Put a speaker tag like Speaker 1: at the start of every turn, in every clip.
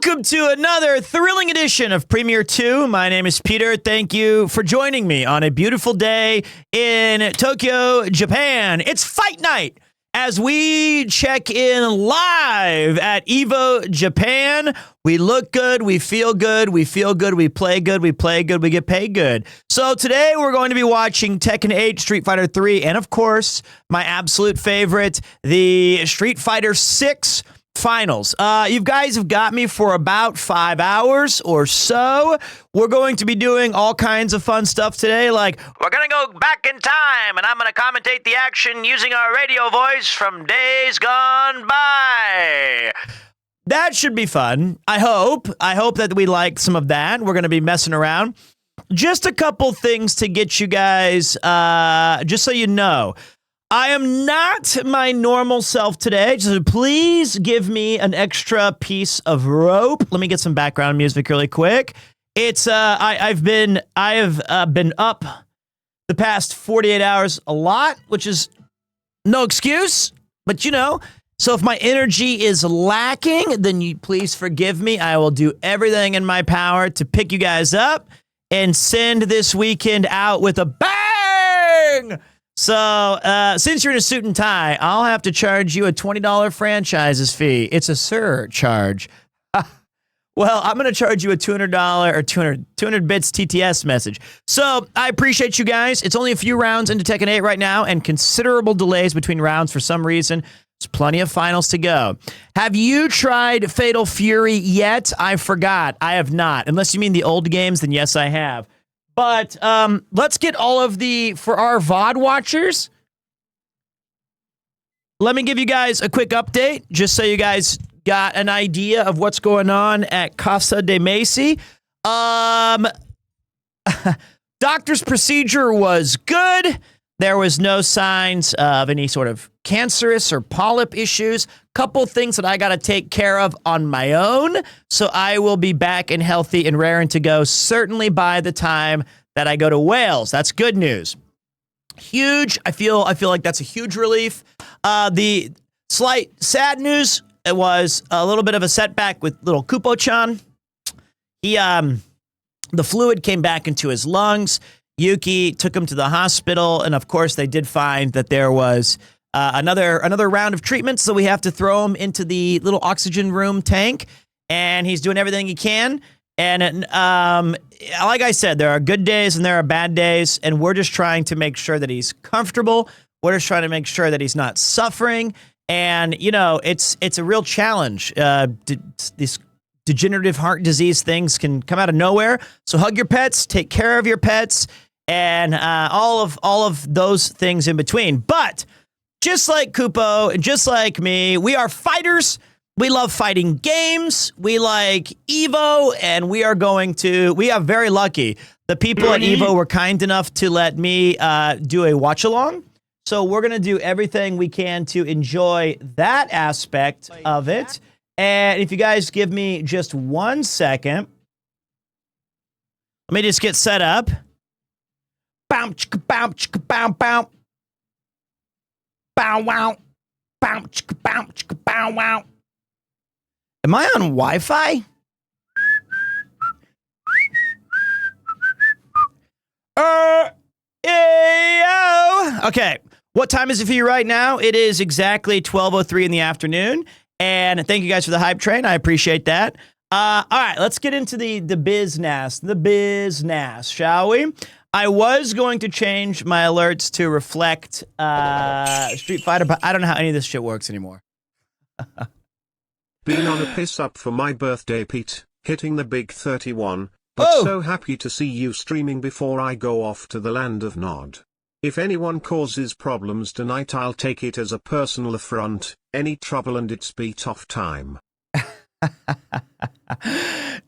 Speaker 1: Welcome to another thrilling edition of PremierTwo. My name is Peter. Thank you for joining me on a beautiful day in Tokyo, Japan. It's fight night as we check in live at EVO Japan. We look good, we feel good, we feel good, we play good, we play good, we get paid good. So today we're going to be watching Tekken 8, Street Fighter 3, and of course, my absolute favorite, the Street Fighter 6 finals. You guys have got me for about 5 hours or so. We're going to be doing all kinds of fun stuff today, like we're going to go back in time and I'm going to commentate the action using our radio voice from days gone by. That should be fun. I hope that we like some of that. We're going to be messing around. Just a couple things to get you guys, just so you know. I am not my normal self today, so please give me an extra piece of rope. Let me get some background music really quick. It's I have been up the past 48 hours a lot, which is no excuse, but you know. So if my energy is lacking, then you please forgive me. I will do everything in my power to pick you guys up and send this weekend out with a bang. So, since you're in a suit and tie, I'll have to charge you a $20 franchises fee. It's a surcharge. Well, I'm going to charge you a $200 or 200 bits TTS message. So, I appreciate you guys. It's only a few rounds into Tekken 8 right now and considerable delays between rounds for some reason. There's plenty of finals to go. Have you tried Fatal Fury yet? I forgot. I have not. Unless you mean the old games, then yes, I have. But let's get all of for our VOD watchers. Let me give you guys a quick update, just so you guys got an idea of what's going on at Casa de Macy. Doctor's procedure was good. There was no signs of any sort of cancerous or polyp issues. Couple things that I got to take care of on my own. So I will be back and healthy and raring to go, certainly by the time that I go to Wales. That's good news. Huge. I feel like that's a huge relief. The slight sad news, it was a little bit of a setback with little Kupo-chan. The fluid came back into his lungs. Yuki took him to the hospital, and of course, they did find that there was another round of treatment, so we have to throw him into the little oxygen room tank, and he's doing everything he can. And like I said, there are good days and there are bad days, and we're just trying to make sure that he's comfortable. We're just trying to make sure that he's not suffering, and you know, it's a real challenge. These degenerative heart disease things can come out of nowhere, so hug your pets, take care of your pets, and all of those things in between. But just like Kupo, and just like me, we are fighters. We love fighting games. We like EVO, and we are very lucky. The people at EVO were kind enough to let me do a watch along. So we're going to do everything we can to enjoy that aspect of it. And if you guys give me just 1 second, let me just get set up. Bow, chicka, bow, chicka, bow, bow. Bow, wow. Bow, chicka, bow, chicka, bow, wow. Am I on Wi-Fi? Okay. What time is it for you right now? It is exactly 12:03 in the afternoon. And thank you guys for the hype train. I appreciate that. All right, let's get into the business, shall we? I was going to change my alerts to reflect Street Fighter, but I don't know how any of this shit works anymore.
Speaker 2: Been on a piss up for my birthday, Pete, hitting the big 31, but so happy to see you streaming before I go off to the land of Nod. If anyone causes problems tonight, I'll take it as a personal affront. Any trouble and it's beat off time.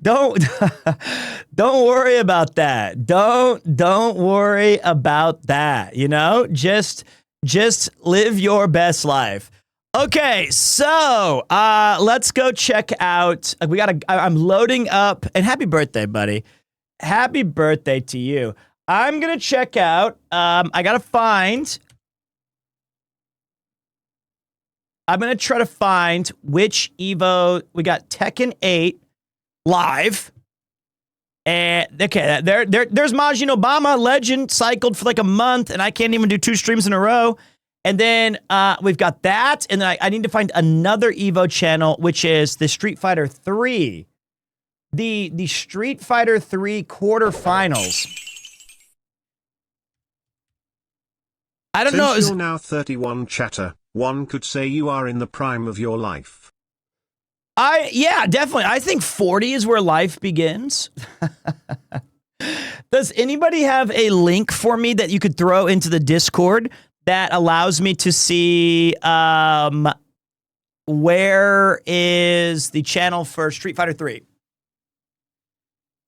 Speaker 1: Don't worry about that. Don't worry about that. You know, just live your best life. Okay, so let's go check out. I'm loading up, and happy birthday, buddy. Happy birthday to you. I'm gonna check out. I'm gonna try to find which EVO we got. Tekken 8, live. And okay, there's Majin Obama, legend, cycled for like a month, and I can't even do 2 streams in a row. And then we've got that, and then I need to find another EVO channel, which is the Street Fighter 3. The Street Fighter 3 quarterfinals. I don't know.
Speaker 2: Since you're now 31, chatter, one could say you are in the prime of your life.
Speaker 1: Yeah, definitely. I think 40 is where life begins. Does anybody have a link for me that you could throw into the Discord that allows me to see where is the channel for Street Fighter 3?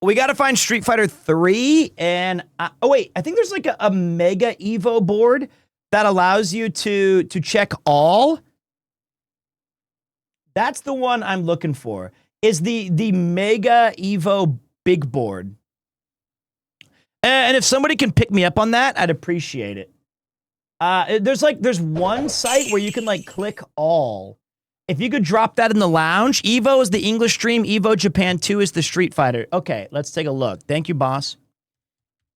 Speaker 1: We got to find Street Fighter 3, and oh wait, I think there's like a Mega Evo board that allows you to check all. That's the one I'm looking for. Is the Mega Evo big board. And if somebody can pick me up on that, I'd appreciate it. There's one site where you can like click all. If you could drop that in the lounge. EVO is the English stream. EVO Japan 2 is the Street Fighter. Okay, let's take a look. Thank you, boss.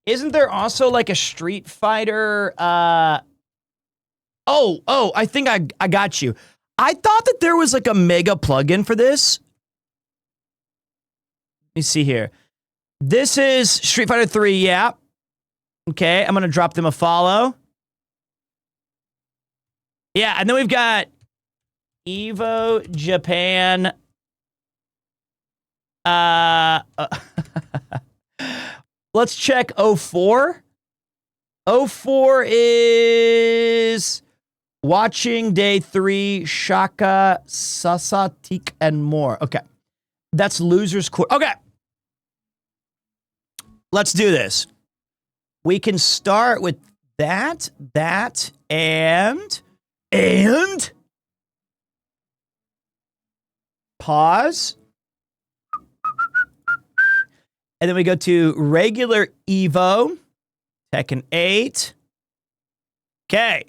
Speaker 1: Isn't there also like a Street Fighter? Oh, I think I got you. I thought that there was like a mega plugin for this. Let me see here. This is Street Fighter 3, yeah. Okay, I'm going to drop them a follow. Yeah, and then we've got EVO Japan. Let's check 04. 04 is watching day 3, Shaka, Sasatik, and more. Okay. That's Loser's Court. Okay. Let's do this. We can start with that, and pause. And then we go to regular EVO, Tekken 8. Okay.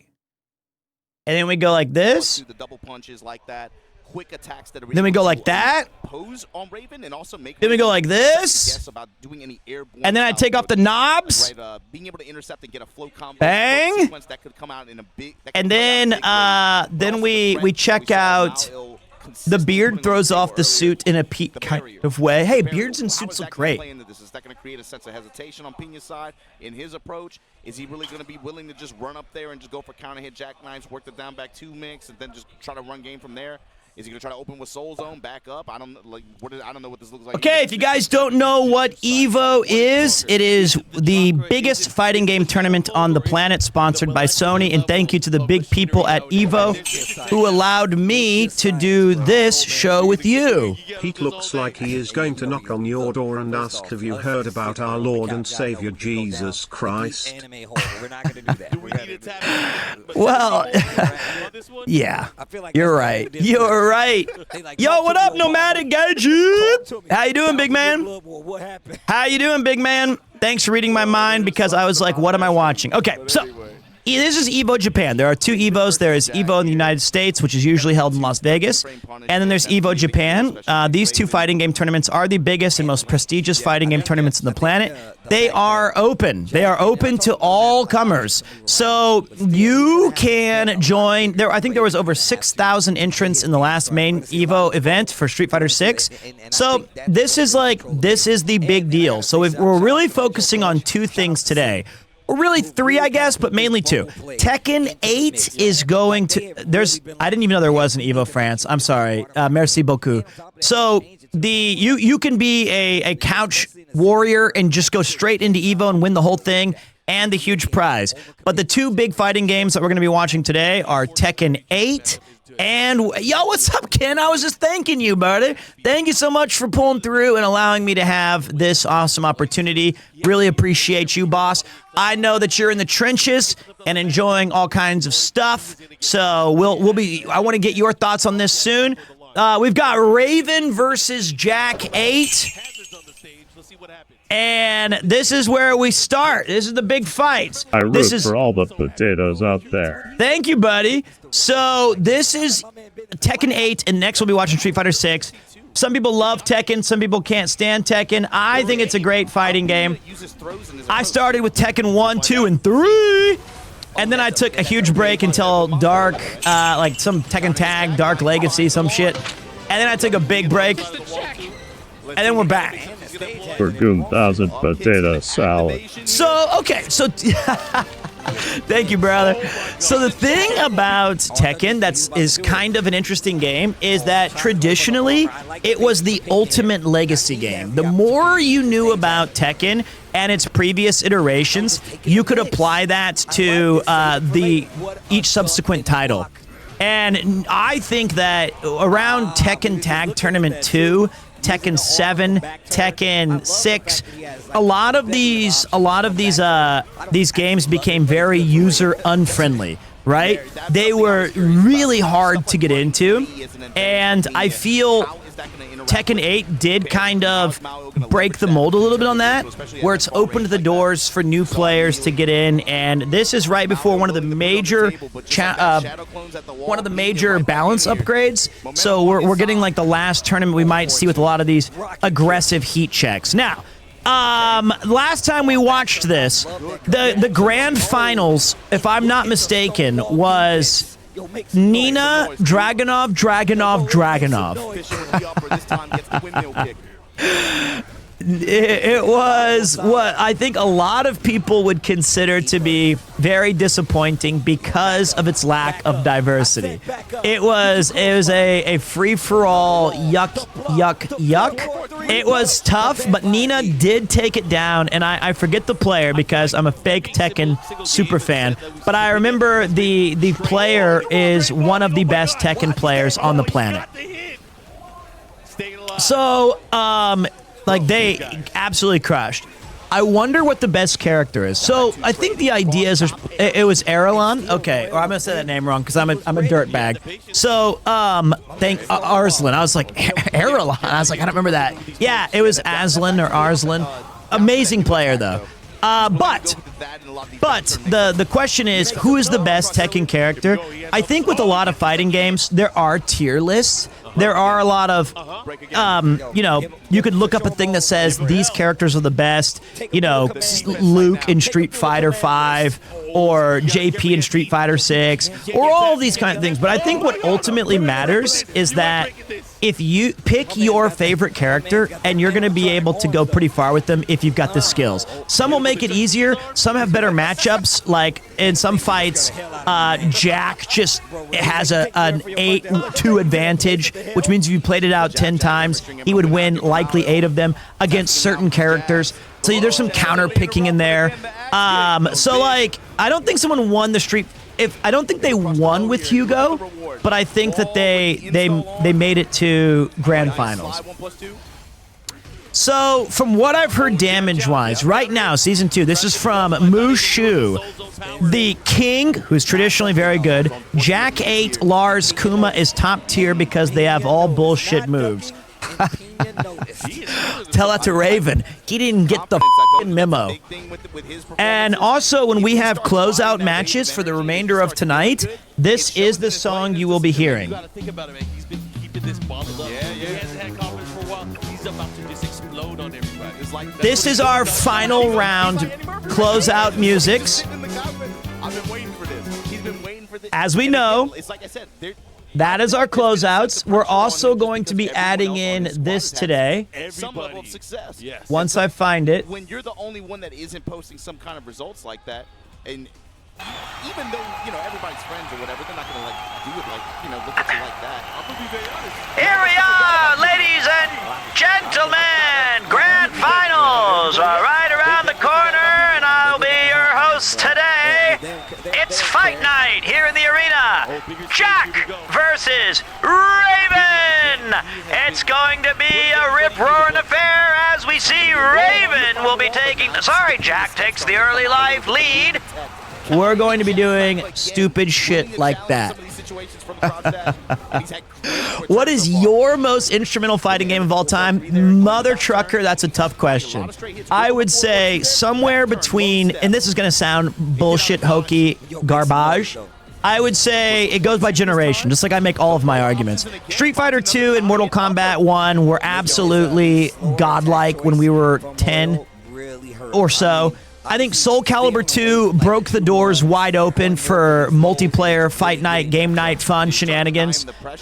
Speaker 1: And then we go like this.
Speaker 3: The double punches like that. Quick attacks that are
Speaker 1: then we go like that.
Speaker 3: Pose on Raven and also make
Speaker 1: then we go like this.
Speaker 3: About doing any
Speaker 1: and then I take off the knobs.
Speaker 3: Right, being able to intercept and get a flow combo.
Speaker 1: Bang.
Speaker 3: That could come out in a big,
Speaker 1: and then we check out the beard throws off the suit in a peak kind of way. Hey, beards and suits look great.
Speaker 3: Is that going to create a sense of hesitation on Pena's side in his approach? Is he really going to be willing to just run up there and just go for counter hit jackknives, work the down back 2 mix, and then just try to run game from there? Is he going to try to open with Soul Zone, back up? I don't know what this looks like.
Speaker 1: Okay, if you guys don't know what EVO is, it is the biggest fighting game tournament on the planet, sponsored by Sony. And thank you to the big people at EVO who allowed me to do this show with you.
Speaker 2: Pete looks like he is going to knock on your door and ask, have you heard about our Lord and Savior Jesus Christ?
Speaker 1: Well, yeah, you're right. You're right. Yo, what up, Nomadic Gadget? How you doing, big man? How you doing, big man? Thanks for reading my mind, because I was like, what am I watching? Okay, so this is EVO Japan. There are 2 EVOs. There is EVO in the United States, which is usually held in Las Vegas. And then there's EVO Japan. These 2 fighting game tournaments are the biggest and most prestigious fighting game tournaments on the planet. They are open. They are open to all comers. So you can join. I think there was over 6,000 entrants in the last main EVO event for Street Fighter 6. So this is the big deal. So we're really focusing on 2 things today. Or really 3, I guess, but mainly 2. Tekken 8 is going to... I didn't even know there was an EVO France. I'm sorry. Merci beaucoup. So you can be a couch warrior and just go straight into EVO and win the whole thing and the huge prize. But the 2 big fighting games that we're going to be watching today are Tekken 8 and... Yo, what's up, Ken? I was just thanking you, brother. Thank you so much for pulling through and allowing me to have this awesome opportunity. Really appreciate you, boss. I know that you're in the trenches and enjoying all kinds of stuff. So I want to get your thoughts on this soon. We've got Raven versus Jack 8. And this is where we start. This is the big fight.
Speaker 4: I root for all the potatoes out there.
Speaker 1: Thank you, buddy. So this is Tekken 8, and next we'll be watching Street Fighter 6. Some people love Tekken. Some people can't stand Tekken. I think it's a great fighting game. I started with Tekken 1, 2, and 3. And then I took a huge break until Dark, like some Tekken Tag, Dark Legacy, some shit. And then I took a big break. And then we're back.
Speaker 4: For 2,000 potato salad.
Speaker 1: So, okay, so... Thank you, brother. So the thing about Tekken is kind of an interesting game is that traditionally it was the ultimate legacy game. The more you knew about Tekken and its previous iterations, you could apply that to each subsequent title. And I think that around Tekken Tag Tournament 2, Tekken 7, Tekken 6, a lot of these games became very user unfriendly, right? They were really hard to get into, and I feel Tekken 8 did kind of break the mold a little bit on that, where it's opened the doors for new players to get in, and this is right before one of the major balance upgrades. So we're getting like the last tournament we might see with a lot of these aggressive heat checks. Now, last time we watched this, the grand finals, if I'm not mistaken, was Nina, Dragunov. It was what I think a lot of people would consider to be very disappointing because of its lack of diversity. It was a free-for-all yuck. It was tough, but Nina did take it down, and I forget the player because I'm a fake Tekken super fan, but I remember the player is one of the best Tekken players on the planet. So, like, they absolutely crushed. I wonder what the best character is. So, I think the idea is it was Erelon. Okay, or I'm going to say that name wrong because I'm a dirtbag. So, Arslan. I was like, Erelon? I was like, I don't remember that. Yeah, it was Aslan or Arslan. Amazing player, though. But the question is, who is the best Tekken character? I think with a lot of fighting games, there are tier lists. There are a lot of, you could look up a thing that says these characters are the best, Luke in Street Fighter 5 or JP in Street Fighter 6 or all these kind of things. But I think what ultimately matters is that if you pick your favorite character and you're going to be able to go pretty far with them if you've got the skills. Some will make it easier. Some have better matchups. Like in some fights, Jack just has an 8-2 advantage, which means if you played it out 10 times, he would win likely 8 of them against certain characters. So there's some counter picking in there. So like, I don't think someone won the street. I don't think they won with Hugo, but I think that they made it to grand finals. So from what I've heard damage-wise, right now, Season 2, this is from Mushu. The King, who's traditionally very good, Jack 8, Lars, Kuma is top tier because they have all bullshit moves. Tell that to Raven. He didn't get the memo. And also, when we have closeout matches for the remainder of tonight, this is the song you will be hearing. This is our final round closeout musics. As we know, that is our closeouts. We're also going to be adding in this today.
Speaker 3: Some level of success. Yes.
Speaker 1: Once I find it.
Speaker 3: When you're the only one that isn't posting some kind of results like that, and even though, everybody's friends or whatever, they're not going to, do it look at you like that. I'm going to be very honest.
Speaker 1: Here we are, ladies and gentlemen. Grand Finals are right around the corner, and I'll be your host today. It's Fight Night here in the arena. Jack versus Raven. It's going to be a rip-roaring affair as we see Raven will be taking... Sorry, Jack takes the early life lead. We're going to be doing stupid shit like that. What is your most instrumental fighting game of all time? Mother trucker, that's a tough question. I would say somewhere between, and this is going to sound bullshit, hokey, garbage. I would say it goes by generation, just like I make all of my arguments. Street Fighter 2 and Mortal Kombat 1 were absolutely godlike when we were 10 or so. I think Soul Calibur 2 broke the doors wide open for multiplayer, fight night, game night, fun, shenanigans. I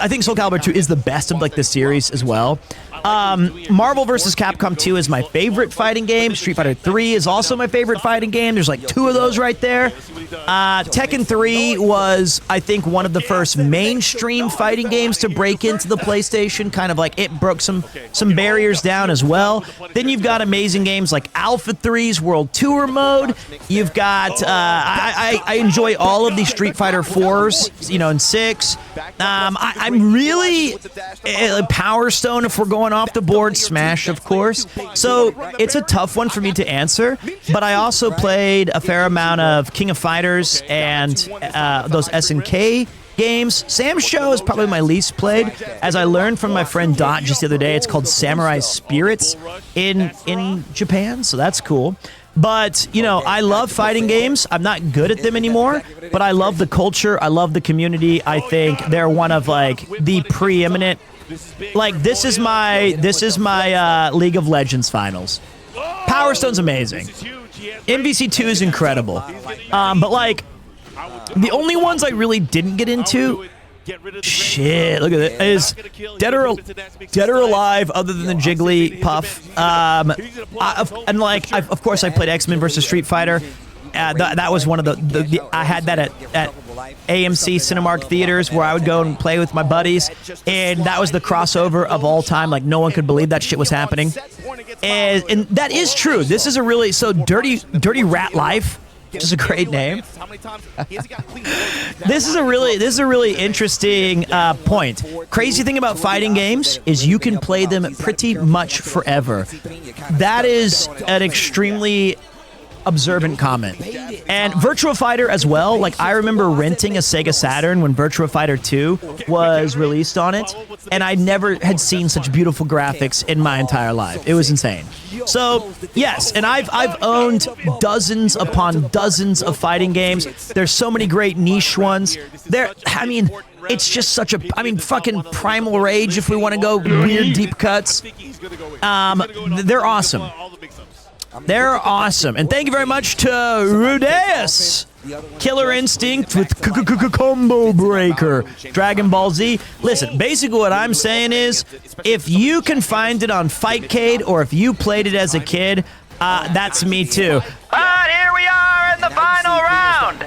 Speaker 1: think Soul Calibur 2 is the best of like the series as well. Marvel vs. Capcom 2 is my favorite fighting game. Street Fighter 3 is also my favorite fighting game. There's like 2 of those right there. Tekken 3 was, I think, one of the first mainstream fighting games to break into the PlayStation. Kind of like it broke some barriers down as well. Then you've got amazing games like Alpha 3's World Tour mode. You've got, I enjoy all of the Street Fighter 4s, you know, and 6. I'm really Power Stone if we're going off the board, Smash, of course. So it's a tough one for me to answer, but I also played a fair amount of King of Fighters and those SNK games. Sam's Show is probably my least played. As I learned from my friend Dot just the other day, it's called Samurai Spirits in Japan, so that's cool. But, you know, I love fighting games. I'm not good at them anymore, but I love the culture. I love the community. I think they're one of, like, the preeminent... Like, this is my League of Legends finals. Power Stone's amazing. MVC2 is incredible. But, like, the only ones I really didn't get into... Shit, look at it. Is Dead or Alive, other than the Jigglypuff. And like, of course, I played X-Men versus Street Fighter. That was one of the I had that at AMC Cinemark theaters where I would go and play with my buddies, and that was the crossover of all time. Like, no one could believe that shit was happening, and that is true. This is a really Dirty Rat Life. Which is a great name. This is a really interesting point. Crazy thing about fighting games is you can play them pretty much forever. That is an extremely observant comment. And Virtua Fighter as well. Like, I remember renting a Sega Saturn when Virtua Fighter 2 was released on it, and I never had seen such beautiful graphics in my entire life. It was insane. So, yes, and I've owned dozens upon dozens of fighting games. There's so many great niche ones. It's just such a, fucking Primal Rage if we want to go weird deep cuts. They're awesome. They're awesome. And thank you very much to Rudeus. Killer Instinct with Combo Breaker. Dragon Ball Z. Listen, basically what I'm saying is, if you can find it on Fightcade or if you played it as a kid, that's me too. But here we are in the final round.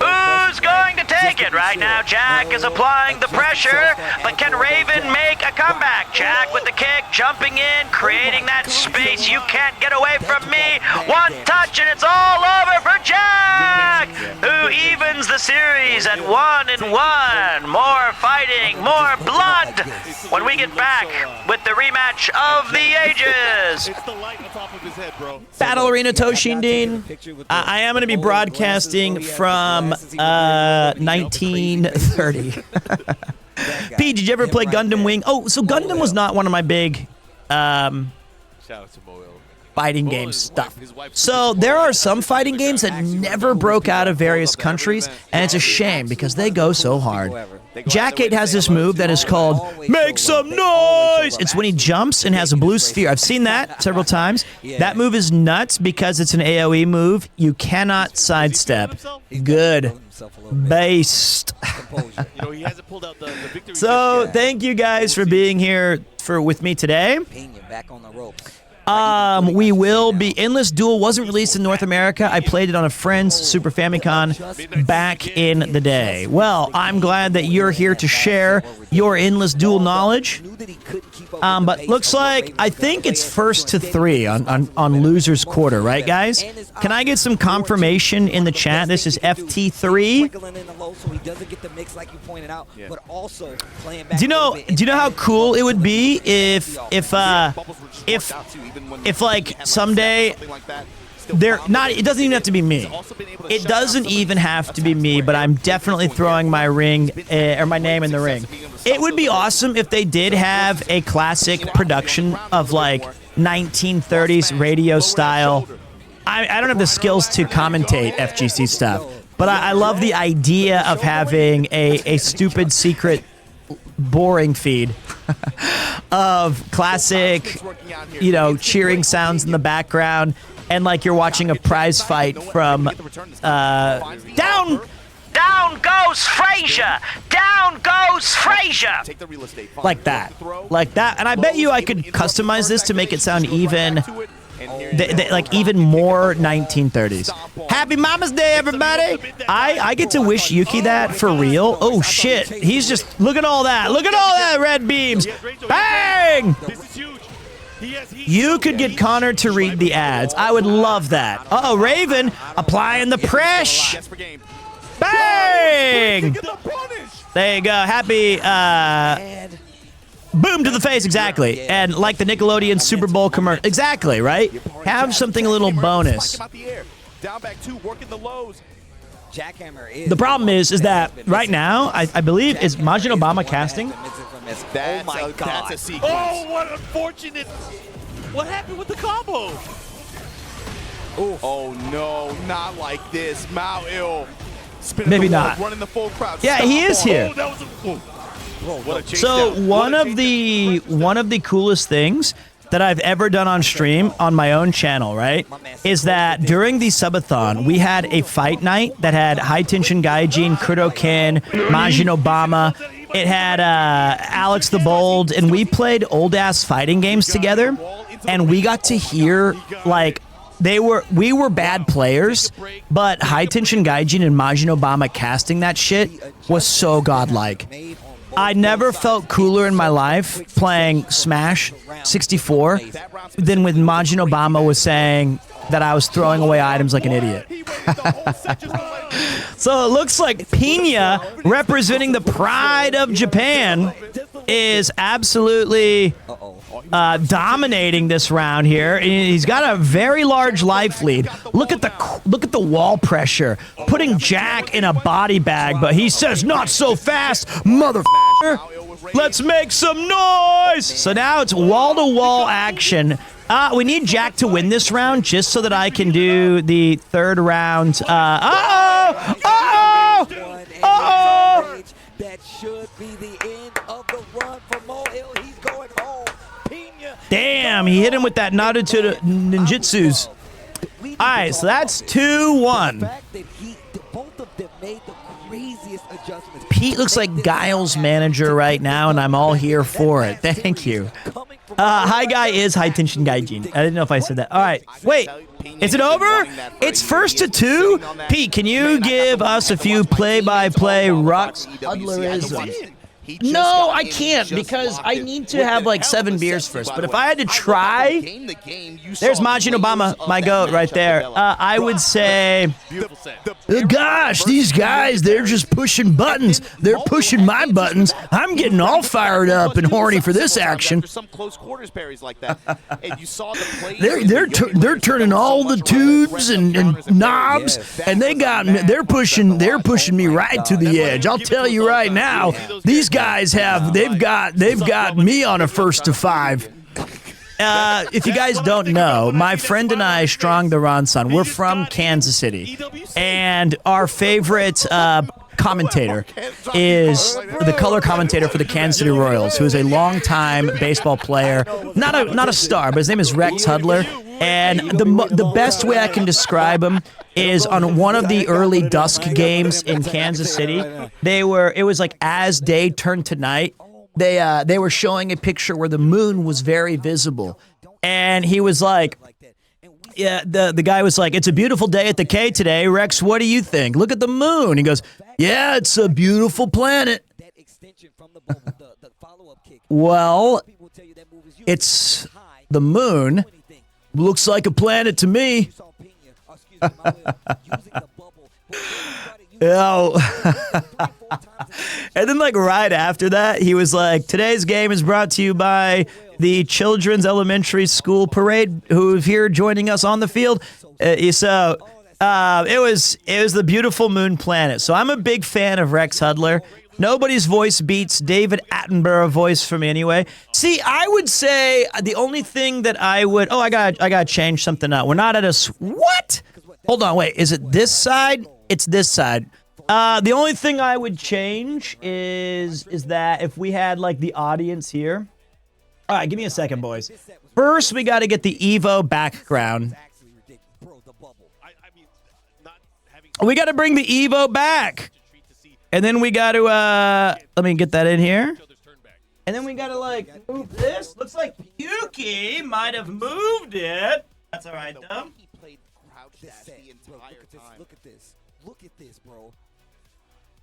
Speaker 1: Who's going to take it? Right now, Jack is applying the pressure, but can Raven make a comeback? Jack with the kick, jumping in, creating that space. You can't get away from me. One touch and it's all over for Jack, who evens the series at 1-1. More fighting, more blood when we get back with the rematch of the ages. Battle Arena Toshindin. I am going to be broadcasting from 1930. P, did you ever play Gundam Wing? Oh, so Gundam was not one of my big fighting game stuff. So there are some fighting games that never broke out of various countries, and it's a shame because they go so hard. Jack 8 has this move that is called Make Some Noise! It's when he jumps and has a blue sphere. I've seen that several times. That move is nuts because it's an AoE move. You cannot sidestep. Good. Based. So, thank you guys for being here with me today. We will be... Endless Duel wasn't released in North America. I played it on a friend's Super Famicom back in the day. Well, I'm glad that you're here to share your Endless Duel knowledge. But looks like, I think it's 1st to 3 on Loser's Quarter, right, guys? Can I get some confirmation in the chat? This is FT3. Do you know how cool it would be if like someday it doesn't even have to be me. It doesn't even have to be me, but I'm definitely throwing my ring or my name in the ring. It would be awesome if they did have a classic production of like 1930s radio style. I don't have the skills to commentate FGC stuff, but I love the idea of having a stupid secret boring feed of classic, cheering sounds in the background, and like you're watching a prize fight from Down goes Frazier! Down goes Frazier! Like that. Like that. And I bet you I could customize this to make it sound even, like even more 1930s. Happy Mama's Day, everybody! I get to wish Yuki that for real. Oh, shit. He's just, look at all that. Look at all that red beams. Bang! You could get Connor to read the ads. I would love that. Uh-oh, Raven applying the pressure. Bang! There you go. Happy, boom to the face, exactly. And like the Nickelodeon Super Bowl commercial. Exactly, right? Have something a little bonus. The problem is that right now, I believe, is Majin Obama casting?
Speaker 3: Oh my God. That's a sequence.
Speaker 5: Oh, what unfortunate. What happened with the combo?
Speaker 3: Ooh. Oh, no, not like this. Mao ill.
Speaker 1: Maybe not.
Speaker 3: Running the full crowd.
Speaker 1: Yeah, he is here.
Speaker 5: Oh, that was a,
Speaker 1: so one of the coolest things that I've ever done on stream on my own channel, right, is that during the subathon, we had a fight night that had High Tension Gaijin, Kudoken, Majin Obama. It had Alex the Bold, and we played old-ass fighting games together, and we got to hear, like, we were bad players, but High Tension Gaijin and Majin Obama casting that shit was so godlike. I never felt cooler in my life playing Smash 64 than when Majin Obama was saying that I was throwing away items like an idiot. So it looks like Pina, representing the pride of Japan, is absolutely dominating this round here. He's got a very large life lead. Look at the wall pressure, putting Jack in a body bag, but he says, "Not so fast, motherfucker. Let's make some noise." So now it's wall-to-wall action. We need Jack to win this round just so that I can do the third round. Uh-oh! Uh-oh! Uh-oh!
Speaker 6: That should be the end of the run for Mo Hill. He's going home.
Speaker 1: Damn, he hit him with that Naruto ninjutsus. All right, so that's 2-1. Pete looks like Guile's manager right now, and I'm all here for it. Thank you. Hi Guy is High Tension Gaijin. I didn't know if I said that. All right, wait. Is it over? It's first to 2? Pete, can you give us a few play-by-play Rux Hudlerisms? No, I can't because I need to have like 7 beers first. But if I had to try, there's Majin Obama, my goat right there. I would say, gosh, these guys, they're just pushing buttons. They're pushing my buttons. I'm getting all fired up and horny for this action. They're turning all the tubes and knobs, and they're pushing me right to the edge. I'll tell you right now, these guys they've got me on a 1st to 5. If you guys don't know, my friend and I, Strong the Ronson, we're from Kansas City, and our favorite commentator is the color commentator for the Kansas City Royals, who is a longtime baseball player, not a star, but his name is Rex Hudler. And the best way I can describe him is on one of the early dusk games in Kansas City. It was like as day turned to night. They were showing a picture where the moon was very visible, and he was like, yeah, the guy was like, "It's a beautiful day at the K today, Rex. What do you think? Look at the moon." He goes, "Yeah, it's a beautiful planet." Well, it's the moon. Looks like a planet to me. And then like right after that, he was like, "Today's game is brought to you by the Children's Elementary School Parade, who's here joining us on the field." It was the beautiful moon planet. So I'm a big fan of Rex Hudler. Nobody's voice beats David Attenborough voice for me anyway. See, I would say the only thing that I would... Oh, I gotta change something up. We're not at a... What? Hold on, wait. Is it this side? it's this side. The only thing I would change is that if we had like the audience here. All right, give me a second, boys. First, we got to get the EVO background. We got to bring the EVO back. And then we got to, let me get that in here. And then we got to, like, move this. Looks like Yuki might have moved it. That's all right, though.
Speaker 3: He played crouch dash the entire time.
Speaker 6: Look at this. Look at this, bro.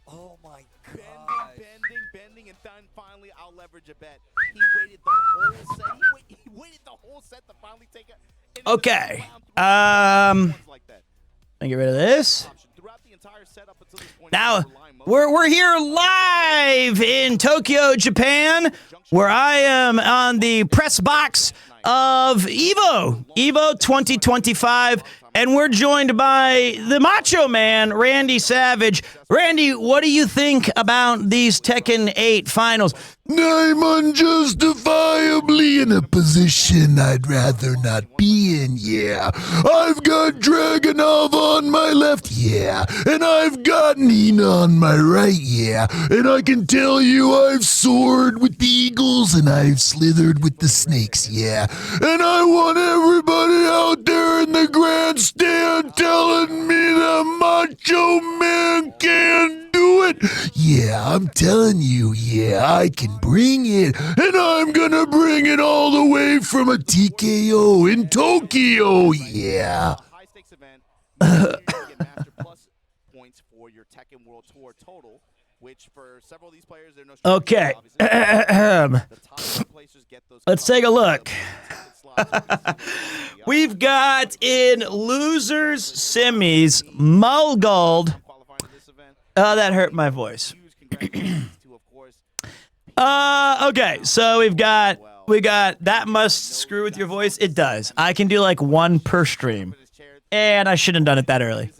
Speaker 6: Oh, my God.
Speaker 3: Bending, and then finally, I'll leverage a bet. He waited the whole set. He waited the whole set to finally take it.
Speaker 1: Okay. Let me get rid of this. Now, we're here live in Tokyo, Japan, where I am on the press box of EVO 2025, and we're joined by the Macho Man, Randy Savage. Randy, what do you think about these Tekken 8 finals?
Speaker 7: I'm unjustifiably in a position I'd rather not be in, yeah. I've got Dragunov on my left, yeah. And I've got Nina on my right, yeah. And I can tell you I've soared with the eagles and I've slithered with the snakes, yeah. And I want everybody out there in the grandstand telling me that Macho Man can do it. Yeah, I'm telling you, yeah, I can bring it, and I'm gonna bring it all the way from a TKO in Tokyo, yeah.
Speaker 3: High stakes event. You get Master Plus points for your Tekken World Tour total, which for several of these players, they're no stranger.
Speaker 1: Okay.
Speaker 3: The top placers get those.
Speaker 1: Let's take a look. We've got in losers semis, Mulgold. Oh, that hurt my voice. Okay, so we got that must screw with your voice. It does. I can do like one per stream, and I shouldn't have done it that early.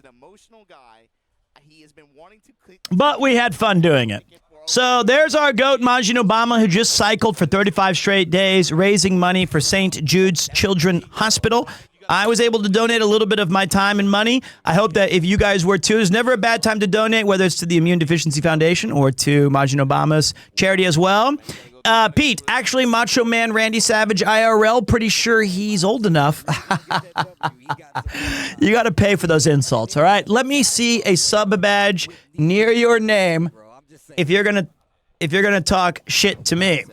Speaker 1: But we had fun doing it. So there's our GOAT, Majin Obama, who just cycled for 35 straight days, raising money for St. Jude's Children's Hospital. I was able to donate a little bit of my time and money. I hope that if you guys were too, there's never a bad time to donate, whether it's to the Immune Deficiency Foundation or to Majin Obama's charity as well. Pete, actually, Macho Man Randy Savage IRL, pretty sure he's old enough. You got to pay for those insults, all right? Let me see a sub badge near your name if you're gonna talk shit to me.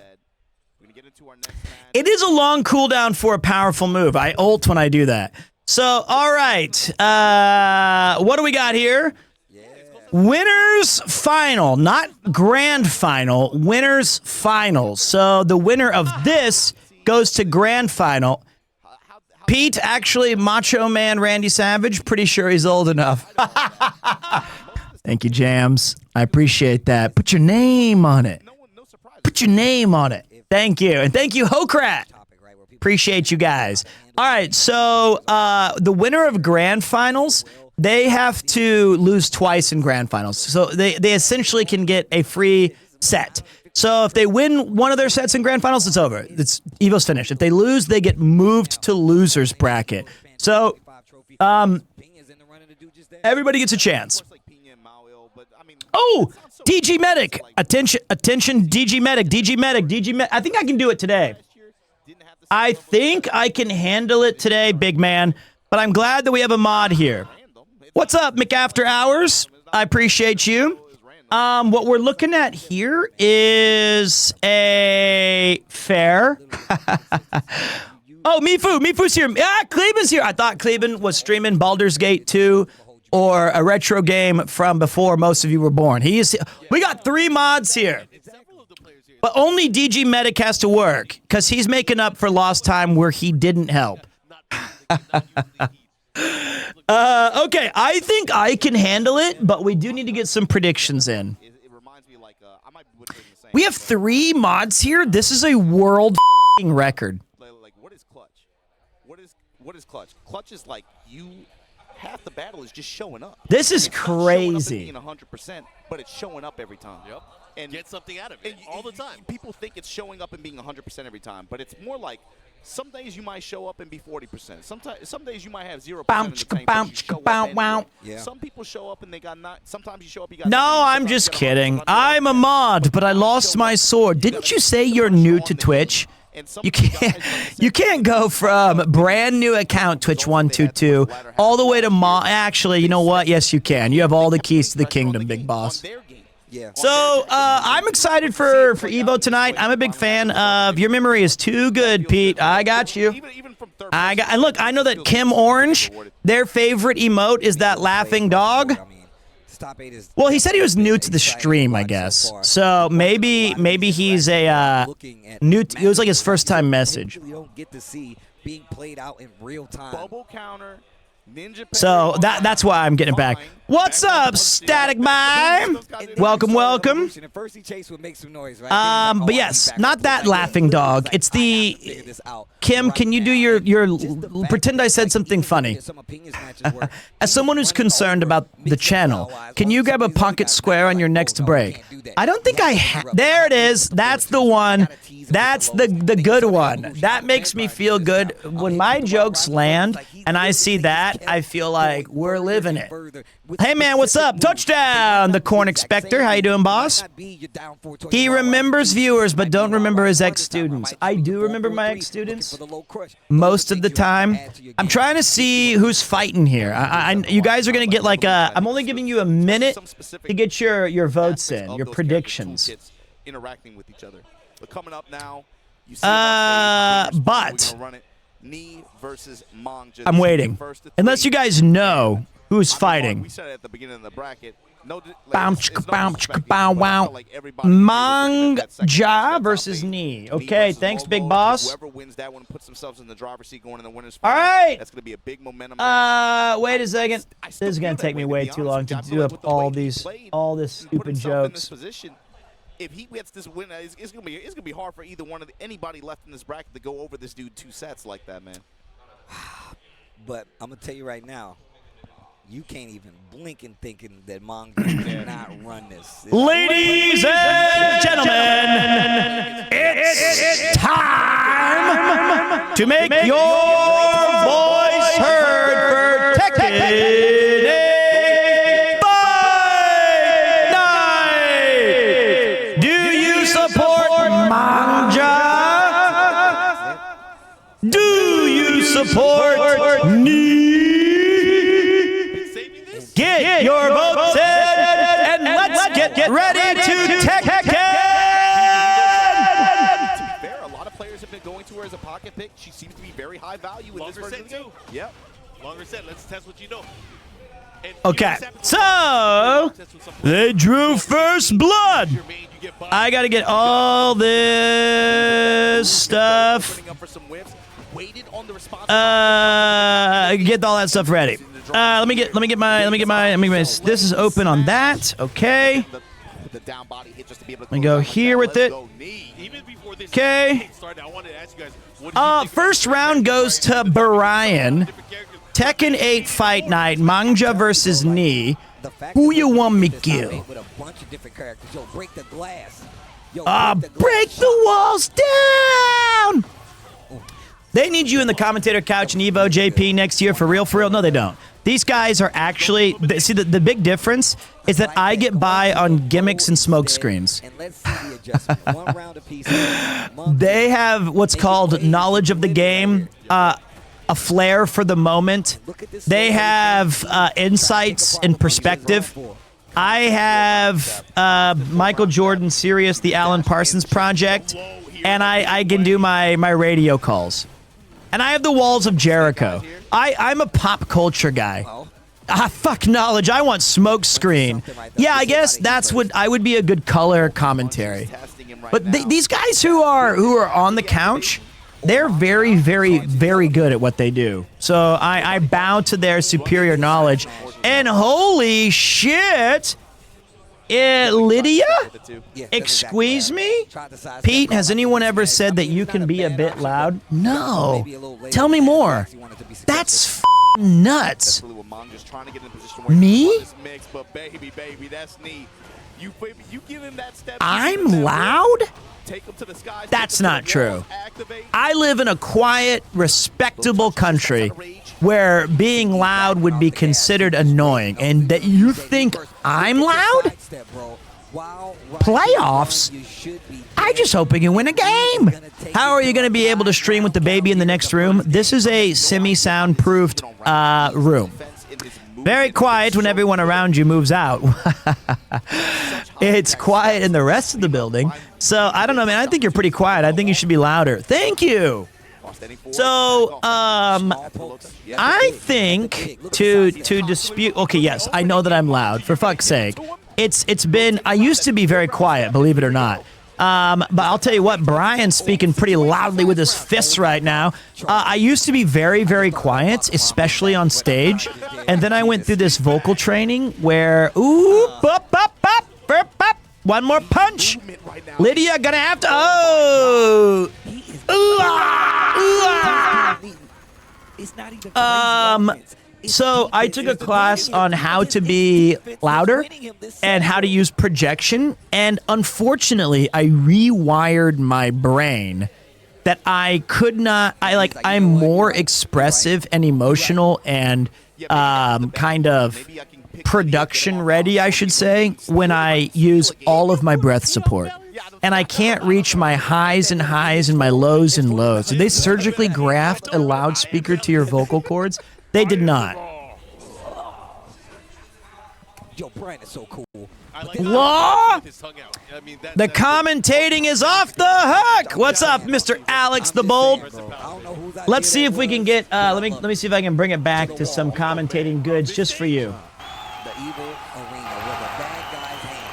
Speaker 1: It is a long cooldown for a powerful move. I ult when I do that. So, all right. What do we got here? Winners final, not grand final. Winners final. So the winner of this goes to grand final. Pete, actually, Macho Man Randy Savage, pretty sure he's old enough. Thank you, Jams. I appreciate that. Put your name on it. Put your name on it. Thank you. And thank you, Hokrat. Appreciate you guys. All right, so the winner of grand finals, they have to lose twice in grand finals. So they essentially can get a free set. So if they win one of their sets in grand finals, it's over. It's EVO's finished. If they lose, they get moved to losers bracket. So everybody gets a chance. Oh, DG Medic. Attention, DG Medic. I think I can do it today. I think I can handle it today, big man. But I'm glad that we have a mod here. What's up, McAfter Hours? I appreciate you. What we're looking at here is a fair. Oh, Mifu's here. Ah, Cleben's here. I thought Cleben was streaming Baldur's Gate 2 or a retro game from before most of you were born. We got 3 mods here. But only DG Medic has to work because he's making up for lost time where he didn't help. Okay, I think I can handle it, but we do need to get some predictions in. We have 3 mods here. This is a world record.
Speaker 3: What is clutch? What is clutch? Clutch is like half the battle is just showing up.
Speaker 1: This is crazy.
Speaker 3: It's not 100%, but it's showing up every time.
Speaker 5: Yep.
Speaker 3: And
Speaker 5: get something out of it all the time.
Speaker 3: People think it's showing up and being 100% every time, but it's more like some days you might show up and be 40%. Some days you might have 0%
Speaker 1: Bounce,
Speaker 3: in the tank,
Speaker 1: bounce,
Speaker 3: but you show
Speaker 1: bounce,
Speaker 3: up
Speaker 1: wow.
Speaker 3: anyway.
Speaker 6: Yeah.
Speaker 3: Some people show up and they got not. Sometimes you show up, you got.
Speaker 1: No,
Speaker 3: 90,
Speaker 1: I'm
Speaker 3: sometimes
Speaker 1: just
Speaker 3: you got 100,
Speaker 1: kidding.
Speaker 3: sometimes you got
Speaker 1: I'm a
Speaker 3: 10.
Speaker 1: mod, but I lost my sword. Didn't you say you're new to Twitch? You can't go from brand new account Twitch122 all the way to mod. Actually, you know what? Yes, you can. You have all the keys to the kingdom, big boss.
Speaker 6: Yeah.
Speaker 1: So I'm excited for EVO tonight. I'm a big fan of. Your memory is too good, Pete. I got you. And look, I know that Kim Orange, their favorite emote is that laughing dog. Well, he said he was new to the stream, I guess. So maybe he's a new. It was like his first time message.
Speaker 6: You don't get to see being played out in real time.
Speaker 3: Bubble counter.
Speaker 1: So that's why I'm getting it back. What's up, Static Mime? Welcome, welcome. But yes, not that laughing dog. It's the Kim. Can you do your pretend I said something funny? As someone who's concerned about the channel, can you grab a pocket square on your next break? I don't think I there it is. That's the one. That's the good one. That makes me feel good. When my jokes land and I see that, I feel like we're living it. Hey man, what's up? Touchdown, the Corn Expector. How you doing, boss? He remembers viewers, but don't remember his ex-students. I do remember my ex-students most of the time. I'm trying to see who's fighting here. You guys are gonna get like a. I'm only giving you a minute to get your votes in, your predictions.
Speaker 3: Interacting with each other. But coming up now, you see
Speaker 1: but
Speaker 3: Knee versus Manja.
Speaker 1: I'm waiting. Unless you guys know who's fighting.
Speaker 3: We said at the beginning of the bracket.
Speaker 1: Bounce, bounce, bow, wow. Manja versus Knee. Okay, thanks, big boss.
Speaker 3: Whoever wins that one puts themselves in the driver's seat going in the winner's
Speaker 1: All right.
Speaker 3: That's going to be a big momentum.
Speaker 1: Wait a second. This is going to take me way too long to do up all this stupid jokes.
Speaker 3: If he gets this win, it's gonna be hard for either one of anybody left in this bracket to go over this dude 2 sets like that, man.
Speaker 6: But I'm gonna tell you right now, you can't even blink and thinking that Manga cannot run this.
Speaker 1: Ladies and gentlemen, it's time to make your voice heard for TEKKEN. Do you support Knee? Get your votes in, and let's get ready to Tekken!
Speaker 3: To be fair, a lot of players have been going to her as a pocket pick. She seems to be very high value in this version of the game. Yep.
Speaker 5: Longer set. Let's test what you know.
Speaker 1: Okay, so they drew first blood. I gotta get all this stuff. Get all that stuff ready. Let me get my. This is open on that. Okay. Let me go here with it. Okay. First round goes to Brian. Tekken 8 Fight Night, Manja versus Knee. Who you want me to kill? Break the walls down! They need you in the commentator couch in EVO JP next year for real, for real. No, they don't. These guys are actually, see, the big difference is that I get by on gimmicks and smoke screens. They have what's called knowledge of the game, a flair for the moment. They have insights and perspective. I have Michael Jordan Sirius, the Alan Parsons Project, and I can do my radio calls. And I have the Walls of Jericho. I'm a pop culture guy. Fuck knowledge. I want smoke screen. Yeah, I guess that's what I would be a good color commentary. But these guys who are on the couch, they're very, very, very good at what they do. So I bow to their superior knowledge. And holy shit, Lydia? Excuse me? Pete, has anyone ever said that you can be a bit loud? No. Tell me more. That's nuts. Me?
Speaker 3: You give him that step.
Speaker 1: I'm loud?
Speaker 3: Take him to the skies.
Speaker 1: That's not true. I live in a quiet, respectable country where being loud would be considered annoying, and that you think I'm loud? Playoffs? I just hope we can win a game. How are you going to be able to stream with the baby in the next room? This is a semi-soundproofed room. Very quiet when everyone around you moves out. It's quiet in the rest of the building. So, I don't know, man. I think you're pretty quiet. I think you should be louder. Thank you. So, I think to dispute... Okay, yes, I know that I'm loud. For fuck's sake. It's been... I used to be very quiet, believe it or not. But I'll tell you what, Brian's speaking pretty loudly with his fists right now. I used to be very, very quiet, especially on stage. And then I went through this vocal training where, ooh, bop, bop, bop, bop, bop. One more punch. Lydia gonna have to, oh. Ooh, ah, ooh, ah. So I took a class on how to be louder and how to use projection, and unfortunately I rewired my brain that I could not, I'm more expressive and emotional and kind of production ready, I should say, when I use all of my breath support. And I can't reach my highs and highs and my lows and lows. Did they surgically graft a loudspeaker to your vocal cords? They did not.
Speaker 6: Yo, Brian is so cool.
Speaker 1: Law? The commentating is off the hook. What's up, Mr. Alex the Bold? Let's see if we can get. Let me see if I can bring it back to some commentating goods just for you.
Speaker 6: The EVO arena where the bad guys hang.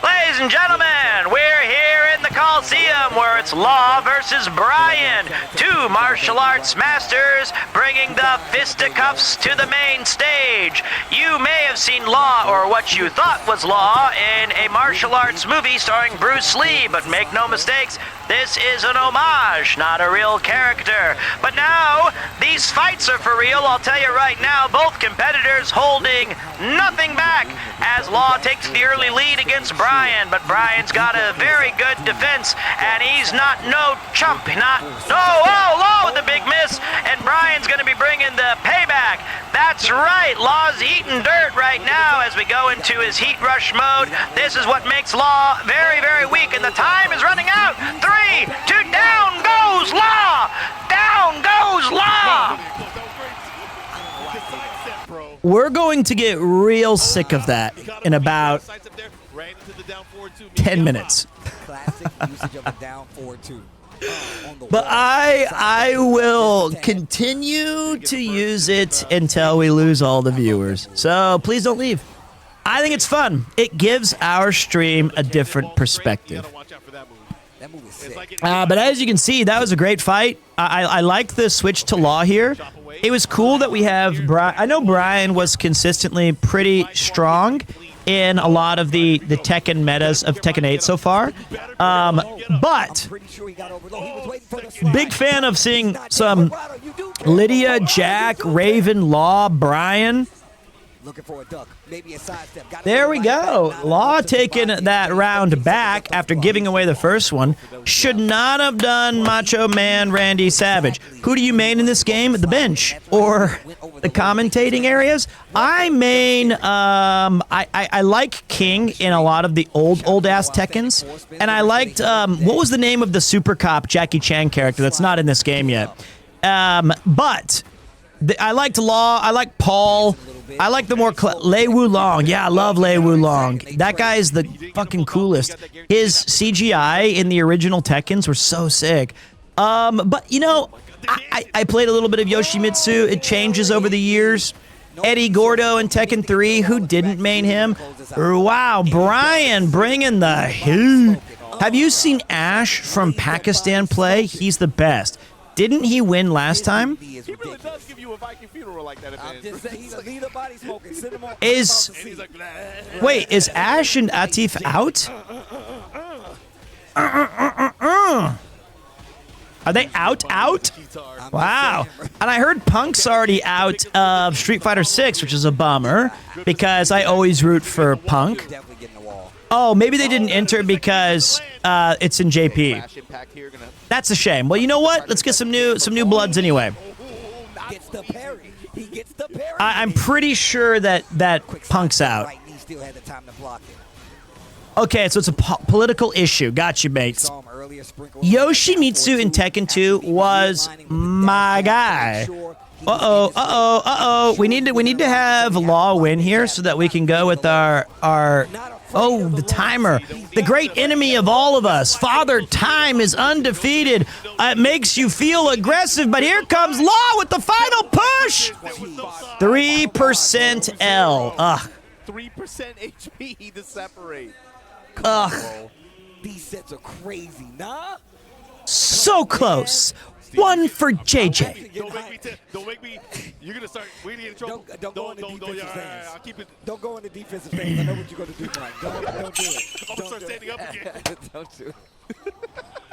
Speaker 1: Ladies and gentlemen, we're here in the Coliseum where it's Law versus Brian. Two martial arts masters bringing the fisticuffs to the main stage. You may have seen Law, or what you thought was Law, in a martial arts movie starring Bruce Lee, but make no mistakes, this is an homage, not a real character. But now, these fights are for real, I'll tell you right now, both competitors holding nothing back as Law takes the early lead against Brian, but Brian's got a very good defense, and he's not no chump, Law with a big miss, and Brian's gonna be bringing the payback. That's right, Law's eating dirt right now as we go into his heat rush mode. This is what makes Law very, very weak, and the time is running out. 3, 2, down goes Law! Down goes Law! We're going to get real sick of that in about 10 minutes.
Speaker 6: Classic usage of a down 4-2.
Speaker 1: But I will continue to use it until we lose all the viewers. So please don't leave. I think it's fun. It gives our stream a different perspective.
Speaker 6: That move is sick.
Speaker 1: But as you can see, that was a great fight. I like the switch to Law here. It was cool that we have Brian. I know Brian was consistently pretty strong in a lot of the Tekken metas of Tekken 8 so far. But big fan of seeing some Lydia, Jack, Raven, Law, Brian.
Speaker 6: Looking for a duck. Maybe a sidestep.
Speaker 1: There we go. Law taking that round back after giving away the first one. Should not have done Macho Man Randy Savage. Who do you main in this game? The bench or the commentating areas? I main, I like King in a lot of the old ass Tekkens. And I liked, what was the name of the super cop Jackie Chan character that's not in this game yet? But I liked Law. I like Paul. I like the more Lei Wulong. Yeah, I love Lei Wulong. That guy is the fucking coolest. His CGI in the original Tekkens were so sick. But you know, I played a little bit of Yoshimitsu. It changes over the years. Eddie Gordo in Tekken 3. Who didn't main him? Wow, Brian bringing the heat. Have you seen Ash from Pakistan play? He's the best. Didn't he win last time?
Speaker 3: He really does give you a Viking funeral like that.
Speaker 1: Wait, is Ash and Atif out? Are they out? Wow. And I heard Punk's already out of Street Fighter 6, which is a bummer because I always root for Punk. Oh, maybe they didn't enter because it's in JP. That's a shame. Well, you know what? Let's get some new bloods anyway.
Speaker 6: Gets the parry. He gets the parry.
Speaker 1: I'm pretty sure that Punk's out.
Speaker 6: Right knee still had the time to block it.
Speaker 1: Okay, so it's a political issue. Got you, mates.
Speaker 6: Saw him earlier, sprinkled
Speaker 1: Yoshimitsu in Tekken 2 was my guy. Uh-oh. We need to have Law win here so that we can go with our the timer. The great enemy of all of us. Father Time is undefeated. It makes you feel aggressive, but here comes Law with the final push. 3% L. Ugh.
Speaker 5: 3% HP to separate.
Speaker 1: Ugh.
Speaker 6: These sets are crazy, nah?
Speaker 1: So close. One for JJ.
Speaker 5: Don't make me. You're gonna start. We need to
Speaker 6: Don't go in the defensive stance.
Speaker 5: I'll keep it.
Speaker 6: Don't go in the defensive stance. I know what you're gonna do, Mike. Don't do it.
Speaker 5: I'm gonna start standing up again.
Speaker 6: Don't do it.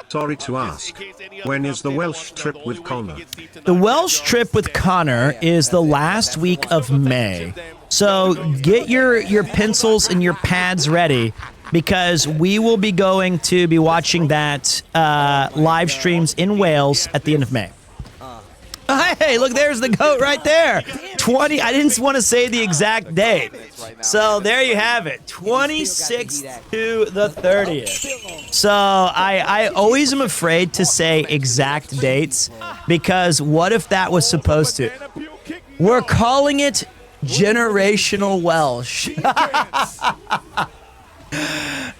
Speaker 2: Sorry to ask. When is the Welsh trip with Connor?
Speaker 1: The Welsh trip with Connor is the last week of May. So get your pencils and your pads ready because we will be going to be watching that live streams in Wales at the end of May. Hey, look, there's the GOAT right there. 20, I didn't want to say the exact date. So there you have it, 26th to the 30th. So I always am afraid to say exact dates because what if that was supposed to? We're calling it Generational Welsh.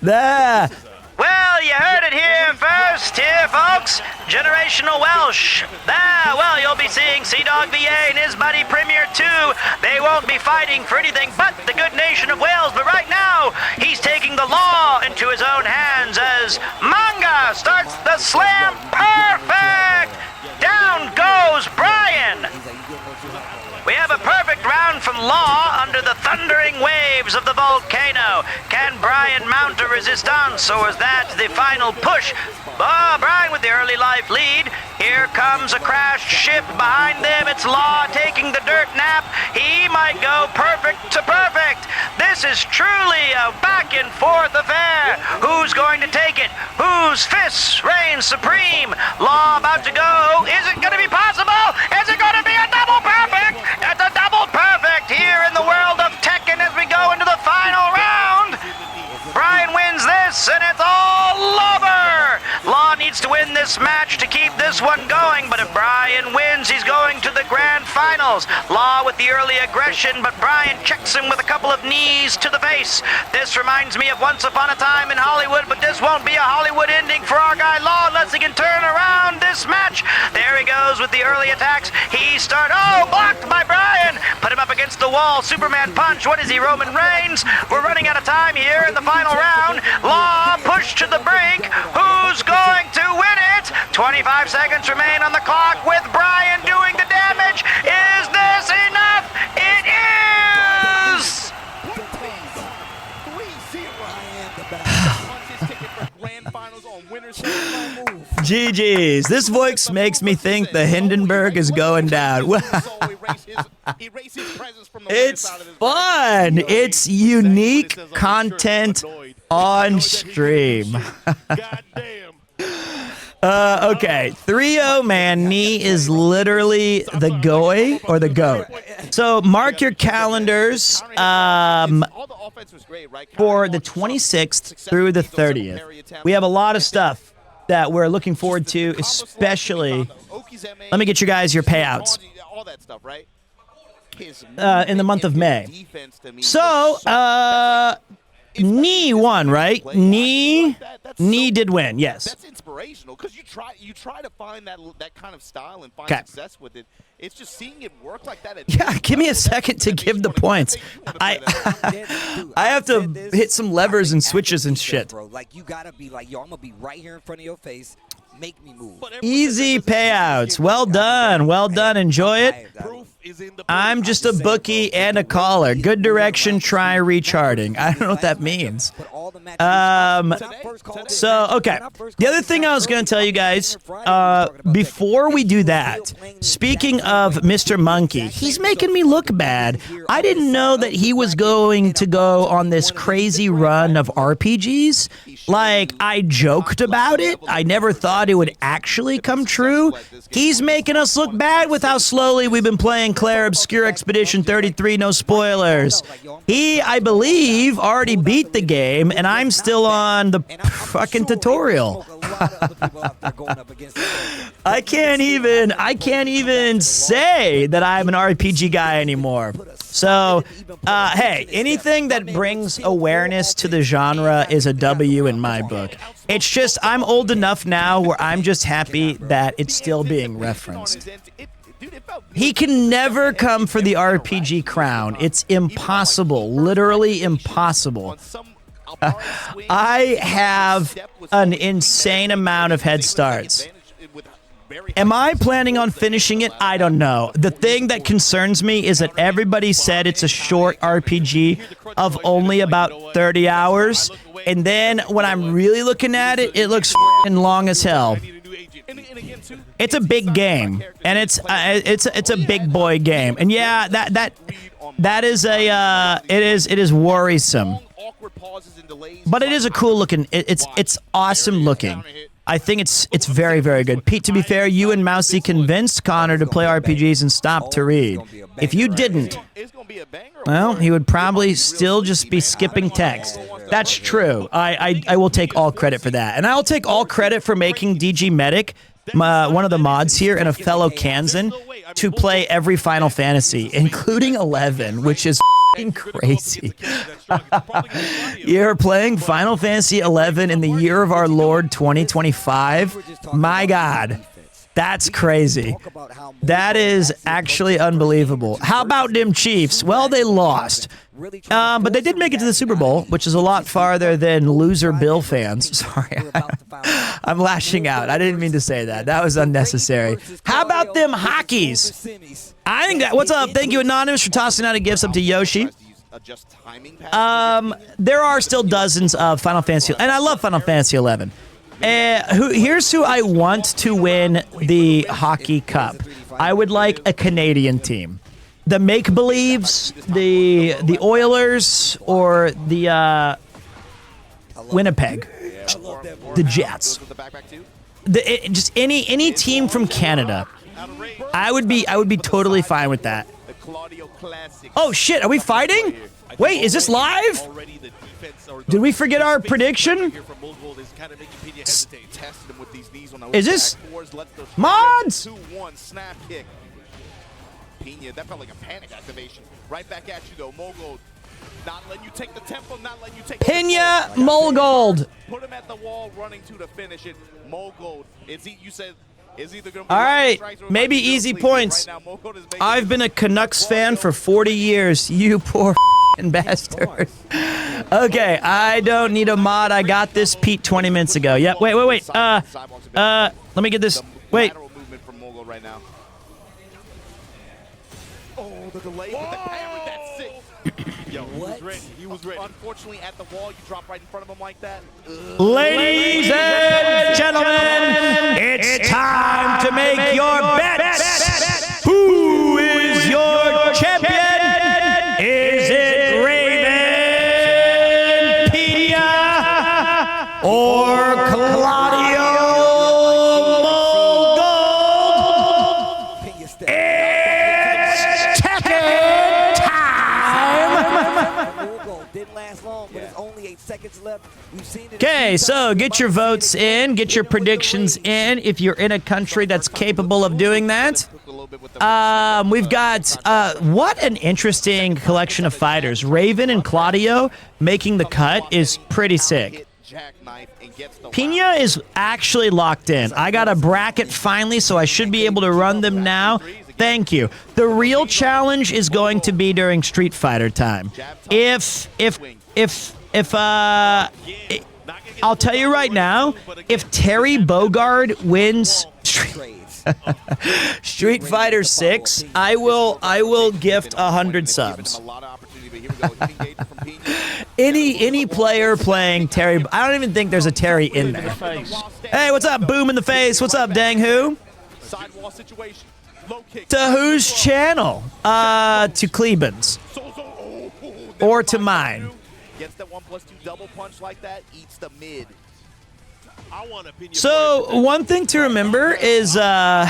Speaker 1: There. Well, you heard it here first, folks. Generational Welsh. Well, you'll be seeing Sea-Dog VA and his buddy PremierTwo. They won't be fighting for anything but the good nation of Wales, but right now, he's taking the law into his own hands as Manga starts the slam perfect. Down goes Brian. We have a perfect round from Law under the thundering waves of the volcano. Can Brian mount a resistance, or is that the final push? Brian with the early life lead. Here comes a crashed ship behind them. It's Law taking the dirt nap. He might go perfect to perfect. This is truly a back and forth affair. Who's going to take it? Whose fists reign supreme? Law about to go. Is it going to be possible? Is it going to be a double perfect? It's a double perfect here in the world of Tekken as we go into the final round. Brian wins this, and it's all over. Law needs to win this match to keep this one going, but if Brian wins, he's going to the grand finals. Law with the early aggression, but Brian checks him with a couple of knees to the face. This reminds me of Once Upon a Time in Hollywood, but this won't be a Hollywood ending for our guy Law unless he can turn around this match. There he goes with the early attacks. Blocked by Brian. Put him up against the wall. Superman punch. What is he, Roman Reigns? We're running out of time here in the final round. Law pushed to the brink. Who's going to win it? 25 seconds remain on the clock with Brian doing the damage. Is this enough? It is! GG's. This voice makes me think the Hindenburg is going down. It's fun. It's unique content on stream. Okay, 3-0, man. Knee is literally the goy or the goat. So mark your calendars for the 26th through the 30th. We have a lot of stuff that we're looking forward to, especially. Let me get you guys your payouts. In the month of May. So, Knee won, right? Knee did win, yes.
Speaker 3: That's inspirational because you try to find that kind of style and find success with it. It's just seeing it work like that.
Speaker 1: Yeah, give me a second to give the points. I have to hit some levers and switches and shit.
Speaker 6: Bro, like you gotta be like, yo, I'm gonna be right here in front of your face. Make me move.
Speaker 1: Easy payouts. Well done. Well done. Enjoy it. I'm just a bookie and a caller. Good direction. Try recharting. I don't know what that means. So, okay. The other thing I was going to tell you guys, before we do that, speaking of Mr. Monkey, he's making me look bad. I didn't know that he was going to go on this crazy run of RPGs. Like, I joked about it. I never thought it would actually come true. He's making us look bad with how slowly we've been playing Claire Obscure Expedition 33, no spoilers. He, I believe, already beat the game, and I'm still on the fucking tutorial. I can't even say that I'm an RPG guy anymore. So, hey, anything that brings awareness to the genre is a W in my book. It's just, I'm old enough now where I'm just happy that it's still being referenced. He can never come for the RPG crown. It's impossible, literally impossible. I have an insane amount of head starts. Am I planning on finishing it? I don't know. The thing that concerns me is that everybody said it's a short RPG of only about 30 hours. And then when I'm really looking at it, it looks f***ing long as hell. It's a big game, and it's a big boy game. And yeah, that is a it is worrisome. But it is a cool looking. It's awesome looking. I think it's very, very good. Pete, to be fair, you and Mousy convinced Connor to play RPGs and stop to read. If you didn't, well, he would probably still just be skipping text. That's true. I will take all credit for that. And I'll take all credit for making DG Medic, one of the mods here, and a fellow Kansan, to play every Final Fantasy, including 11, which is crazy. You're playing Final Fantasy 11 in the year of our Lord 2025? My God. That's crazy. That is actually unbelievable. How about them Chiefs? Well, they lost. But they did make it to the Super Bowl, which is a lot farther than loser Bill fans. Sorry. I'm lashing out. I didn't mean to say that. That was unnecessary. How about them Hockeys? I think that. What's up? Thank you, Anonymous, for tossing out a gifts up to Yoshi. There are still dozens of Final Fantasy, and I love Final Fantasy 11. Here's who I want to win the Hockey Cup. I would like a Canadian team. The Make-Believes, the Oilers, or the Winnipeg, the Jets. Just any team from Canada. I would be totally fine with that. Oh shit, are we fighting? Wait, is this live? Did we forget our prediction? Is this mods?
Speaker 3: That felt like a panic activation. Right back at you though, Mogold. Not letting you take the tempo, not letting you take
Speaker 1: Pena Mogold.
Speaker 3: Put him at the wall, running to finish it. Mogold. You said is either going to be
Speaker 1: all right, maybe easy points.
Speaker 3: Right now,
Speaker 1: I've been a Canucks fan for 40 years. You poor bastard. Okay, I don't need a mod. I got this Pete 20 minutes ago. Yep. Wait. Let me get this. Wait.
Speaker 3: Right now. Oh, the delay with the parry, that's sick. Yo,
Speaker 6: What?
Speaker 3: He was ready. Unfortunately, at the wall, you drop right in front of him like that.
Speaker 1: Ladies and gentlemen, it's time to make your bets. Who is your champion? Is it Raven Pena or Claudio Mogold? It's Tekken time!
Speaker 6: Didn't last long, but it's only 8 seconds left. We've seen it.
Speaker 1: Okay, so get your votes in, get your predictions in if you're in a country that's capable of doing that. We've got, what an interesting collection of fighters. Raven and Claudio making the cut is pretty sick. Pena is actually locked in. I got a bracket finally, so I should be able to run them now. Thank you. The real challenge is going to be during Street Fighter time. I'll tell you right now, if Terry Bogard wins Street Fighter 6, I will gift 100 subs. any player playing Terry. I don't even think there's a Terry in there. Hey, what's up? Boom in the face. What's up, dang who?
Speaker 5: Sidewall situation. Low kick.
Speaker 1: To whose channel? To Cleben's. Or to mine.
Speaker 3: Gets that 1+2 double punch like that, eats the mid.
Speaker 5: I want opinion.
Speaker 1: So one thing to remember is, again,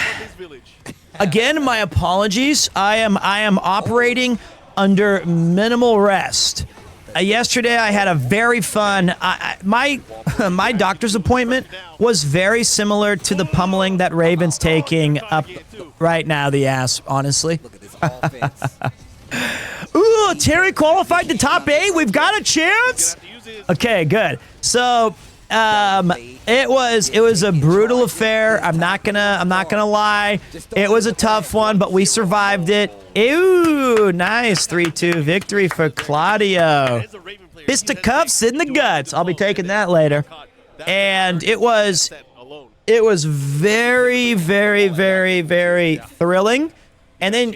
Speaker 1: my apologies. I am operating under minimal rest. Yesterday I had a very fun. My doctor's appointment was very similar to the pummeling that Raven's taking up right now the ass. Honestly.
Speaker 6: Look at this offense.
Speaker 1: Ooh, Terry qualified to top 8. We've got a chance. Okay, good. So, it was a brutal affair. I'm not gonna lie. It was a tough one, but we survived it. Ooh, nice 3-2 victory for Claudio. Fisticuffs in the guts. I'll be taking that later. And it was very, very, very, very thrilling. And then,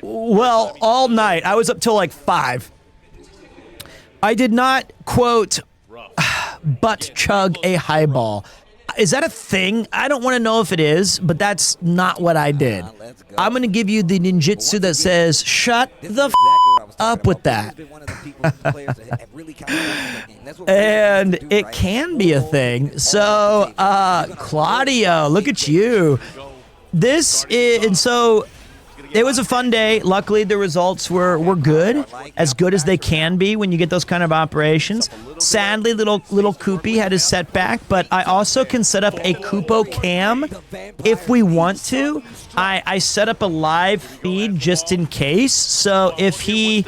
Speaker 1: well, all night. I was up till like 5. I did not, quote, butt chug a highball. Is that a thing? I don't want to know if it is, but that's not what I did. I'm going to give you the ninjutsu that says, shut the up with that. And it can be a thing. So, Claudio, look at you. This is, and so it was a fun day. Luckily, the results were good as they can be when you get those kind of operations. Sadly, little Koopy had his setback, but I also can set up a Koopo cam if we want to. I set up a live feed just in case. So if he...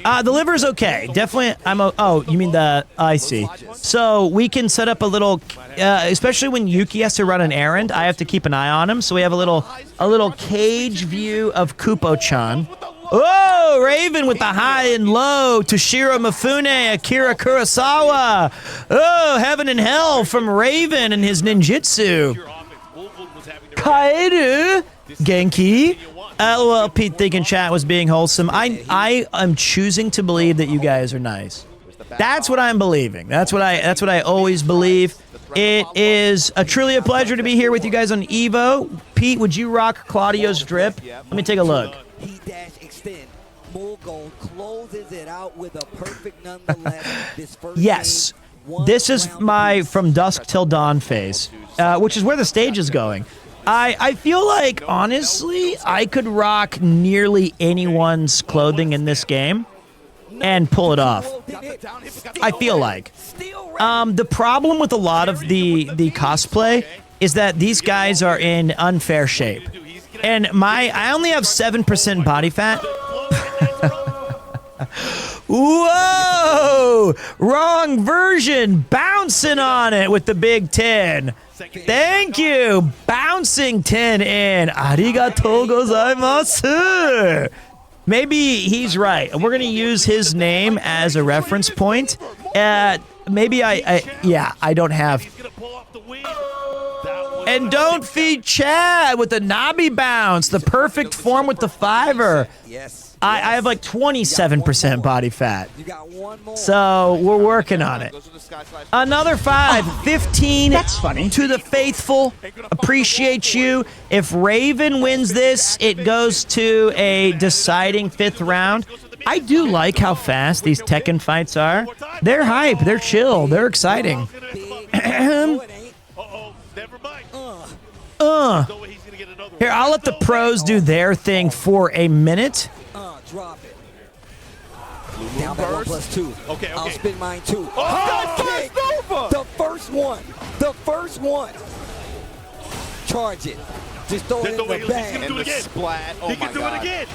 Speaker 1: the liver's okay. Definitely, oh, you mean the... I see. So we can set up a little... especially when Yuki has to run an errand, I have to keep an eye on him. So we have a little cage view of Kupo-chan. Oh, Raven with the high and low. Toshiro Mifune, Akira Kurosawa. Oh, heaven and hell from Raven and his ninjutsu. Kaeru, Genki. LOL, Pete thinking chat was being wholesome. I am choosing to believe that you guys are nice. That's what I'm believing. That's what I always believe. It is truly a pleasure to be here with you guys on EVO. Pete, would you rock Claudio's drip? Let me take a look.
Speaker 6: Extend. Mulgold closes it out with a perfect nonetheless. This first
Speaker 1: yes. This is my from dusk till dawn phase, which is where the stage is going. I feel like, honestly, I could rock nearly anyone's clothing in this game and pull it off. I feel like. The problem with a lot of the cosplay is that these guys are in unfair shape. And I only have 7% body fat. Whoa! Wrong version. Bouncing on it with the big 10. Thank you. Bouncing 10 in. Arigatou gozaimasu. Maybe he's right. We're going to use his name as a reference point. Maybe I don't have... And don't feed Chad with the knobby bounce. The perfect form with the 5-er.
Speaker 6: Yes.
Speaker 1: I have like 27% body fat. So we're working on it. Another 5. 15. That's funny. To the faithful. Appreciate you. If Raven wins this, it goes to a deciding 5th round. I do like how fast these Tekken fights are. They're hype. They're chill. They're exciting. Here, I'll let the pros do their thing for a minute.
Speaker 6: Drop it. Down by 1+2.
Speaker 5: Okay.
Speaker 6: I'll spin mine too.
Speaker 5: The
Speaker 6: first one. The first one. Charge it. Just throw it in the bag.
Speaker 5: He's gonna do it again.
Speaker 3: Splat. Oh
Speaker 5: he can do it again.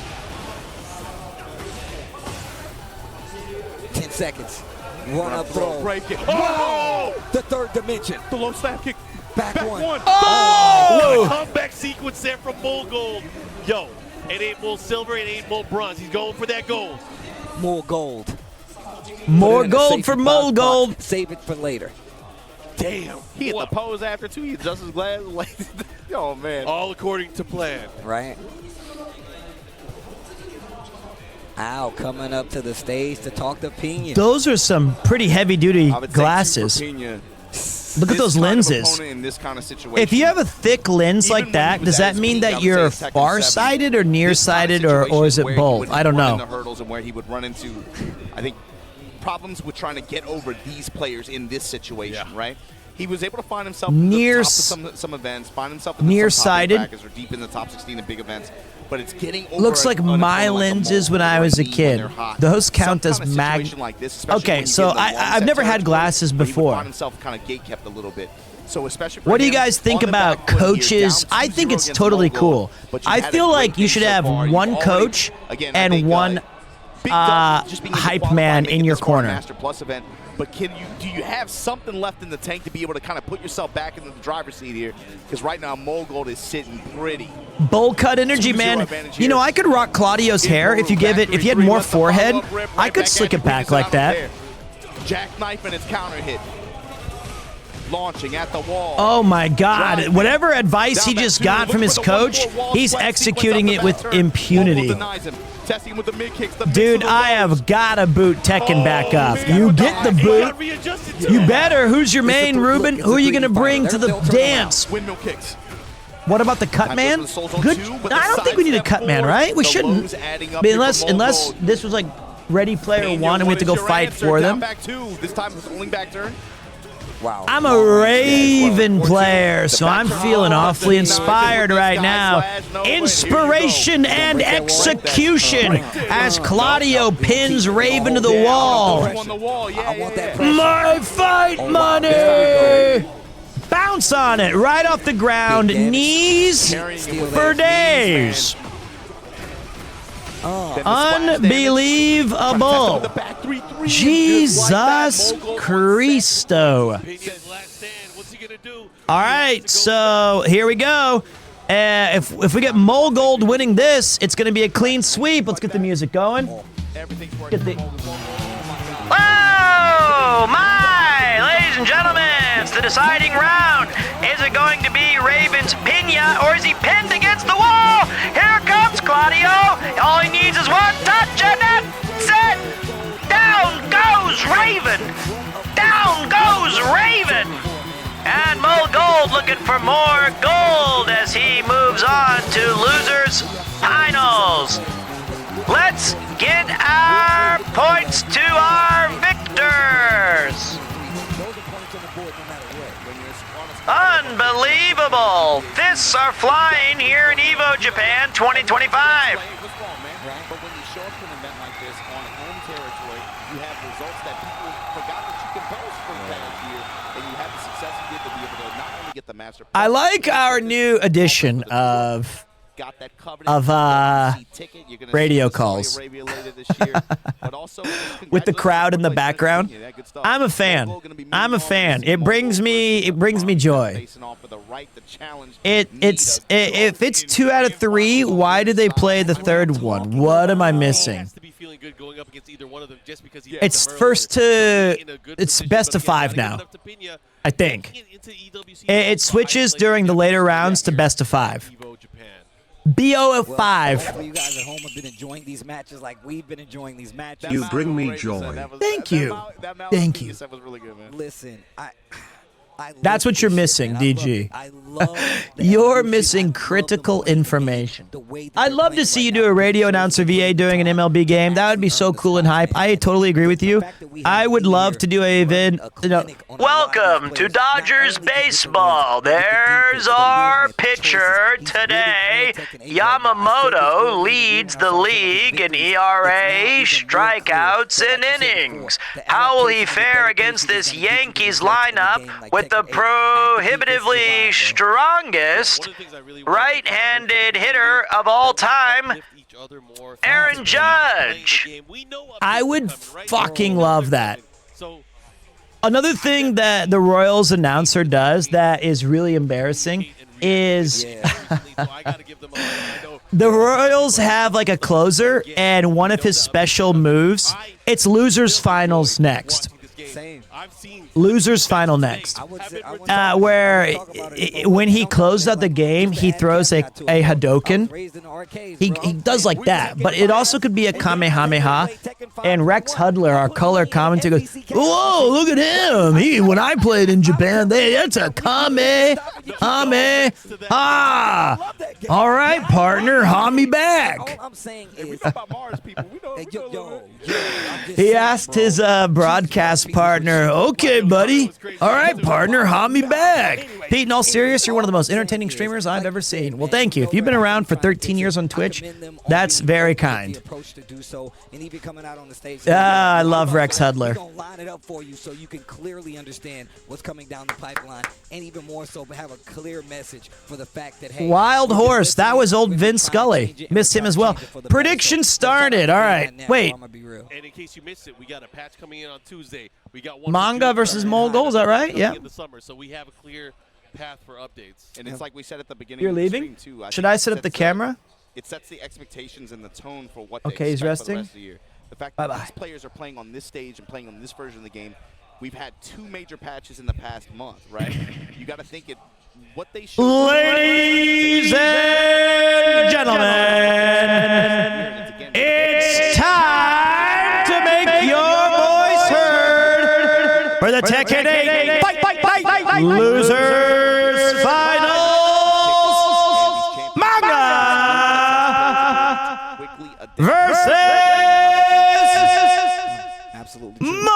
Speaker 6: 10 seconds. Run up throw.
Speaker 5: Break it.
Speaker 6: Oh! The third dimension.
Speaker 5: The low snap kick.
Speaker 6: Back one.
Speaker 1: Oh!
Speaker 5: What a comeback sequence there from Bull Gold. Yo, it ain't Bull Silver, it ain't Bull Bronze. He's going for that gold.
Speaker 6: More gold.
Speaker 1: More gold for Mole Gold.
Speaker 6: Save it for later.
Speaker 5: Damn.
Speaker 3: He hit the pose after, too. He adjusts his glasses. Oh, man.
Speaker 5: All according to plan.
Speaker 6: Right? Al coming up to the stage to talk to Pena.
Speaker 1: Those are some pretty heavy-duty glasses. Look at those lenses. If you have a thick lens like that, does that mean that you're far-sighted or nearsighted, or is it both? I don't know.
Speaker 3: The hurdles and where he would run into, I think, problems with trying to get over these players in this situation, right? He was able to find himself near some events, find himself in nearsighted or deep in the top 16 in big events. But it's getting over.
Speaker 1: Looks like my lenses when I was a kid. Those count as Okay, so I've never had glasses before. What do you guys think about coaches? I think it's totally cool. I feel like you should have one coach and one hype man in your corner.
Speaker 3: But do you have something left in the tank to be able to kind of put yourself back into the driver's seat here? Because right now, Mogold is sitting pretty.
Speaker 1: Bowl cut energy, man. You know, I could rock Claudio's hair if you had more forehead. I could slick it back like that.
Speaker 3: Jackknife and its counter hit. Launching at the wall.
Speaker 1: Oh my God. Whatever advice he just got from his coach, he's executing it with impunity. Dude, I have got to boot Tekken back up. You get the boot. You better. Who's your main, Ruben? Who are you going to bring to the dance? What about the cut man? Good. I don't think we need a cut man, right? We shouldn't. I mean, unless this was like Ready Player One and we have to go fight for them.
Speaker 3: This time it's only back turn.
Speaker 6: Wow.
Speaker 1: I'm a Raven player, so I'm feeling awfully inspired right now. Inspiration and execution as Claudio pins Raven to the wall. My fight money! Bounce on it, right off the ground. Knees for days. Unbelievable. Jesus Christo. All right, so here we go. If we get Mogold winning this, it's going to be a clean sweep. Let's get the music going. Oh, my! Ladies and gentlemen, it's the deciding round. Is it going to be Raven's Pena, or is he pinned against the wall? Here comes Claudio. All he needs is one touch, and that's it. Down goes Raven. Down goes Raven. And Mogold looking for more gold as he moves on to losers finals. Let's get our points to our victors. Unbelievable. Fists are flying here in EVO Japan 2025.
Speaker 3: But when you show up to an event like this on home territory, you have results that people forgot that you can post for the past year, and you have the success you did to be able to not only get the master.
Speaker 1: I like our new edition of radio calls with the crowd in the background. I'm a fan. It brings me joy. If it's 2 out of 3, why did they play the third one? What am I missing? It's best of 5 now, I think. It switches during the later rounds to best of 5. BO5.
Speaker 6: You guys at home have been enjoying these matches like we've been enjoying these matches.
Speaker 2: You bring me joy.
Speaker 1: Thank you. Thank you.
Speaker 6: Listen,
Speaker 1: That's what you're missing, DG.
Speaker 6: I love
Speaker 1: You're missing critical information. I'd love to see you do a radio announcer VA during an MLB game. That would be so cool and hype. I totally agree with you. I would love to do a vid. Welcome to Dodgers baseball. There's our pitcher today. Yamamoto leads the league in ERA, strikeouts, and innings. How will he fare against this Yankees lineup with the prohibitively strongest right-handed hitter of all time, Aaron Judge? I would fucking love that. Another thing that the Royals announcer does that is really embarrassing is the Royals have like a closer, and one of his special moves, it's losers finals next.
Speaker 5: I've seen
Speaker 1: losers final next.
Speaker 6: I would say,
Speaker 1: Where when he closed out the game, he throws a Hadoken. He does like that, but it also could be a Kamehameha. And Rex Hudler, our color commentator, goes, "Whoa, look at him! When I played in Japan, that's a Kamehameha. All right, partner, ha me back."
Speaker 6: All I'm saying is,
Speaker 3: about Mars people. We know.
Speaker 1: He asked his broadcast partner, "Okay, buddy. All right, partner, ha me back." Pete, in all seriousness, you're one of the most entertaining streamers I've ever seen. Well, thank you. If you've been around for 13 years on Twitch, that's very kind. I love Rex Hudler.
Speaker 6: We're gonna line it up for you so you can clearly understand what's coming down the pipeline, and even more so, have a clear message for the fact that, hey,
Speaker 1: Wild Horse, that was old Vince Scully. Missed him as well. Prediction started. All right, wait.
Speaker 5: And in case you missed it, we got a patch coming in on Tuesday. We got one
Speaker 1: Manga versus Mogul, is that right? Yeah.
Speaker 5: In the summer, so we have a clear path for updates.
Speaker 3: And it's like we said at the beginning.
Speaker 1: You're
Speaker 3: of the
Speaker 1: leaving?
Speaker 3: stream too.
Speaker 1: Should I set up the camera?
Speaker 3: It sets the expectations and the tone for what
Speaker 1: Okay,
Speaker 3: they
Speaker 1: he's
Speaker 3: expect for the
Speaker 1: resting.
Speaker 3: rest of the year. The fact that these players are playing on this stage and playing on this version of the game, we've had 2 major patches in the past month, right? You got to think it. What they should.
Speaker 1: Ladies and gentlemen, it's time to make your voice heard for the Tekken 8 Fight Losers Finals Manga versus Mogul.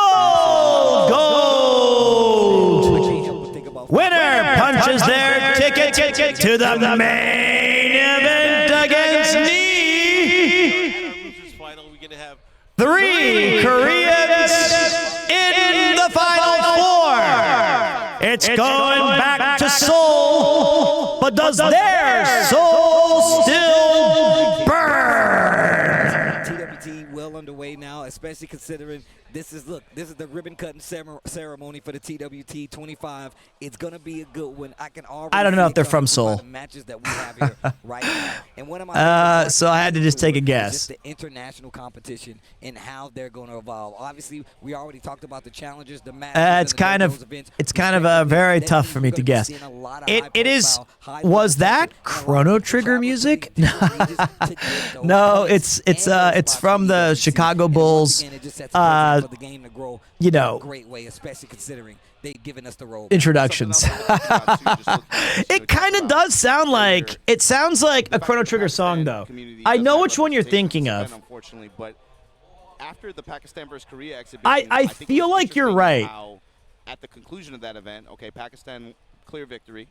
Speaker 1: Winner punches their ticket to the main event against me. 3 Koreans in the final 4. It's going back to Seoul, but does their soul still burn?
Speaker 6: TWT well underway now, especially considering this is the ribbon cutting ceremony for the TWT 25. It's gonna be a good one. I
Speaker 1: don't know if they're from Seoul.
Speaker 6: The matches that we have here right now, and one of my
Speaker 1: so I had to just take a
Speaker 6: is
Speaker 1: guess.
Speaker 6: just the international competition and how they're going to evolve. Obviously, we already talked about the challenges, the matches.
Speaker 1: It's kind of very tough for me to guess. It is. Was that Chrono Trigger music? No, it's from the Chicago Bulls.
Speaker 6: For the game to grow
Speaker 1: You know,
Speaker 6: great way, especially considering they've given us the role.
Speaker 1: Introductions. It kind of does sound like it sounds like a Chrono Trigger song, though. I know which one you're thinking of.
Speaker 3: Unfortunately, but after the Pakistan versus Korea exhibition,
Speaker 1: I feel like you're right.
Speaker 3: At the conclusion of that event, okay, Pakistan clear victory.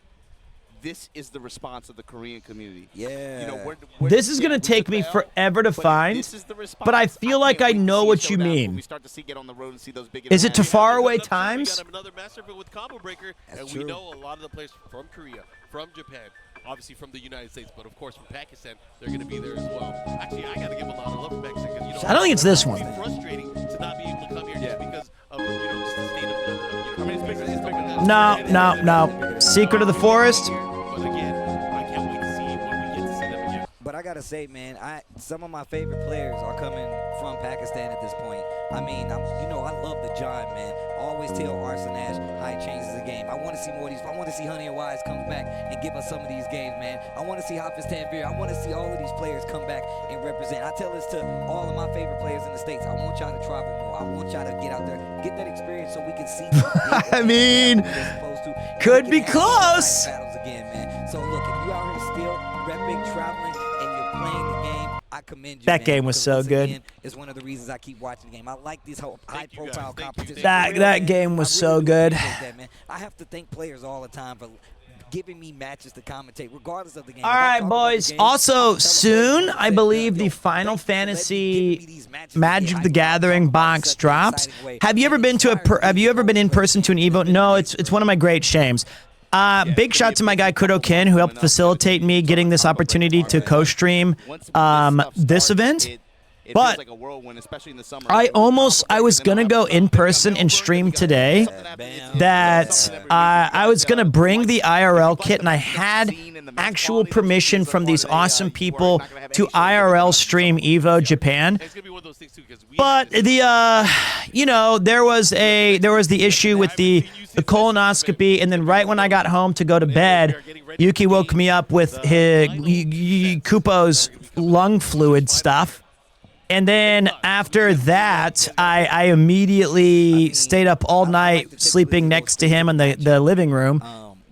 Speaker 3: This is the response of the Korean community.
Speaker 6: Yeah.
Speaker 3: You know,
Speaker 1: This is gonna take me forever to find, but I feel like I know what you mean. Is it to faraway times?
Speaker 5: We got another master with combo breaker, and we know a lot of the players from Korea, from Japan, obviously from the United States, but of course from Pakistan, they're going to be there as well. Actually, I got to give a lot of love to Pakistan because
Speaker 1: I don't think it's this one.
Speaker 5: It's frustrating to not be able to come here just because of just the state of I mean, it's bigger than
Speaker 1: No. Secret of the Forest.
Speaker 5: But again, I can't wait to see when we get to see them again.
Speaker 6: But I gotta say, man, some of my favorite players are coming from Pakistan at this point. I mean, I love the John, man. I always tell Arson Ash how he changes the game. I want to see more of these. I want to see Honey and Wise come back and give us some of these games, man. I want to see Hafiz Tanvir. I want to see all of these players come back and represent. I tell this to all of my favorite players in the States. I want y'all to travel more. I want y'all to get out there, get that experience so we can see.
Speaker 1: I mean, could be close.
Speaker 6: Battles again, man. So look, if you out here still repping, traveling, and you're playing the game, I commend you.
Speaker 1: That
Speaker 6: man,
Speaker 1: game was so good.
Speaker 6: Again, it's one of the reasons I keep watching the game. I like these high-profile competitions.
Speaker 1: That game was so good.
Speaker 6: That, man. I have to thank players all the time for giving me matches to commentate, regardless of the game.
Speaker 1: All right, boys. Also, soon, I believe the Final Fantasy Magic the Gathering box drops. Have you ever been to in person to an EVO? No, it's one of my great shames. Big shout to my guy Kudo Ken, who helped facilitate me getting this opportunity to co-stream this event.
Speaker 3: it
Speaker 1: But
Speaker 3: feels like a whirlwind, especially in the summer.
Speaker 1: I was going to go in person and stream today. That I was going to bring the IRL kit, and I had actual permission from these awesome people to IRL stream EVO Japan. But the there was the issue with the colonoscopy, and then right when I got home to go to bed, Yuki woke me up with his Kupo's lung fluid stuff. And then after that, I immediately stayed up all night sleeping next to him in the living room.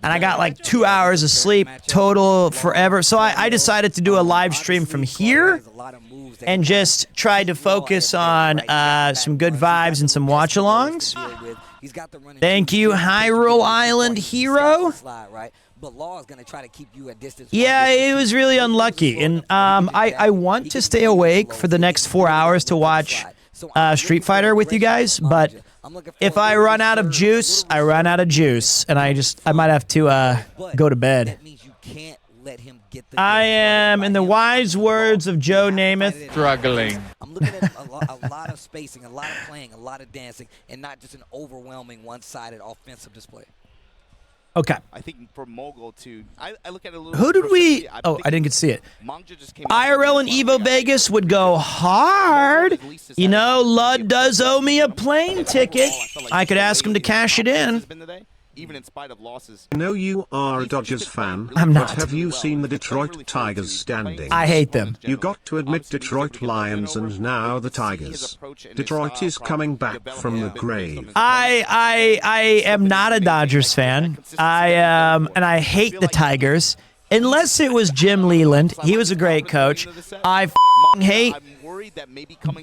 Speaker 1: And I got like 2 hours of sleep total forever. So I decided to do a live stream from here and just tried to focus on some good vibes and some watch-alongs. Thank you, Hyrule Island Hero.
Speaker 6: But Law is going to try to keep you at distance.
Speaker 1: Yeah, it was really unlucky. And I want to stay awake for the next 4 hours to watch Street Fighter with you guys. But if I run out of juice, I run out of juice. And I might have to go to bed. I am, in the wise words of Joe Namath,
Speaker 4: Struggling.
Speaker 6: I'm looking at a lot of spacing, a lot of playing, a lot of dancing, and not just an overwhelming one-sided offensive display.
Speaker 1: Okay.
Speaker 3: I think for Mogul too, I look at it a little.
Speaker 1: Who did we? Oh, I didn't get to see it. IRL and EVO Vegas would go hard. You know, Lud does owe me a plane ticket. I could ask him to cash it in.
Speaker 3: Even in spite of losses.
Speaker 2: I know you are a Dodgers fan,
Speaker 1: I'm not.
Speaker 2: but have you seen the Detroit Tigers standing?
Speaker 1: I hate them.
Speaker 2: You got to admit Detroit Lions and now the Tigers. Detroit is coming back from the grave.
Speaker 1: I am not a Dodgers fan. And I hate the Tigers. Unless it was Jim Leland. He was a great coach. I hate.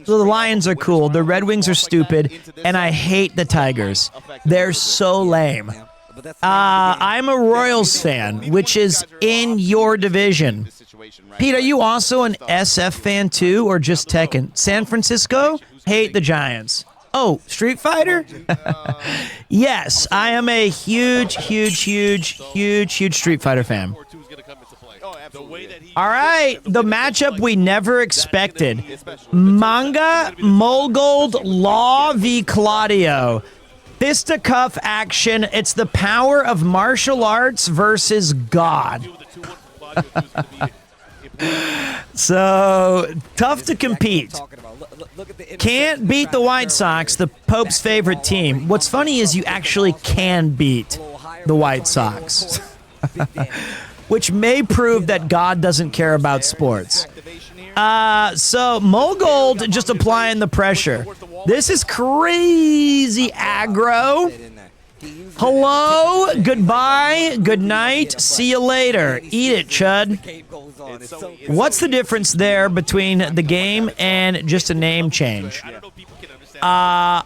Speaker 1: So the Lions are cool. The Red Wings are stupid. And I hate the Tigers. They're so lame. I'm a Royals fan, which is in your division. Pete, are you also an SF fan too, or just Tekken? San Francisco? Hate the Giants. Oh, Street Fighter? Yes, I am a huge Street Fighter fan. All right, the matchup we never expected. Manga, Molgold, Law v. Claudio. Fisticuff action. It's the power of martial arts versus God. So, tough to compete. Can't beat the White Sox, the Pope's favorite team. What's funny is you actually can beat the White Sox. Which may prove that God doesn't care about sports. So Molgold just applying the pressure. This is crazy aggro. Hello, goodbye, good night, see you later. Eat it, Chud. What's the difference there between the game and just a name change? Huh?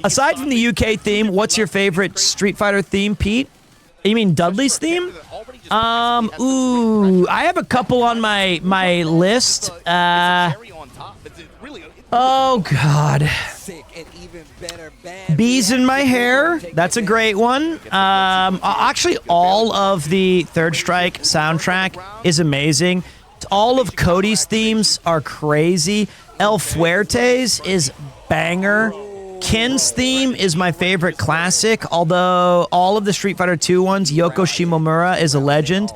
Speaker 1: Aside from the UK theme, what's your favorite Street Fighter theme, Pete? You mean Dudley's theme? Ooh, I have a couple on my list. Oh God. Bees in My Hair. That's a great one. Actually, all of the Third Strike soundtrack is amazing. All of Cody's themes are crazy. El Fuerte's is banger. Ken's theme is my favorite classic, although all of the Street Fighter 2 ones, Yoko Shimomura is a legend.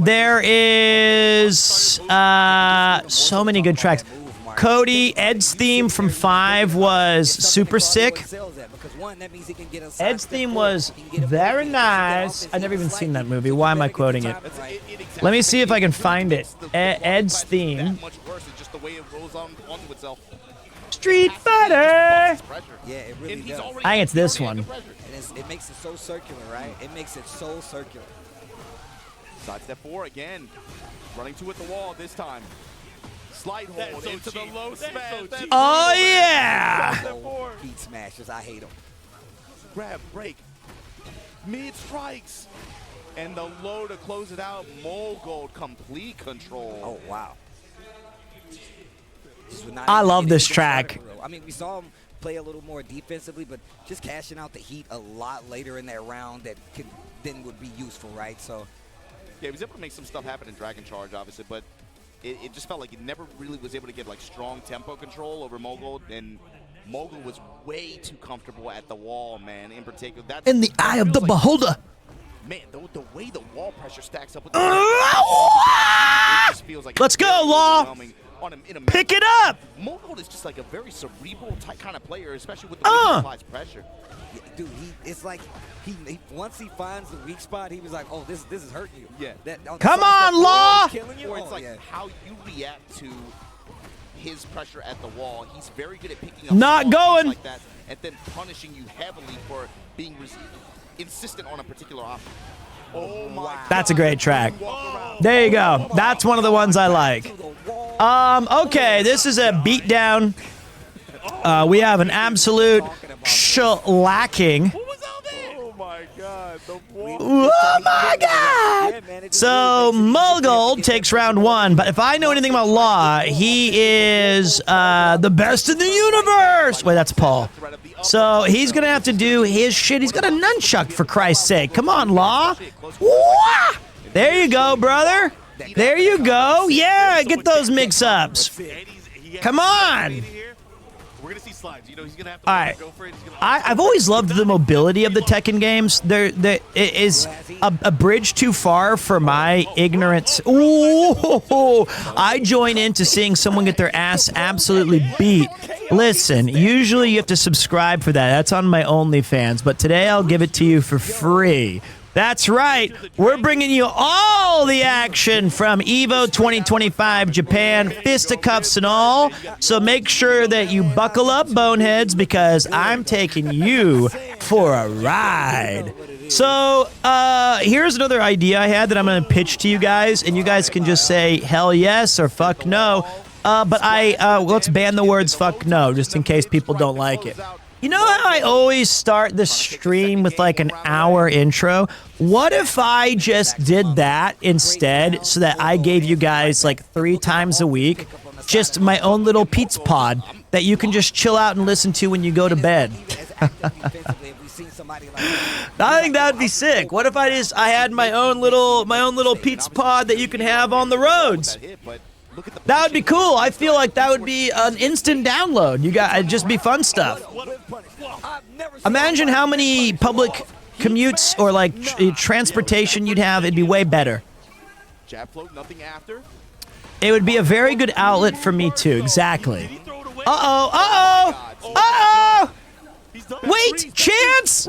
Speaker 1: There is so many good tracks. Cody, Ed's theme from 5 was super sick. Ed's theme was very nice. I've never even seen that movie. Why am I quoting it? Let me see if I can find it. Ed's theme. Street Fighter!
Speaker 6: Yeah, it really does.
Speaker 1: I think it's this one.
Speaker 6: It makes it so circular, right? It makes it so circular.
Speaker 3: Side step 4 again. Running to at the wall this time. Slide hold into the low smash.
Speaker 1: Oh, yeah!
Speaker 6: Beat smashers, I hate them.
Speaker 3: Grab, break. Mid strikes. And the low to close it out. Molgold, complete control.
Speaker 6: Oh, wow.
Speaker 1: I love this track.
Speaker 6: I mean, we saw him play a little more defensively, but just cashing out the heat a lot later in that round that would be useful, right? So
Speaker 3: Yeah, he was able to make some stuff happen in Dragon Charge, obviously, but it just felt like he never really was able to get like strong tempo control over Mogul, and Mogul was way too comfortable at the wall, man. In particular, that's
Speaker 1: In the eye of the beholder.
Speaker 3: Man, the way the wall pressure stacks up with the it just feels like
Speaker 1: Let's go,
Speaker 3: very
Speaker 1: Law.
Speaker 3: overwhelming in a
Speaker 1: Pick it up.
Speaker 3: Mogul is just like a very cerebral type kind of player, especially with the way he applies pressure.
Speaker 6: Yeah, dude, it's like he once he finds the weak spot, he was like, oh, this is hurting you.
Speaker 3: Yeah.
Speaker 1: Come on, Law.
Speaker 6: Killing you.
Speaker 3: Or it's
Speaker 6: Oh,
Speaker 3: like
Speaker 6: yeah.
Speaker 3: how you react to his pressure at the wall. He's very good at picking up
Speaker 1: Not
Speaker 3: small
Speaker 1: going.
Speaker 3: things like that and then punishing you heavily for being insistent on a particular option. Oh my!
Speaker 1: That's a great track. There you go. That's one of the ones I like. Okay, this is a beatdown. We have an absolute shellacking.
Speaker 3: Oh my God! The wall.
Speaker 1: Oh my God! So Mogul takes round 1, but if I know anything about Law, he is the best in the universe. Wait, that's Paul. So he's gonna have to do his shit. He's got a nunchuck, for Christ's sake. Come on, Law. Wah! There you go, brother. There you go. Yeah, get those mix-ups. Come on.
Speaker 5: We're gonna see slides. You know, he's gonna have to
Speaker 1: All right.
Speaker 5: go for it. He's gonna
Speaker 1: I've always loved the mobility of the Tekken games. There is a bridge too far for my ignorance. Ooh, I join into seeing someone get their ass absolutely beat. Listen, usually you have to subscribe for that. That's on my OnlyFans, but today I'll give it to you for free. That's right. We're bringing you all the action from EVO 2025 Japan, fisticuffs and all. So make sure that you buckle up, boneheads, because I'm taking you for a ride. So here's another idea I had that I'm going to pitch to you guys, and you guys can just say hell yes or fuck no. But let's ban the words fuck no, just in case people don't like it. You know how I always start the stream with like an hour intro? What if I just did that instead so that I gave you guys like 3 times a week just my own little pizza pod that you can just chill out and listen to when you go to bed? I think that would be sick. What if I had my own little pizza pod that you can have on the roads? That would be cool. I feel like that would be an instant download. It'd just be fun stuff. Imagine how many public commutes or like transportation you'd have. It'd be way better.
Speaker 3: Jab float, nothing after.
Speaker 1: It would be a very good outlet for me too. Exactly. Uh-oh. Wait, chance.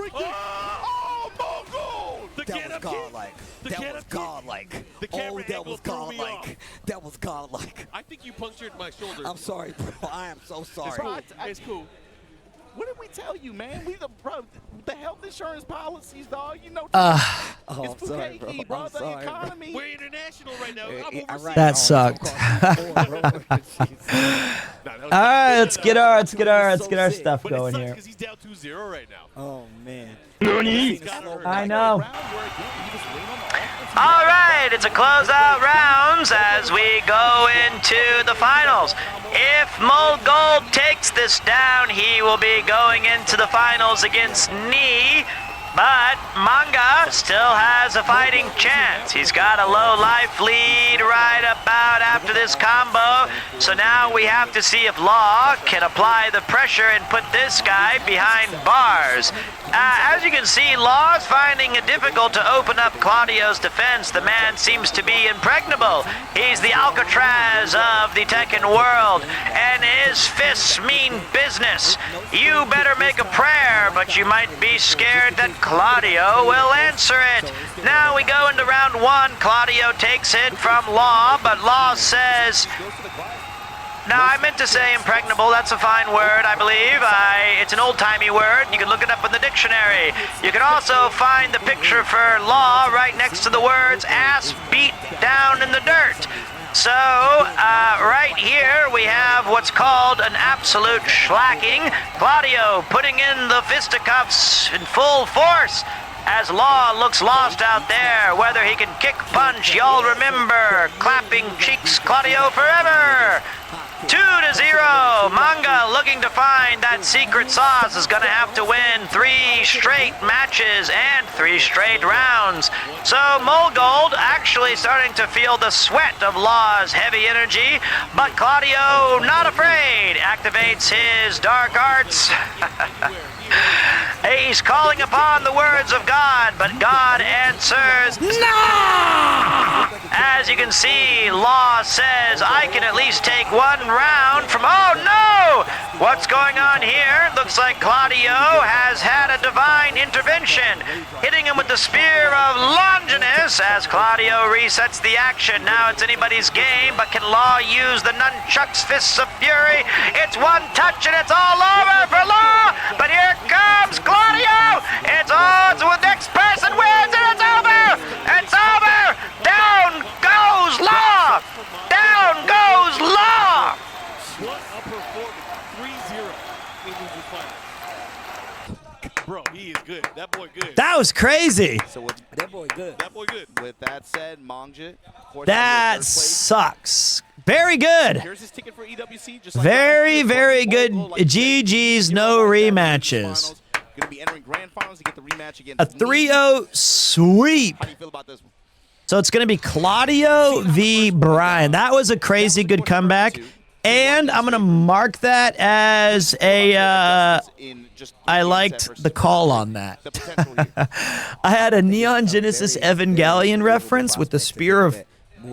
Speaker 6: That was godlike. That was godlike. Oh, that was godlike. That was godlike.
Speaker 5: I think you punctured my shoulder.
Speaker 6: I'm sorry, bro. I am so sorry.
Speaker 5: It's cool.
Speaker 3: What did we tell you, man? The health insurance policies, dog. You know,
Speaker 6: Oh,
Speaker 3: it's
Speaker 6: I'm sorry, bro.
Speaker 3: Fugazi, bro.
Speaker 6: I'm
Speaker 3: The
Speaker 6: sorry, bro.
Speaker 3: economy.
Speaker 5: We're international right now. I'm overseas.
Speaker 6: Right.
Speaker 1: That sucked. All right, let's get our stuff
Speaker 5: But it
Speaker 1: going
Speaker 5: sucks
Speaker 1: here.
Speaker 5: because he's down 2-0 right now.
Speaker 6: Oh, man.
Speaker 1: I know. All right, it's a closeout rounds as we go into the finals. If Mogul takes this down, he will be going into the finals against Ni. But Manga still has a fighting chance. He's got a low life lead right about after this combo. So now we have to see if Law can apply the pressure and put this guy behind bars. As you can see, Law's finding it difficult to open up Claudio's defense. The man seems to be impregnable. He's the Alcatraz of the Tekken world, and his fists mean business. You better make a prayer, but you might be scared that Claudio will answer it. Now we go into round 1. Claudio takes it from Law, but Law says... Now, I meant to say impregnable. That's a fine word, I believe. It's an old-timey word. You can look it up in the dictionary. You can also find the picture for Law right next to the words ass beat down in the dirt. So, right here we have what's called an absolute schlacking. Claudio putting in the fisticuffs in full force. As Law looks lost out there, whether he can kick, punch, y'all remember. Clapping cheeks, Claudio forever. 2-0. Manga looking to find that secret sauce is going to have to win 3 straight matches and 3 straight rounds. So Mogul actually actually starting to feel the sweat of Law's heavy energy, but Claudio, not afraid, activates his dark arts. He's calling upon the words of God, but God answers, no! As you can see, Law says, I can at least take one round from, oh no! What's going on here? Looks like Claudio has had a divine intervention, hitting him with the spear of Longinus as Claudio resets the action. Now it's anybody's game, but can Law use the nunchucks, fists of fury? It's one touch and it's all over for Law, but here comes Claudio! It's the next person wins and it's over! It's over! Down goes Law! Down goes Law!
Speaker 5: What a performance. 3-0 in the final. Bro, he is good. That boy good.
Speaker 1: That was crazy.
Speaker 3: So
Speaker 6: That boy good.
Speaker 5: That boy good.
Speaker 3: with that said, Mangja, of course,
Speaker 1: That sucks. Very good.
Speaker 3: here's his ticket for EWC. Just like
Speaker 1: Very,
Speaker 3: last year.
Speaker 1: very good.
Speaker 3: Logo, like
Speaker 1: GG's, no rematches.
Speaker 3: Going to be entering grand finals to get the rematch against
Speaker 1: A 3-0 sweep.
Speaker 3: How do you feel about this one?
Speaker 1: So it's going to be Claudio v. Brian. That was a crazy good comeback. And I'm going to mark that as a, I liked the call on that. I had a Neon Genesis Evangelion reference with the spear of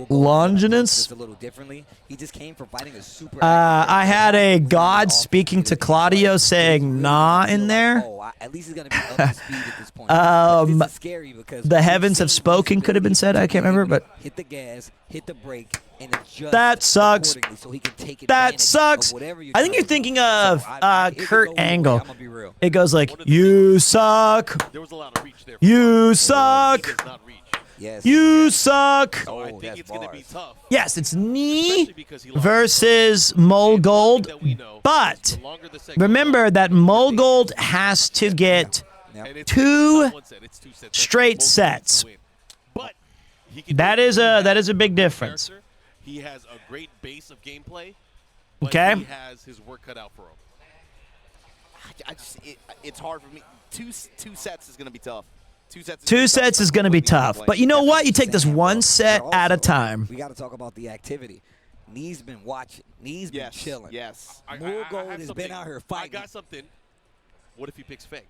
Speaker 1: Longinus.
Speaker 6: Just a little differently. He just came from fighting a super.
Speaker 1: I had a God speaking to Claudio saying nah in there.
Speaker 6: At least he's gonna be up to speed at this point. This is scary because
Speaker 1: The heavens have spoken could have been said. I can't remember, but
Speaker 6: hit the gas, hit the brake, and adjust.
Speaker 1: that sucks.
Speaker 6: accordingly so he can take
Speaker 1: That
Speaker 6: advantage
Speaker 1: sucks.
Speaker 6: of whatever you're
Speaker 1: I think you're
Speaker 6: doing.
Speaker 1: thinking
Speaker 6: So,
Speaker 1: of
Speaker 6: if it
Speaker 1: Kurt
Speaker 6: goes away,
Speaker 1: Angle.
Speaker 6: I'm gonna be real.
Speaker 1: It goes like, you suck.
Speaker 5: There was a lot of reach there.
Speaker 1: You
Speaker 5: He
Speaker 1: suck.
Speaker 5: does not reach.
Speaker 6: Yes.
Speaker 1: You suck.
Speaker 5: So I
Speaker 6: Oh,
Speaker 5: think
Speaker 6: that's
Speaker 5: it's going to be
Speaker 6: bars.
Speaker 5: tough.
Speaker 1: Yes, it's knee
Speaker 5: Especially because he lost
Speaker 1: versus Molgold.
Speaker 5: that we know,
Speaker 1: But
Speaker 5: the longer the segment
Speaker 1: remember that Molgold has to get
Speaker 6: Yep.
Speaker 5: and it's
Speaker 1: two
Speaker 5: not one set, it's two sets.
Speaker 1: straight
Speaker 5: Both
Speaker 1: sets.
Speaker 5: teams win. But he can
Speaker 1: That
Speaker 5: do it.
Speaker 1: is
Speaker 5: He
Speaker 1: a
Speaker 5: has
Speaker 1: that is a big
Speaker 5: great
Speaker 1: difference.
Speaker 5: character. He has a great base of gameplay. But
Speaker 1: Okay.
Speaker 5: he has his work cut out for him.
Speaker 3: It's hard for me. Two sets is going to be tough.
Speaker 1: Two sets is going to be tough. But you know what? You take this one set
Speaker 6: But
Speaker 1: at a
Speaker 6: also,
Speaker 1: time.
Speaker 6: We got to talk about the activity. Knee's been watching. Knee's been
Speaker 3: Yes.
Speaker 6: chilling.
Speaker 3: Yes.
Speaker 6: Moore Gold
Speaker 5: have
Speaker 6: has
Speaker 5: something.
Speaker 6: been out here
Speaker 5: I
Speaker 6: fighting.
Speaker 5: got something. What if he picks Fang?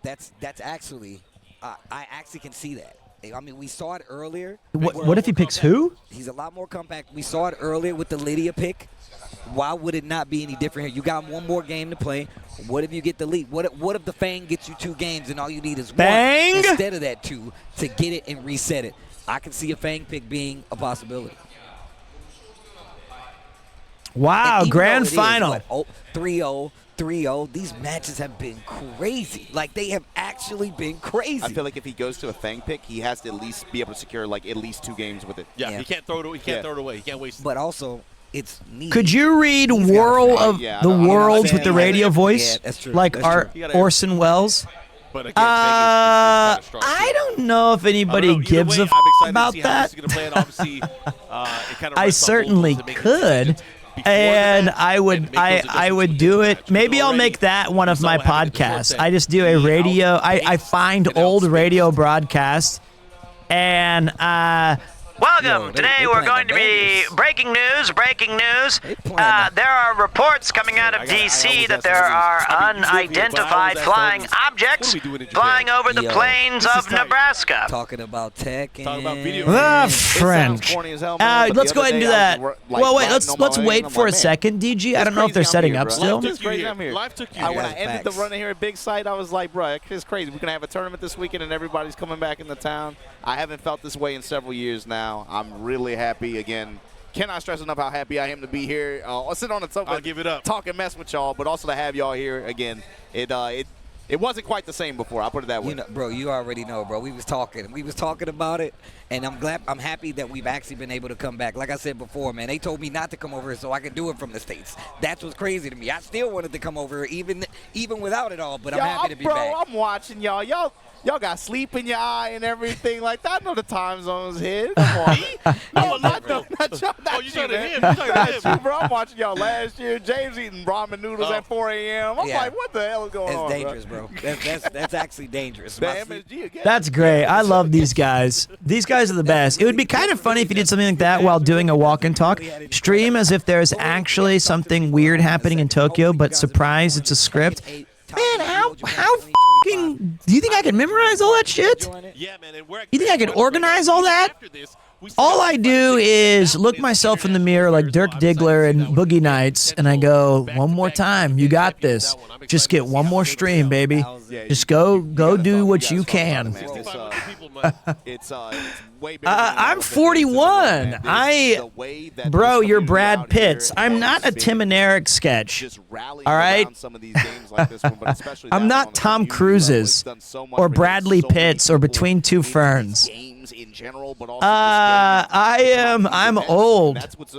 Speaker 6: That's actually, I actually can see that. I mean, we saw it earlier.
Speaker 1: What if he picks who?
Speaker 6: He's a lot more compact. We saw it earlier with the Lydia pick. Why would it not be any different here? You got one more game to play. What if you get the lead? What if the Fang gets you 2 games and all you need is
Speaker 1: Fang?
Speaker 6: one instead of that 2 to get it and reset it? I can see a Fang pick being a possibility.
Speaker 1: Wow,
Speaker 6: And even
Speaker 1: grand
Speaker 6: though it is,
Speaker 1: final.
Speaker 6: what, 3-0, 3-0, these matches have been crazy. Like, they have actually been crazy.
Speaker 3: I feel like if he goes to a Fang pick, he has to at least be able to secure like at least 2 games with it.
Speaker 5: Yeah,
Speaker 6: Yeah.
Speaker 5: he can't throw it. He can't throw it away. He can't waste it.
Speaker 6: But also, it's neat.
Speaker 1: Could you read
Speaker 6: He's got a
Speaker 1: Whirl
Speaker 6: Fang.
Speaker 1: of
Speaker 3: Yeah, I
Speaker 1: the
Speaker 3: don't
Speaker 1: Worlds with the
Speaker 3: understand.
Speaker 1: radio voice?
Speaker 6: Yeah, that's true.
Speaker 1: Like
Speaker 6: That's
Speaker 1: our
Speaker 6: true.
Speaker 5: You gotta-
Speaker 1: Orson Welles?
Speaker 5: But again, Fang is kind of strong.
Speaker 1: I don't know if anybody gives a about that. I certainly could, and I would do it. Maybe I'll make that one of my podcasts. I just do a radio. I find old radio broadcasts, and welcome. Today we're going to be breaking news. Breaking news. There are reports coming out of D.C. that there are unidentified flying objects flying over the plains of Nebraska.
Speaker 6: Talking about tech and
Speaker 5: Talking about video
Speaker 1: The French. Let's go ahead and do that. Well, wait. Let's wait for a second, DG. I don't know if they're setting up still.
Speaker 3: It's crazy I'm here.
Speaker 5: Life took you
Speaker 3: When
Speaker 5: here.
Speaker 3: I ended the run here at Big Sight, I was like, bro, it's crazy. We're going to have a tournament this weekend, and everybody's coming back into town. I haven't felt this way in several years now. I'm really happy again. Cannot stress enough how happy I am to be here. I'll sit on the sofa,
Speaker 5: I'll give it up.
Speaker 3: talk and mess with y'all, but also to have y'all here again. It wasn't quite the same before. I'll put it that way.
Speaker 6: You know, bro, you already know, bro. We was talking about it, and I'm happy that we've actually been able to come back. Like I said before, man, they told me not to come over here so I could do it from the States. That's what's crazy to me. I still wanted to come over here, even without it all, but I'm happy to be back.
Speaker 3: I'm watching y'all. Y'all got sleep in your eye and everything like that. I know the time zone's hit. Come on. No, not y'all.
Speaker 5: Oh, you talking to
Speaker 3: man.
Speaker 5: him. You talking to
Speaker 3: Not
Speaker 5: him.
Speaker 3: you, bro. I'm watching y'all last year. James eating ramen noodles
Speaker 5: Oh.
Speaker 3: at 4 a.m. I'm
Speaker 6: Yeah.
Speaker 3: like, what the hell is going
Speaker 6: It's
Speaker 3: on,
Speaker 6: dangerous, bro. bro. That's actually dangerous.
Speaker 3: The MSG again.
Speaker 1: That's great. I love these guys. These guys are the best. It would be kind of funny if you did something like that while doing a walk and talk. Stream as if there's actually something weird happening in Tokyo, but surprise, it's a script. Man, how fucking... Do you think I can memorize all that shit?
Speaker 5: Yeah, man. And we're
Speaker 1: You think I could organize all that? All I do is look myself in the mirror like Dirk Diggler and Boogie Nights, and I go, one more time, you got this. Just get one more stream, baby. Just go do what you can.
Speaker 3: It's way bigger.
Speaker 1: I'm 41. Bro, you're Brad Pitts. I'm not a Tim and Eric sketch. All right? I'm not Tom Cruise's or Bradley Pitts or Between Two Ferns. I'm old.
Speaker 3: That's what's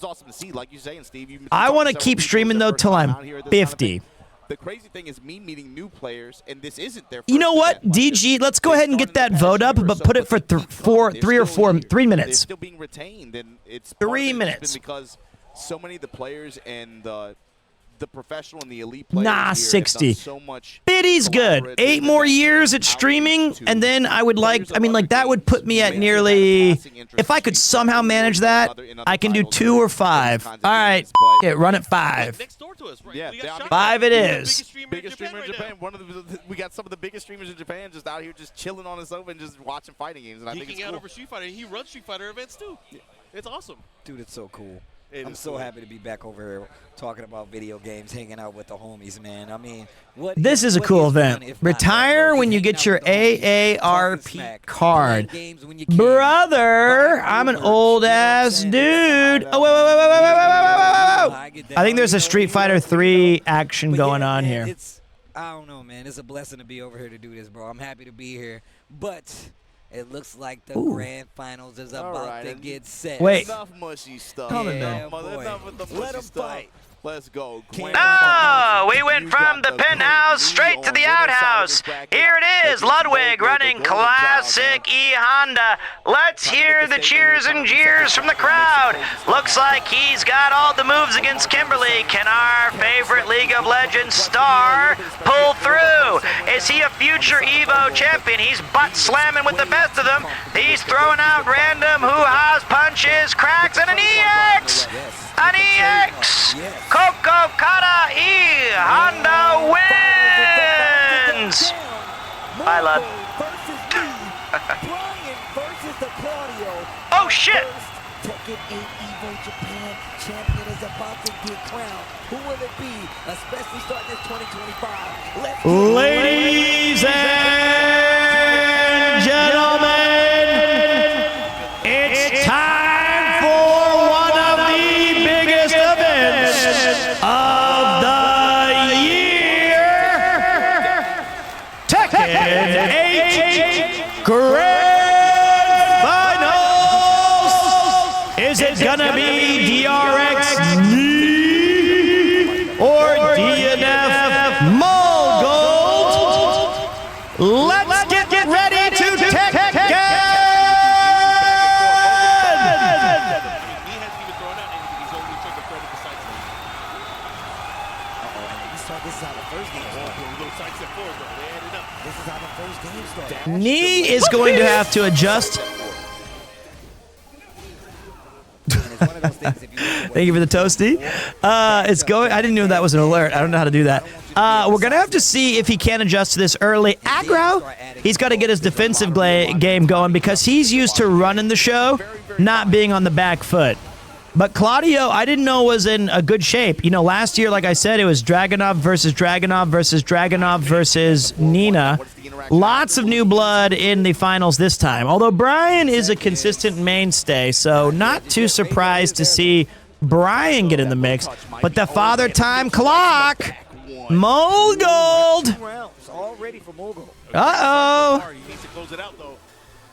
Speaker 3: awesome to see. Like you say, and Steve,
Speaker 1: I want to keep streaming though till I'm 50.
Speaker 3: The crazy thing is me meeting new players, and this isn't their first
Speaker 1: You know what,
Speaker 3: event.
Speaker 1: DG? Let's go ahead and get that vote up, but put it for 3 minutes.
Speaker 3: They're still being retained, and it's
Speaker 1: 3 minutes.
Speaker 3: because so many of the players and the professional and the elite players
Speaker 1: Nah,
Speaker 3: here have
Speaker 1: 60.
Speaker 3: done so much.
Speaker 1: Biddy's good. 8 more years at streaming, and then I would like, I mean, like, that would put me at nearly, if I could somehow manage that, I can do 2 or 5. All right, run at 5.
Speaker 5: Next door to us, right?
Speaker 3: Yeah,
Speaker 5: We got Shaka.
Speaker 1: 5 it is.
Speaker 3: Biggest streamer in Japan. We got some of the biggest streamers in Japan just out here just chilling on his sofa and just watching fighting games, and I think it's
Speaker 5: Geeking out
Speaker 3: cool.
Speaker 5: over Street Fighter. He runs Street Fighter events too. It's awesome.
Speaker 6: Dude, it's so cool.
Speaker 5: It
Speaker 6: I'm
Speaker 5: is
Speaker 6: so
Speaker 5: cool.
Speaker 6: happy to be back over here talking about video games, hanging out with the homies, man. I mean, what?
Speaker 1: This is a
Speaker 6: what
Speaker 1: cool
Speaker 6: fun
Speaker 1: event.
Speaker 6: if not
Speaker 1: Retire
Speaker 6: that,
Speaker 1: when you
Speaker 6: hanging
Speaker 1: get
Speaker 6: out
Speaker 1: your
Speaker 6: with the homies, talking
Speaker 1: AARP
Speaker 6: smack,
Speaker 1: card.
Speaker 6: playing games when you can.
Speaker 1: Brother, I'm an old ass dude. Oh, wait. I think there's a Street Fighter 3 action
Speaker 6: But
Speaker 1: going
Speaker 6: yeah,
Speaker 1: on
Speaker 6: man,
Speaker 1: here.
Speaker 6: I don't know, man. It's a blessing to be over here to do this, bro. I'm happy to be here, but it looks like the grand finals is about to get set.
Speaker 1: Wait.
Speaker 3: Enough mushy stuff.
Speaker 1: Calm it
Speaker 3: Yeah,
Speaker 1: down.
Speaker 3: mother,
Speaker 6: Boy.
Speaker 3: enough with the
Speaker 6: Let
Speaker 3: mushy
Speaker 6: 'em
Speaker 3: stuff.
Speaker 6: fight.
Speaker 3: Let's go.
Speaker 1: Oh, we went from the penthouse straight to the outhouse. Here it is, Ludwig running classic E Honda. Let's hear the cheers and jeers from the crowd. Looks like he's got all the moves against Kimberly. Can our favorite League of Legends star pull through? Is he a future EVO champion? He's butt slamming with the best of them. He's throwing out random hoo-ha's, punches, cracks, and an EX. An EX. Coco Kata E Honda wins. Bye, Lud. Oh shit!
Speaker 6: Tekken 8 EVO Japan champion is about to get crowned. Who will it be? Especially starting this 2025. Let's get
Speaker 1: Ladies and gentlemen, it's time for one of the biggest events of the year. Tekken 8 Grand Finals. Is it gonna be DRX Knee or DNF Mold? Let's get ready to Tekken!
Speaker 5: He hasn't even thrown out anything. He's only tried to throw it besides him.
Speaker 6: This is how the first game started.
Speaker 5: A little sidestep forward, though. They added up.
Speaker 6: This is how the first game started.
Speaker 1: Knee is going to have to adjust. Thank you for the toasty. It's going. I didn't know that was an alert. I don't know how to do that. We're gonna have to see if he can adjust to this early. Aggro, he's got to get his defensive game going because he's used to running the show, not being on the back foot. But Claudio, I didn't know was in a good shape. You know, last year, like I said, it was Dragunov versus Dragunov versus Dragunov versus Nina. Lots of new blood in the finals this time. Although Brian is a consistent mainstay, so not too surprised to see Brian get in the mix. But the father time clock, Mold.
Speaker 6: All ready for Mogul.
Speaker 1: Uh-oh.
Speaker 5: He needs to close it out, though.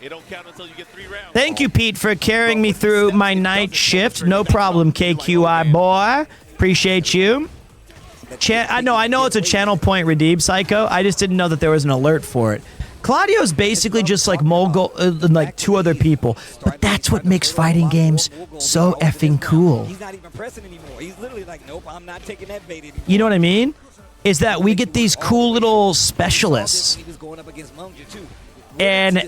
Speaker 5: It don't count until you get 3 rounds.
Speaker 1: Thank you, Pete, for carrying me through my night shift. No problem, KQI boy. Appreciate you. I know it's a channel point redeem, Psycho. I just didn't know that there was an alert for it. Claudio's basically just like Mogul, like 2 other people. But that's what makes fighting games so effing cool.
Speaker 6: He's not even pressing anymore. He's literally like, nope, I'm not taking that bait anymore.
Speaker 1: You know what I mean? is that we get these cool little specialists. And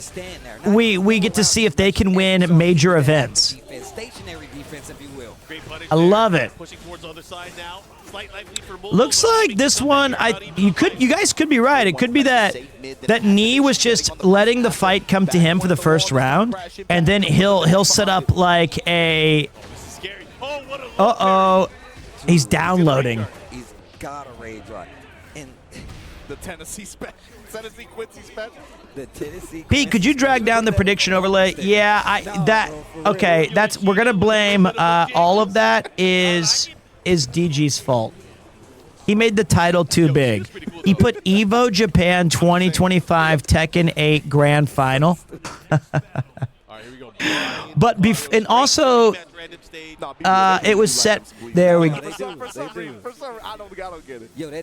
Speaker 1: we get to see if they can win major events. I love it. Looks like this one, you guys could be right. It could be that Nee was just letting the fight come to him for the first round, and then he'll set up like a. He's downloading.
Speaker 6: He's got a rage on. And
Speaker 3: the Tennessee Quincy special.
Speaker 6: The Tennessee.
Speaker 1: Pete, could you drag down the prediction overlay? Yeah, okay. We're gonna blame all of that is DG's fault. He made the title too big. He put EVO Japan 2025 Tekken 8 Grand Final. But and also, it was set. There we go.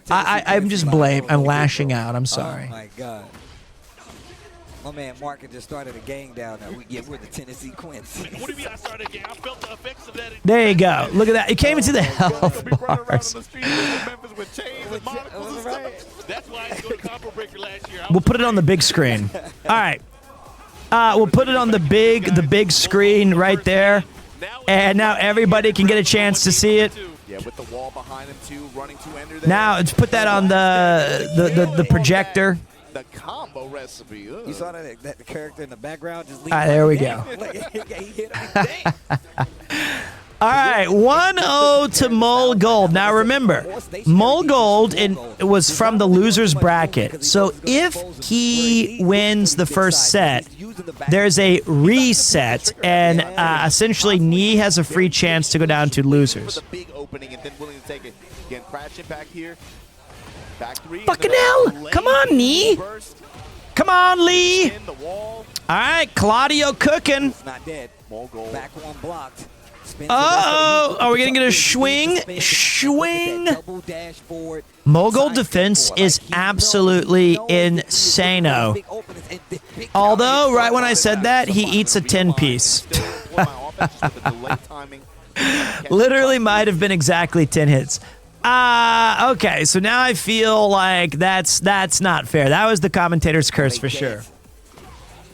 Speaker 1: I'm just I'm lashing out. I'm sorry.
Speaker 6: Oh my God. My man Mark had just started a gang down there. We're the Tennessee Quincy.
Speaker 5: What do you mean I started a gang? I felt the effects of that.
Speaker 1: There you go. Look at that. It came into the health bars.
Speaker 5: That's why I go to Combo Breaker last year.
Speaker 1: We'll put it on the big screen. All right. We'll put it on the big screen right there. And now everybody can get a chance to see it.
Speaker 3: Yeah, with the wall behind him too, running to enter there.
Speaker 1: Now let's put that on the projector.
Speaker 3: The combo recipe. Ugh.
Speaker 6: You saw that the character in the background just leave.
Speaker 1: There we go. All right, 1-0 to Mole Gold. Now remember, Mole Gold was from the loser's bracket. So if he wins the first set, there's a reset, and essentially Nee has a free chance to go down to losers.
Speaker 3: The big opening and then willing to take it. Again, crashing back here.
Speaker 1: Fucking hell! Come on, Nee! Come on, Lee! All right, Claudio cooking.
Speaker 6: Not dead. Back one blocked.
Speaker 1: Uh-oh! Are we gonna get a swing? Mogul defense is absolutely insano. Although, right when I said that, he eats a 10-piece. Literally might have been exactly 10 hits. Okay, so now I feel like that's not fair. That was the commentator's curse for sure.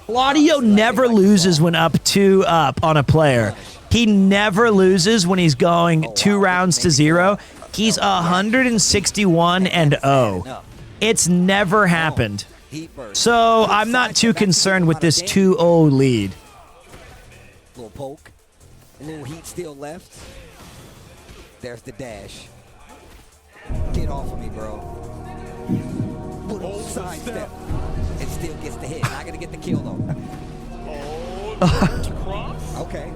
Speaker 1: Claudio never loses when up 2-up on a player. He never loses when he's going 2 rounds to 0. He's 161-0. It's never happened. So I'm not too concerned with this 2-0 lead.
Speaker 6: Little poke. A little heat still left. There's the dash. Get off of me, bro. Little side step. It still gets the hit. Not gonna get the kill though. Okay.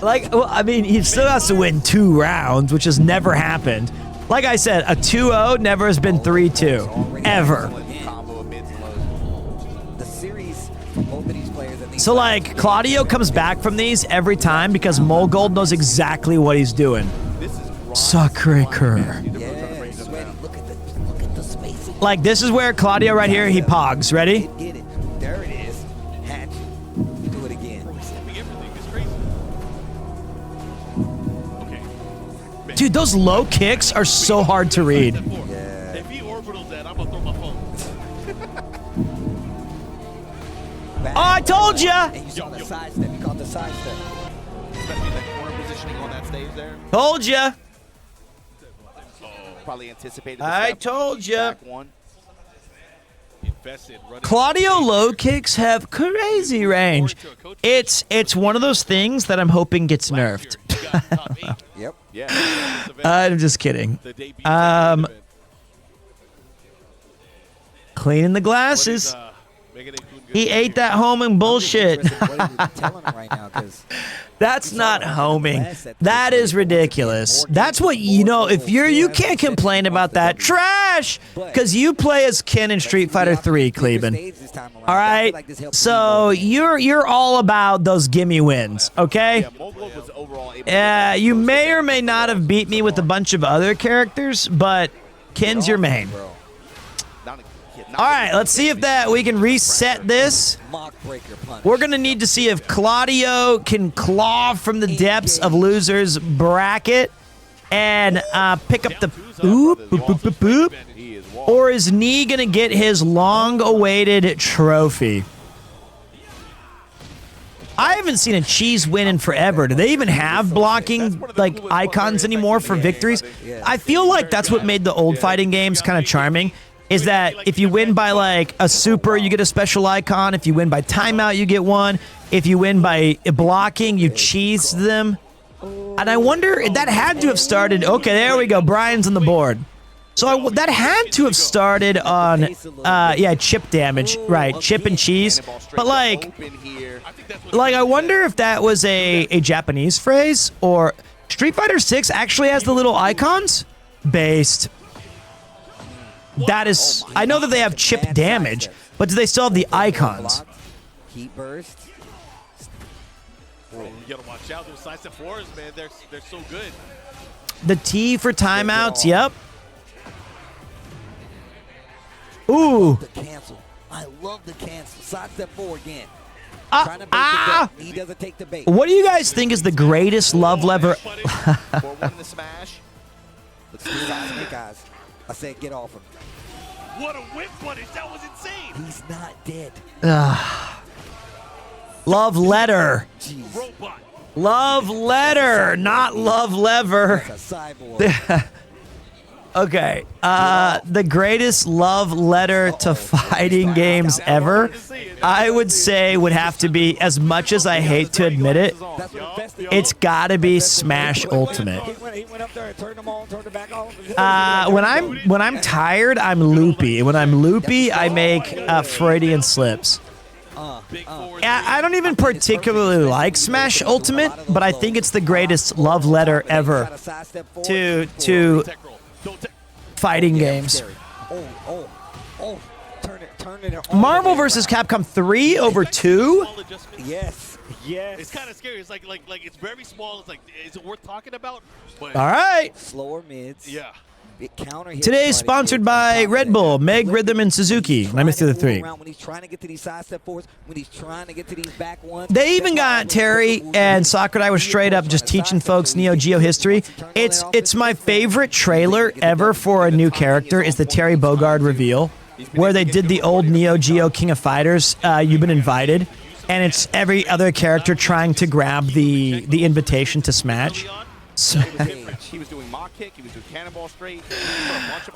Speaker 1: Like, well, I mean, he still has to win 2 rounds, which has never happened. Like I said, a 2-0 never has been 3-2. Ever.
Speaker 6: The series for both of these players.
Speaker 1: So, like, Claudio comes back from these every time because Mole Gold knows exactly what he's doing. Sacre coeur. Like, this is where Claudio right here, he pogs. Ready?
Speaker 6: Get it. There it is. Hatch. Do it again.
Speaker 1: Dude, those low kicks are so hard to read.
Speaker 5: If he orbitals that, I'm gonna throw my phone.
Speaker 1: Oh, I told ya!
Speaker 6: And you saw the side step. You caught the side step.
Speaker 3: Especially that corner positioning on that stage there.
Speaker 1: Told ya.
Speaker 3: Probably anticipated.
Speaker 1: I told ya.
Speaker 3: Back one.
Speaker 1: Claudio low kicks have crazy range. It's one of those things that I'm hoping gets nerfed.
Speaker 6: Yep.
Speaker 3: Yeah.
Speaker 1: I'm just kidding. Cleaning the glasses. He ate that homing bullshit. That's not homing. That is ridiculous. That's what, if you can't complain about that. Trash! Because you play as Ken in Street Fighter 3, Cleben. All right? So you're all about those gimme wins, okay? You may or may not have beat me with a bunch of other characters, but Ken's your main. All right, let's see if we can reset this. We're going to need to see if Claudio can claw from the depths of loser's bracket and pick up the boop, boop, boop, boop, boop? Or is Nee going to get his long-awaited trophy? I haven't seen a Cheese win in forever. Do they even have blocking like icons anymore for victories? I feel like that's what made the old fighting games kind of charming, is that if you win by like a super, you get a special icon. If you win by timeout, you get one. If you win by blocking, you cheese them. And I wonder, that had to have started. Okay, there we go. Brian's on the board. So that had to have started on, yeah, chip damage, right? Chip and cheese. But like I wonder if that was a Japanese phrase, or Street Fighter 6 actually has the little icons based. That is, I know that they have chip damage, but do they still have the icons?
Speaker 6: Heat burst.
Speaker 5: Oh, you gotta watch out. Those side step fours, man, they're so good.
Speaker 1: The T for timeouts, yep. Ooh.
Speaker 6: The cancel. I love the cancel. Side step 4 again. Trying to bait the bait. He doesn't take the bait.
Speaker 1: What do you guys think is the greatest love lever?
Speaker 3: the smash.
Speaker 6: Let's do that, guys. I said get off him.
Speaker 5: What a whip punish. That was insane.
Speaker 6: He's not dead.
Speaker 1: Love letter.
Speaker 6: Jeez.
Speaker 5: Robot.
Speaker 1: Love letter, not love lever.
Speaker 6: That's a cyborg.
Speaker 1: Okay. The greatest love letter to fighting games ever, I would say, would have to be, as much as I hate to admit it, it's got to be Smash Ultimate. When I'm tired, I'm loopy. When I'm loopy, I make Freudian slips. I don't even particularly like Smash Ultimate, but I think it's the greatest love letter ever to fighting games. Marvel vs. Capcom 3 over 2?
Speaker 6: Yes.
Speaker 5: It's kind of scary. It's like it's very small. It's like, is it worth talking about? But
Speaker 1: All right.
Speaker 6: Slower mids.
Speaker 5: Yeah.
Speaker 1: Today is sponsored by Red Bull, Meg, Rhythm, and Suzuki. Let me see the 3.
Speaker 6: When he's trying to get to these side step fours, when he's trying to get to these back ones.
Speaker 1: They even got Terry and Sakurai was straight up just teaching folks Neo Geo history. It's my favorite trailer ever for a new character is the Terry Bogard reveal, where they did the old Neo Geo King of Fighters, You've Been Invited, and it's every other character trying to grab the invitation to Smash.
Speaker 3: He was doing mock kick, he was doing cannonball straight.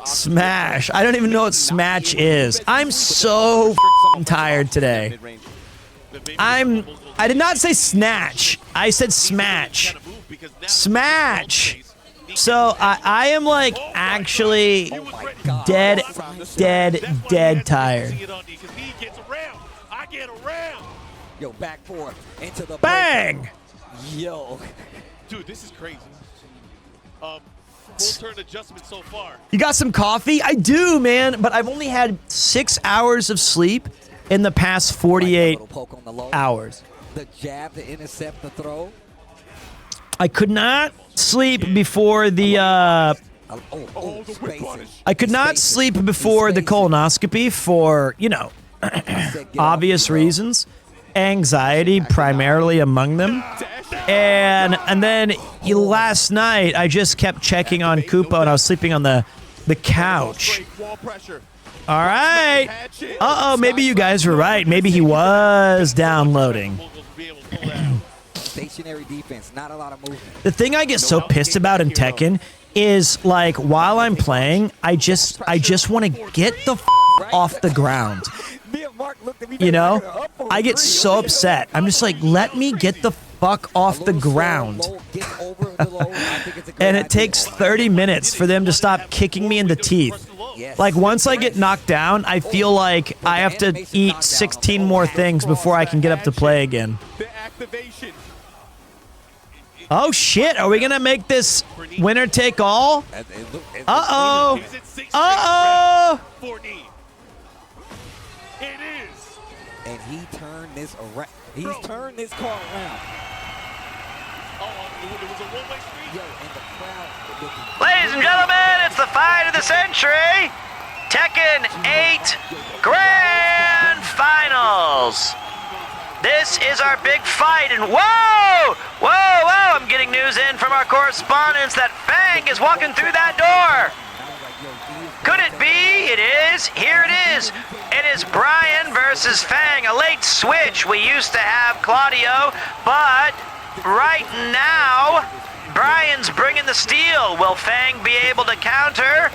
Speaker 1: Smash. I don't even know what Smash is. I'm so tired today. I did not say snatch. I said smash. Smash. So I am like actually dead tired.
Speaker 6: Yo, back four into the
Speaker 1: Bang!
Speaker 6: Yo.
Speaker 5: Dude, this is crazy. Full turn adjustment so far.
Speaker 1: You got some coffee? I do, man, but I've only had 6 hours of sleep in the past 48 hours.
Speaker 6: The jab to intercept the throw.
Speaker 1: I could not sleep before the I could not sleep before the colonoscopy for, you know, obvious reasons. Anxiety primarily among them. And then last night I just kept checking on Koopa and I was sleeping on the couch. All right. Uh-oh, maybe you guys were right. Maybe he was downloading.
Speaker 6: Stationary defense, not a lot of movement.
Speaker 1: The thing I get so pissed about in Tekken is, like, while I'm playing, I just want to get the off the ground. You know? I get so upset. I'm just like, let me get the fuck off the ground. And it takes 30 minutes for them to stop kicking me in the teeth. Like, once I get knocked down, I feel like I have to eat 16 more things before I can get up to play again. Oh, shit. Are we going to make this winner take all? Uh-oh. Uh-oh.
Speaker 5: It is.
Speaker 6: And he turned this around. He's turned this car around.
Speaker 5: Oh, it was a one-way street.
Speaker 6: Yo, and the crowd.
Speaker 1: Ladies and gentlemen, it's the fight of the century. Tekken 8 Grand Finals. This is our big fight, and whoa! Whoa, whoa! I'm getting news in from our correspondents that Fang is walking through that door. Could it be? It is. Here it is. It is Brian versus Fang, a late switch. We used to have Claudio, but right now, Brian's bringing the steel. Will Fang be able to counter?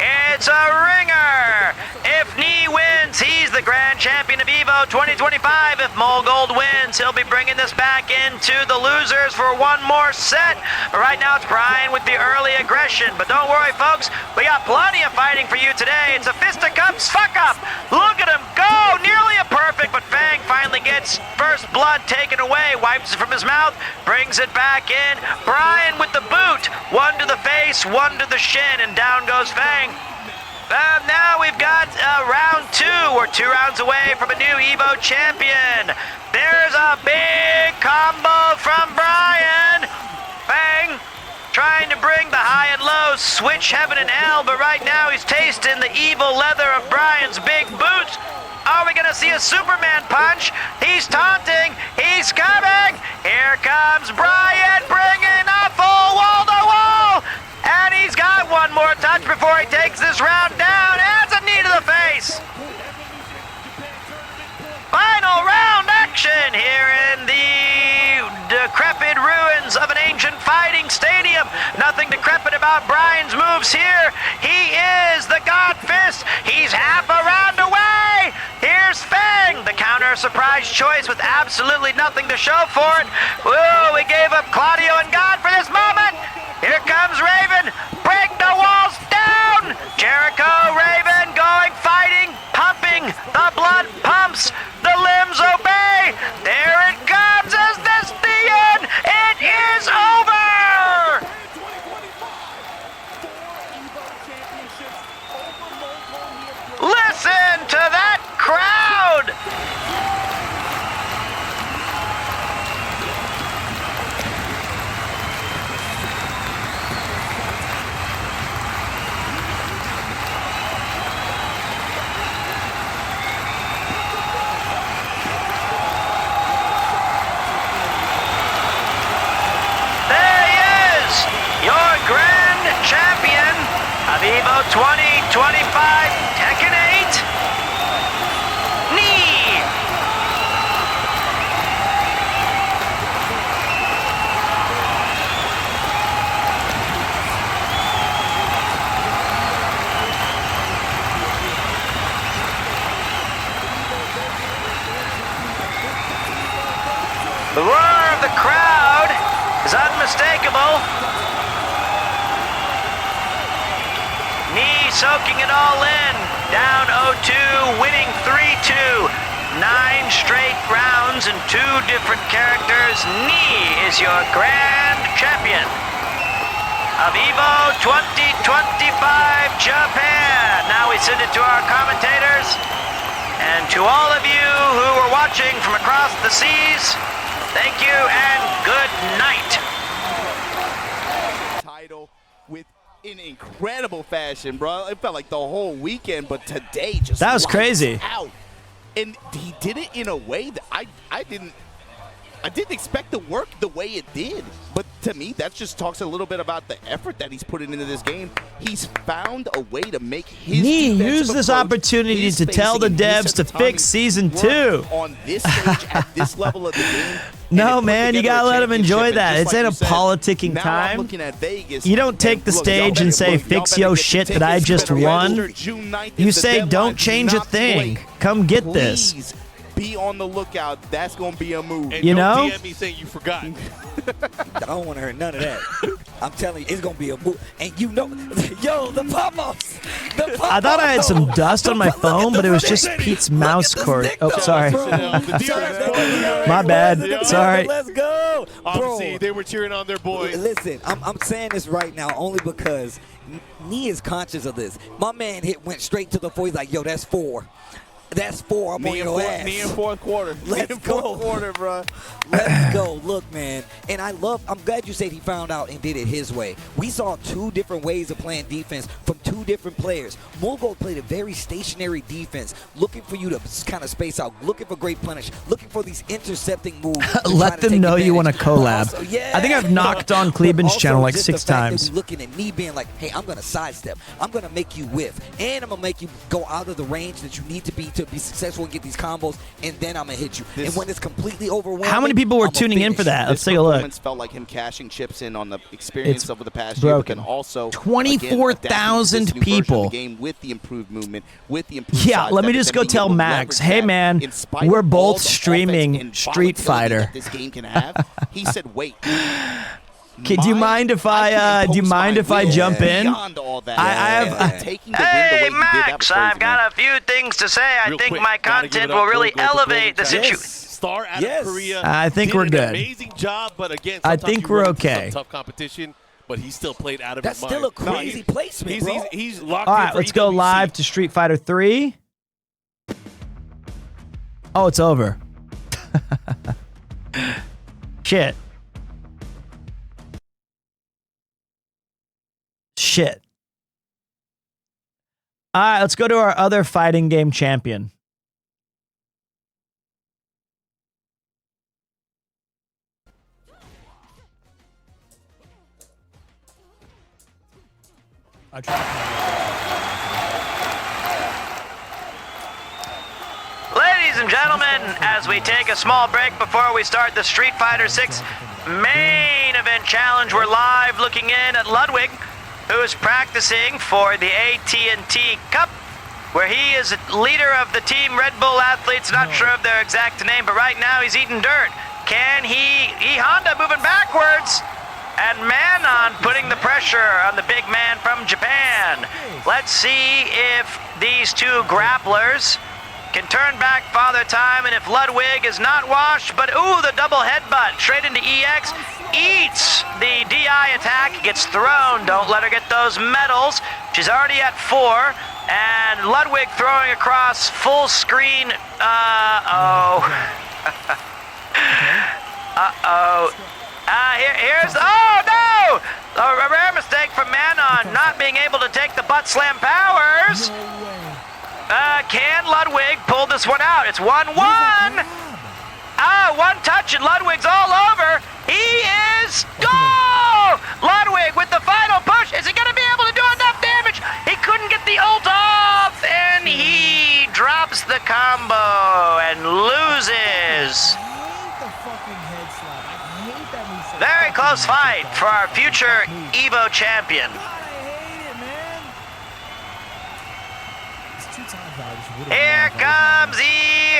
Speaker 1: It's a ringer. If Nee wins, he's the grand champion of EVO 2025. If Molgold wins, he'll be bringing this back into the losers for one more set. Right now, it's Brian with the early aggression. But don't worry, folks. We got plenty of fighting for you today. It's a fisticuffs fuck up. Look at him go. Nearly a perfect, but Fang finally gets first blood taken away. Wipes it from his mouth, brings it back in. Brian with the boot. One to the face, one to the shin, and down goes Fang. Now we've got round 2. We're 2 rounds away from a new EVO champion. There's a big combo from Brian. Fang trying to bring the high and low, switch heaven and hell, but right now he's tasting the evil leather of Brian's big boots. Are we gonna see a Superman punch? He's taunting, he's coming. Here comes Brian bringing a full wall-to-wall. And he's got one more touch before he takes this round down. Adds a knee to the face. Final round action here in the decrepit ruins of an ancient fighting stadium. Nothing decrepit about Brian's moves here. He is the God Fist. He's half a round away. Here's Fang, the counter surprise choice with absolutely nothing to show for it. Whoa, we gave up Claudio and God for this moment. Here comes Raven. Break the walls down. Jericho, Raven going, fighting, pumping. The blood pumps. The limbs obey. There it comes. Is this the end? It is over. Listen to that crowd. Champion of EVO 2025, Tekken 8, Nee. The roar of the crowd is unmistakable. Nee soaking it all in, down 0-2, winning 3-2, 9 straight rounds and 2 different characters. Nee is your grand champion of EVO 2025 Japan. Now we send it to our commentators and to all of you who are watching from across the seas. Thank you and good night.
Speaker 3: Title with in incredible fashion, bro. It felt like the whole weekend, but today just
Speaker 1: that was crazy.
Speaker 3: Out. And he did it in a way that I didn't expect to work the way it did. But to me, that just talks a little bit about the effort that he's putting into this game. He's found a way to make his
Speaker 1: Nee used this opportunity to tell the devs to fix Season 2.
Speaker 3: On this stage, at this level of the game.
Speaker 1: No, man, you gotta let him enjoy that. It's in a politicking time. You don't take the stage and say, fix yo shit that I just won. You say, don't change a thing. Come get this.
Speaker 3: Be on the lookout. That's going to be a move.
Speaker 5: And
Speaker 1: you know?
Speaker 5: Don't DM me saying you forgot.
Speaker 6: I don't want to hear none of that. I'm telling you, it's going to be a move. And you know, yo, the pop-ups.
Speaker 1: I thought I had some dust on my phone, but it was just Pete's mouse cord. Oh, sorry. My bad. Sorry.
Speaker 6: Let's go.
Speaker 5: Obviously, they were cheering on their boys.
Speaker 6: Listen, I'm saying this right now only because Nee is conscious of this. My man went straight to the 4. He's like, yo, that's 4. That's 4. I'm on your ass.
Speaker 3: Me in fourth quarter.
Speaker 6: Let's go.
Speaker 3: Fourth quarter, bro.
Speaker 6: Let's go. Look, man. And I'm glad you said he found out and did it his way. We saw 2 different ways of playing defense from 2 two different players. Mulgo played a very stationary defense, looking for you to kind of space out, looking for great punish, looking for these intercepting moves.
Speaker 1: Let them know you want to collab.
Speaker 6: Also, yeah.
Speaker 1: I think I've knocked on Kleben's channel like 6 times.
Speaker 6: Looking at me being like, hey, I'm going to sidestep. I'm going to make you whiff. And I'm going to make you go out of the range that you need to be successful and get these combos. And then I'm going to hit you. And when it's completely overwhelming,
Speaker 1: how many people were tuning in for that? Let's take a look.
Speaker 3: Felt like him cashing chips in on the experience over the past year, but then also
Speaker 1: 24,000 people.
Speaker 3: Game with the improved movement, with the improved
Speaker 1: let me just go tell Max, hey man, we're both streaming Street Fighter.
Speaker 3: This game can have. He said, wait.
Speaker 1: Do you mind if I jump in?
Speaker 8: Hey Max, I've got a few things to say. I think my content will really elevate the situation.
Speaker 5: Star out of Korea.
Speaker 1: I think we're good.
Speaker 5: Amazing job, but again,
Speaker 1: I think we're okay.
Speaker 5: Tough competition, but he still played out of
Speaker 6: his mind. That's still a crazy placement, bro.
Speaker 5: He's locked
Speaker 1: All
Speaker 5: in
Speaker 1: right,
Speaker 5: for
Speaker 1: let's go
Speaker 5: EWC.
Speaker 1: live to Street Fighter 3. Oh, it's over. Shit. All right, let's go to our other fighting game champion.
Speaker 8: Ladies and gentlemen, as we take a small break before we start the Street Fighter 6 main event challenge, we're live looking in at Ludwig, who is practicing for the AT&T Cup, where he is leader of the team Red Bull athletes. Not sure of their exact name, but right now he's eating dirt. Can he Honda moving backwards, and Manon putting the pressure on the big man from Japan. Let's see if these two grapplers can turn back Father Time, and if Ludwig is not washed, but ooh, the double headbutt straight into EX, eats the DI attack, gets thrown. Don't let her get those medals. She's already at 4, and Ludwig throwing across full screen. Here's, oh no! A rare mistake from Manon, not being able to take the butt slam powers. Can Ludwig pull this one out? It's 1-1. One touch and Ludwig's all over. He is, oh! Ludwig with the final push. Is he going to be able to do enough damage? He couldn't get the ult off, and he drops the combo and loses. Very close fight for our future EVO champion. Here comes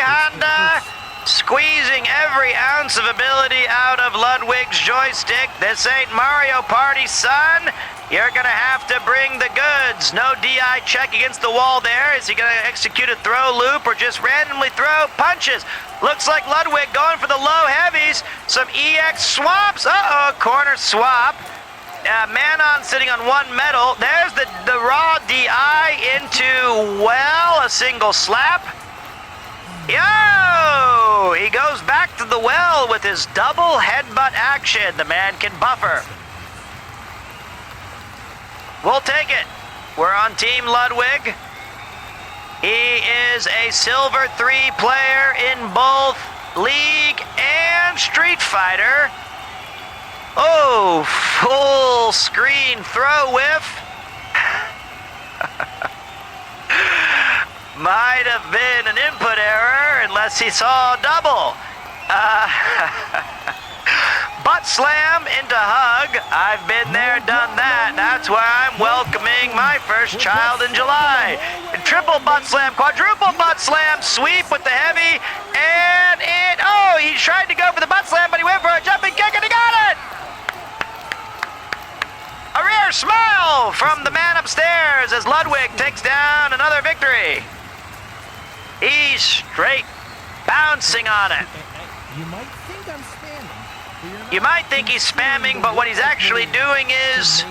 Speaker 8: Honda, squeezing every ounce of ability out of Ludwig's joystick. This ain't Mario Party, son. You're gonna have to bring the goods. No DI check against the wall there. Is he gonna execute a throw loop or just randomly throw punches? Looks like Ludwig going for the low heavies. Some EX swaps. Uh-oh, corner swap. Manon sitting on 1 medal. There's the raw DI into, well, a single slap. Yo! He goes back to the well with his double headbutt action. The man can buffer. We'll take it. We're on Team Ludwig. He is a Silver 3 player in both League and Street Fighter. Oh, full screen throw whiff. Might have been an input error unless he saw double. Butt slam into hug. I've been there, done that. That's why I'm welcoming my first child in July. Triple butt slam, quadruple butt slam, sweep with the heavy, and he tried to go for the butt slam, but he went for a jumping kick and he got it. A rare smile from the man upstairs as Ludwig takes down another victory. He's straight bouncing on it.
Speaker 9: You might think I'm spamming.
Speaker 8: You might think he's spamming, but what he's actually doing is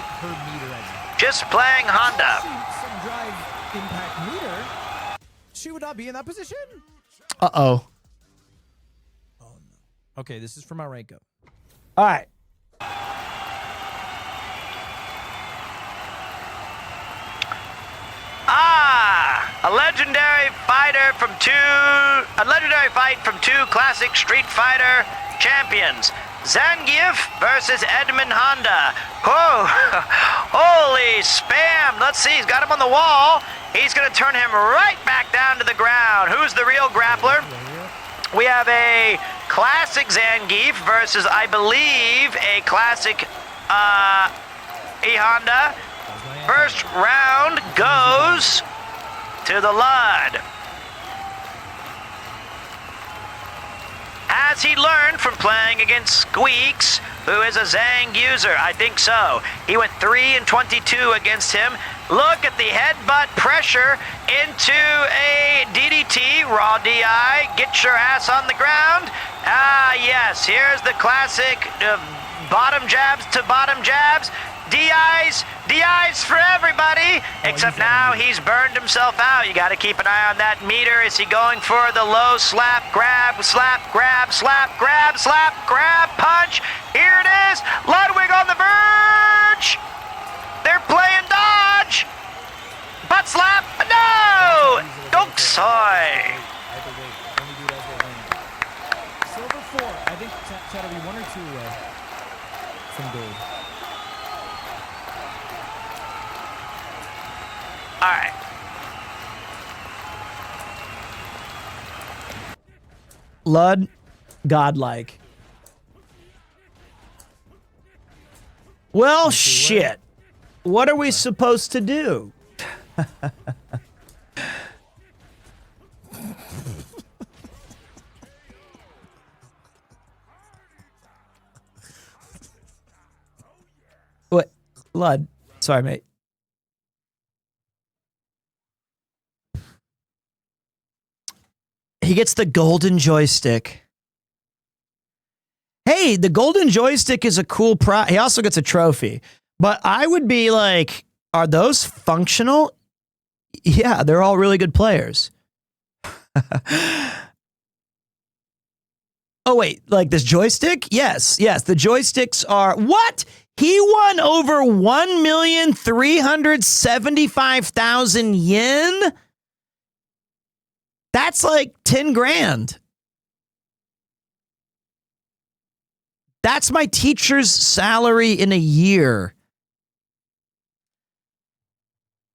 Speaker 8: just playing Honda.
Speaker 9: Some drive impact meter. She would not be in that position.
Speaker 1: Uh-oh.
Speaker 9: Oh, no. Okay, this is for Marenko.
Speaker 1: All right.
Speaker 8: A legendary fight from two classic Street Fighter champions. Zangief versus Edmund Honda. Oh, holy spam. Let's see, he's got him on the wall. He's going to turn him right back down to the ground. Who's the real grappler? We have a classic Zangief versus, I believe, a classic E Honda. First round goes to the Lud. Has he learned from playing against Squeaks, who is a Zang user? I think so. He went 3 and 22 against him. Look at the headbutt pressure into a DDT, raw DI. Get your ass on the ground. Ah, yes, here's the classic bottom jabs to bottom jabs. DIs for everybody, except now he's burned himself out. You got to keep an eye on that meter. Is he going for the low slap, grab, slap, grab, slap, grab, slap, grab, punch? Here it is. Ludwig on the verge. They're playing dodge. Butt slap. No. Doksoi.
Speaker 9: Silver 4. I think that'll be 1 or 2 away from gold.
Speaker 8: All right.
Speaker 1: Lud, godlike. Well, shit. What are we supposed to do? What? Lud. Sorry, mate. He gets the golden joystick. Hey, the golden joystick is a cool prize. He also gets a trophy. But I would be like, are those functional? Yeah, they're all really good players. Oh, wait, like this joystick? Yes, the joysticks are... What? He won over 1,375,000 yen? That's like 10 grand. That's my teacher's salary in a year.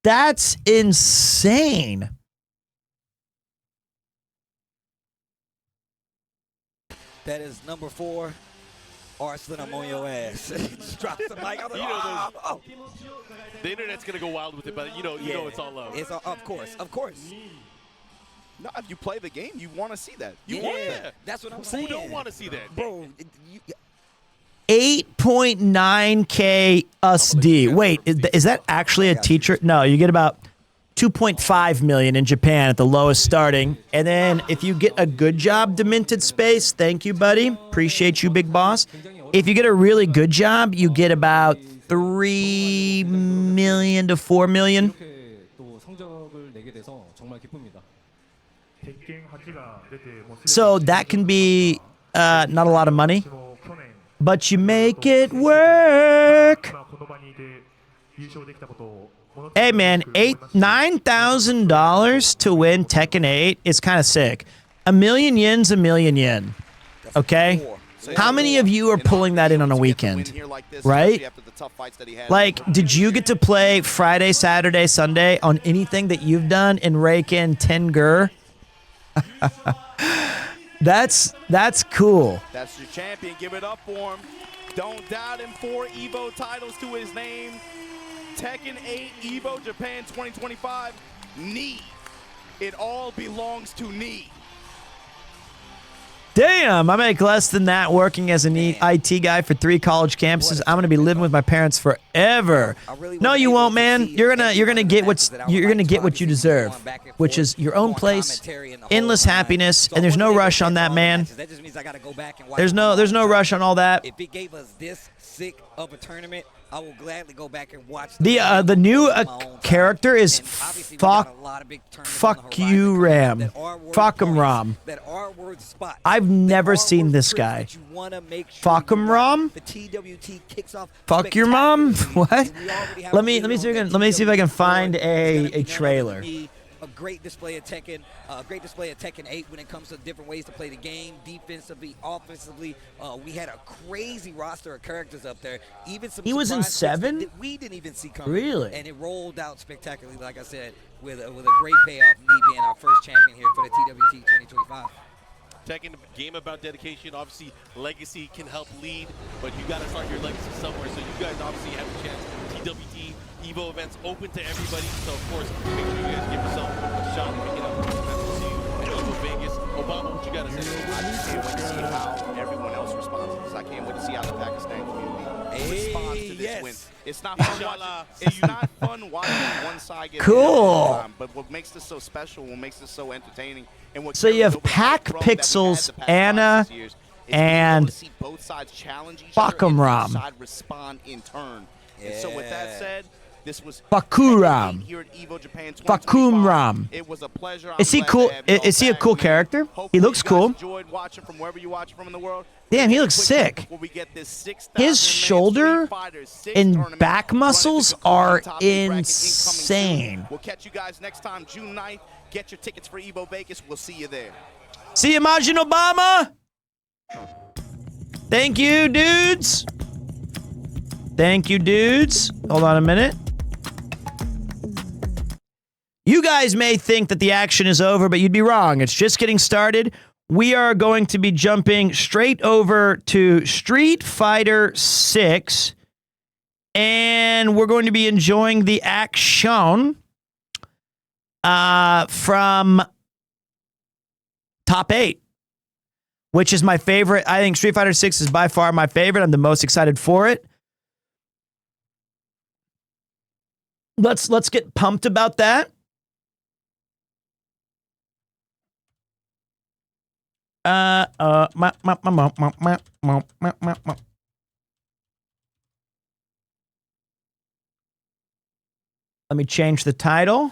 Speaker 1: That's insane.
Speaker 6: That is number 4. Arslan, I'm on your ass. Just drops the mic. I'm like,
Speaker 5: The internet's gonna go wild with it, but you know it's all love.
Speaker 6: It's all, of course.
Speaker 3: No, if you play the game, you want to see that.
Speaker 5: You want that.
Speaker 6: That's what I'm saying.
Speaker 5: Who don't want to see that?
Speaker 6: Bro,
Speaker 1: 8.9K USD. Wait, is that actually a teacher? No, you get about 2.5 million in Japan at the lowest starting. And then if you get a good job, Demented Space, thank you, buddy. Appreciate you, big boss. If you get a really good job, you get about 3 million to 4 million. So that can be not a lot of money, but you make it work. Hey man, $9,000 to win Tekken 8 is kind of sick. 1,000,000 yen's 1,000,000 yen. Okay? How many of you are pulling that in on a weekend? Right? Like, did you get to play Friday, Saturday, Sunday on anything that you've done and rake in 10 gur? That's cool.
Speaker 3: That's your champion. Give it up for him. Don't doubt him. 4 EVO titles to his name. Tekken 8 EVO Japan 2025. Knee. It all belongs to Knee.
Speaker 1: Damn, I make less than that working as an IT guy for 3 college campuses. I'm gonna be living with my parents forever. No, you won't, man. You're gonna get what you deserve, which is your own place, endless happiness, and there's no rush on that, man. There's no rush on all that.
Speaker 6: If it gave us this sick of a tournament, I will gladly go back and watch
Speaker 1: the new character is fuck you Ram. Fuck him Ram. I've never seen this guy. Fuck him Ram? Fuck your mom? What? Let me see if I can find a trailer.
Speaker 6: a great display of Tekken, a great display of Tekken 8 when it comes to different ways to play the game, defensively, offensively. We had a crazy roster of characters up there. Even some
Speaker 1: He was in
Speaker 6: surprise picks
Speaker 1: 7?
Speaker 6: that we didn't even see coming.
Speaker 1: Really?
Speaker 6: And it rolled out spectacularly, like I said, with a great payoff, me being our first champion here for the TWT 2025.
Speaker 5: Tekken, game about dedication. Obviously, legacy can help lead, but you got to start your legacy somewhere. So you guys obviously have a chance. TWT, EVO events open to everybody. So, of course, make sure you guys give yourself a shot and pick it up. We'll see you in EVO Vegas. Obama, what you got to say?
Speaker 3: I just can't wait to see how everyone else responds to this. I can't wait to see how the Pakistan community responds to this win. It's not fun watching. It's not fun watching one side get
Speaker 1: Cool.
Speaker 3: But what makes this so special, what makes this so entertaining, and what
Speaker 1: So you have Pac Pixels, Anna, and Bakumram.
Speaker 3: Respond in turn. And so with that said, this was
Speaker 1: Bakuram.
Speaker 3: here at EVO Japan 2025.
Speaker 1: Bakumram.
Speaker 3: It was a pleasure.
Speaker 1: Is he cool? Is he a cool character? He looks cool.
Speaker 3: Enjoyed watching from wherever you watch from in the world.
Speaker 1: Damn, he looks sick. His shoulder and back muscles are insane.
Speaker 3: We'll catch you guys next time, June 9th. Get your tickets for EVO Vegas. We'll see you there.
Speaker 1: See you, Majin Obama. Thank you, dudes. Thank you, dudes. Hold on a minute. You guys may think that the action is over, but you'd be wrong. It's just getting started. We are going to be jumping straight over to Street Fighter 6, and we're going to be enjoying the action from Top 8, which is my favorite. I think Street Fighter 6 is by far my favorite. I'm the most excited for it. Let's get pumped about that. Let me change the title.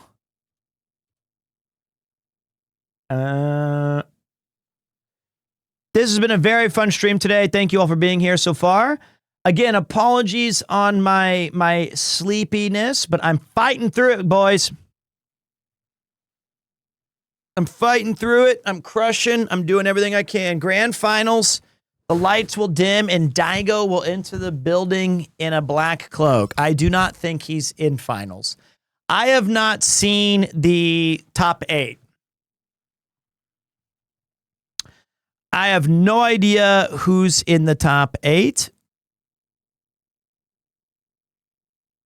Speaker 1: This has been a very fun stream today. Thank you all for being here so far. Again, apologies on my sleepiness, but I'm fighting through it, boys. I'm fighting through it. I'm crushing. I'm doing everything I can. Grand finals. The lights will dim and Daigo will enter the building in a black cloak. I do not think he's in finals. I have not seen the top 8. I have no idea who's in the top 8.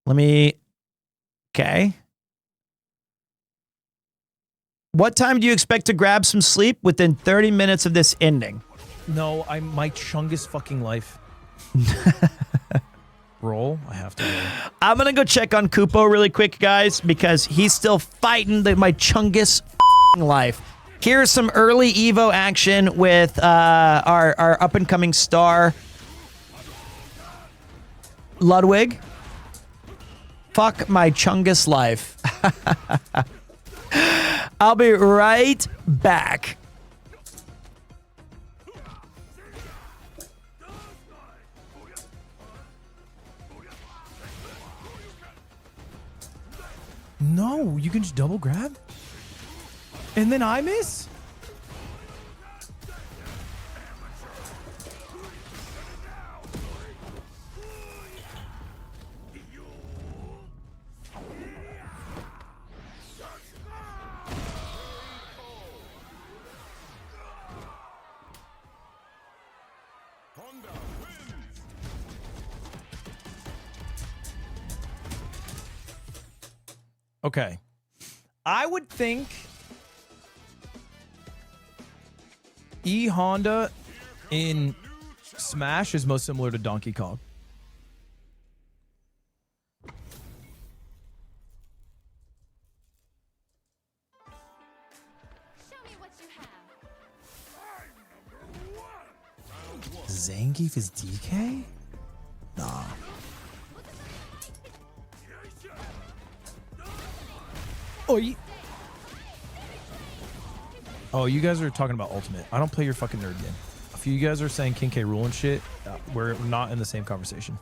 Speaker 1: Okay. What time do you expect to grab some sleep? Within 30 minutes of this ending.
Speaker 9: No, my chungus fucking life. Roll? I have to roll.
Speaker 1: I'm going to go check on Kupo really quick, guys, because he's still fighting my chungus life. Here's some early EVO action with our up-and-coming star, Ludwig. Fuck my chungus life. I'll be right back.
Speaker 9: No, you can just double grab? And then I miss? Okay. I would think Honda in Smash is most similar to Donkey Kong. Zangief is DK? Nah. Oh, you guys are talking about Ultimate. I don't play your fucking nerd game. If you guys are saying King K. Rool and shit, we're not in the same conversation.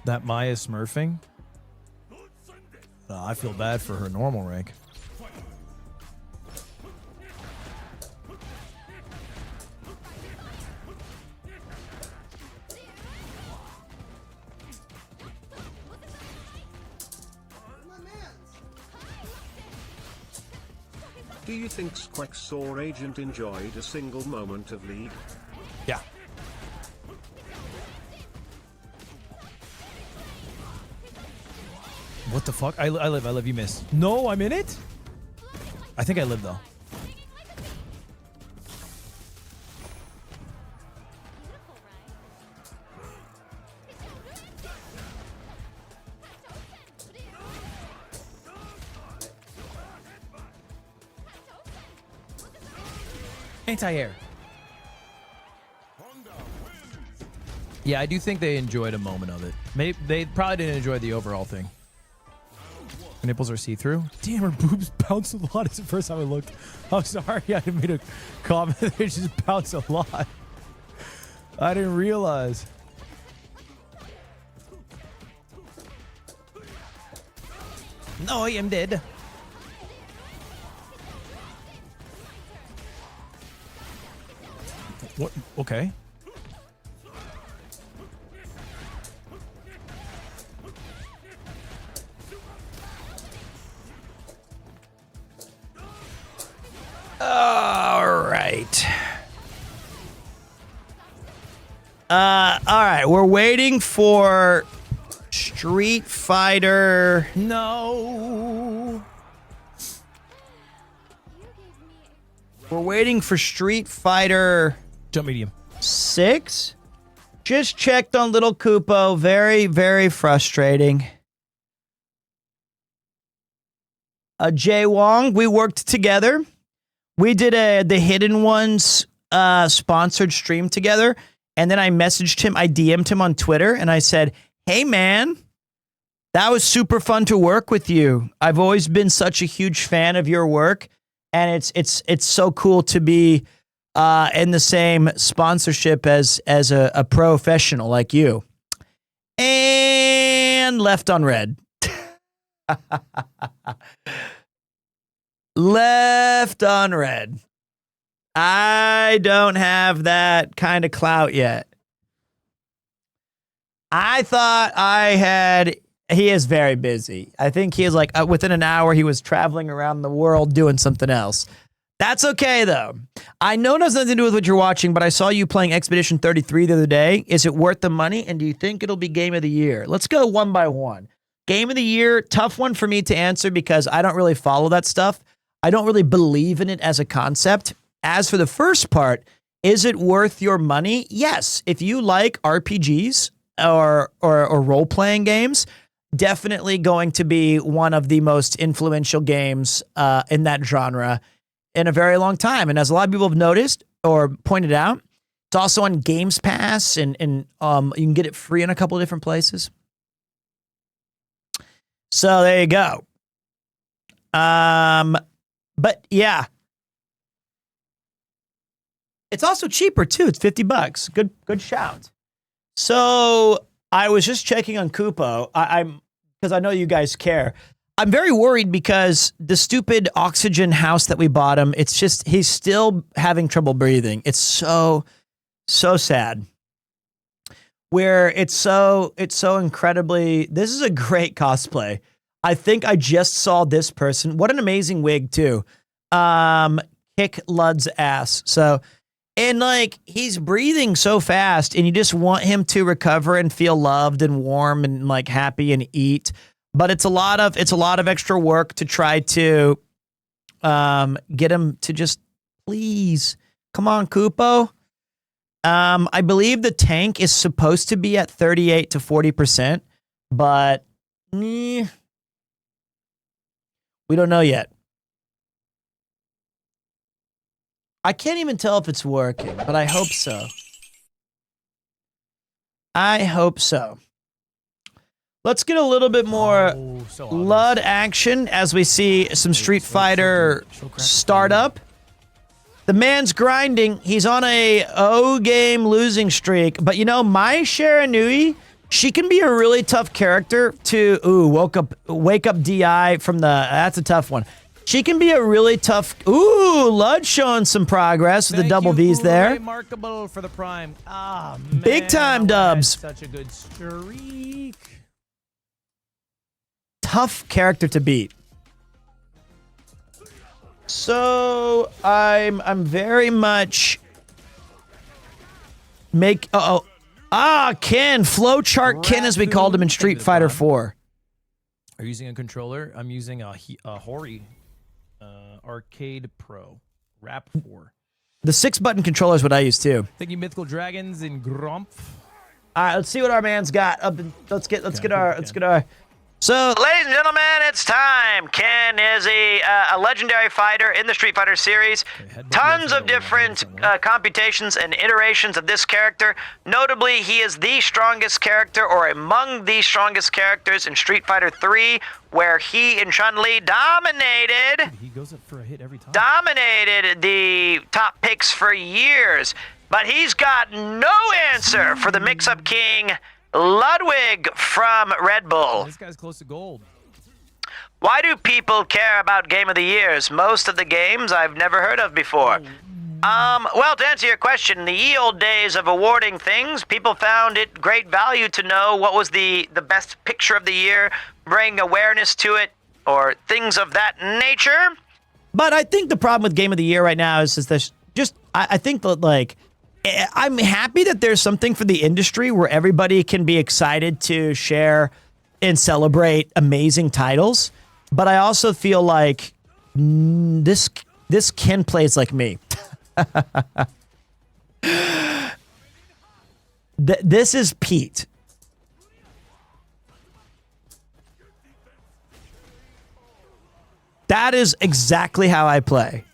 Speaker 9: That Maya smurfing? I feel bad for her normal rank.
Speaker 2: Do you think Squex or Agent enjoyed a single moment of lead?
Speaker 9: Yeah. What the fuck? I live, you miss. No, I'm in it? I think I live, though. Anti-air. Yeah, I do think they enjoyed a moment of it. Maybe they probably didn't enjoy the overall thing. Her nipples are see-through. Damn, her boobs bounce a lot. It's the first time I looked. I'm sorry, I didn't mean to comment. They just bounce a lot. I didn't realize. No, I am dead. What? Okay. All right.
Speaker 1: All right. We're waiting for Street Fighter.
Speaker 9: No.
Speaker 1: We're waiting for Street Fighter.
Speaker 9: Jump medium.
Speaker 1: 6. Just checked on Little Kupo. Very, very frustrating. Jay Wong, we worked together. We did the Hidden Ones sponsored stream together. And then I messaged him. I DM'd him on Twitter. And I said, hey, man, that was super fun to work with you. I've always been such a huge fan of your work. And it's so cool to be in the same sponsorship as a professional like you. And left on red. Left on red. I don't have that kind of clout yet. I thought I had... He is very busy. I think he is like, within an hour, he was traveling around the world doing something else. That's okay, though. I know it has nothing to do with what you're watching, but I saw you playing Expedition 33 the other day. Is it worth the money? And do you think it'll be Game of the Year? Let's go one by one. Game of the Year, tough one for me to answer because I don't really follow that stuff. I don't really believe in it as a concept. As for the first part, is it worth your money? Yes. If you like RPGs or role-playing games, definitely going to be one of the most influential games in that genre in a very long time. And as a lot of people have noticed or pointed out, it's also on Games Pass and you can get it free in a couple of different places. So there you go. But yeah. It's also cheaper too. It's $50. Good shout. So I was just checking on Kupo. I'm because I know you guys care. I'm very worried because the stupid oxygen house that we bought him, it's just he's still having trouble breathing. It's so sad. Where it's so incredibly. This is a great cosplay. I think I just saw this person. What an amazing wig too. Kick Lud's ass. So. And like he's breathing so fast and you just want him to recover and feel loved and warm and like happy and eat. But it's a lot of extra work to try to get him to just please come on, Kupo. I believe the tank is supposed to be at 38 to 40%, but we don't know yet. I can't even tell if it's working, but I hope so. I hope so. Let's get a little bit more Lud action as we see some Street Fighter start up. The man's grinding. He's on a O-game losing streak. But you know, Mai Shiranui She can be a really tough character to, wake up DI from the, that's a tough one. She can be a really tough, Lud showing some progress with the double V's there.
Speaker 9: Remarkable for the Prime. Ah, man.
Speaker 1: Big time dubs.
Speaker 9: Such a good streak.
Speaker 1: Tough character to beat. So I'm very much Ken, Flowchart Ken as we called him in Street Fighter 4.
Speaker 9: Are you using a controller? I'm using a Hori Arcade Pro Rap 4.
Speaker 1: The 6-button controller is what I use too.
Speaker 9: Thank you, Mythical Dragons and Gromp.
Speaker 1: All right, let's see what our man's got. Let's get our. So,
Speaker 8: ladies and gentlemen, it's time. Ken is a legendary fighter in the Street Fighter series. Tons of different computations and iterations of this character. Notably, he is the strongest character, or among the strongest characters in Street Fighter 3, where he and Chun-Li dominated.
Speaker 9: He goes up for a hit every time.
Speaker 8: Dominated the top picks for years. But he's got no answer for the mix-up king, Ludwig from Red Bull.
Speaker 9: This guy's close to gold.
Speaker 8: Why do people care about Game of the Years? Most of the games I've never heard of before. Well, to answer your question, in the ye old days of awarding things, people found it great value to know what was the best picture of the year, bring awareness to it, or things of that nature.
Speaker 1: but I think the problem with Game of the Year right now is this. I think that, like, I'm happy that there's something for the industry where everybody can be excited to share and celebrate amazing titles. But I also feel like this Ken plays like me. This is Pete. That is exactly how I play.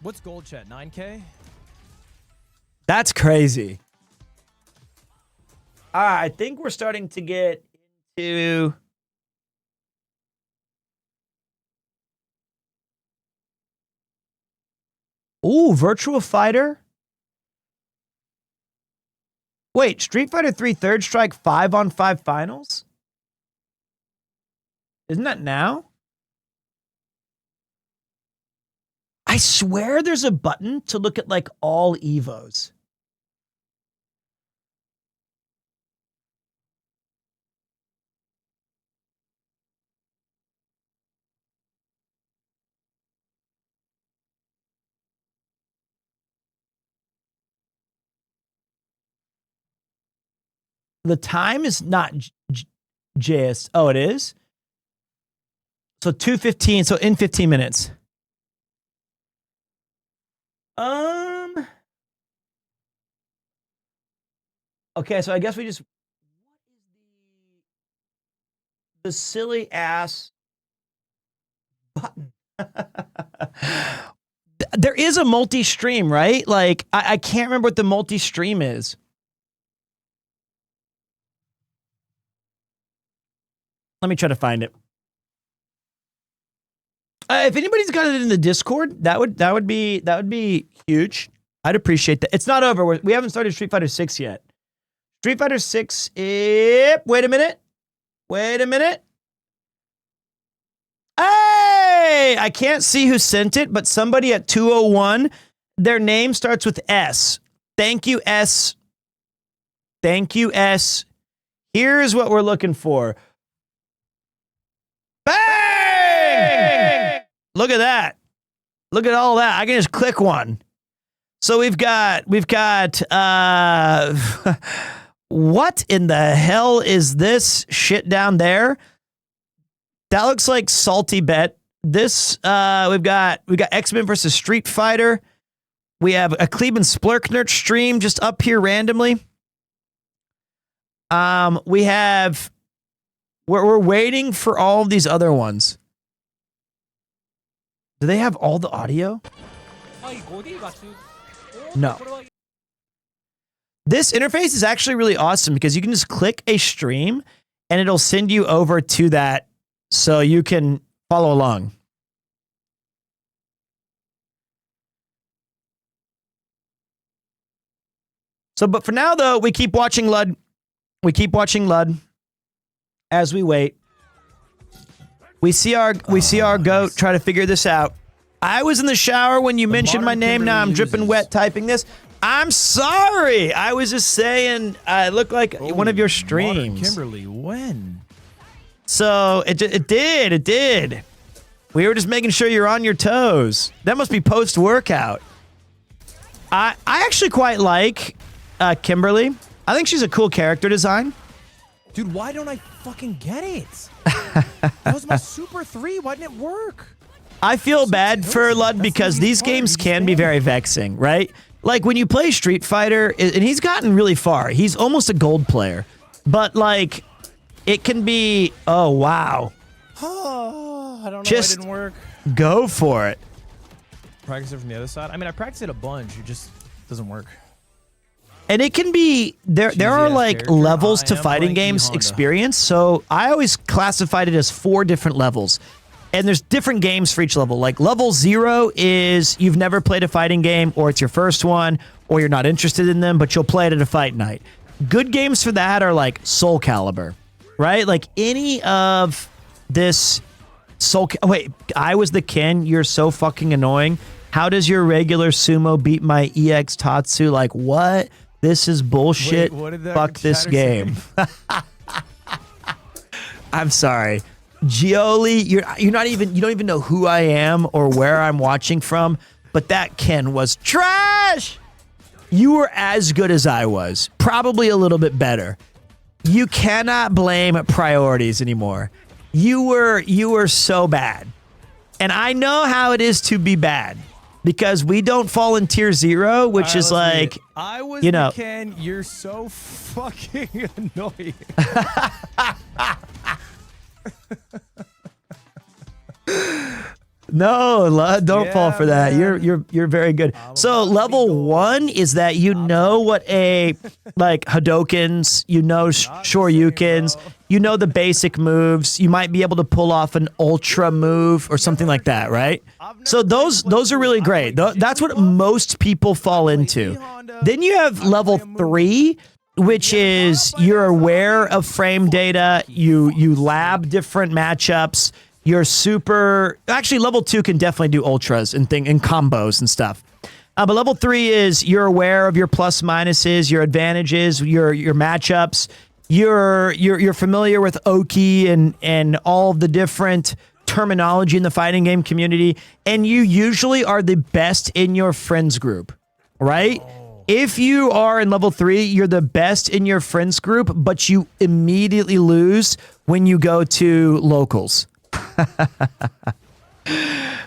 Speaker 9: What's gold chat? 9K?
Speaker 1: That's crazy. All right, I think we're starting to get into... Ooh, Virtua Fighter? Wait, Street Fighter 3 Third Strike 5-on-5 finals? Isn't that now? I swear there's a button to look at, like, all EVOs. The time is not JS. Oh, it is? So 2:15, so in 15 minutes. Okay, so I guess we just... The silly ass button. There is a multi-stream, right? Like, I can't remember what the multi-stream is. Let me try to find it. If anybody's got it in the Discord, that would be huge. I'd appreciate that. It's not over. We haven't started Street Fighter 6 yet. Street Fighter 6. Wait a minute. Hey! I can't see who sent it, but somebody at 201. Their name starts with S. Thank you, S. Thank you, S. Here's what we're looking for. Bang! Look at that. Look at all that. I can just click one. So we've got what in the hell is this shit down there? That looks like Salty Bet. This we've got X-Men versus Street Fighter. We have a Cleveland Splurknert stream just up here randomly. We're waiting for all of these other ones. Do they have all the audio? No. This interface is actually really awesome because you can just click a stream and it'll send you over to that so you can follow along. So, but for now, though, we keep watching Lud. We keep watching Lud as we wait. We see our goat try to figure this out. I was in the shower when you mentioned my name. Now I'm dripping wet typing this. I'm sorry. I was just saying I look like one of your streams.
Speaker 9: Kimberly, when?
Speaker 1: So it did. We were just making sure you're on your toes. That must be post-workout. I actually quite like Kimberly. I think she's a cool character design.
Speaker 9: Dude, why don't I fucking get it? That was my Super 3. Why didn't it work?
Speaker 1: I feel bad for Lud because these games can be very vexing, right? Like when you play Street Fighter, and he's gotten really far. He's almost a gold player. But like, it can be, oh, wow.
Speaker 9: Oh, I don't know
Speaker 1: Just
Speaker 9: why it didn't work.
Speaker 1: Go for it.
Speaker 9: Practice it from the other side. I mean, I practiced it a bunch. It just doesn't work.
Speaker 1: And it can be, there are like levels to fighting games experience. So I always classified it as 4 different levels. And there's different games for each level. Like level 0 is you've never played a fighting game, or it's your first one, or you're not interested in them, but you'll play it at a fight night. Good games for that are like Soul Calibur, right? Like any of this wait, I was the Ken. You're so fucking annoying. How does your regular sumo beat my EX Tatsu? Like what? This is bullshit.
Speaker 9: Wait, what did that
Speaker 1: Fuck this game. I'm sorry. Gioli, you don't even know who I am or where I'm watching from, but that Ken was trash. You were as good as I was, probably a little bit better. You cannot blame priorities anymore. You were so bad. And I know how it is to be bad because we don't fall in tier 0, which is like,
Speaker 9: I was
Speaker 1: you know,
Speaker 9: Ken, you're so fucking annoying.
Speaker 1: No, don't fall for that. Man. You're very good. So level 1 is that you know what a like Hadokens, you know Shoryukens, you know the basic moves. You might be able to pull off an ultra move or something like that, right? So those are really great. That's what most people fall into. Then you have level 3, which is you're aware of frame data, you lab different matchups. You're actually level 2 can definitely do ultras and combos and stuff. But level 3 is you're aware of your plus minuses, your advantages, your matchups. You're familiar with Oki and all of the different terminology in the fighting game community, and you usually are the best in your friends group, right? If you are in level 3, you're the best in your friends group, but you immediately lose when you go to locals.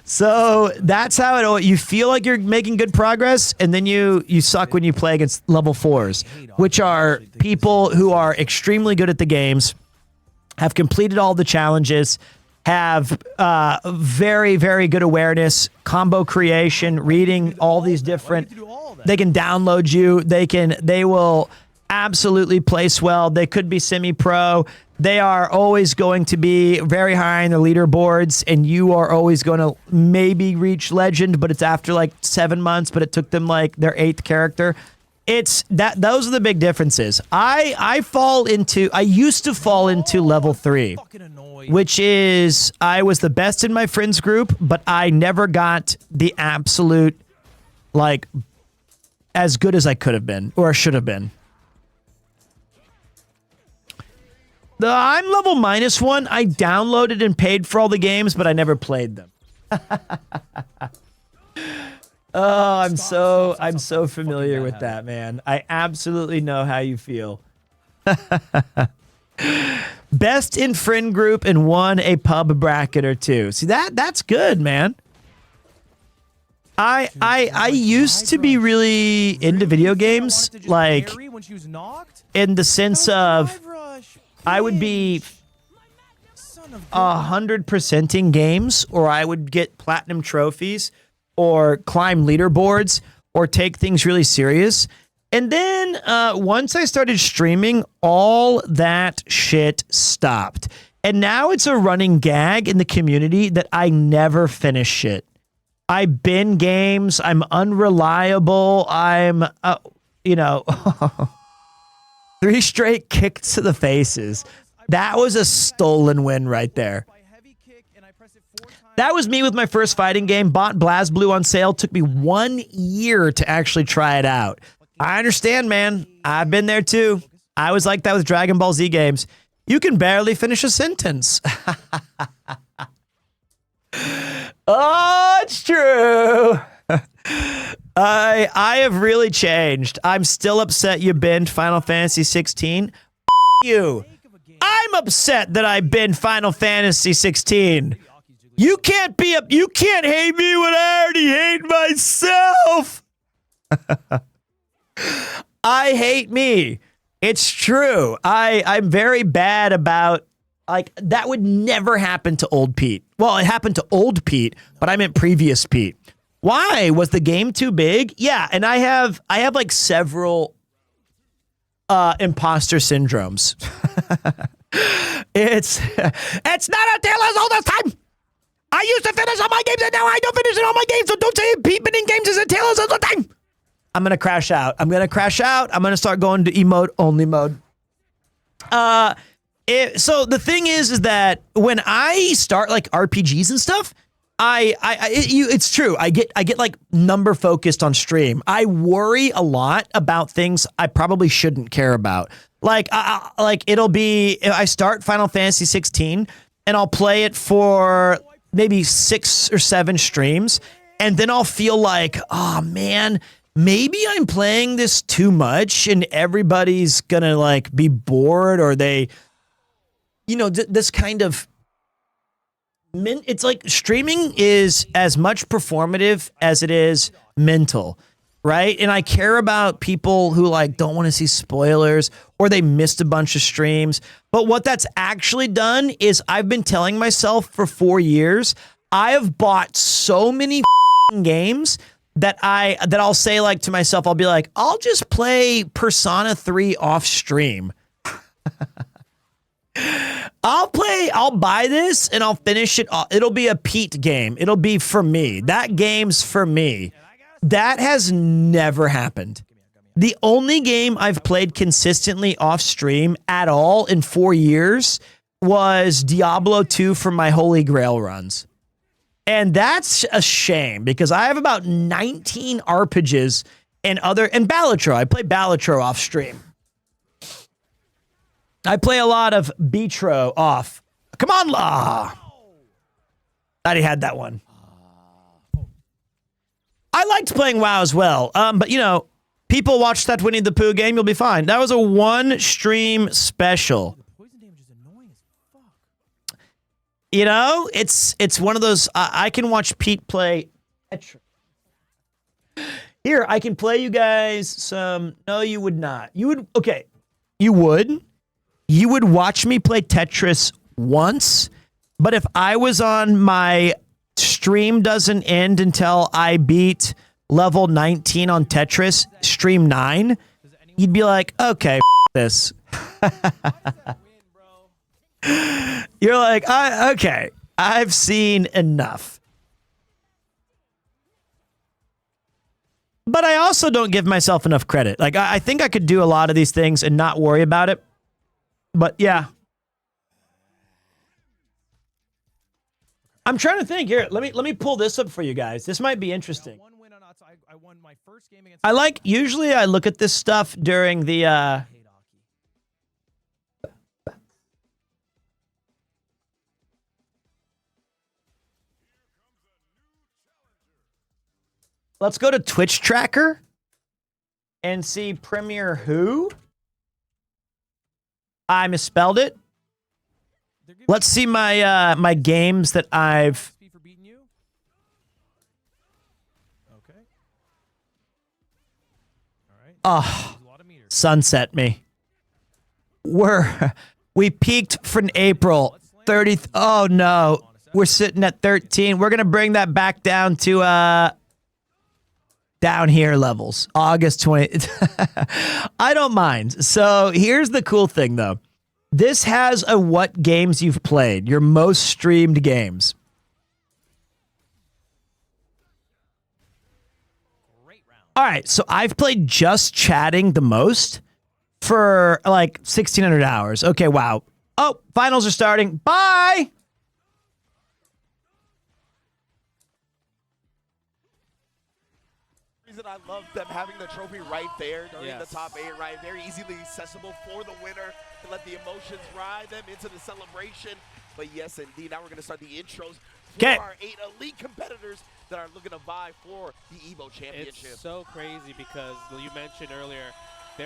Speaker 1: So that's how you feel like you're making good progress, and then you suck when you play against level 4s, which are people who are extremely good at the games, have completed all the challenges, have very, very good awareness, combo creation, reading all these different. They can download you. They will absolutely place well. They could be semi-pro. They are always going to be very high in the leaderboards, and you are always going to maybe reach legend, but it's after like 7 months, but it took them like their 8th character. It's that those are the big differences. I used to fall into level 3, which is I was the best in my friends group, but I never got the absolute like as good as I could have been or should have been. I'm level -1. I downloaded and paid for all the games, but I never played them. Oh, I'm so familiar with that, man. I absolutely know how you feel. Best in friend group and won a pub bracket or 2. See that's good, man. I used to be really into video games, like in the sense of I would be 100%ing games, or I would get platinum trophies, or climb leaderboards, or take things really serious. And then once I started streaming, all that shit stopped. And now it's a running gag in the community that I never finish shit. I bin games. I'm unreliable. you know, 3 straight kicks to the faces. That was a stolen win right there. That was me with my first fighting game. Bought BlazBlue on sale. Took me 1 year to actually try it out. I understand, man. I've been there too. I was like that with Dragon Ball Z games. You can barely finish a sentence. Oh, it's true. I have really changed. I'm still upset you binned Final Fantasy 16. You. I'm upset that I binned Final Fantasy 16. You can't hate me when I already hate myself. I hate me. It's true. I'm very bad about, like, that would never happen to old Pete. Well, it happened to old Pete, but I meant previous Pete. Why? Was the game too big? Yeah, and I have like several imposter syndromes. It's not a Taylor's all the time. I used to finish all my games and now I don't finish all my games, so don't say Pete binning games is a Taylor's all the time. I'm gonna crash out. I'm gonna start going to emote only mode. So the thing is that when I start like RPGs and stuff, it's true. I get like number focused on stream. I worry a lot about things I probably shouldn't care about. Like it'll be, I start Final Fantasy 16 and I'll play it for maybe 6 or 7 streams, and then I'll feel like, oh man, maybe I'm playing this too much and everybody's gonna like be bored, or they, you know, this kind of, it's like streaming is as much performative as it is mental, right? And I care about people who like don't want to see spoilers or they missed a bunch of streams. But what that's actually done is I've been telling myself for 4 years, I have bought so many games that I'll say like to myself, I'll be like, I'll just play Persona 3 off stream. I'll buy this and I'll finish it. It'll be a Pete game. It'll be for me. That game's for me. That has never happened. The only game I've played consistently off stream at all in 4 years was Diablo 2 for my Holy Grail runs. And that's a shame because I have about 19 arpeggios and Balatro. I play Balatro off stream. I play a lot of Betro off. Come on, I already had that one. I liked playing WoW as well. But you know, people watch that Winnie the Pooh game, you'll be fine. That was a 1 stream special. You know, it's one of those, I can watch Pete play. Here, I can play you guys some, no, you would not. You would, okay, you would. You would watch me play Tetris once, but if I was on my stream doesn't end until I beat level 19 on Tetris, stream 9, you'd be like, okay, this. You're like, okay, I've seen enough. But I also don't give myself enough credit. Like, I think I could do a lot of these things and not worry about it. But yeah. I'm trying to think here. Let me pull this up for you guys. This might be interesting. Usually I look at this stuff during the let's go to Twitch Tracker and see Premier who? I misspelled it. Let's see my my games that I've. Oh, sunset me. We peaked from April 30th. Oh no, we're sitting at 13. We're gonna bring that back down to down here levels. August 20. I don't mind. So here's the cool thing though. This has a what games you've played, your most streamed games. All right, so I've played just chatting the most for like 1,600 hours. Okay, wow. Oh, finals are starting. Bye!
Speaker 3: Reason I love them having the trophy right there during the top 8, right? Very easily accessible for the winner to let the emotions ride them into the celebration. But yes, indeed, now we're going to start the intros for our 8 elite competitors that are looking to vie for the EVO championship.
Speaker 5: It's so crazy because you mentioned earlier.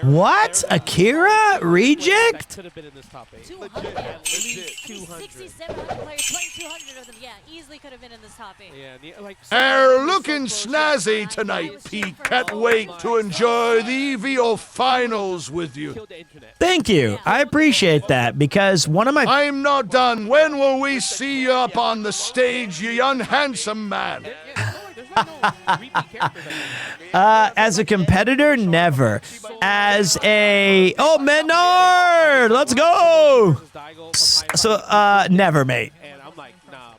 Speaker 1: What? Akira? Reject?
Speaker 5: Could have been in this top 8.
Speaker 10: 200.
Speaker 5: At least 200.
Speaker 10: 6,700 players playing 200 of them. Yeah, easily could have been in this top 8.
Speaker 5: Yeah, like
Speaker 7: Looking snazzy tonight, Pete. Can't wait to enjoy the EVO finals with you.
Speaker 1: Thank you. I appreciate that because one of my...
Speaker 7: I'm not done. When will we see you up on the stage, you young handsome man?
Speaker 1: As a competitor, never. As a... Oh, Menard! Let's go! So, never, mate.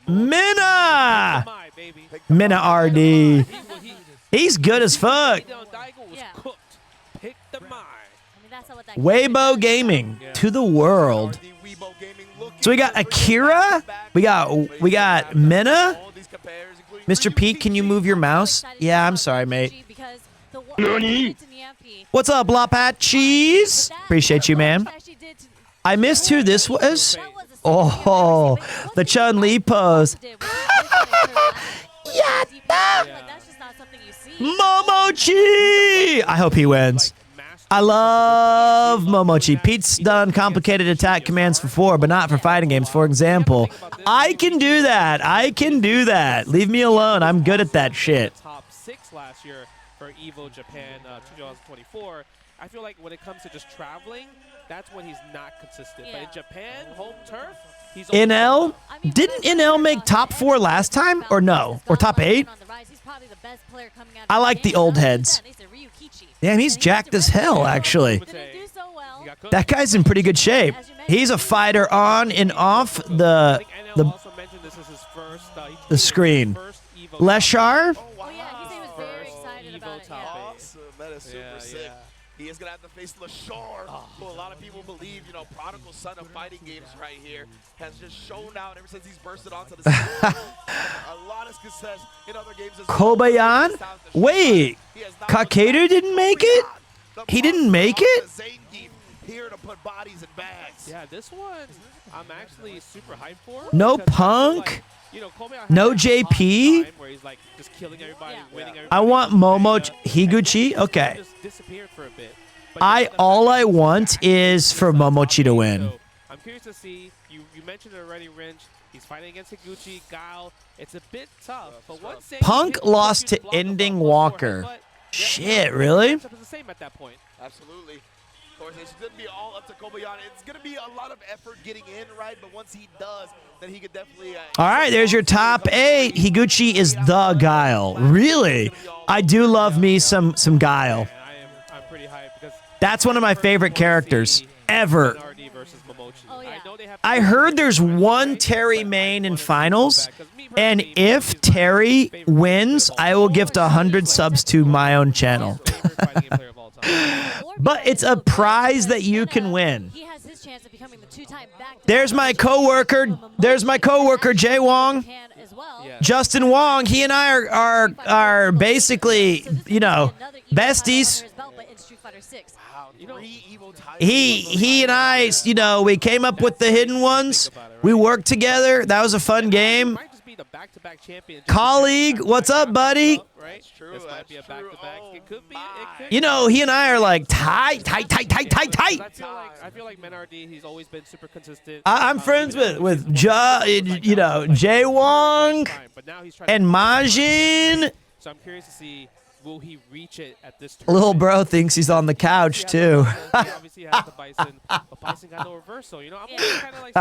Speaker 1: Minna! Minna RD. He's good as fuck. Weibo Gaming to the world. So we got Akira. We got Minna. Mr. Pete, can you move your mouse? Yeah, I'm sorry, mate. What's up, Blopat Cheese? Appreciate you, man. I missed who this was. Oh, the Chun-Li pose. Momochi! I hope he wins. I love Momochi. Pete's done complicated attack commands before, but not for fighting games. For example, I can do that. I can do that. Leave me alone. I'm good at that shit.
Speaker 5: Top 6 last year for EVO Japan 2024. I feel like when it comes to just traveling, that's when he's not consistent. But in Japan, home turf, he's
Speaker 1: NL? Didn't NL make top 4 last time? Or no? Or top 8? I like the old heads. Damn, he's jacked as hell, actually. That guy's in pretty good shape. He's a fighter on and off the screen. Leshar?
Speaker 3: He is going to have to face Leshar, who a lot of people believe, you know, prodigal son of fighting games right here, has just shown out ever since he's bursted onto the scene. A lot of success in other games as well.
Speaker 1: Kobayan? Wait, Kakeru didn't make it? He didn't make it?
Speaker 3: Here to put bodies in bags.
Speaker 5: Yeah, this one I'm actually super hyped for.
Speaker 1: No Punk? No JP?
Speaker 5: Where he's like just killing everybody, winning everybody.
Speaker 1: I want Momo Higuchi? Okay.
Speaker 5: Just disappeared for a bit.
Speaker 1: All I want is for Momochi to win.
Speaker 5: So I'm curious to see. You mentioned it already, Wrench. He's fighting against Higuchi, Guile. It's a bit tough. But once
Speaker 1: Punk lost to Ending Walker. Shit, really?
Speaker 5: It's the same at that point.
Speaker 3: Absolutely. Of course, it's going to be all up to Kobayashi. It's going to be a lot of effort getting in, right? But once he does, then he could definitely...
Speaker 1: all right, there's your top 8. Higuchi is the Guile. Really? I do love me some Guile.
Speaker 5: I'm pretty hyped because
Speaker 1: that's one of my favorite characters ever. I heard there's one Terry main in finals, and if Terry wins, I will gift 100 subs to my own channel. But it's a prize that you can win. There's my coworker. There's my coworker Jay Wong. Justin Wong. He and I are basically, you know, besties. He and I, you know, we came up with the hidden ones. We worked together. That was a fun game. Colleague, what's up, buddy?
Speaker 5: This might be a back-to-back. It could be.
Speaker 1: You know, he and I are like tight.
Speaker 5: I feel like Menardi, he's always been super consistent.
Speaker 1: I'm friends with Jay Wong and Majin.
Speaker 5: So I'm curious to see, will he reach it at this
Speaker 1: tournament? Little bro thinks he's on the couch too.
Speaker 5: He obviously has the Bison, but Bison got no reversal. You know, I'm kind of like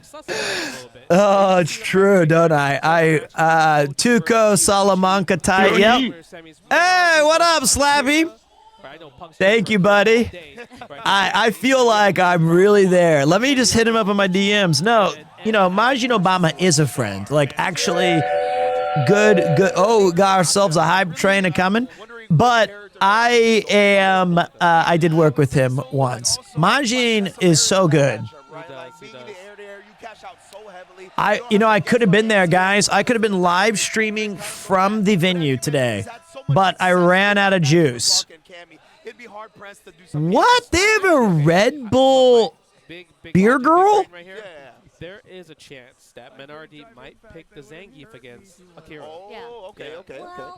Speaker 5: sussing a little bit.
Speaker 1: Oh, it's true, don't I? Tuco Salamanca tight. Yep. Hey, what up, Slappy? Thank you, buddy. I feel like I'm really there. Let me just hit him up on my DMs. No, you know, Majin Obama is a friend. Like, actually, good. Oh, we got ourselves a hype train coming. But I am. I did work with him once. Majin is so good.
Speaker 5: He does.
Speaker 1: I could have been there, guys. I could have been live streaming from the venue today, but I ran out of juice. What? They have a Red Bull beer girl?
Speaker 5: There is a chance that Menardi might pick the Zangief against Akira.
Speaker 3: Okay.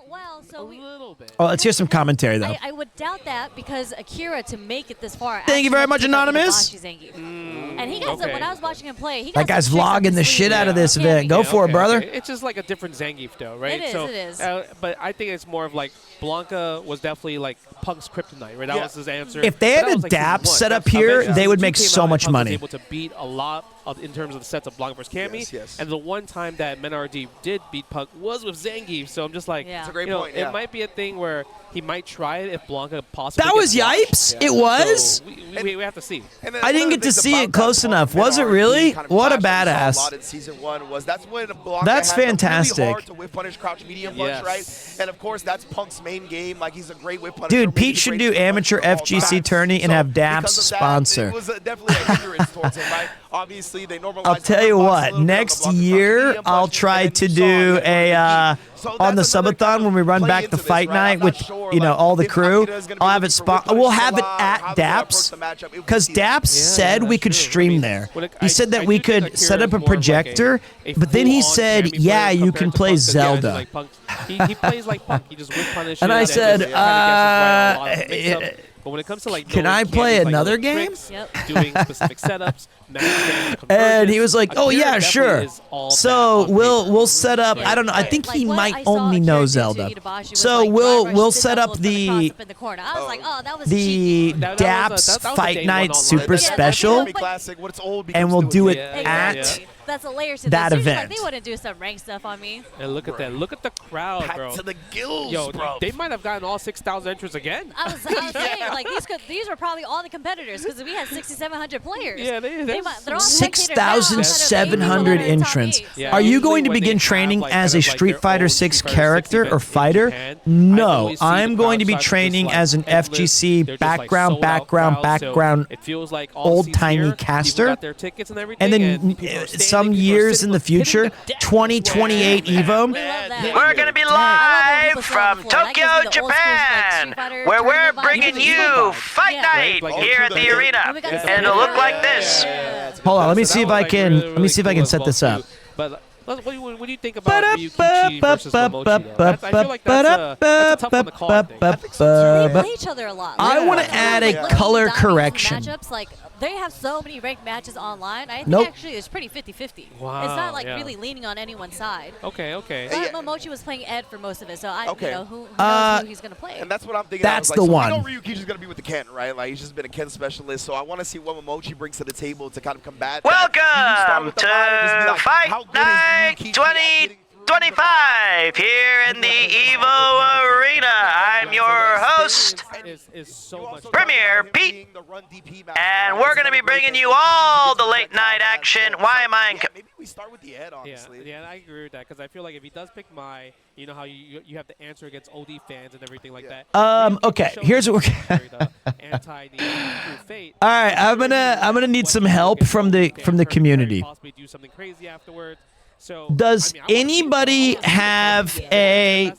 Speaker 10: Well, so
Speaker 5: A little bit.
Speaker 1: Oh, let's hear some commentary, though.
Speaker 10: I would doubt that because Akira, to make it this far.
Speaker 1: Thank you very much, Anonymous.
Speaker 10: And he got when I was watching him play, he got
Speaker 1: That guy's
Speaker 10: some tricks up
Speaker 1: vlogging
Speaker 10: his
Speaker 1: the
Speaker 10: sleeve.
Speaker 1: shit out of this event. Go for it, brother.
Speaker 5: It's just like a different Zangief, though, right?
Speaker 10: It is.
Speaker 5: But I think it's more of like Blanca was definitely like Punk's kryptonite, right? That was his answer.
Speaker 1: If they
Speaker 5: But
Speaker 1: had
Speaker 5: that
Speaker 1: a
Speaker 5: was, like,
Speaker 1: DAP
Speaker 5: season one.
Speaker 1: set up here,
Speaker 5: Eventually,
Speaker 1: they would
Speaker 5: season
Speaker 1: make
Speaker 5: two came
Speaker 1: so
Speaker 5: out,
Speaker 1: much
Speaker 5: Punk
Speaker 1: money.
Speaker 5: was able to beat a lot in terms of the sets of Blanca versus Cammy.
Speaker 3: Yes.
Speaker 5: And the one time that Menardi did beat Punk was with Zangief. So I'm just like,
Speaker 10: It's a
Speaker 3: great point,
Speaker 5: It might be a thing where he might try it if Blanca possibly
Speaker 1: That was
Speaker 5: gets blocked.
Speaker 1: yipes. It was.
Speaker 5: So we have to see.
Speaker 1: I didn't get to see it close enough. Was it really? What a badass.
Speaker 3: In season 1 was that's when Blanca
Speaker 1: That's
Speaker 3: had
Speaker 1: fantastic.
Speaker 3: really hard to whip punish, crouch medium punch,
Speaker 5: Yes.
Speaker 3: right? And of course that's Punk's main game. Like he's a great whip punisher.
Speaker 1: Dude,
Speaker 3: maybe
Speaker 1: Pete
Speaker 3: the
Speaker 1: should
Speaker 3: greatest
Speaker 1: do
Speaker 3: whip
Speaker 1: amateur
Speaker 3: punisher of all
Speaker 1: FGC
Speaker 3: time.
Speaker 1: tourney and
Speaker 3: So
Speaker 1: have DAPS
Speaker 3: because of that,
Speaker 1: sponsor.
Speaker 3: It was definitely a hindrance towards him, right? Obviously, they normalized.
Speaker 1: I'll tell you
Speaker 3: the box a
Speaker 1: what.
Speaker 3: little bit on the
Speaker 1: Next
Speaker 3: Blanca crouch
Speaker 1: year,
Speaker 3: medium
Speaker 1: I'll
Speaker 3: punch,
Speaker 1: try
Speaker 3: and
Speaker 1: to
Speaker 3: then you saw
Speaker 1: do
Speaker 3: him get
Speaker 1: a
Speaker 3: So
Speaker 1: on the
Speaker 3: that's another
Speaker 1: subathon
Speaker 3: kind
Speaker 1: when we
Speaker 3: of
Speaker 1: run
Speaker 3: play
Speaker 1: back
Speaker 3: into
Speaker 1: to
Speaker 3: this,
Speaker 1: fight
Speaker 3: right?
Speaker 1: night
Speaker 3: I'm not
Speaker 1: with
Speaker 3: sure,
Speaker 1: all the
Speaker 3: if
Speaker 1: crew.
Speaker 3: Akira is gonna be
Speaker 1: I'll have
Speaker 3: looking
Speaker 1: it
Speaker 3: for whip
Speaker 1: spot. We'll
Speaker 3: punches
Speaker 1: have
Speaker 3: a
Speaker 1: it
Speaker 3: lot,
Speaker 1: at
Speaker 3: how they're gonna approach
Speaker 1: DAPS
Speaker 3: the matchup, if we
Speaker 1: because
Speaker 3: see that.
Speaker 1: DAPS said we
Speaker 5: that's
Speaker 1: could
Speaker 5: true.
Speaker 1: stream
Speaker 5: I mean,
Speaker 1: there.
Speaker 5: well,
Speaker 1: He said that
Speaker 5: I
Speaker 1: we
Speaker 5: do think
Speaker 1: could set
Speaker 5: Akira
Speaker 1: up a
Speaker 5: is more of like
Speaker 1: projector,
Speaker 5: a
Speaker 1: but then he
Speaker 5: full-on
Speaker 1: said,
Speaker 5: Cammy
Speaker 1: "Yeah,
Speaker 5: player
Speaker 1: you
Speaker 5: compared
Speaker 1: can
Speaker 5: to
Speaker 1: play
Speaker 5: Punk, 'cause, yeah,
Speaker 1: Zelda."
Speaker 5: like Punk, he plays like Punk. He just whip punishes.
Speaker 1: And I
Speaker 5: just
Speaker 1: said,
Speaker 5: kinda guesses right on a lot of mix-up. But when it comes to like
Speaker 1: Can
Speaker 5: knowing
Speaker 1: I play
Speaker 5: Cammy's, like,
Speaker 1: another
Speaker 5: little
Speaker 1: game?
Speaker 5: tricks,
Speaker 10: Yep.
Speaker 5: doing specific setups, match
Speaker 1: And he was like, "Oh
Speaker 5: Akira
Speaker 1: yeah,
Speaker 5: definitely
Speaker 1: sure."
Speaker 5: is all
Speaker 1: So
Speaker 5: that on
Speaker 1: we'll
Speaker 5: paper.
Speaker 1: we'll set up. I don't know. I think he
Speaker 10: Like, what
Speaker 1: might
Speaker 10: I saw
Speaker 1: only
Speaker 10: Akira
Speaker 1: know
Speaker 10: do to
Speaker 1: Zelda.
Speaker 10: Itabashi was,
Speaker 1: So
Speaker 10: like,
Speaker 1: we'll
Speaker 10: drive
Speaker 1: we'll
Speaker 10: rush,
Speaker 1: set
Speaker 10: sit
Speaker 1: up
Speaker 10: up, then cross
Speaker 1: the
Speaker 10: up in the corner. I was like, oh, that was
Speaker 1: the
Speaker 10: cheeky.
Speaker 5: That was
Speaker 1: DAPS
Speaker 5: a
Speaker 1: Fight
Speaker 5: day
Speaker 1: Night
Speaker 5: one on
Speaker 1: Super
Speaker 5: one.
Speaker 1: Special,
Speaker 3: Classic. What it's old
Speaker 1: and
Speaker 3: becomes
Speaker 1: we'll
Speaker 3: new
Speaker 1: do it
Speaker 3: again.
Speaker 1: at
Speaker 10: Exactly. That's a layer to
Speaker 1: that
Speaker 10: this. Usually,
Speaker 1: event.
Speaker 10: Like, they wouldn't do some rank stuff on me.
Speaker 5: And look at that. Look at the crowd,
Speaker 3: Packed
Speaker 5: bro.
Speaker 3: to the gills,
Speaker 5: Yo,
Speaker 3: bro.
Speaker 5: they might have gotten all 6,000 entrants again.
Speaker 10: I was saying, like, these were probably all the competitors because we had 6,700 players.
Speaker 5: Yeah,
Speaker 10: they're all spectators now outside of the
Speaker 1: 6,700
Speaker 10: people that are in top
Speaker 1: entrants.
Speaker 10: eight.
Speaker 5: Yeah,
Speaker 1: Are you
Speaker 5: usually
Speaker 1: going to
Speaker 5: when they
Speaker 1: begin
Speaker 5: have,
Speaker 1: training
Speaker 5: like,
Speaker 1: as
Speaker 5: kind
Speaker 1: a
Speaker 5: of like
Speaker 1: Street
Speaker 5: their
Speaker 1: Fighter
Speaker 5: own
Speaker 1: 6
Speaker 5: Street Fighter 6
Speaker 1: character
Speaker 5: event
Speaker 1: or
Speaker 5: in
Speaker 1: fighter?
Speaker 5: Japan, I
Speaker 1: No,
Speaker 5: always see
Speaker 1: I'm
Speaker 5: the
Speaker 1: going to be
Speaker 5: crowd size is
Speaker 1: training
Speaker 5: just,
Speaker 1: as an
Speaker 5: like, endless.
Speaker 1: FGC
Speaker 5: They're just, like,
Speaker 1: background,
Speaker 5: sold out crowds, so
Speaker 1: background,
Speaker 5: it feels like all the seats
Speaker 1: old-timey
Speaker 5: here,
Speaker 1: caster.
Speaker 5: people got their tickets and everything,
Speaker 1: and then
Speaker 5: people are standing,
Speaker 1: some
Speaker 5: people are
Speaker 1: years
Speaker 5: sitting,
Speaker 1: in the
Speaker 5: hitting
Speaker 1: future,
Speaker 5: deck.
Speaker 1: 2028
Speaker 10: We
Speaker 1: EVO.
Speaker 10: love that.
Speaker 8: We're going to be live from Tokyo, Japan, where we're bringing you Fight Night here at the arena, and it'll look like this.
Speaker 1: Hold on, let me
Speaker 5: So
Speaker 1: see
Speaker 5: that
Speaker 1: if
Speaker 5: was,
Speaker 1: I
Speaker 5: like,
Speaker 1: can.
Speaker 5: really,
Speaker 1: Let me see if I
Speaker 5: really
Speaker 1: can
Speaker 5: cool
Speaker 1: set
Speaker 5: as
Speaker 1: this
Speaker 5: well,
Speaker 1: up.
Speaker 5: too. But what do you think about Ryukichi versus Momochi, though? I feel like that's a tough one to call, I think.
Speaker 10: They play each other a lot.
Speaker 1: I want to
Speaker 10: Like,
Speaker 1: add a
Speaker 10: like,
Speaker 1: color
Speaker 10: diving into
Speaker 1: correction.
Speaker 10: Matchups, like, they have so many ranked matches online. I think
Speaker 1: Nope.
Speaker 10: actually it's pretty 50-50.
Speaker 5: Wow,
Speaker 10: It's not like
Speaker 5: yeah.
Speaker 10: really leaning on anyone's side.
Speaker 5: Okay.
Speaker 10: But Momochi was playing Ed for most of it, so
Speaker 3: Okay.
Speaker 10: who knows who he's gonna play.
Speaker 3: And that's what I'm thinking.
Speaker 1: That's
Speaker 3: I was
Speaker 1: the
Speaker 3: like, so
Speaker 1: one.
Speaker 3: we know Ryukichi's gonna be with the Ken, right? Like he's just been a Ken specialist. So I want to see what Momochi brings to the table to kind of combat.
Speaker 8: Welcome to Fight Night 2025 here in the EVO Arena. I'm your host,
Speaker 5: Is so much
Speaker 8: Premier Pete, and we're going to be bringing you all the late night action. Why am I in...
Speaker 3: Maybe we start with the Ed, honestly.
Speaker 5: Yeah, I agree with that because I feel like if he does pick Mai, you know how you have to answer against OD fans and everything like that.
Speaker 1: Okay, here's what we're
Speaker 5: anti the fate.
Speaker 1: All right, I'm gonna need some help from the community.
Speaker 5: Possibly do something crazy afterwards. So
Speaker 1: Does anybody have a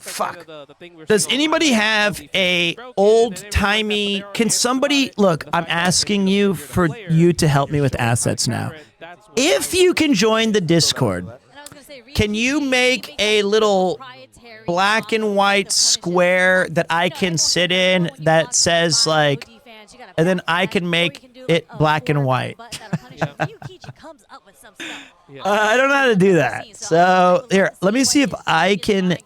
Speaker 1: Does anybody have a old-timey? Can somebody look? I'm asking you for you to help me with assets now. If you can join the Discord, can you make a little black and white square that I can sit in that says like, and then I can make it black and white? I don't know how to do that. So here, let me see if I can.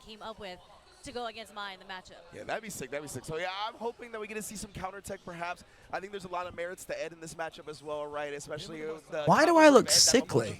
Speaker 10: To go against Mai in the matchup.
Speaker 3: Yeah, that'd be sick. So yeah, I'm hoping that we get to see some counter tech, perhaps. I think there's a lot of merits to Ed in this matchup as well, right? Especially with the
Speaker 1: Why do I look sickly?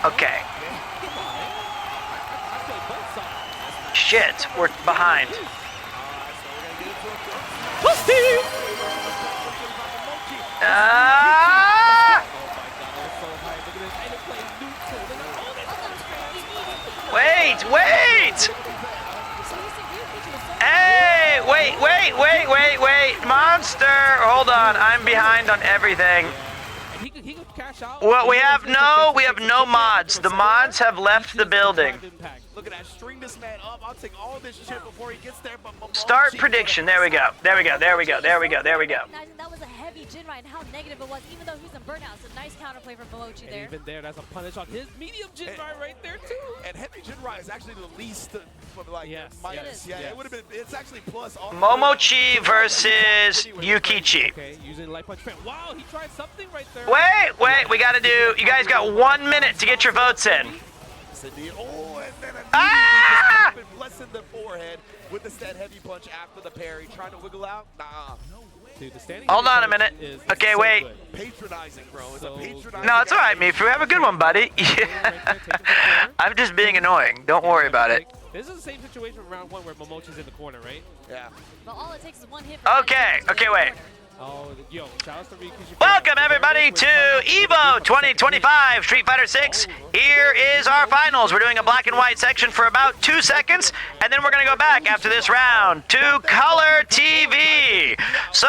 Speaker 8: Okay. Shit, we're behind. Wait! Hey, wait. Monster, hold on. I'm behind on everything. Well, we have no mods. The mods have left the building.
Speaker 3: Look at that. String this man up. I'll take all this shit before he gets there. But
Speaker 8: Start prediction. There we go.
Speaker 10: That was a heavy Jin ride, and how negative it was, even though he's in burnout. So nice counterplay from Momochi there.
Speaker 5: Even there, that's a punish on his medium Jin ride right there too.
Speaker 3: And heavy Jin ride is actually the least, minus.
Speaker 10: Yes.
Speaker 3: It would have been. It's actually plus.
Speaker 8: Momochi versus Yukichi.
Speaker 5: Okay, using light punch. Wow, he tried something right there.
Speaker 8: Wait. We gotta do. You guys got 1 minute to get your votes in.
Speaker 3: Oh, and then
Speaker 8: Ah!
Speaker 3: blessing the forehead with the stand heavy punch after the parry, trying to wiggle out. Nah.
Speaker 5: Dude, the standing
Speaker 8: Hold on a minute. Okay, wait.
Speaker 3: Patronizing, bro. It's a patronizing.
Speaker 8: No, it's all right, Mifu. Have a good one, buddy. I'm just being annoying. Don't worry about it.
Speaker 5: This is the same situation from round 1 where Momochi's in the corner, right?
Speaker 3: Yeah.
Speaker 10: But all it takes is one hit.
Speaker 8: Okay, wait.
Speaker 5: Oh, yo, shout out to Rikishi.
Speaker 8: Welcome everybody to EVO 2025 Street Fighter 6. Here is our finals. We're doing a black and white section for about 2 seconds, and then we're going to go back after this round to Color TV. So,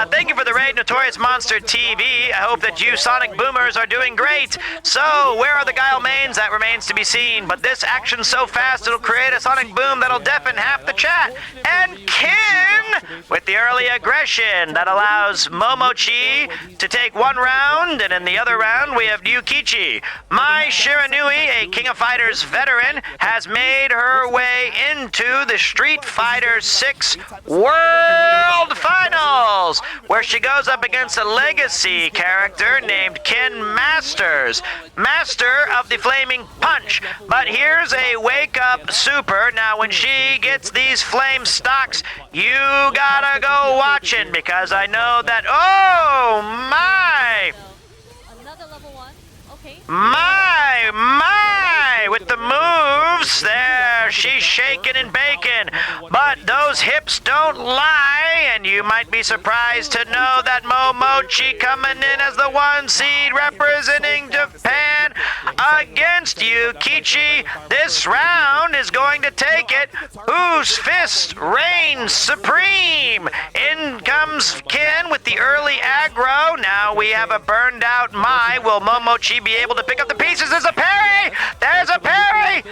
Speaker 8: thank you for the raid, Notorious Monster TV. I hope that you Sonic Boomers are doing great. So, where are the Guile mains? That remains to be seen, but this action's so fast it'll create a Sonic Boom that'll deafen half the chat. And Ken with the early aggression that allows Momochi to take 1 round, and in the other round we have Yukichi. Mai Shiranui, a King of Fighters veteran, has made her way into the Street Fighter 6 World Finals, where she goes up against a legacy character named Ken Masters, master of the Flaming Punch. But here's a wake-up super. Now, when she gets these flame stocks, you gotta go watching, because I know that, oh my!
Speaker 10: Another level 1. Okay.
Speaker 8: My, with the moves there, she's shaking and baking, but those hips don't lie, and you might be surprised to know that Momochi coming in as the 1 seed representing Japan against Yukichi. This round is going to take it. Whose fist reigns supreme? In comes Ken with the early aggro. Now we have a burned out Mai. Will Momochi be able to pick up the pieces? There's a parry! There's a parry!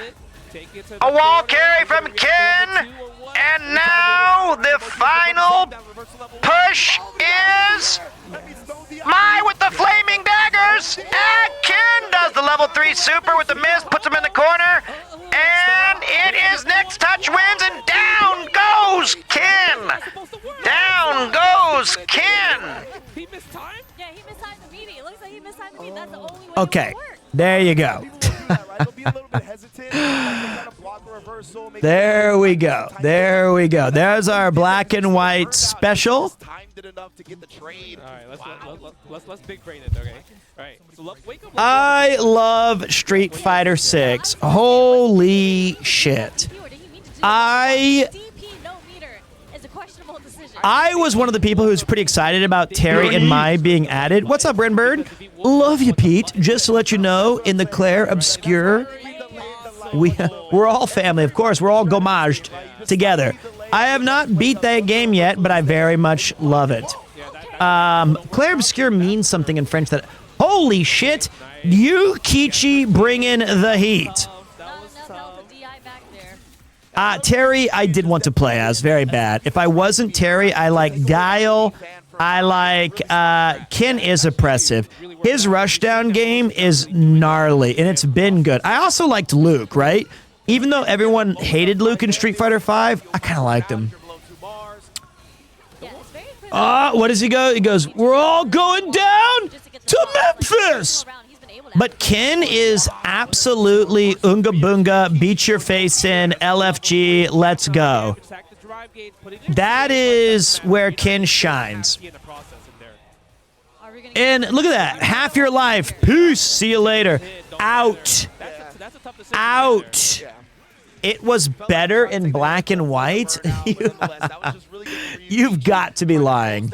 Speaker 8: A wall carry from Ken. And now the final push is Mai with the flaming daggers. And Ken does the level 3 super with the miss, puts him in the corner. And it is next touch wins, and down goes Ken. Down goes Ken.
Speaker 5: He missed time?
Speaker 10: Yeah, he missed time immediately. It looks like he missed time immediately. That's the only way
Speaker 1: Okay,
Speaker 10: it would work.
Speaker 1: there you go. There we go. There's our black and white special.
Speaker 5: All right, let's big brain it, okay? All right, so wake up.
Speaker 1: I love Street Fighter 6. Holy shit. I was one of the people who was pretty excited about Terry and Mai being added. What's up, Renbird? Love you, Pete. Just to let you know, in the Claire Obscure, we're all family, of course. We're all gommaged together. I have not beat that game yet, but I very much love it. Claire Obscure means something in French that... Holy shit! Yukichi bringing the heat. Terry, I did want to play as very bad. If I wasn't Terry, I like Guile. I like Ken is oppressive. His rushdown game is gnarly, and it's been good. I also liked Luke, right? Even though everyone hated Luke in Street Fighter 5, I kind of liked him. What does he go? He goes, we're all going down to Memphis. But Ken is absolutely unga boonga, beat your face in, LFG, let's go. That is where Ken shines. And look at that, half your life, peace, see you later. out.
Speaker 5: That's a tough decision.
Speaker 1: Out. It was better in black and white. You've got to be lying.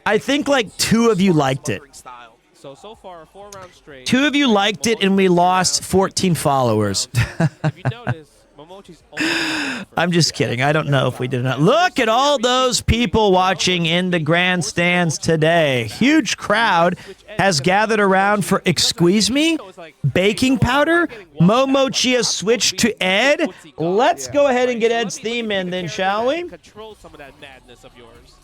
Speaker 1: I think like 2 of you liked it.
Speaker 5: So far, 4 rounds straight.
Speaker 1: 2 of you liked it, and we lost 14 followers.
Speaker 5: If you notice, Momochi's only
Speaker 1: I'm just kidding. I don't know if we did or not. Look at all those people watching in the grandstands today. Huge crowd has gathered around for Excuse Me, baking powder. Momochi has switched to Ed. Let's go ahead and get Ed's theme in then, shall we?
Speaker 5: Control some of that madness of yours.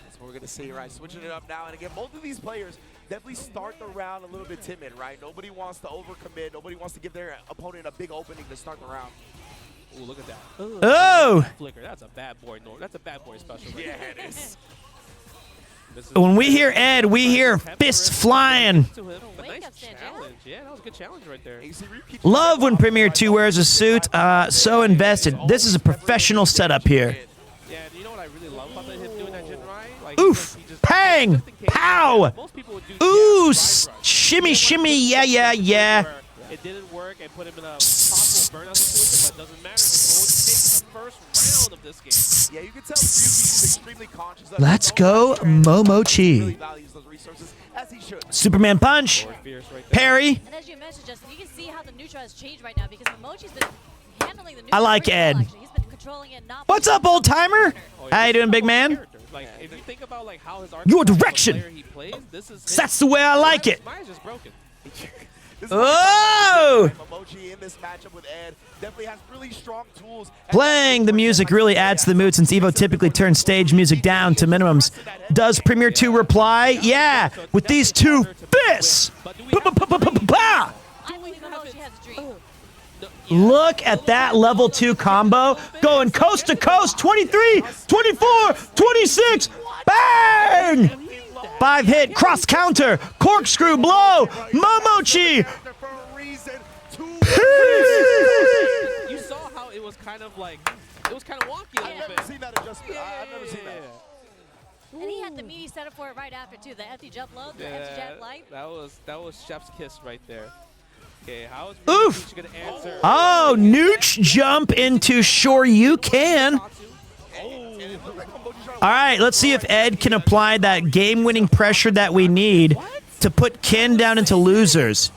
Speaker 11: That's what we're going to see, right? Switching it up now. And again, both of these players definitely start the round a little bit timid, right? Nobody wants to overcommit. Nobody wants to give their opponent a big opening to start the round.
Speaker 5: Ooh, look at that.
Speaker 1: Oh!
Speaker 5: Flicker. That's a bad boy. That's a bad boy special. Right?
Speaker 11: Yeah, it is.
Speaker 1: When we hear Ed, we hear fists flying.
Speaker 5: Nice challenge. Yeah, that was a good challenge right there.
Speaker 1: Love when PremierTwo wears a suit. So invested. This is a professional setup here.
Speaker 5: Yeah, you know what I really love about him doing that Jin Rai? Like,
Speaker 1: Oof! Pang! Pow! Ooh! Shimmy, shimmy! Yeah, yeah, yeah.
Speaker 5: It didn't work and put him in a possible burnout situation, but it doesn't matter. Momochi takes the first round of this game.
Speaker 11: Yeah, you can tell Ryuki's extremely conscious of
Speaker 1: Let's go, Momochi.
Speaker 11: really values those resources, as he should.
Speaker 1: Superman punch. Parry.
Speaker 10: And as you mentioned, Justin, you can see how the neutral has changed right now because Momochi's been handling the neutral.
Speaker 1: I like
Speaker 10: pretty
Speaker 1: Ed.
Speaker 10: well, actually. He's been controlling it. Not
Speaker 1: What's up, old timer? How you doing, big man?
Speaker 5: Like, if you think about like how his
Speaker 1: Your direction.
Speaker 5: he plays, this is
Speaker 1: That's the way I like it.
Speaker 5: Mine's just broken.
Speaker 1: Oh!
Speaker 11: Momochi in this matchup with Ed definitely has really strong tools.
Speaker 1: Playing the music really adds to the mood since EVO typically turns stage music down to minimums. Does PremierTwo reply? Yeah, with these 2 fists. Pa-pa-pa-pa-pa-pa!
Speaker 10: I believe Momochi has a dream.
Speaker 1: Look at that level 2 combo going coast to coast. 23, 24, 26. Bang! 5 hit cross counter, corkscrew blow, Momochi.
Speaker 5: You saw how it was kind of like, it was kind of wonky a little bit.
Speaker 11: I've never seen that adjustment. I've never seen that.
Speaker 10: And he had the meaty setup for it right after too. The FD jump low, the FD jab light.
Speaker 5: That was chef's kiss right there. Okay, how is
Speaker 1: Oof!
Speaker 5: gonna answer?
Speaker 1: Oh, Nooch jump into Sure You Can. All right, let's see if Ed can apply that game-winning pressure that we need to put Ken down into losers.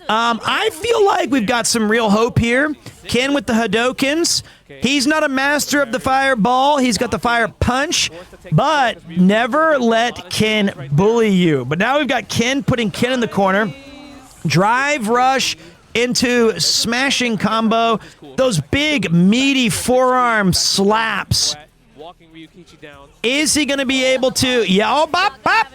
Speaker 1: I feel like we've got some real hope here. Ken with the Hadokens. He's not a master of the fireball. He's got the fire punch, but never let Ken bully you. But now we've got Ken putting Ken in the corner. Drive rush into smashing combo. Those big, meaty forearm slaps. Is he going to be able to? Yeah, oh, bop, bop.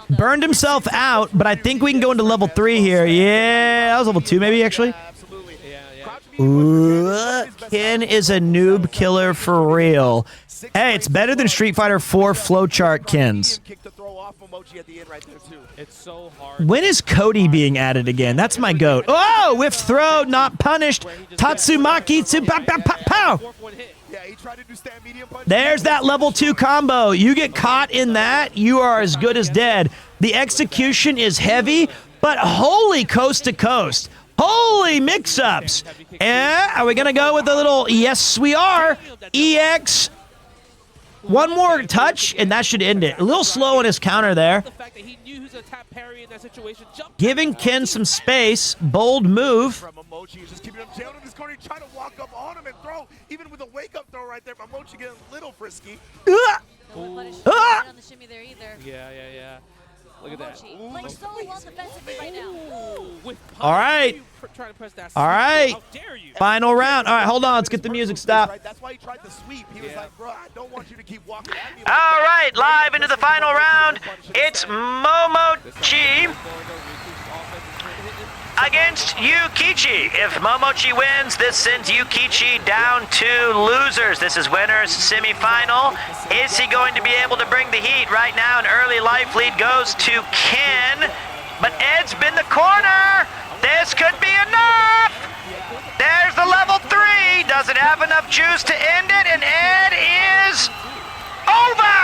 Speaker 1: Burned himself out, but I think we can go into level 3 here. Yeah, that was level 2 maybe, actually. Ooh, Ken is a noob killer for real. Hey, it's better than Street Fighter 4 flowchart Kens.
Speaker 5: It's so hard.
Speaker 1: When is Cody being added again? That's my goat. Oh, whiffed throw, not punished. Tatsumaki, pow. There's that level 2 combo. You get caught in that, you are as good as dead. The execution is heavy, but holy coast to coast. Holy mix-ups. Are we going to go with a little, yes, we are. EX. One more touch, and that should end it. A little slow on his counter there. Giving Ken some space. Bold move.
Speaker 11: Just keeping him jailed in this corner, trying to walk up on him and throw. Even with a wake-up throw right there, Momochi getting a little frisky.
Speaker 10: On the shimmy there either.
Speaker 5: Yeah. Look at that.
Speaker 10: Playing so well defensively right now.
Speaker 1: All right. All right. Final round. All right, hold on. Let's get the music stopped.
Speaker 11: That's why he tried to sweep. He was like, bro, I don't want you to keep walking at me.
Speaker 8: All right, live into the final round. It's Momochi against Yukichi. If Momochi wins, this sends Yukichi down to losers. This is winners semifinal. Is he going to be able to bring the heat? Right now, an early life lead goes to Ken, but Ed's been the corner. This could be enough. There's the level 3. Does it have enough juice to end it? And Ed is over.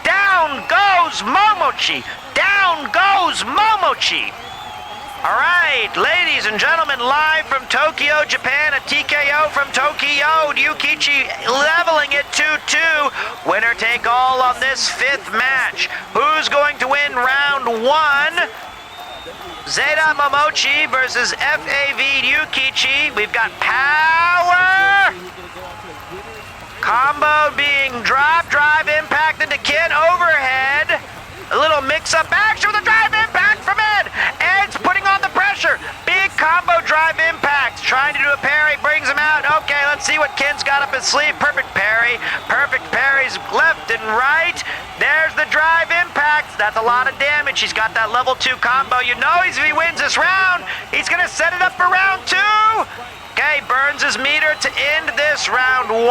Speaker 8: Down goes Momochi. Down Down goes Momochi. All right, ladies and gentlemen, live from Tokyo, Japan, a TKO from Tokyo. Yukichi leveling it 2-2. Winner take all on this 5th match. Who's going to win round 1? Zeta Momochi versus FAV Yukichi. We've got power. Combo being dropped. Drive impact into Ken overhead. A little mix-up action with a drive impact from Ed. Ed's putting on the pressure. Big combo drive impact. Trying to do a parry, brings him out. Okay, let's see what Ken's got up his sleeve. Perfect parry. Perfect parries left and right. There's the drive impact. That's a lot of damage. He's got that level 2 combo. You know if he wins this round, he's going to set it up for round 2. Okay, burns his meter to end this round 1.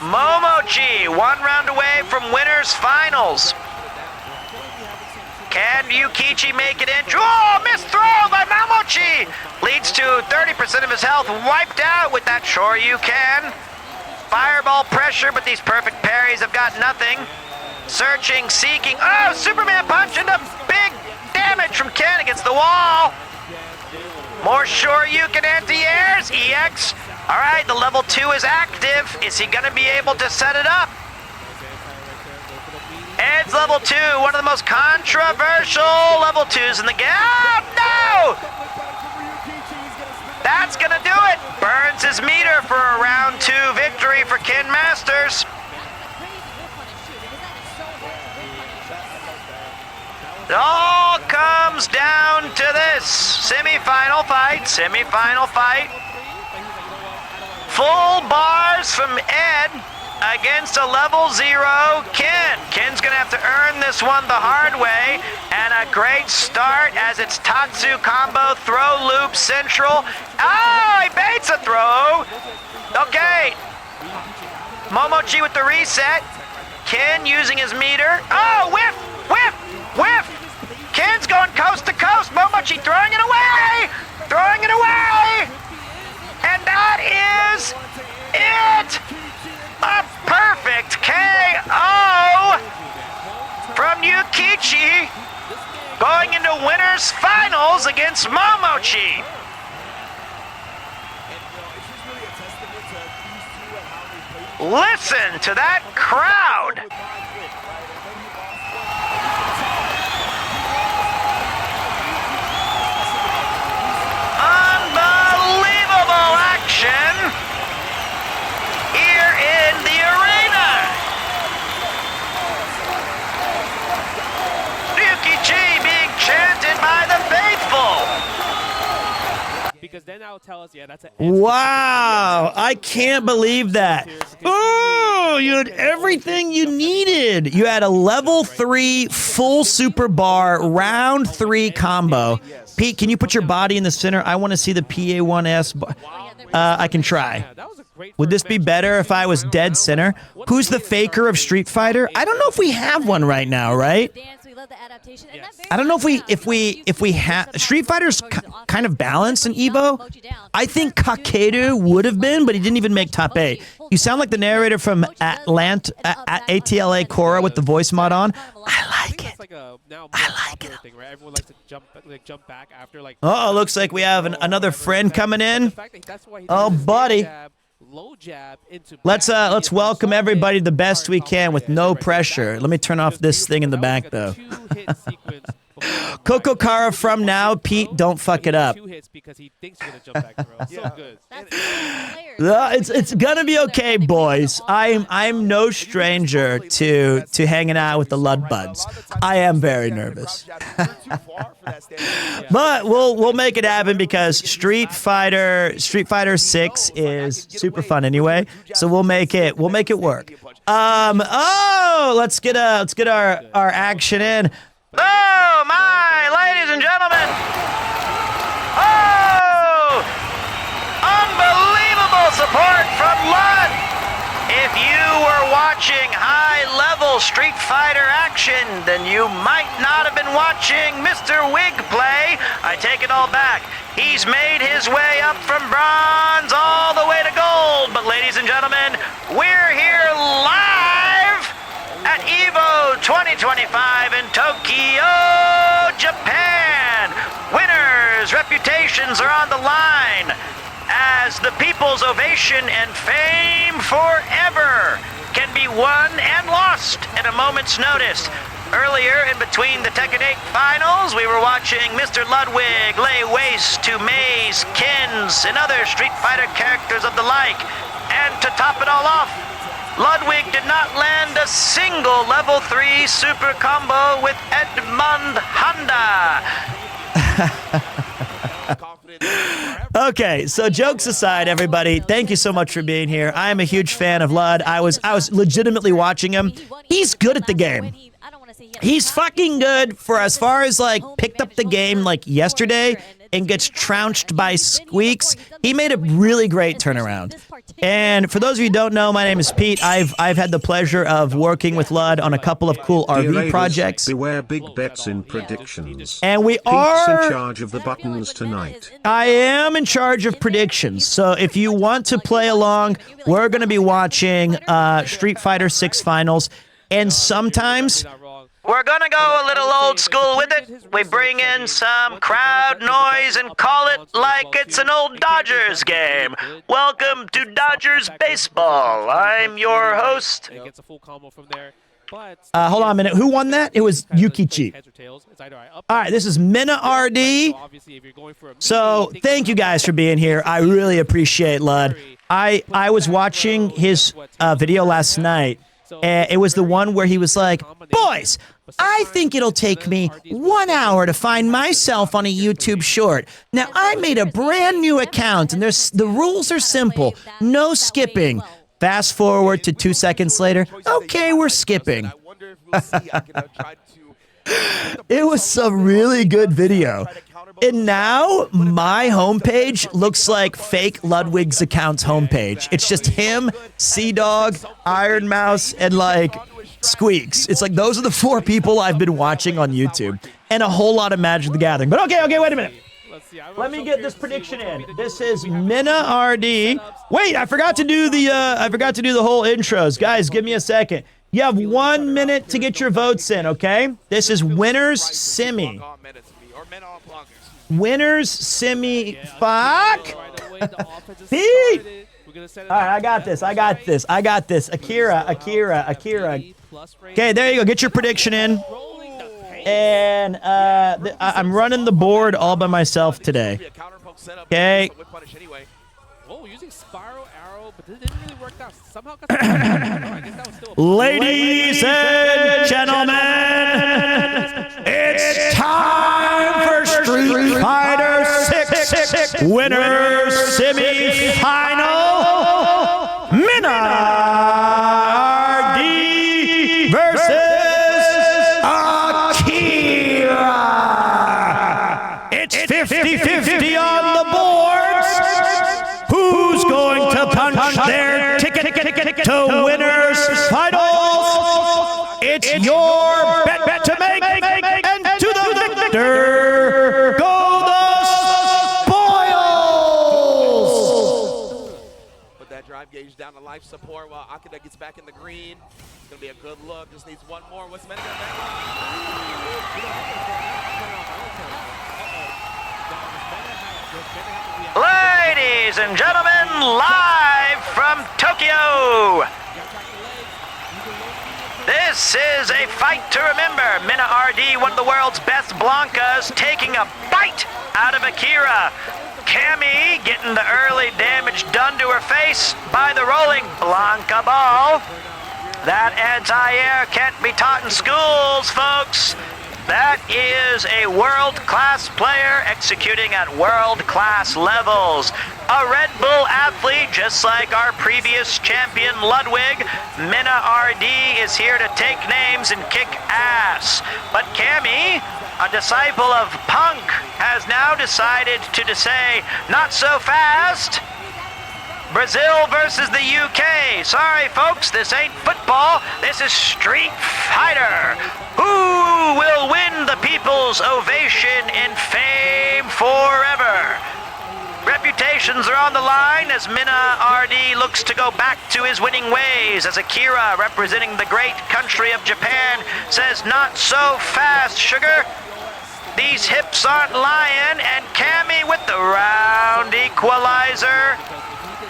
Speaker 8: Momochi, 1 round away from winners finals. Can Yukichi make it in? Oh, missed throw by Momochi! Leads to 30% of his health wiped out with that Sure You Can. Fireball pressure, but these perfect parries have got nothing. Searching, seeking. Oh, Superman punch into big damage from Ken against the wall. More Sure You Can anti-airs. EX. All right, the level 2 is active. Is he going to be able to set it up? Ed's level 2, one of the most controversial level 2s in the game. Oh, no! That's going to do it. Burns his meter for a round 2 victory for Ken Masters. It all comes down to this. Semi-final fight. Full bars from Ed against a level 0 Ken. Ken's gonna have to earn this one the hard way, and a great start as it's Tatsu combo, throw loop central. Oh, he baits a throw. Okay. Momochi with the reset. Ken using his meter. Oh, whiff, whiff, whiff. Ken's going coast to coast. Momochi throwing it away. And that is it! A perfect KO from Yukichi, going into winners finals against Momochi. Listen to that crowd. Unbelievable action here in the arena. Yukichi being chanted by the faithful.
Speaker 12: Because then that'll tell us, yeah, that's a
Speaker 1: Wow, I can't believe that. Oh, you had everything you needed. You had a level 3 full super bar round 3 combo. Pete, can you put your body in the center? I want to see the PA1S. I can try. Would this be better if I was dead center? Who's the faker of Street Fighter? I don't know if we have one right now, right? I don't know if we have Street Fighter's kind of balanced in EVO. I think Kakeru would have been, but he didn't even make top 8. You sound like the narrator from ATLA Korra with the voice mod on. I like it. I like it.
Speaker 12: Everyone likes to jump back after like.
Speaker 1: Oh, looks like we have another friend coming in. Oh, buddy. Let's welcome everybody the best we can with no pressure. Let me turn off this thing in the back though. Coco Cara from now, Pete, don't fuck it up. It's gonna be okay, boys. I'm no stranger to hanging out with the Ludbuds. I am very nervous, but we'll make it happen because Street Fighter 6 is super fun anyway. So we'll make it work. Let's get our action in.
Speaker 8: Oh, my ladies and gentlemen. Oh, unbelievable support from Lud. If you were watching high-level Street Fighter action, then you might not have been watching Mr. Wig play. I take it all back. He's made his way up from bronze all the way to gold. But ladies and gentlemen, we're here live at EVO 2025 in Tokyo, Japan. Winners' reputations are on the line as the people's ovation and fame forever can be won and lost at a moment's notice. Earlier, in between the Tekken 8 finals, we were watching Mr. Ludwig lay waste to Maze, Kins, and other Street Fighter characters of the like. And to top it all off, Ludwig did not land a single level 3 super combo with Edmund Honda.
Speaker 1: Okay, so jokes aside, everybody, thank you so much for being here. I am a huge fan of Lud. I was legitimately watching him. He's good at the game. He's fucking good for as far as, like, picked up the game, like, yesterday and gets trounced by Squeaks. He made a really great turnaround. And for those of you who don't know, my name is Pete. I've had the pleasure of working with Lud on a couple of cool RV projects.
Speaker 2: Beware big bets in predictions.
Speaker 1: And we
Speaker 2: Pete's
Speaker 1: are
Speaker 2: in charge of the buttons tonight.
Speaker 1: I am in charge of predictions. So if you want to play along, we're going to be watching Street Fighter 6 finals. And sometimes
Speaker 8: We're gonna go a little old school with it. We bring in some crowd noise and call it like it's an old Dodgers game. Welcome to Dodgers Baseball. I'm your host.
Speaker 1: hold on a minute. Who won that? It was Yukichi. All right, this is Mina RD. So thank you guys for being here. I really appreciate Lud. I was watching his video last night. And it was the one where he was like, boys, I think it'll take me 1 hour to find myself on a YouTube short. Now, I made a brand new account, and the rules are simple. No skipping. Fast forward to 2 seconds later. Okay, we're skipping. It was some really good video. And now my homepage looks like fake Ludwig's account's homepage. It's just him, Sea-Dog, Iron Mouse, and like Squeaks. It's like those are the 4 people I've been watching on YouTube, and a whole lot of Magic the Gathering. But okay, wait a minute. Let me get this prediction in. This is Mina RD. Wait, I forgot to do the whole intros. Guys, give me a second. You have 1 minute to get your votes in, okay? This is Winners Simi. Winners Simi. Fuck. Pete. All right, I got this. Akira. Okay, there you go. Get your prediction in. And I'm running the board all by myself today. Okay.
Speaker 12: Oh, using Spiral Arrow, but this didn't really work out. Somehow got
Speaker 1: Ladies and gentlemen, it's time for Street Fighter 6 Winners Semi-Final. Mina RD versus Akira. It's 50-50 on the boards. Who's going to punch their ticket to Winners Finals? It's your bet to make, and to the victor go the spoils!
Speaker 11: Put that drive gauge down to life support while Akira gets back in the green. It's going to be a good look. Just needs one more. What's meant to back?
Speaker 8: Ladies and gentlemen, live from Tokyo. This is a fight to remember. Mina RD, one of the world's best Blankas, taking a bite out of Akira. Cammy getting the early damage done to her face by the rolling Blanca ball. That anti-air can't be taught in schools, folks. That is a world-class player executing at world-class levels. A Red Bull athlete, just like our previous champion Ludwig. Mina RD is here to take names and kick ass. But Cammy, a disciple of Punk, has now decided to say, not so fast. Brazil versus the UK. Sorry, folks, this ain't football. This is Street Fighter. Who will win the people's ovation and fame forever? Reputation Emotions are on the line as Minna RD looks to go back to his winning ways, as Akira, representing the great country of Japan, says, "Not so fast, sugar. These hips aren't lying," and Cammy with the round equalizer.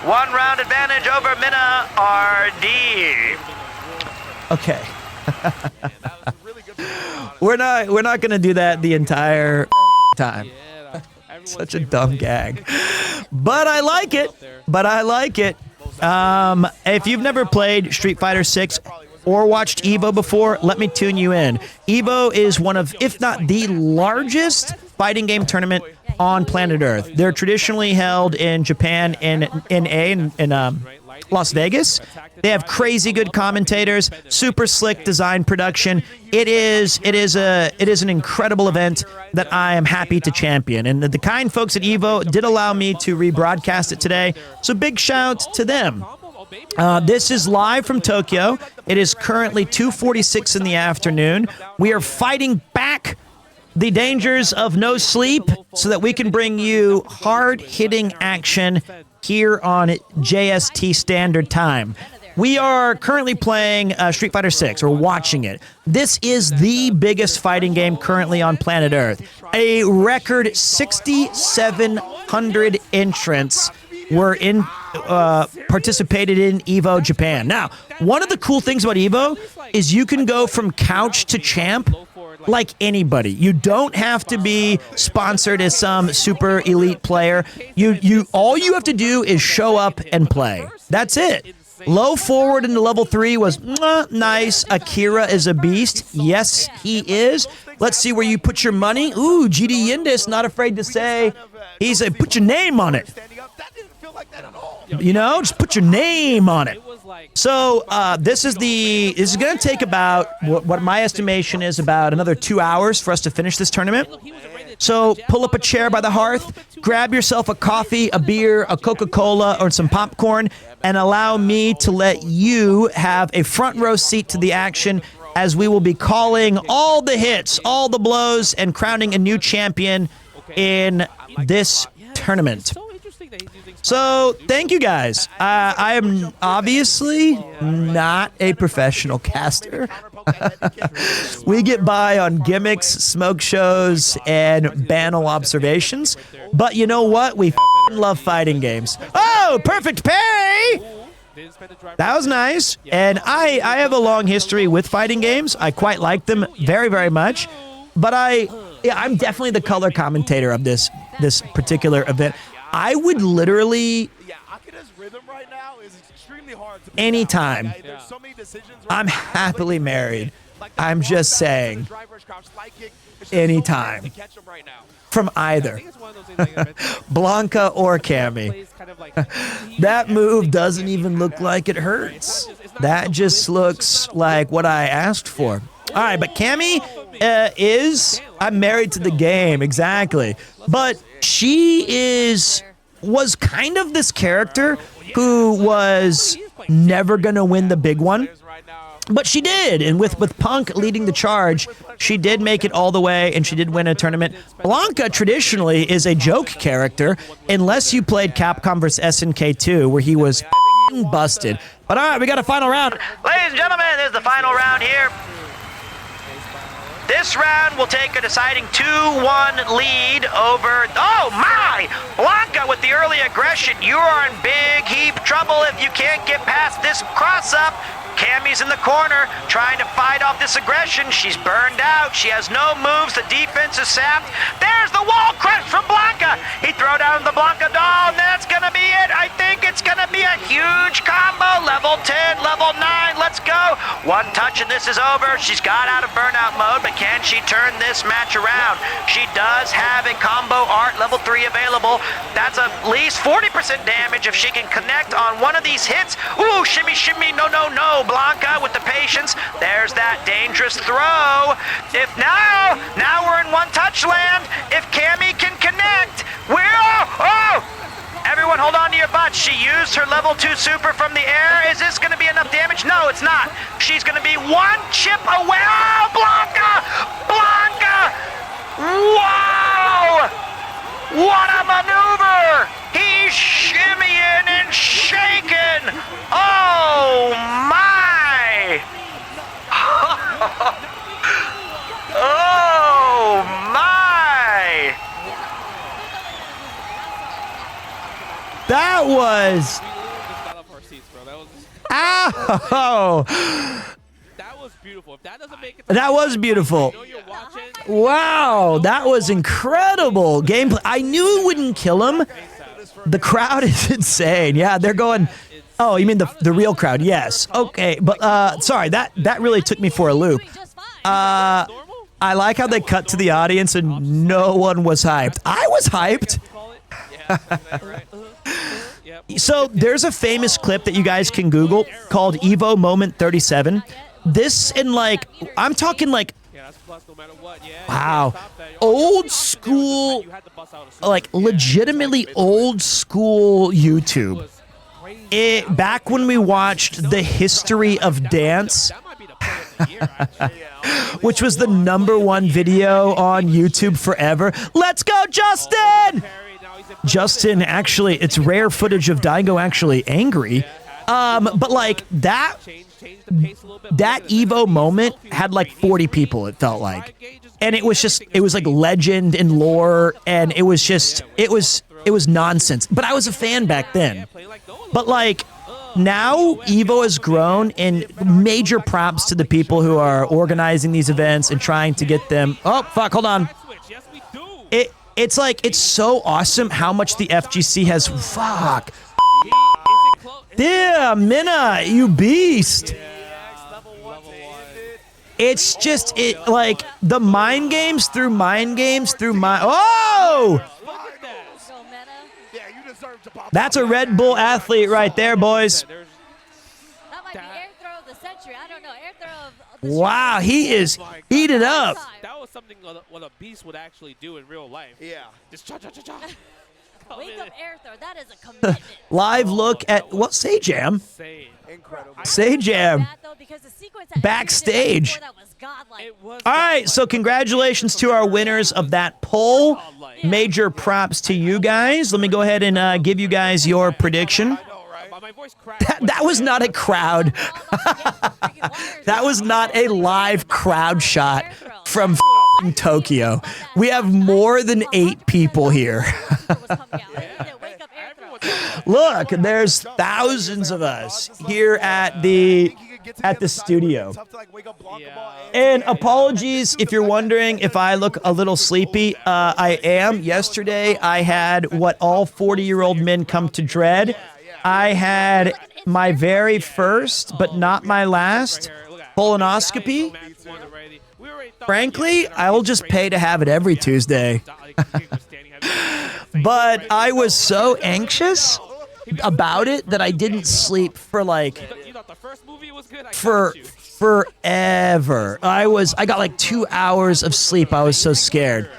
Speaker 8: 1 round advantage over Minna RD.
Speaker 1: Okay. we're not gonna do that the entire time. Such a dumb gag. But I like it. If you've never played Street Fighter 6 or watched EVO before, let me tune you in. EVO is one of, if not the largest fighting game tournament on planet Earth. They're traditionally held in Japan in Las Vegas. They have crazy good commentators, super slick design production. It is an incredible event that I am happy to champion. And the kind folks at EVO did allow me to rebroadcast it today. So big shout to them. This is live from Tokyo. It is currently 2:46 in the afternoon. We are fighting back the dangers of no sleep so that we can bring you hard-hitting action here on JST Standard Time. We are currently playing Street Fighter 6, or watching it. This is the biggest fighting game currently on planet Earth. A record 6,700 entrants were participated in EVO Japan. Now, one of the cool things about EVO is you can go from couch to champ like anybody. You don't have to be sponsored as some super elite player. All you have to do is show up and play. That's it. Low forward into level 3 was nice. Akira is a beast. Yes, he is. Let's see where you put your money. Ooh, GD Yindis, not afraid to say. He's a, put your name on it. You know, just put your name on it. So this is going to take about what my estimation is about another 2 hours for us to finish this tournament. So pull up a chair by the hearth, grab yourself a coffee, a beer, a Coca-Cola, or some popcorn, and allow me to let you have a front row seat to the action as we will be calling all the hits, all the blows, and crowning a new champion in this tournament. So, thank you guys. I am obviously not a professional caster. We get by on gimmicks, smoke shows, and banal observations. But you know what? We love fighting games. Oh, perfect parry! That was nice. And I have a long history with fighting games. I quite like them very, very much. But I'm definitely the color commentator of this particular event. I would literally, anytime, I'm happily married. I'm just saying, anytime, from either, Blanca or Cammy. That move doesn't even look like it hurts. That just looks like what I asked for. All right, but Cammy I'm married to the game, exactly. But she was kind of this character who was never going to win the big one. But she did, and with Punk leading the charge, she did make it all the way, and she did win a tournament. Blanca traditionally is a joke character, unless you played Capcom vs. SNK 2, where he was busted. But all right, we got a final round.
Speaker 8: Ladies and gentlemen, this is the final round here. This round will take a deciding 2-1 lead over... Oh, my! Blanca with the early aggression. You are in big heap trouble if you can't get past this cross-up. Cammy's in the corner, trying to fight off this aggression. She's burned out. She has no moves. The defense is sapped. There's the wall crush from Blanca. He throw down the Blanca doll, and that's going to be it. I think it's going to be a huge combo. Level 10, level 9. Let's go. One touch, and this is over. She's got out of burnout mode, but can she turn this match around? She does have a combo art level 3 available. That's at least 40% damage if she can connect on one of these hits. Ooh, shimmy, shimmy, no, no, no. Blanca with the patience. There's that dangerous throw. Now we're in one-touch land. If Cammy can connect, everyone hold on to your butts. She used her level 2 super from the air. Is this going to be enough damage? No, it's not. She's going to be one chip away. Oh, Blanca! Blanca! Wow! What a maneuver! He
Speaker 1: That was.
Speaker 12: We literally just got off our seats, bro. That was.
Speaker 1: Ow!
Speaker 12: That was beautiful. If that doesn't make it.
Speaker 1: That was beautiful.
Speaker 12: I know you're watching.
Speaker 1: Wow, that was incredible gameplay. I knew it wouldn't kill him. The crowd is insane. Yeah, they're going. Oh, you mean the real crowd? Yes. Okay, but sorry, that really took me for a loop. I like how they cut to the audience and no one was hyped. I was hyped. So there's a famous clip that you guys can Google called EVO Moment 37. This in like, I'm talking like, wow, old school, like legitimately old school YouTube. Back when we watched The History of Dance, which was the #1 video on YouTube forever. Let's go, Justin! Justin, actually, it's rare footage of Daigo actually angry. But like that EVO moment had like 40 people, it felt like. And it was like legend and lore, and it was nonsense. But I was a fan back then. But like now EVO has grown, and major props to the people who are organizing these events and trying to get them. Oh, fuck, hold on. It's like, it's so awesome how much the FGC has. Fuck. Damn, Minna, you beast. It's just, like, the mind games through mind games through mind. Oh! That's a Red Bull athlete right there, boys.
Speaker 10: That might be air throw of the century. I don't know. Air throw of the
Speaker 1: Wow, he is heated up.
Speaker 12: That was something what a beast would actually do in real life.
Speaker 11: Yeah.
Speaker 12: Just cha-cha-cha-cha.
Speaker 10: Wake up air throw. That is a commitment.
Speaker 1: Live look at, what, Sajam?
Speaker 11: Incredible.
Speaker 1: Sajam. Backstage. All right, so congratulations to our winners of that poll. Major props to you guys. Let me go ahead and give you guys your prediction. That was not a crowd. That was not a live crowd shot from Tokyo. We have more than 8 people here. Look, there's thousands of us here at the studio. And apologies if you're wondering if I look a little sleepy. I am. Yesterday, I had what all 40-year-old men come to dread. I had my very first, but not my last, colonoscopy. Frankly, I will just pay to have it every Tuesday. But I was so anxious about it that I didn't sleep for like forever. I got like 2 hours of sleep. I was so scared.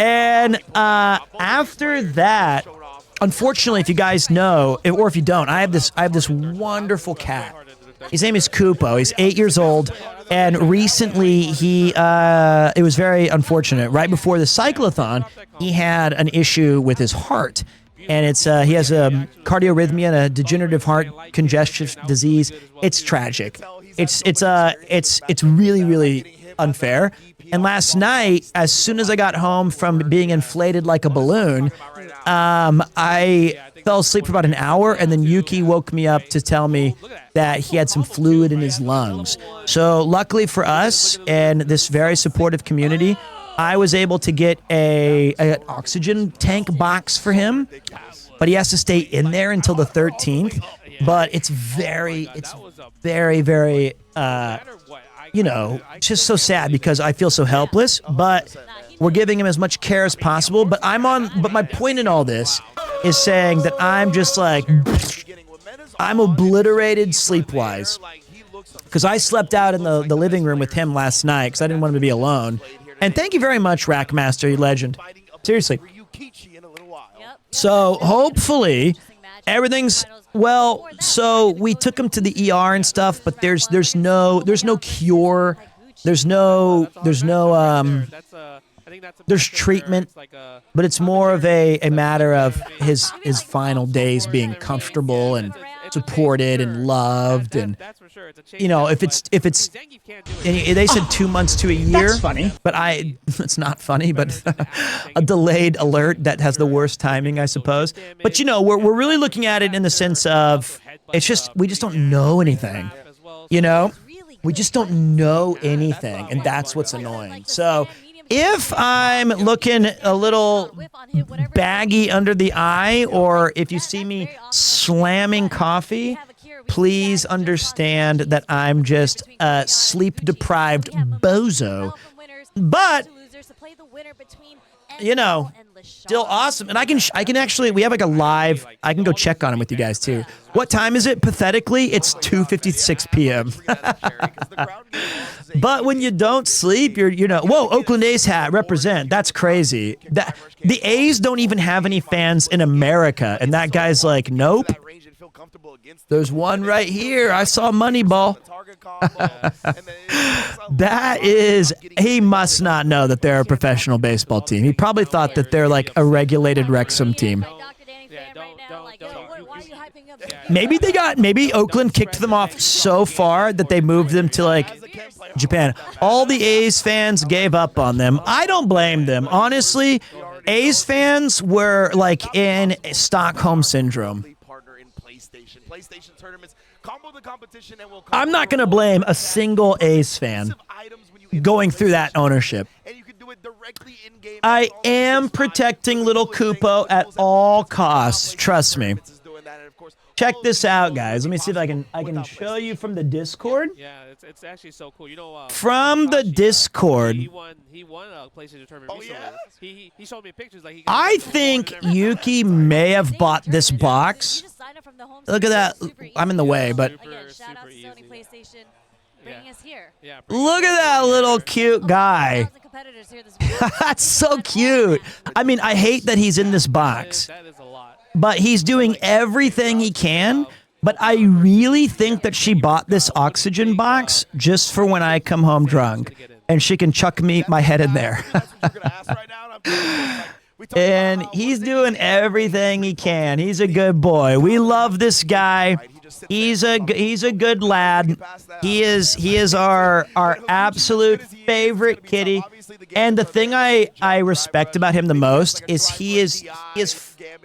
Speaker 1: And after that, unfortunately, if you guys know, or if you don't, I have this wonderful cat. His name is Kupo. He's 8 years old, and recently it was very unfortunate. Right before the cyclothon, he had an issue with his heart, and he has a cardiorhythmia and a degenerative heart congestive disease. It's tragic. It's really, really unfair. And last night, as soon as I got home from being inflated like a balloon, I fell asleep for about an hour, and then Yuki woke me up to tell me that he had some fluid in his lungs. So luckily for us and this very supportive community, I was able to get an oxygen tank box for him, but he has to stay in there until the 13th. But it's very, very, just so sad because I feel so helpless, but we're giving him as much care as possible. But my point in all this is saying that I'm just like, I'm obliterated sleep-wise. Because I slept out in the living room with him last night because I didn't want him to be alone. And thank you very much, Rackmaster, you legend. Seriously. So hopefully everything's well. So we took him to the ER and stuff, but there's no cure. There's treatment, but it's more of a matter of his final days being comfortable and supported and loved, and you know, if it's and they said 2 months to a year.
Speaker 13: That's funny.
Speaker 1: But it's not funny, but a delayed alert that has the worst timing, I suppose. But you know, we're really looking at it in the sense of it's just we just don't know anything. You know, we just don't know anything, and that's what's annoying. So if I'm looking a little baggy under the eye, or if you see me slamming coffee, please understand that I'm just a sleep-deprived bozo. But, you know, still awesome. And I can actually, we have like a live, I can go check on him with you guys too. What time is it? Pathetically, it's 2:56 p.m. But when you don't sleep, you know, whoa, Oakland A's hat, represent. That's crazy. The A's don't even have any fans in America. And that guy's like, nope. There's one right here. I saw Moneyball. That is, he must not know that they're a professional baseball team. He probably thought that they're like a regulated Wrexham team. Maybe Oakland kicked them off so far that they moved them to like Japan. All the A's fans gave up on them. I don't blame them. Honestly, A's fans were like in Stockholm Syndrome. I'm not going to blame a single A's fan going through that ownership. I am protecting little Kupo at all costs. Trust me. Check this out, guys. Let me see if I can show you from the Discord.
Speaker 12: Yeah, it's actually so cool. You know,
Speaker 1: from the Discord.
Speaker 12: He won a PlayStation tournament recently. He showed me pictures like
Speaker 1: I think Yuki may have bought this box. Look at that. I'm in the way, but look at that little cute guy. That's so cute. I mean, I hate that he's in this box. But he's doing everything he can. But I really think that she bought this oxygen box just for when I come home drunk. And she can chuck my head in there. And he's doing everything he can. He's a good boy. We love this guy. He's a good lad. He is our absolute favorite kitty. And the thing I respect about him the most is he is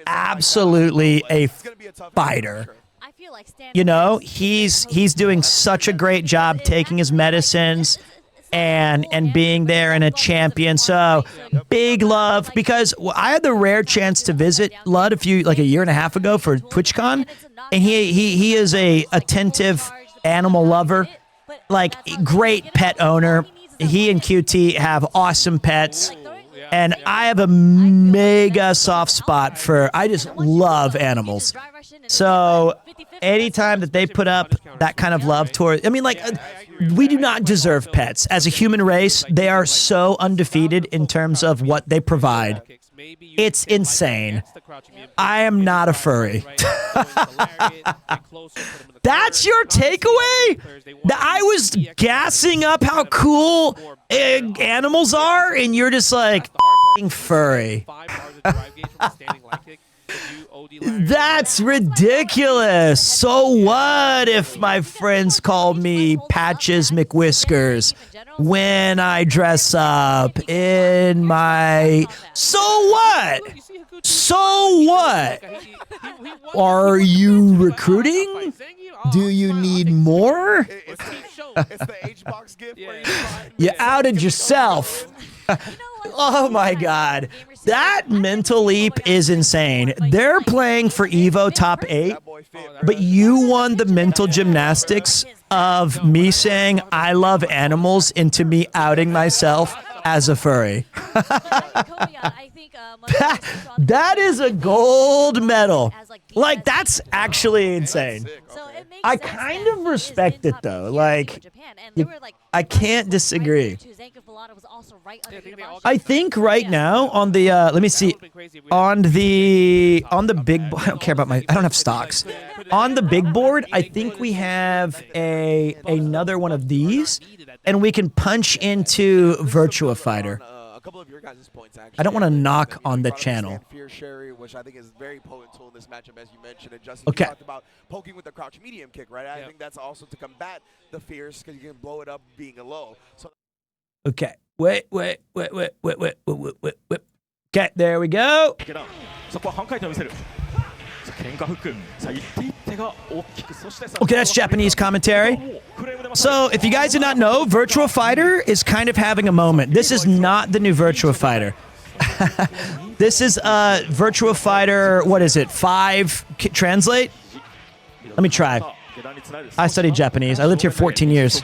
Speaker 1: absolutely a fighter. You know, he's doing such a great job taking his medicines and being there and a champion. So big love, because I had the rare chance to visit Lud like a year and a half ago for TwitchCon, and he is a attentive animal lover, like great pet owner. He and QT have awesome pets. And I have a mega soft spot I just love animals. So anytime that they put up that kind of love toward, I mean, like, we do not deserve pets. As a human race, they are so undefeated in terms of what they provide. It's insane. I am not a furry. That's your takeaway? That I was gassing up how cool animals are, and you're just like, furry. That's ridiculous. So what if my friends call me Patches McWhiskers when I dress up in my... So what? So what? Are you recruiting? Do you need more? You outed yourself. Oh my God. That mental leap is insane. They're playing for EVO top 8, but you won the mental gymnastics of me saying I love animals into me outing myself as a furry. That is a gold medal. Like, that's actually insane. I kind of respect it though. Like, I can't disagree. I think right now on the let me see, on the big board, I don't care about I don't have stocks. On the big board, I think we have another one of these, and we can punch into Virtua Fighter.
Speaker 11: couple of your guys' points, actually.
Speaker 1: I don't want to knock on the
Speaker 11: brought up
Speaker 1: channel.
Speaker 11: Stand Fear Sherry, which I think is a very potent tool in this matchup, as you mentioned. And Justin,
Speaker 1: Okay.
Speaker 11: you talked about poking with the crouch medium kick, right? I think that's also to combat the fears because you can blow it up being a low. So
Speaker 1: Okay. Wait. Okay, there we go. Okay, that's Japanese commentary. So, if you guys did not know, Virtua Fighter is kind of having a moment. This is not the new Virtua Fighter. This is Virtua Fighter, what is it, 5? Translate? Let me try. I studied Japanese. I lived here 14 years.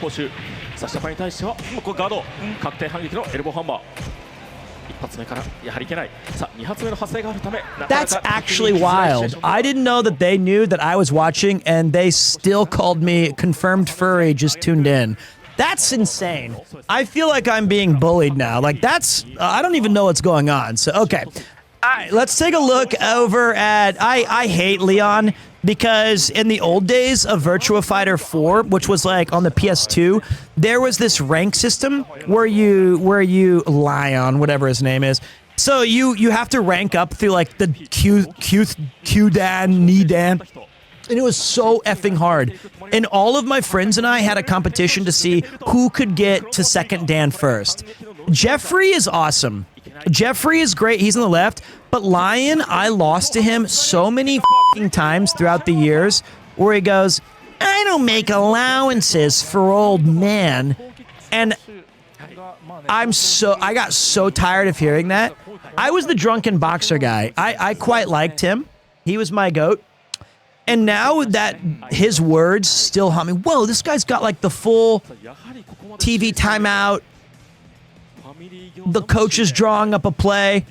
Speaker 1: That's actually wild. I didn't know that they knew that I was watching and they still called me confirmed furry just tuned in. That's insane. I feel like I'm being bullied now. Like that's, I don't even know what's going on. So, okay. All right, let's take a look over at, I hate Leon because in the old days of Virtua Fighter 4, which was like on the PS2, there was this rank system where you Lion, whatever his name is. So you have to rank up through like the Q-Dan, Nidan. And it was so effing hard. And all of my friends and I had a competition to see who could get to second Dan first. Jeffrey is awesome. Jeffrey is great. He's on the left. But Lion, I lost to him so many f***ing times throughout the years where he goes, I don't make allowances for old men. And I got so tired of hearing that. I was the drunken boxer guy. I quite liked him. He was my GOAT. And now that his words still haunt me, whoa, this guy's got like the full TV timeout. The coach is drawing up a play.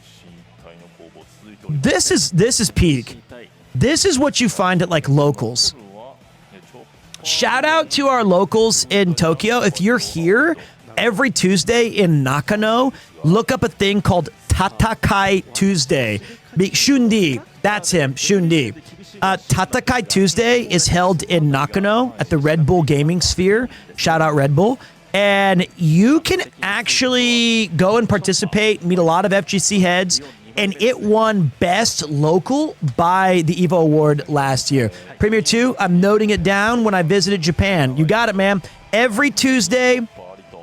Speaker 1: This is peak. This is what you find at like locals. Shout out to our locals in Tokyo. If you're here every Tuesday in Nakano, look up a thing called Tatakai Tuesday. Shundi, that's him, Shundi. Tatakai Tuesday is held in Nakano at the Red Bull Gaming Sphere. Shout out Red Bull. And you can actually go and participate, meet a lot of FGC heads, and it won Best Local by the EVO Award last year. PremierTwo, I'm noting it down when I visited Japan. You got it, man. Every Tuesday,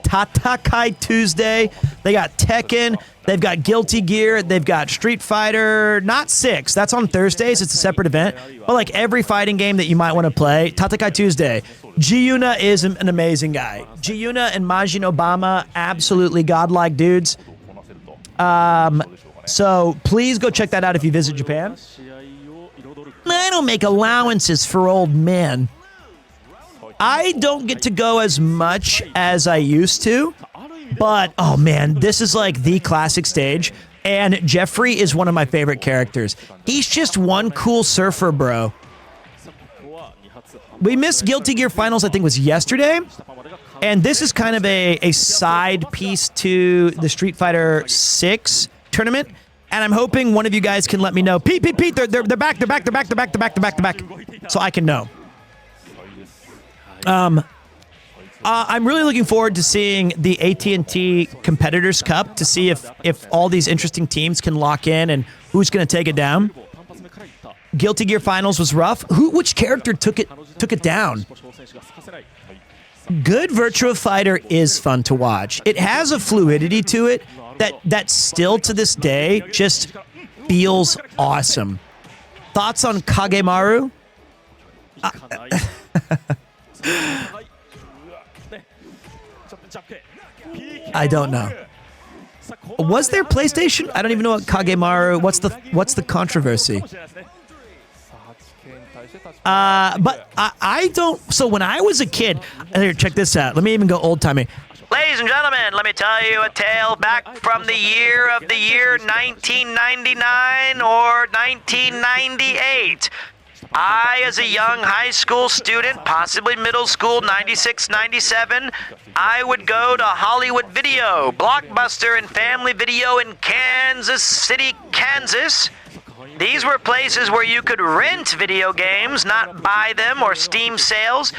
Speaker 1: Tatakai Tuesday. They got Tekken. They've got Guilty Gear. They've got Street Fighter. Not 6. That's on Thursdays. It's a separate event. But like every fighting game that you might want to play, Tatakai Tuesday. G-Yuna is an amazing guy. G-Yuna and Majin Obama, absolutely godlike dudes. So please go check that out if you visit Japan. I don't make allowances for old men. I don't get to go as much as I used to, but oh man, this is like the classic stage, and Jeffrey is one of my favorite characters. He's just one cool surfer, bro. We missed Guilty Gear Finals, I think was yesterday, and this is kind of a side piece to the Street Fighter 6 tournament, and I'm hoping one of you guys can let me know. Pete, they're back, so I can know. I'm really looking forward to seeing the AT&T Competitors Cup to see if all these interesting teams can lock in and who's going to take it down. Guilty Gear Finals was rough. Which character took it down? Good Virtua Fighter is fun to watch. It has a fluidity to it that still to this day just feels awesome. Thoughts on Kagemaru? I don't know. Was there PlayStation? I don't even know what Kagemaru. What's the controversy? But I don't. So when I was a kid, here, check this out. Let me even go old timey.
Speaker 8: Ladies and gentlemen, let me tell you a tale back from the year 1999 or 1998. I, as a young high school student, possibly middle school, 96, 97, I would go to Hollywood Video, Blockbuster, and Family Video in Kansas City, Kansas. These were places where you could rent video games, not buy them or Steam sales.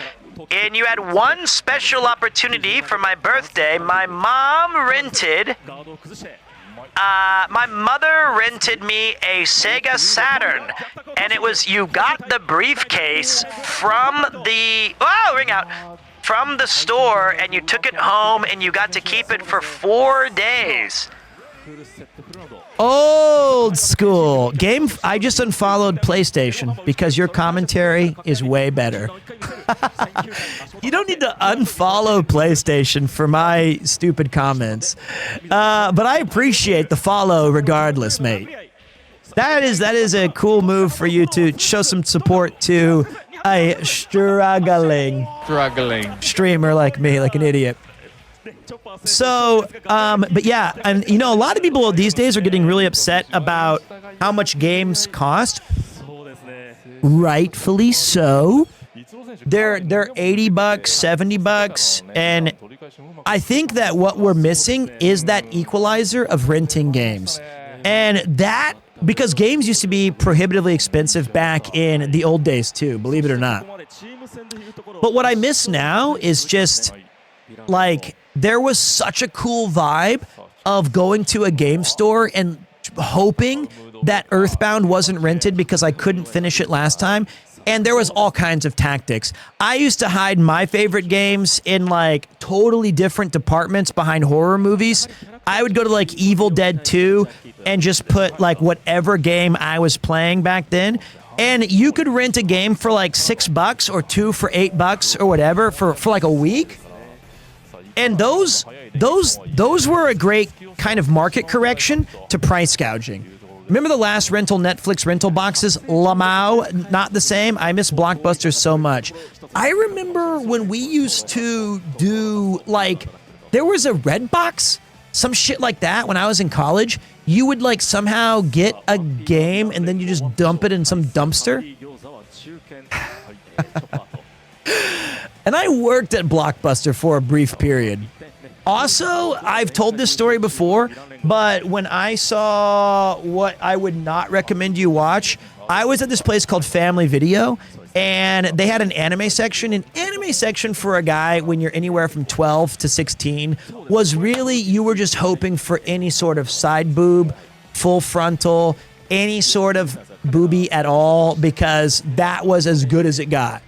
Speaker 8: And you had one special opportunity for my birthday. My mom rented My mother rented me a Sega Saturn, and it was you got the briefcase from the from the store, and you took it home, and you got to keep it for 4 days.
Speaker 1: Old school. I just unfollowed PlayStation because your commentary is way better. You don't need to unfollow PlayStation for my stupid comments. But I appreciate the follow regardless, mate. That is a cool move for you to show some support to a struggling streamer like me, like an idiot. So, but yeah, and you know, a lot of people these days are getting really upset about how much games cost. Rightfully so. They're $80, $70, and I think that what we're missing is that equalizer of renting games. And that, because games used to be prohibitively expensive back in the old days too, believe it or not. But what I miss now is just, like, there was such a cool vibe of going to a game store and hoping that Earthbound wasn't rented because I couldn't finish it last time. And there was all kinds of tactics. I used to hide my favorite games in like totally different departments behind horror movies. I would go to like Evil Dead 2 and just put like whatever game I was playing back then. And you could rent a game for like $6 or 2 for $8 or whatever for like a week. And those were a great kind of market correction to price gouging. Remember the last Netflix rental boxes? Lamau, not the same. I miss Blockbuster so much. I remember when we used to do, like, there was a Redbox, some shit like that when I was in college. You would, like, somehow get a game and then you just dump it in some dumpster. And I worked at Blockbuster for a brief period. Also, I've told this story before, but when I saw what I would not recommend you watch, I was at this place called Family Video, and they had an anime section. An anime section for a guy when you're anywhere from 12 to 16 was really, you were just hoping for any sort of side boob, full frontal, any sort of boobie at all, because that was as good as it got.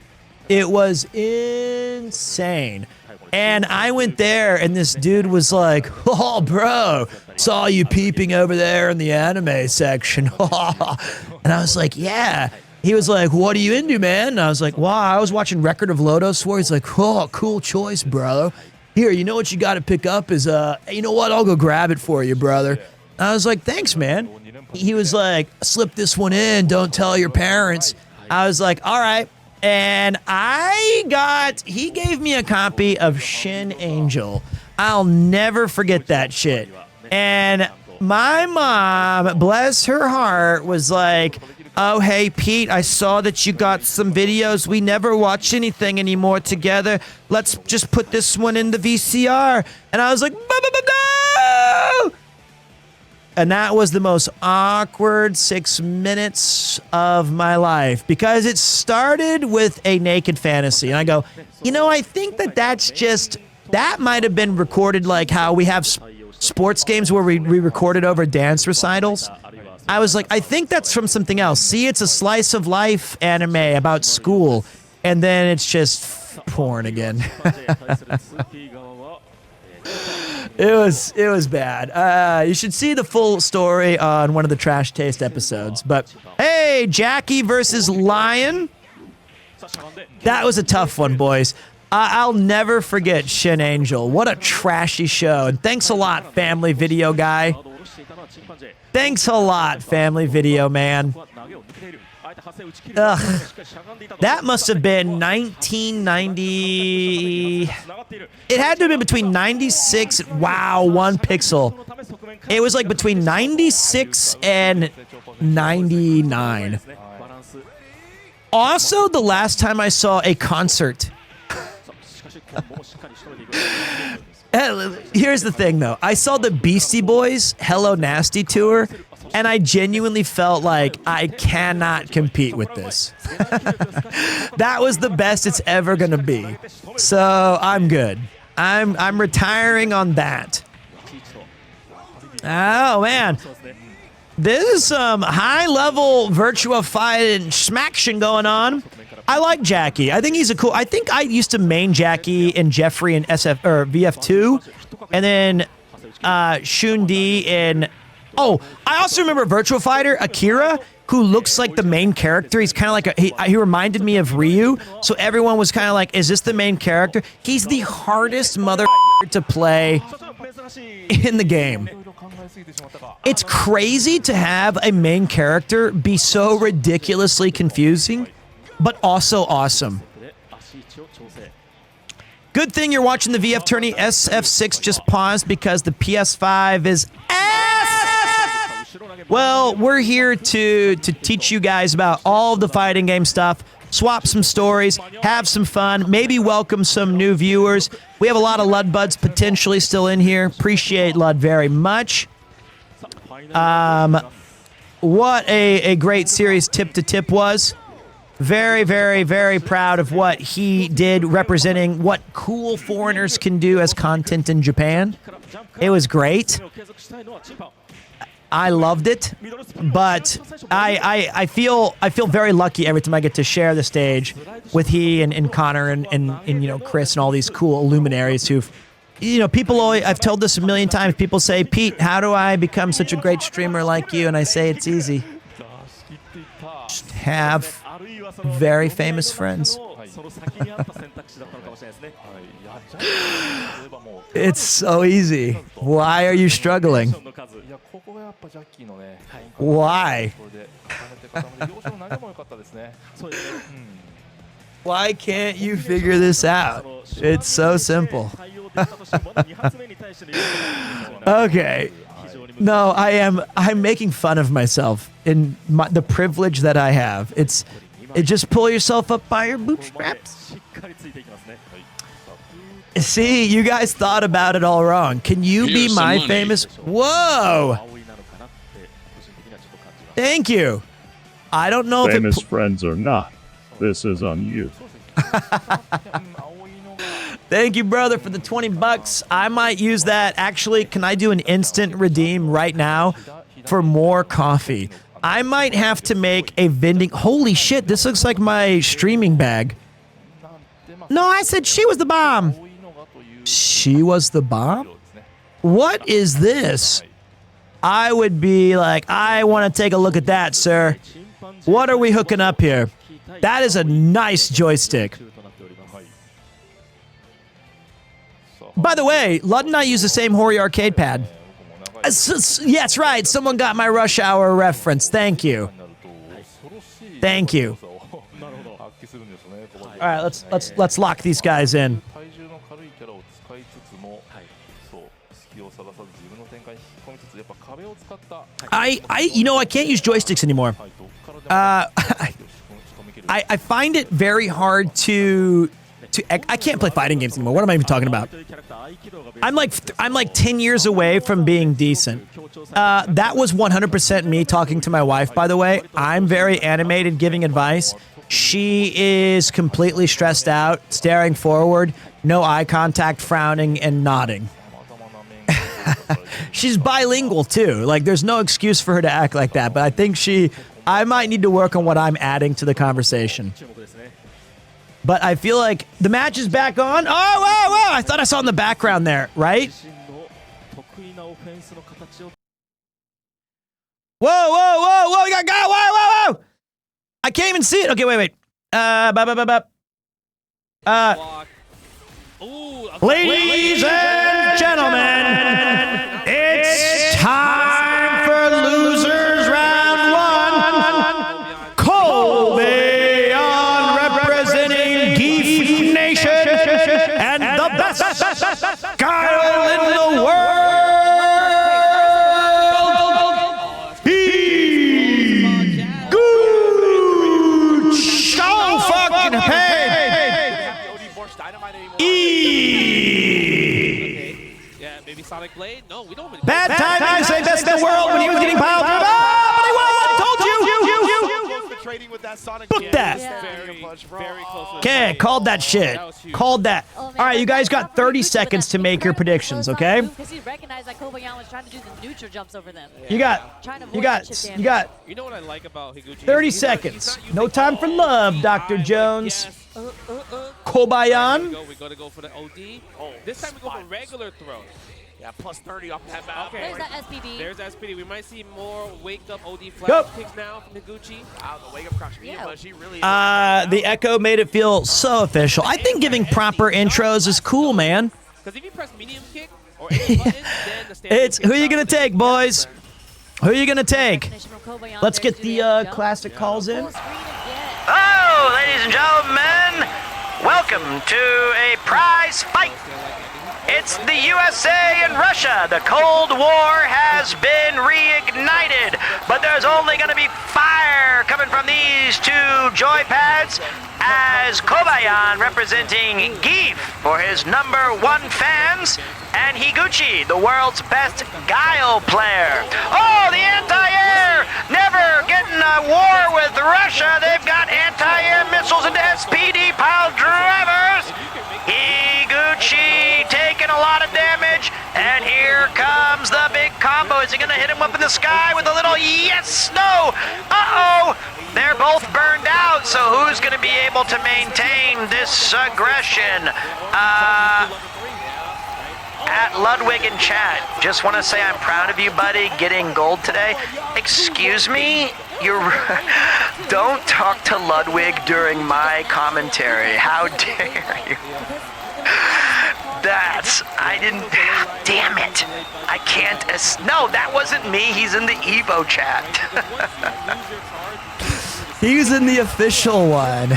Speaker 1: It was insane. And I went there, and this dude was like, "Oh, bro, saw you peeping over there in the anime section." And I was like, "Yeah." He was like, "What are you into, man?" And I was like, "Wow, I was watching Record of Lodoss War." He's like, "Oh, cool choice, brother. Here, you know what you got to pick up is, you know what? I'll go grab it for you, brother." And I was like, "Thanks, man." He was like, "Slip this one in. Don't tell your parents." I was like, "All right." And he gave me a copy of Shin Angel. I'll never forget that shit. And my mom, bless her heart, was like, "Oh, hey, Pete, I saw that you got some videos. We never watch anything anymore together. Let's just put this one in the VCR." And I was like, "No!" And that was the most awkward 6 minutes of my life, because it started with a naked fantasy. And I go, you know, I think that might have been recorded like how we have sports games where we recorded over dance recitals. I was like, I think that's from something else. See, it's a slice of life anime about school. And then it's just porn again. It was bad. You should see the full story on one of the Trash Taste episodes. But hey, Jackie versus Lion. That was a tough one, boys. I'll never forget Shin Angel. What a trashy show. And thanks a lot, Family Video guy. Thanks a lot, Family Video man. Ugh. That must have been 1990. It had to have been between 96. Wow, 1 pixel. It was like between 96 and 99. Also, the last time I saw a concert. Here's the thing, though. I saw the Beastie Boys Hello Nasty tour, and I genuinely felt like I cannot compete with this. That was the best it's ever going to be. So I'm good. I'm retiring on that. Oh, man. This is some high-level Virtua Fight and smaction going on. I like Jackie. I think he's a cool... I think I used to main Jackie and Jeffrey in SF or VF2, and then Shundi in... Oh, I also remember Virtua Fighter, Akira, who looks like the main character. He's kind of like he reminded me of Ryu, so everyone was kind of like, is this the main character? He's the hardest mother to play in the game. It's crazy to have a main character be so ridiculously confusing, but also awesome. Good thing you're watching the VF tourney. SF6 just paused because the PS5 is ass. Well, we're here to teach you guys about all of the fighting game stuff, swap some stories, have some fun, maybe welcome some new viewers. We have a lot of Lud Buds potentially still in here. Appreciate Lud very much. What a great series Tip to Tip was. Very, very, very proud of what he did representing what cool foreigners can do as content in Japan. It was great. I loved it, but I feel very lucky every time I get to share the stage with he and Connor and you know, Chris and all these cool luminaries who've, you know, people always, I've told this a million times, people say, Pete, how do I become such a great streamer like you? And I say it's easy. Just have very famous friends. It's so easy. Why are you struggling? Why? Why can't you figure this out? It's so simple. Okay. No, I'm making fun of myself in the privilege that I have. It just pull yourself up by your bootstraps. See, you guys thought about it all wrong. Can you be my famous? Whoa! Thank you. I don't know
Speaker 4: famous friends or not. This is on you.
Speaker 1: Thank you, brother, for the 20 bucks. I might use that. Actually, can I do an instant redeem right now for more coffee? I might have to make a vending... Holy shit, this looks like my streaming bag. No, I said she was the bomb. She was the bomb? What is this? I would be like, I want to take a look at that, sir. What are we hooking up here? That is a nice joystick. By the way, Lud and I use the same Hori arcade pad. Yeah, that's right. Someone got my Rush Hour reference. Thank you. Thank you. All right, let's lock these guys in. You know, I can't use joysticks anymore. I find it very hard to I can't play fighting games anymore. What am I even talking about? I'm like 10 years away from being decent. That was 100% me talking to my wife, by the way. I'm very animated giving advice. She is completely stressed out, staring forward, no eye contact, frowning, and nodding. She's bilingual, too. Like, there's no excuse for her to act like that, but I think I might need to work on what I'm adding to the conversation. But I feel like the match is back on. Oh, whoa, whoa! I thought I saw in the background there, right? Whoa, whoa, whoa, whoa! We got whoa, whoa, whoa! I can't even see it. Okay, wait. Ladies and gentlemen, it's time for losers round one. Colby on representing Geef Nation and the best Kyle in the world.
Speaker 12: Sonic Blade? No, we don't.
Speaker 1: Bad timing to say best in the world when he was getting piled. But he won! I told you!
Speaker 11: Anything with that Sonic
Speaker 1: Book that.
Speaker 12: Very close.
Speaker 1: Okay, called that shit. Called that. All right, you guys got 30 seconds to make your predictions, okay?
Speaker 10: Because he recognized that Kobayan was trying to do the neutral jumps over them.
Speaker 1: You got
Speaker 10: You
Speaker 1: got
Speaker 12: You know what I like about Higuchi?
Speaker 1: 30 seconds. No time for love, Dr. Jones. Kobayan.
Speaker 12: We gotta go for the OD. This time we go for regular throw.
Speaker 11: Yeah, plus 30 off that map.
Speaker 12: Okay.
Speaker 10: There's that SPD.
Speaker 12: There's SPD. We might see more waked up OD
Speaker 1: Go.
Speaker 12: flash kicks now from Higuchi.
Speaker 11: Wow, the wake up crouch.
Speaker 10: Yeah.
Speaker 11: But she really
Speaker 1: The echo made it feel so official. I think giving proper intros is cool, man.
Speaker 12: Because if you press medium kick or any button, then the standard
Speaker 1: It's who you gonna take, boys? Who you gonna take? Let's get the classic calls in.
Speaker 8: Oh, ladies and gentlemen, welcome to a prize fight. It's the USA and Russia. The Cold War has been reignited, but there's only going to be fire coming from these two joypads as Kobayan representing Geef for his #1 fans and Higuchi, the world's best Guile player. Oh, the anti-air! Never getting a war with Russia. They've got anti-air missiles into SPD pile drivers. Higuchi taking a lot of damage, and here comes the big combo. Is he going to hit him up in the sky with a little yes, no? Uh-oh, they're both burned out, so who's going to be able to maintain this aggression? At Ludwig in chat, just want to say I'm proud of you, buddy, getting gold today. Excuse me? Don't talk to Ludwig during my commentary. How dare you? Damn it. I can't, no, that wasn't me. He's in the EVO chat.
Speaker 1: He's in the official one.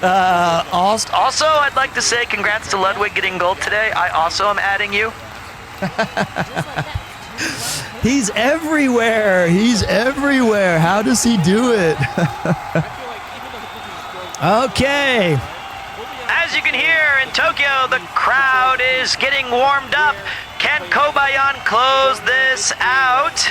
Speaker 8: Also, I'd like to say congrats to Ludwig getting gold today. I also am adding you.
Speaker 1: He's everywhere. He's everywhere. How does he do it? Okay.
Speaker 8: As you can hear in Tokyo, the crowd is getting warmed up. Can Kobayan close this out?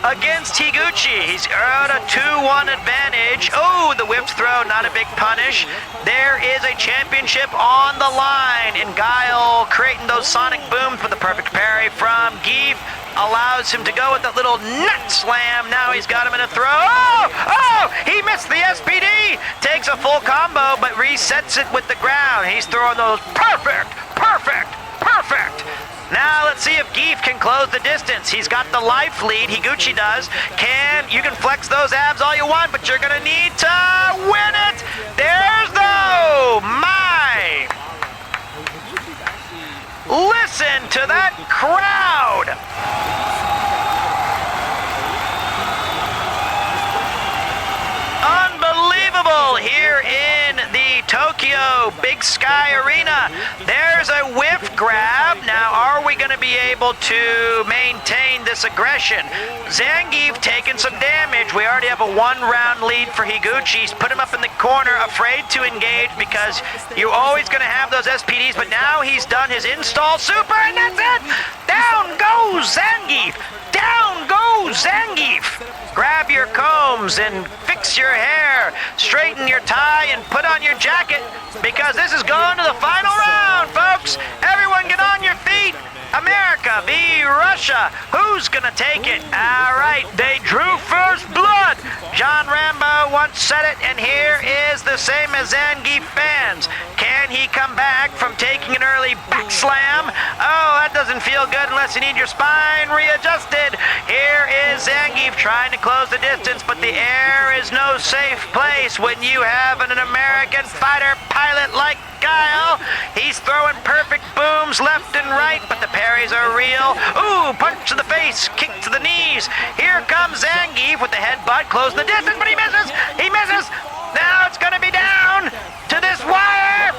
Speaker 8: Against Higuchi, he's earned a 2-1 advantage. Oh, the whipped throw, not a big punish. There is a championship on the line, and Guile creating those sonic booms with the perfect parry from Geef allows him to go with that little nut slam. Now he's got him in a throw. Oh, he missed the SPD. Takes a full combo, but resets it with the ground. He's throwing those perfect. Now let's see if Geef can close the distance. He's got the life lead, Higuchi does. You can flex those abs all you want, but you're gonna need to win it. There's listen to that crowd. Unbelievable here in the Tokyo Big Sky Arena. There's a whiff grab. Now, are we going to be able to maintain this aggression? Zangief taking some damage. We already have a 1-round lead for Higuchi. He's put him up in the corner, afraid to engage because you're always going to have those SPDs, but now he's done his install super, and that's it! Down goes Zangief! Down goes Zangief! Grab your combs and fix your hair, straighten your tie, and put on your jacket, because this is going to the final round, folks! Everyone get on your feet! America v. Russia. Who's gonna take it? All right, they drew first blood. John Rambo once said it, and here is the same as Zangief fans. Can he come back from taking an early back slam? Oh, that doesn't feel good unless you need your spine readjusted. Here is Zangief trying to close the distance, but the air is no safe place when you have an American fighter pilot like Guile. He's throwing perfect booms left and right, but the parries are real. Ooh, punch to the face, kick to the knees. Here comes Zangief with the headbutt, close the distance, but he misses. He misses. Now it's gonna be down to this wire.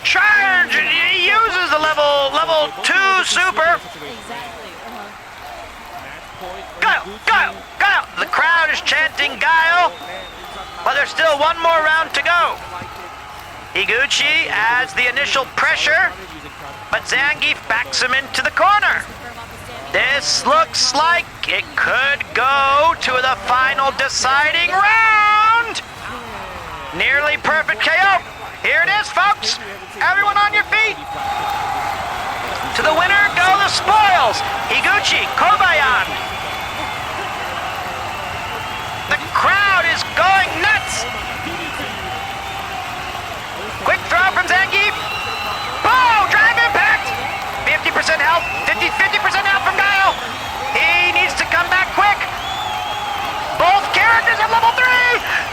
Speaker 8: Charge. He uses the level 2 super. Guile, Guile, Guile. The crowd is chanting Guile, but there's still one more round to go. Higuchi adds the initial pressure, but Zangief backs him into the corner. This looks like it could go to the final deciding round. Nearly perfect KO. Here it is, folks. Everyone on your feet. To the winner go the spoils. Higuchi Kobayan. The crowd is going nuts. Quick throw from Zangief. Boom! Drive impact. 50% health. 50% health from Guile. He needs to come back quick. Both characters at level 3.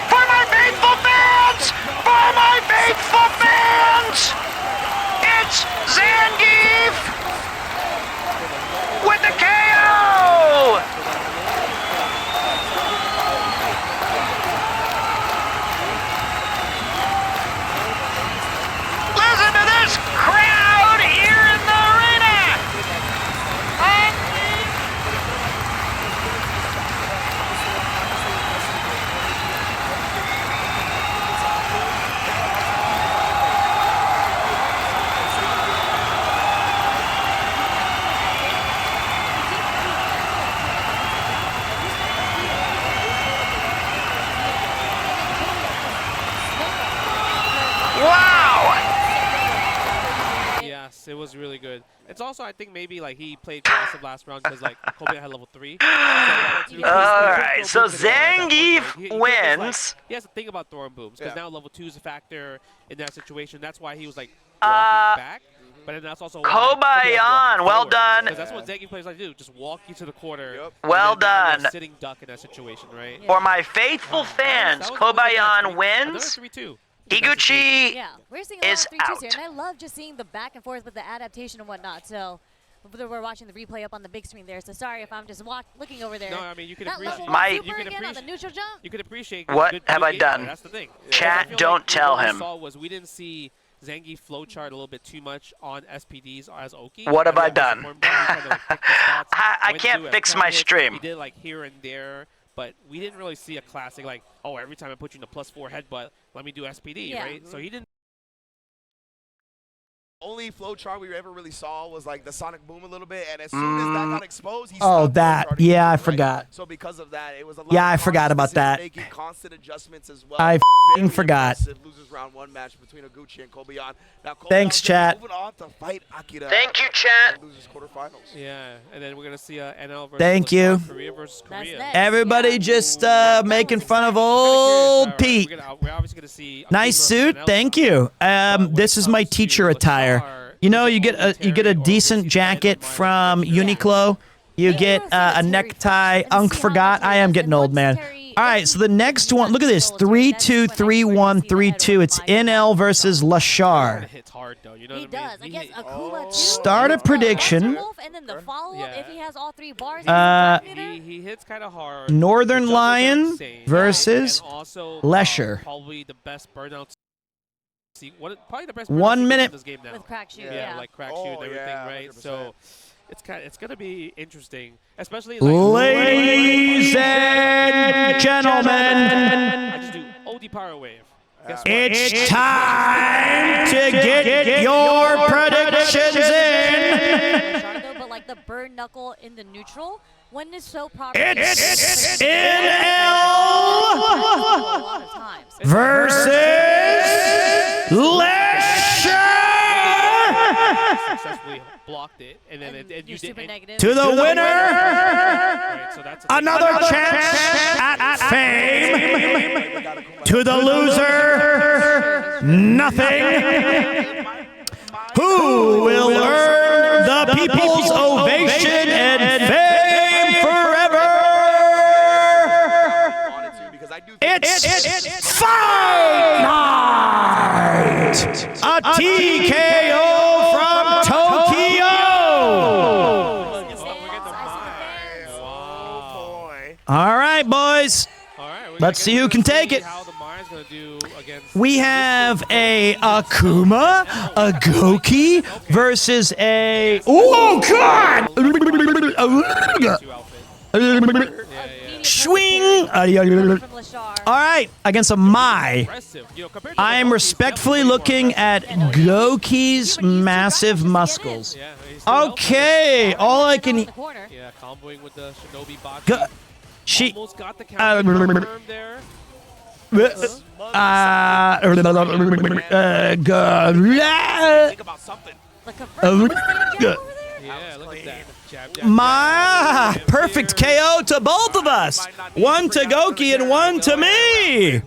Speaker 8: For my faithful fans. For my faithful fans. It's Zangief with the KO. Listen to this crowd here in the arena. Wow.
Speaker 12: Yes, it was really good. It's also, I think, maybe like he played passive last round because like Kobe had level 3. So,
Speaker 8: Alright, so Zangief wins.
Speaker 12: He has to think about throwing booms because now level 2 is a factor in that situation. That's why he was like walking back. But then that's also
Speaker 8: Kobayan, well done.
Speaker 12: Because that's what Zangief players like to do, just walk you to the corner.
Speaker 8: Well done.
Speaker 12: Sitting duck in that situation, right?
Speaker 8: For my faithful fans, Kobayan wins.
Speaker 12: 3-2.
Speaker 8: Higuchi
Speaker 10: we're seeing a lot
Speaker 8: is
Speaker 10: of 3-2s
Speaker 8: out.
Speaker 10: here, and I love just seeing the back and forth with the adaptation and whatnot. So we're watching the replay up on the big screen there. So sorry if I'm just looking over there.
Speaker 12: No, I mean you can
Speaker 10: That
Speaker 12: appreciate.
Speaker 10: level on the neutral jump.
Speaker 12: You can appreciate.
Speaker 8: What have I done?
Speaker 12: That's the thing.
Speaker 8: Chat, don't tell him.
Speaker 12: What we saw was we didn't see Zangief flowchart a little bit too much on SPDs as Oki.
Speaker 8: What have I done?
Speaker 12: I
Speaker 8: can't fix my stream.
Speaker 12: He did like here and there, but we didn't really see a classic like, oh, every time I put you in a +4 headbutt, let me do SPD, right? So he didn't.
Speaker 11: Only flowchart we ever really saw was like the Sonic Boom a little bit, and as soon as that got exposed, he
Speaker 1: Oh,
Speaker 11: stopped
Speaker 1: that.
Speaker 11: flowcharting,
Speaker 1: Yeah, I
Speaker 11: right?
Speaker 1: forgot.
Speaker 11: So because of that, it was a lot
Speaker 1: Yeah, I
Speaker 11: of
Speaker 1: forgot about that.
Speaker 11: making constant adjustments as well.
Speaker 1: I
Speaker 11: Very
Speaker 1: forgot.
Speaker 11: impressive losers round 1 match between Higuchi and Kobayan. Now, Kobayan
Speaker 1: Thanks, chat.
Speaker 11: moving on to fight Akira.
Speaker 8: Thank you, chat.
Speaker 11: Losers quarterfinals.
Speaker 12: Yeah, and then we're gonna see NL versus
Speaker 1: Thank you.
Speaker 12: Korea versus Korea.
Speaker 1: Everybody just making fun of old Pete.
Speaker 12: We're obviously gonna see.
Speaker 1: Nice suit, thank you. This is my teacher attire. You know, you get a decent jacket from Uniqlo. You get a necktie. Unk forgot. I am getting old, man. All right, so the next one. Look at this: 3-2, 3-1, 3-2. It's NL versus Lashar.
Speaker 12: Hits hard though, you know
Speaker 10: He
Speaker 12: what I
Speaker 10: does.
Speaker 12: mean?
Speaker 10: Against Akuma too.
Speaker 1: Start a prediction.
Speaker 10: And then the follow-up, if he has all 3 bars.
Speaker 12: He hits kind of hard.
Speaker 1: Northern Lion versus
Speaker 12: and also,
Speaker 1: Lesher.
Speaker 12: Probably the best burnout. Probably the best
Speaker 1: 1 minute.
Speaker 12: in this game now.
Speaker 10: With crack shoot,
Speaker 12: yeah, like crack shoot and everything, right?
Speaker 11: 100%.
Speaker 12: So it's gonna be interesting, especially
Speaker 1: Ladies and gentlemen,
Speaker 12: I just do OD Power Wave.
Speaker 1: it's time to get your predictions in.
Speaker 10: But like the burn knuckle in the neutral, when it's so proper.
Speaker 1: It's NL versus Lesher.
Speaker 12: Successfully blocked it, and then you did
Speaker 1: To the winner,
Speaker 12: right, so that's
Speaker 1: another chance at fame. To the loser, nothing. Who will earn the people's ovation and fame forever? It's Fight Night! A TKO from Tokyo! All right, boys. Let's see who can take it. We have a Akuma, a Goki versus a... Oh, God! Swing! All right, against a Mai. I am respectfully looking at Goki's massive muscles. Okay, all I can.
Speaker 12: Yeah, comboing with the Shinobi bot.
Speaker 1: She
Speaker 12: almost got the counter confirmed there.
Speaker 11: Think about something.
Speaker 12: Yeah, look at that. Jab,
Speaker 1: My perfect KO to both of us. One to Goki and one to me.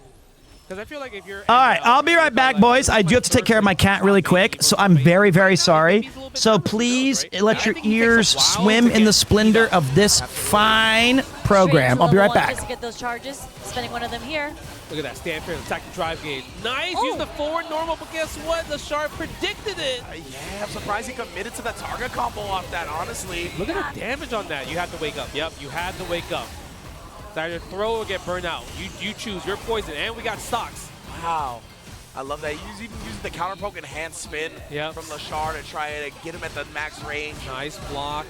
Speaker 12: Because I feel like if you're
Speaker 1: all right, I'll be right back, boys. I do have to take care of my cat really quick, so I'm very, very sorry. So please let your ears swim in the splendor of this fine program. I'll be right back.
Speaker 10: Just to get those charges, spending one of them here.
Speaker 12: Look at that, stand fair, attack the drive gauge. Nice, use the forward normal, but guess what? The Sharp predicted it.
Speaker 11: Yeah, I'm surprised he committed to the target combo off that, honestly.
Speaker 12: Look at the damage on that. You have to wake up. Yep, you had to wake up. It's either throw or get burned out. You choose, you're poison, and we got stocks.
Speaker 11: Wow. I love that. He's even using the counter poke and hand spin from Lashar to try to get him at the max range.
Speaker 12: Nice block.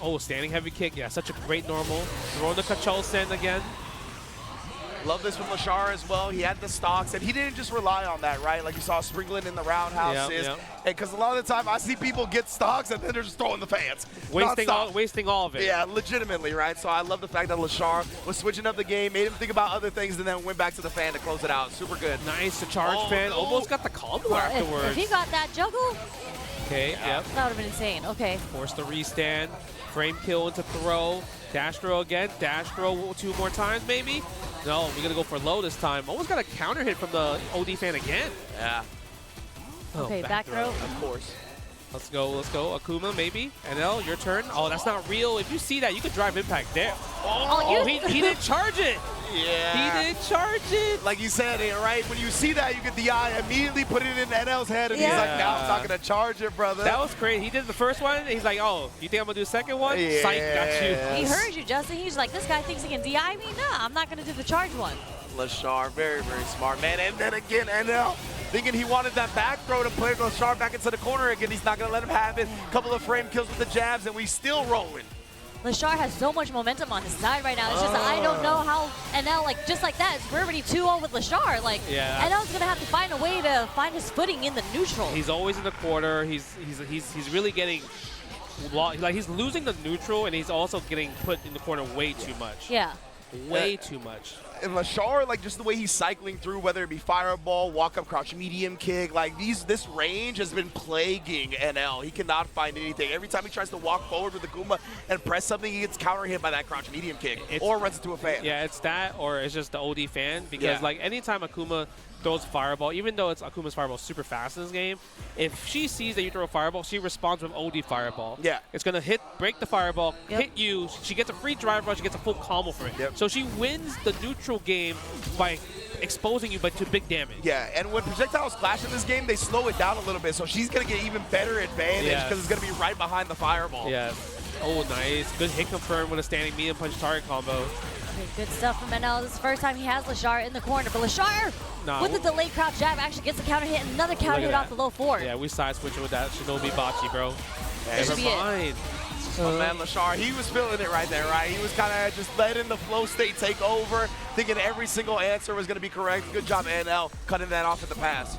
Speaker 12: Oh, standing heavy kick. Yeah, such a great normal. Throwing the Kachol Sen again.
Speaker 11: Love this from Lashar as well. He had the stocks, and he didn't just rely on that, right? Like you saw sprinkling in the roundhouses. Because a lot of the time, I see people get stocks, and then they're just throwing the fans.
Speaker 12: Wasting all of it.
Speaker 11: Yeah, legitimately, right? So I love the fact that Lashar was switching up the game, made him think about other things, and then went back to the fan to close it out. Super good.
Speaker 12: Nice to charge fan. Almost got the combo afterwards.
Speaker 10: If he got that juggle,
Speaker 12: okay,
Speaker 10: that would have been insane. Okay.
Speaker 12: Force the restand. Frame kill into throw. Dash throw again. Dash throw 2 more times, maybe? No, we're going to go for low this time. Almost got a counter hit from the OD fan again.
Speaker 11: Yeah.
Speaker 10: Okay, back throw.
Speaker 11: Of course.
Speaker 12: Let's go. Akuma, maybe. NL, your turn. Oh, that's not real. If you see that, you could drive impact there. Oh, he didn't charge it.
Speaker 11: Yeah.
Speaker 12: He didn't charge it.
Speaker 11: Like you said, right? When you see that, you get the eye, immediately put it in NL's head, and he's like, no, I'm not going to charge it, brother.
Speaker 12: That was crazy. He did the first one. He's like, oh, you think I'm going to do the second one?
Speaker 11: Yeah.
Speaker 12: Psych, got you.
Speaker 10: He heard you, Justin. He's like, this guy thinks he can DI me? Nah, I'm not going to do the charge one.
Speaker 11: Lashar, very, very smart, man. And then again, NL thinking he wanted that back throw to put Lashar back into the corner again. He's not going to let him have it. Couple of frame kills with the jabs, and we still rolling.
Speaker 10: Lashar has so much momentum on his side right now. It's just I don't know how NL, like, just like that, we're already 2-0 with Lashar. Like, NL's going to have to find a way to find his footing in the neutral.
Speaker 12: He's always in the quarter. He's really getting, like, he's losing the neutral, and he's also getting put in the corner way too much.
Speaker 10: Yeah.
Speaker 12: Way too much.
Speaker 11: And Lashar, like, just the way he's cycling through, whether it be fireball, walk-up, crouch, medium kick, like, this range has been plaguing NL. He cannot find anything. Every time he tries to walk forward with the Akuma and press something, he gets counter-hit by that crouch medium kick or runs into a fan.
Speaker 12: Yeah, it's that, or it's just the OD fan, because, like, anytime Akuma throws fireball, even though it's Akuma's fireball super fast in this game, if she sees that you throw a fireball, she responds with OD fireball.
Speaker 11: Yeah.
Speaker 12: It's going to break the fireball, hit you, she gets a free drive rush, she gets a full combo from it. So she wins the neutral game by exposing you but to big damage.
Speaker 11: Yeah, and when projectiles clash in this game, they slow it down a little bit, so she's going to get even better advantage because it's going to be right behind the fireball.
Speaker 12: Yeah. Oh, nice. Good hit confirmed with a standing medium punch target combo.
Speaker 10: Okay, good stuff from NL. This is the first time he has Lashar in the corner. But Lashar, with the delayed crouch jab, actually gets a counter hit and another counter hit off the low forward.
Speaker 12: Yeah, we side switching with that Shinobi Bachi, bro.
Speaker 10: Never
Speaker 12: mind.
Speaker 11: Oh, man, Lashar, he was feeling it right there, right? He was kind of just letting the flow state take over, thinking every single answer was going to be correct. Good job, NL, cutting that off at the pass.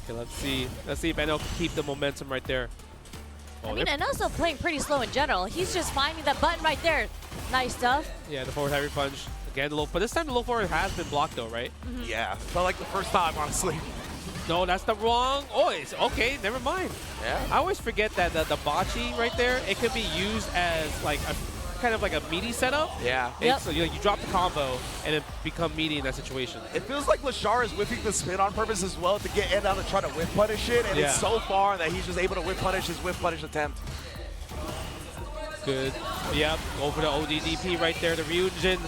Speaker 12: Okay, let's see if NL can keep the momentum right there.
Speaker 10: I mean, NL's still playing pretty slow in general. He's just finding that button right there. Nice stuff.
Speaker 12: Yeah, the forward heavy punch. Again, but this time the low forward has been blocked though, right?
Speaker 11: Yeah, felt like the first time, honestly.
Speaker 12: No, that's the wrong. Oh, it's okay. Never mind.
Speaker 11: Yeah.
Speaker 12: I always forget that the bachi right there, it could be used as like a kind of like a meaty setup.
Speaker 11: Yeah.
Speaker 12: So you drop the combo and it become meaty in that situation.
Speaker 11: It feels like Lashar is whipping the spin on purpose as well to get NL to try to whip punish it, and it's so far that he's just able to whip punish his whip punish attempt.
Speaker 12: Good. Yep. Go for the ODDP right there. The Ryujin.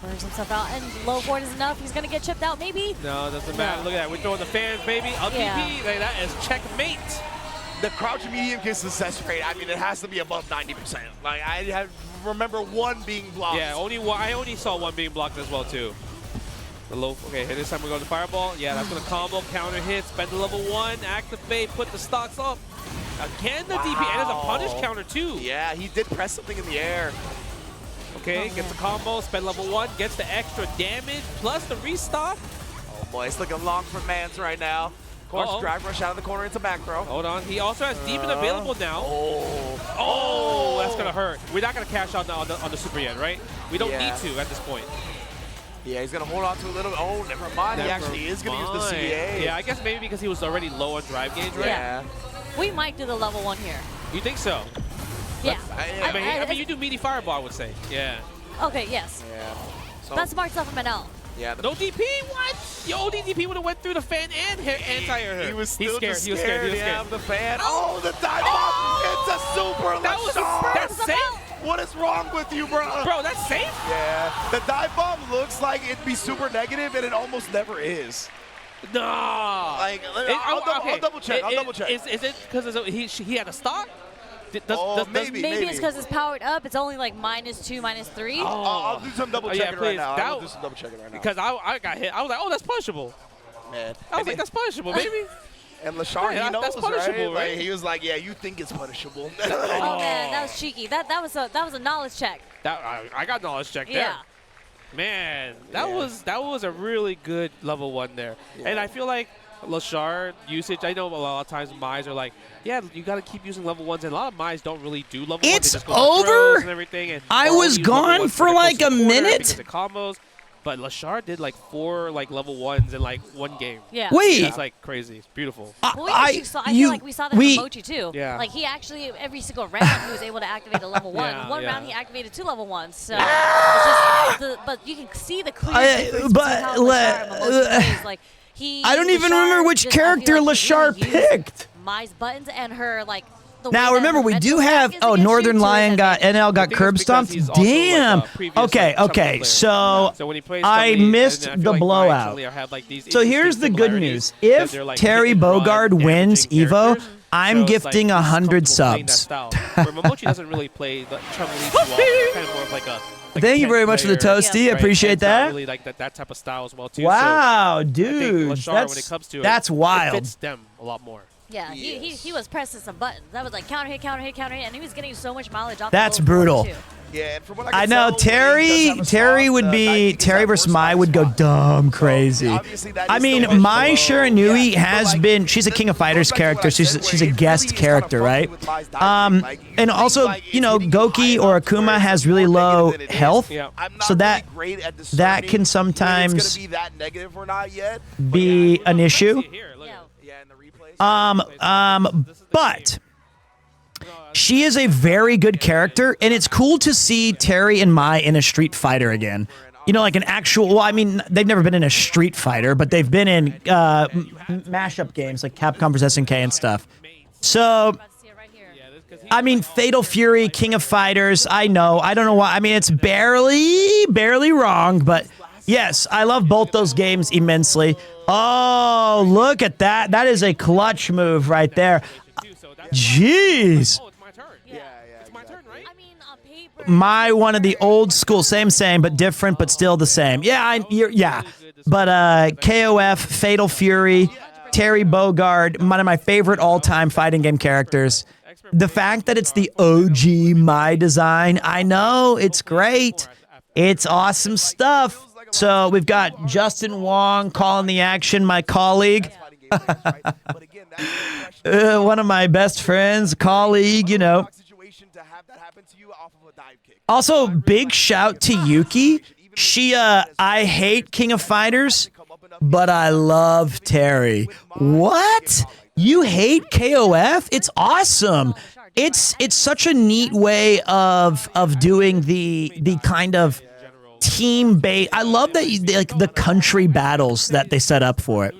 Speaker 10: Burns himself out, and low forward is enough. He's going to get chipped out, maybe?
Speaker 12: No, doesn't matter. Look at that. We're throwing the fans, baby. Up DP. Like, that is checkmate.
Speaker 11: The crouch medium kick success rate, I mean, it has to be above 90%. Like, I remember one being blocked.
Speaker 12: Yeah, I only saw one being blocked as well, too. The low. Okay, this time we're going to fireball. Yeah, that's going to combo, counter hit, spend the level 1, activate, put the stocks up. Again, the DP, and there's a punish counter, too.
Speaker 11: Yeah, he did press something in the air.
Speaker 12: Okay, gets the combo, spend level 1, gets the extra damage, plus the restock.
Speaker 11: Oh boy, it's looking long for Mans right now. course, drive rush out of the corner into back throw.
Speaker 12: Hold on. He also has demon available now. Oh, that's gonna hurt. We're not gonna cash out on the super yet, right? We don't need to at this point.
Speaker 11: Yeah, he's gonna hold on to a little. Oh, never mind. He actually is gonna use the CA.
Speaker 12: Yeah, I guess maybe because he was already low on drive gauge, right?
Speaker 11: Yeah.
Speaker 10: We might do the level 1 here.
Speaker 12: You think so?
Speaker 10: Yeah.
Speaker 12: I mean, you do meaty fireball, I would say. Yeah.
Speaker 10: Okay, yes.
Speaker 11: Yeah. So,
Speaker 10: That's smart stuff from NL.
Speaker 11: Yeah.
Speaker 12: No DP? What? Yo, DP would have went through the fan and anti-air.
Speaker 11: He was still
Speaker 12: scared.
Speaker 11: Just
Speaker 12: he was scared. He was
Speaker 11: Yeah,
Speaker 12: scared.
Speaker 11: the fan. Oh, the dive bomb. It's a super
Speaker 12: That's safe.
Speaker 11: What is wrong with you, bro?
Speaker 12: Bro, that's safe?
Speaker 11: Yeah. The dive bomb looks like it'd be super negative, and it almost never is.
Speaker 12: Nah.
Speaker 11: Like, I'll double check. I'll double check.
Speaker 12: Is it because he had a stock?
Speaker 11: Maybe
Speaker 10: it's because it's powered up. It's only like -2, -3.
Speaker 11: I'll do some double checking right now.
Speaker 12: That,
Speaker 11: I'll do some double checking right now.
Speaker 12: Because I got hit. I was like, oh, that's punishable.
Speaker 11: Man.
Speaker 12: I was like, that's punishable, baby.
Speaker 11: And Lashar, he knows,
Speaker 12: that's punishable,
Speaker 11: right? Like, he was like, yeah, you think it's punishable.
Speaker 10: Oh man, that was cheeky. That was a knowledge check.
Speaker 12: I got knowledge check there.
Speaker 10: Yeah.
Speaker 12: Man, that was a really good level 1 there.
Speaker 11: Yeah.
Speaker 12: And I feel like Lashar usage, I know a lot of times Mize are like, yeah, you got to keep using level 1s, and a lot of Mize don't really do level 1s.
Speaker 1: It's
Speaker 12: they just go
Speaker 1: over?
Speaker 12: and everything, and
Speaker 1: I was gone for like a minute.
Speaker 12: The combos. But Lashar did like 4 level 1s in like 1 game.
Speaker 10: Yeah.
Speaker 1: Wait.
Speaker 12: It's like crazy. It's beautiful.
Speaker 10: I feel like we saw that in Mochi too.
Speaker 12: Yeah.
Speaker 10: Like he actually, every single round, he was able to activate a level 1.
Speaker 12: Yeah,
Speaker 10: One round he activated 2 level 1s. So it's just but you can see the clear difference between how Lashar and Mochi plays. Like
Speaker 1: I don't even remember which character Lashar picked.
Speaker 10: Mize buttons and her like.
Speaker 1: Now remember, we do have Northern Lion got NL got curb stomped. Damn. Okay. So I missed the blowout. So here's the good news: if Terry Bogard wins EVO, I'm gifting 100 subs.
Speaker 12: Momochi doesn't really play the kind of more of like a.
Speaker 1: Thank you very much for the toasty. I appreciate that.
Speaker 12: Really like that type of style as well too.
Speaker 1: Wow,
Speaker 12: so
Speaker 1: dude,
Speaker 12: Lashar, when it comes to
Speaker 1: that's wild.
Speaker 12: It fits them a lot more.
Speaker 10: Yeah, he was pressing some buttons. That was like counter hit, counter hit, counter hit, and he was getting so much mileage off.
Speaker 1: That's brutal.
Speaker 11: Yeah, and from what
Speaker 1: I know Terry versus Mai would go dumb crazy. I mean, Mai Shiranui has been, she's a King of Fighters character. She's a guest character, right? And also, Goki or Akuma has really low health, so that can sometimes be an issue. But she is a very good character, and it's cool to see Terry and Mai in a Street Fighter again. Like an actual, well, I mean, they've never been in a Street Fighter, but they've been in mashup games like Capcom vs. SNK and stuff. So, I mean, Fatal Fury, King of Fighters, I don't know why. I mean, it's barely wrong, but yes, I love both those games immensely. Oh, look at that. That is a clutch move right there. Jeez. My one of the old school, same, but different, but still the same. Yeah, But KOF, Fatal Fury, Terry Bogard, one of my favorite all-time fighting game characters. The fact that it's the OG Mai design, I know, it's great. It's awesome stuff. So we've got Justin Wong calling the action, my colleague. One of my best friends, colleague, Also, big shout to Yuki. She, I hate King of Fighters, but I love Terry. What? You hate KOF? It's awesome. It's such a neat way of doing the kind of team bait. I love that the country battles that they set up for it.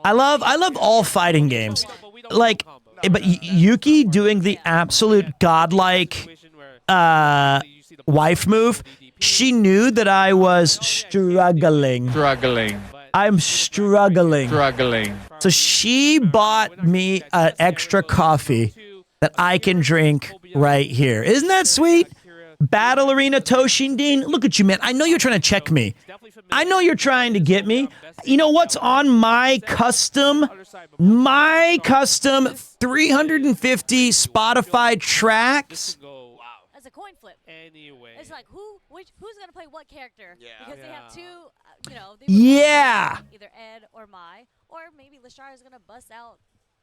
Speaker 1: I love all fighting games. But Yuki doing the absolute godlike wife move. She knew that I was struggling. I'm struggling. So she bought me an extra coffee that I can drink right here. Isn't that sweet? Battle Arena Toshindin, look at you, man. I know you're trying to check me. I know you're trying to get me. You know what's on my custom 350 Spotify tracks?
Speaker 10: As a coin flip.
Speaker 12: anyway.
Speaker 10: It's like who's gonna play what character?
Speaker 11: Yeah.
Speaker 10: Because they have two, you know. They
Speaker 1: Yeah.
Speaker 10: either Ed or Mai, or maybe Lashar is gonna bust out.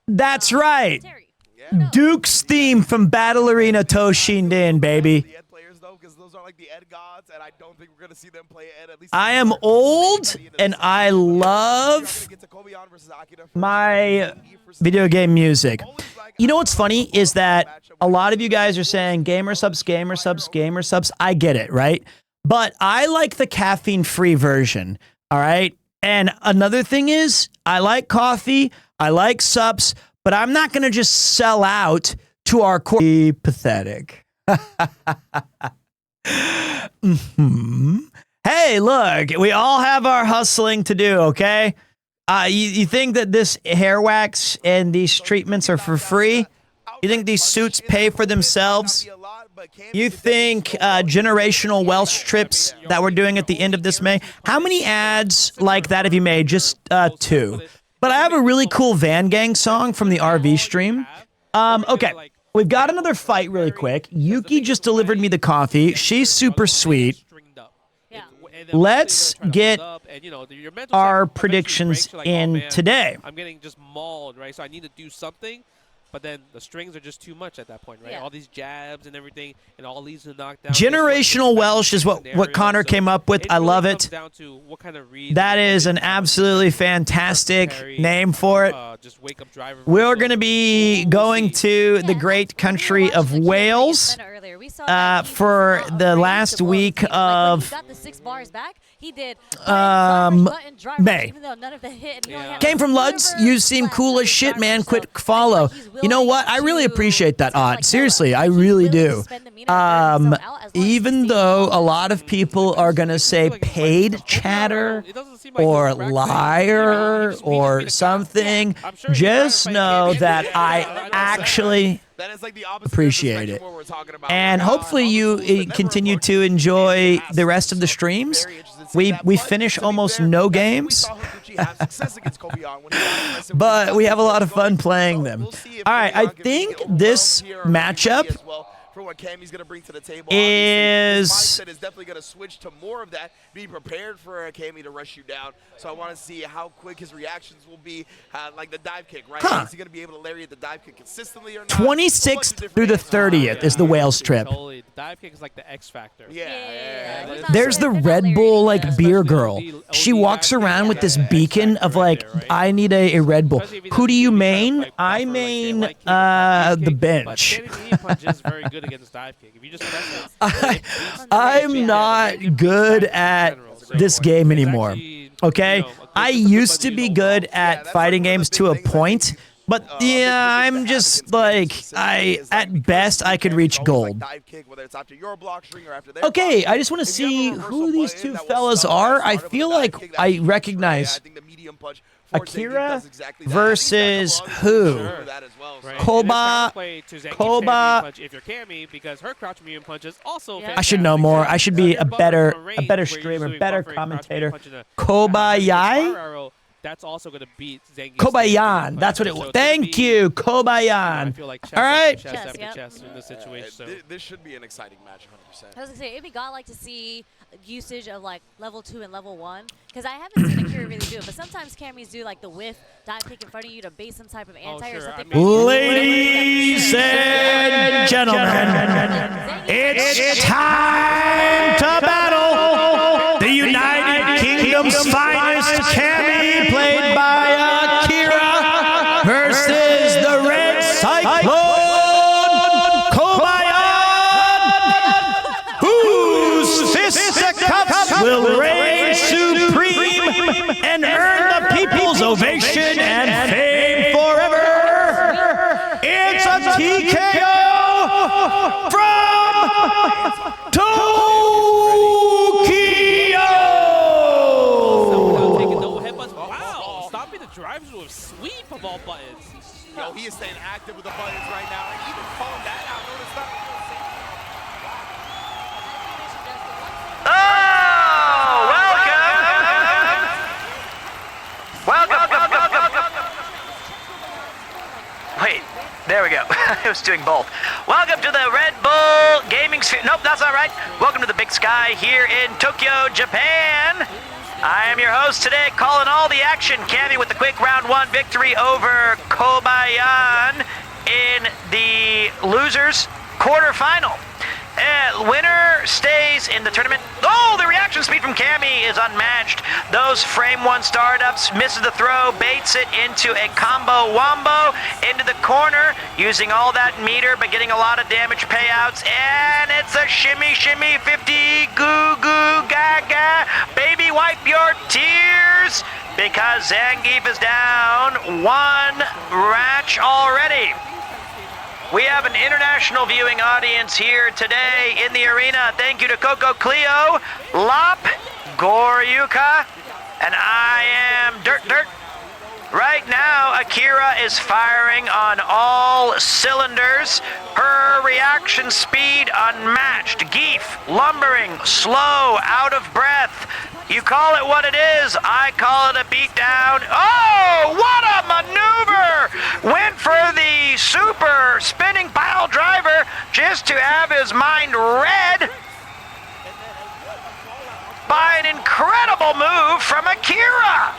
Speaker 1: That's right.
Speaker 10: Terry.
Speaker 11: Yeah.
Speaker 1: Duke's theme from Battle Arena Toshinden, baby.
Speaker 11: The Ed players though, because those are like the Ed gods, and I don't think we're gonna see them play Ed at least.
Speaker 1: I am old and I love my video game music. You know what's funny is that a lot of you guys are saying gamer subs, gamer subs, gamer subs. I get it, right? But I like the caffeine-free version, all right? And another thing is, I like coffee, I like subs, but I'm not going to just sell out to our core. Pathetic. Hey, look, we all have our hustling to do, okay? You think that this hair wax and these treatments are for free? You think these suits pay for themselves? You think generational Welsh trips that we're doing at the end of this May? How many ads like that have you made? Just 2. But I have a really cool Van Gang song from the RV stream. Okay, we've got another fight really quick. Yuki just delivered me the coffee. She's super sweet. Let's get our predictions in today.
Speaker 12: I'm getting just mauled, right? So I need to do something. But then the strings are just too much at that point, right?
Speaker 10: Yeah.
Speaker 12: All these jabs and everything, and all these knockdowns.
Speaker 1: Generational Welsh is what Connor came up with. I love it.
Speaker 12: Down to what kind of reads
Speaker 1: That is an absolutely fantastic name for it.
Speaker 12: Just wake up driver.
Speaker 1: We're going to be going to the great country of Wales for the last week of May. Came from Luds. You seem cool as shit, man. Quick follow. You know what? I really appreciate that, Odd. Seriously, I really do. Even though a lot of people are going to say paid chatter or liar or something, just know that I actually appreciate it. And hopefully you continue to enjoy the rest of the streams. We finish almost no games, but we have a lot of fun playing them. All right, I think this matchup
Speaker 11: for what Cammy's going to bring to the table.
Speaker 1: Is
Speaker 11: mindset is definitely going to switch to more of that. Be prepared for Cammy to rush you down. So I want to see how quick his reactions will be, like the dive kick, right? Is he going to be able to lariat the dive kick consistently or not?
Speaker 1: 26th through the 30th is the Wales trip.
Speaker 12: Totally. The dive kick is like the X factor.
Speaker 11: Yeah.
Speaker 1: There's the Red Bull like beer girl. She walks around with this beacon of like, I need a Red Bull. Who do you main? I main the bench. I'm not good at this game anymore. Okay? I used to be good at fighting games to a point. But yeah, I'm just like, at best, I could reach gold. Okay, I just want to see who these two fellas are. I feel like I recognize Akira versus who? Koba.
Speaker 12: If you're Cammy, because her crouch medium punch is also
Speaker 1: I should know more. I should be a better streamer, better commentator. Kobayai?
Speaker 12: That's also going to beat Zangief's
Speaker 1: Kobayan. That's what it was. Thank you, Kobayan.
Speaker 12: I feel like
Speaker 1: all right.
Speaker 12: chess in this situation. So.
Speaker 11: This should be an exciting match, 100%.
Speaker 10: I was going to say, it'd be godlike to see usage of like level 2 and level 1. Because I haven't seen Akira really do it. But sometimes Cammys do like the whiff, dive kick in front of you to bait some type of anti or something.
Speaker 1: Ladies and gentlemen, it's time to battle the United Kingdom's finest Cammy, played by Akira, versus the Red Cyclone, Kobayan, whose fisticuffs will reign supreme and earn the people's ovation and fame forever. It's a TKO from Tokyo.
Speaker 12: Drives to a sweep of all buttons.
Speaker 11: Yo, he is staying active with the buttons right now, and even calling that out. Notice that.
Speaker 8: Welcome. Wait, there we go. I was doing both. Welcome to the Red Bull Gaming Sphere. Nope, that's not right. Welcome to the big sky here in Tokyo, Japan. I am your host today, calling all the action. Cammy with the quick round 1 victory over Kobayan in the losers quarterfinal. Winner stays in the tournament. Oh, the reaction speed from Cammy is unmatched. Those frame 1 startups, misses the throw, baits it into a combo wombo into the corner, using all that meter but getting a lot of damage payouts. And it's a shimmy, shimmy, 50, goo, goo, gaga. Baby, wipe your tears because Zangief is down 1 ratch already. We have an international viewing audience here today in the arena. Thank you to Coco Cleo, Lop, Goryuka, and I am Dirt. Right now, Akira is firing on all cylinders. Her reaction speed unmatched. Geef, lumbering, slow, out of breath. You call it what it is, I call it a beatdown. Oh, what a maneuver! Went for the super spinning pile driver just to have his mind read by an incredible move from Akira.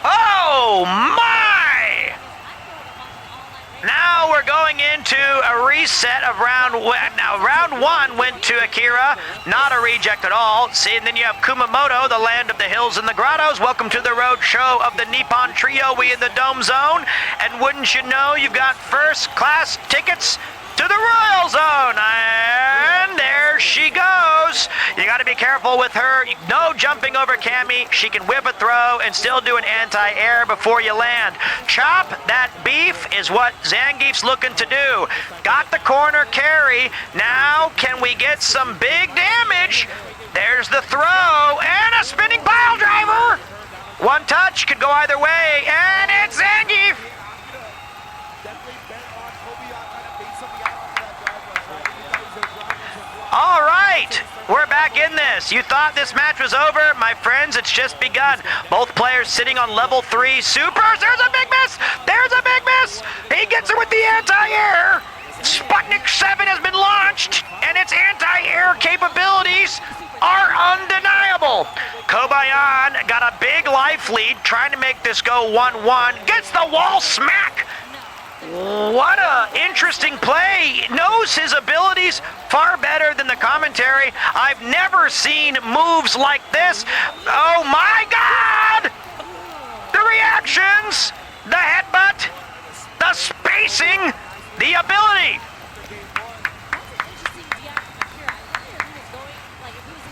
Speaker 8: Oh my! Now we're going into a reset of round 1. Now, round 1 went to Akira, not a reject at all. See, and then you have Kumamoto, the land of the hills and the grottos. Welcome to the road show of the Nippon Trio. We in the Dome Zone. And wouldn't you know, you've got first class tickets to the Royal Zone. And there she goes. You got to be careful with her. No jumping over Cammy. She can whip a throw and still do an anti-air before you land. Chop that beef is what Zangief's looking to do. Got the corner carry. Now can we get some big damage? There's the throw and a spinning pile driver. One touch could go either way, and it's Zangief. All right, we're back in this. You thought this match was over? My friends, it's just begun. Both players sitting on level 3 supers. There's a big miss. There's a big miss. He gets it with the anti-air. Sputnik 7 has been launched, and its anti-air capabilities are undeniable. Kobayan got a big life lead, trying to make this go 1-1. Gets the wall smack. What a interesting play. Knows his abilities far better than the commentary. I've never seen moves like this. Oh my God! The reactions, the headbutt, the spacing, the ability.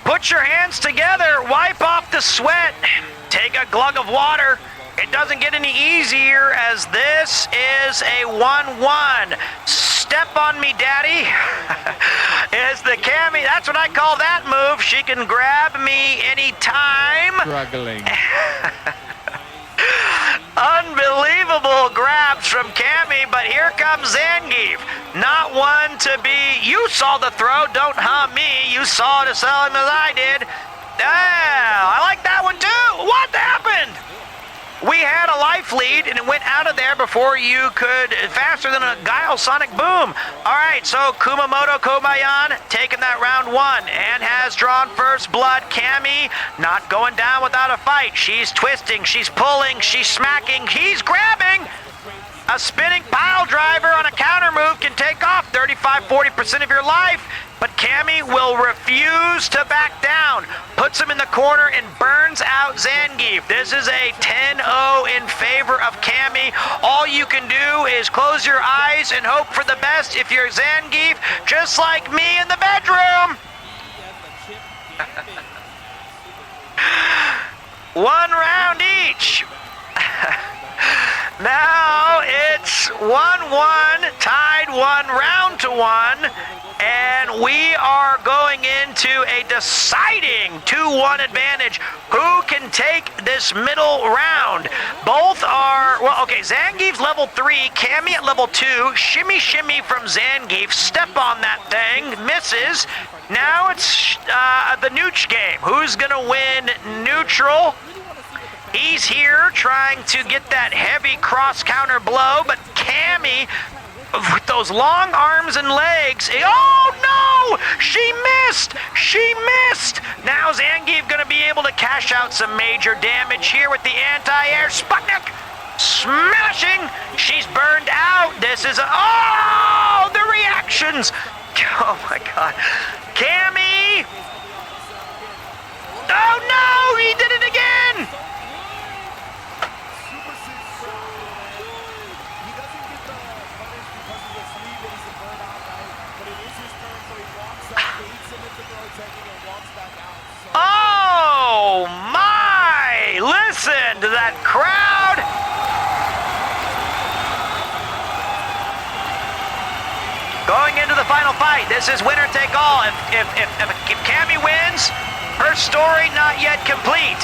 Speaker 8: Put your hands together, wipe off the sweat, take a glug of water. It doesn't get any easier as this is a 1-1. Step on me, daddy. Is the Cammy. That's what I call that move. She can grab me anytime.
Speaker 12: Struggling.
Speaker 8: Unbelievable grabs from Cammy, but here comes Zangief. Not one to be. You saw the throw, don't me. You saw it as well as I did. I like that one too. What happened? We had a life lead, and it went out of there before you could, faster than a Guile Sonic Boom. All right, so Kumamoto Kobayan taking that round 1 and has drawn first blood. Cammy not going down without a fight. She's twisting, she's pulling, she's smacking, he's grabbing. A spinning pile driver on a counter move can take off 35-40% of your life, but Cammy will refuse to back down. Puts him in the corner and burns out Zangief. This is a 10-0 in favor of Cammy. All you can do is close your eyes and hope for the best if you're Zangief, just like me in the bedroom. One round each. Now it's 1-1, tied 1, round to 1, and we are going into a deciding 2-1 advantage. Who can take this middle round? Both are, well, okay, Zangief's level 3, Cammy at level 2, shimmy shimmy from Zangief, step on that thing, misses. Now it's the Nooch game. Who's gonna win neutral? He's here trying to get that heavy cross-counter blow, but Cammy with those long arms and legs. Oh no! She missed! She missed! Now Zangief gonna be able to cash out some major damage here with the anti-air. Sputnik smashing! She's burned out. This is oh, the reactions! Oh my god. Cammy! Oh no! He did it again! Oh my! Listen to that crowd! Going into the final fight, this is winner take all. If Cammy wins, her story not yet complete.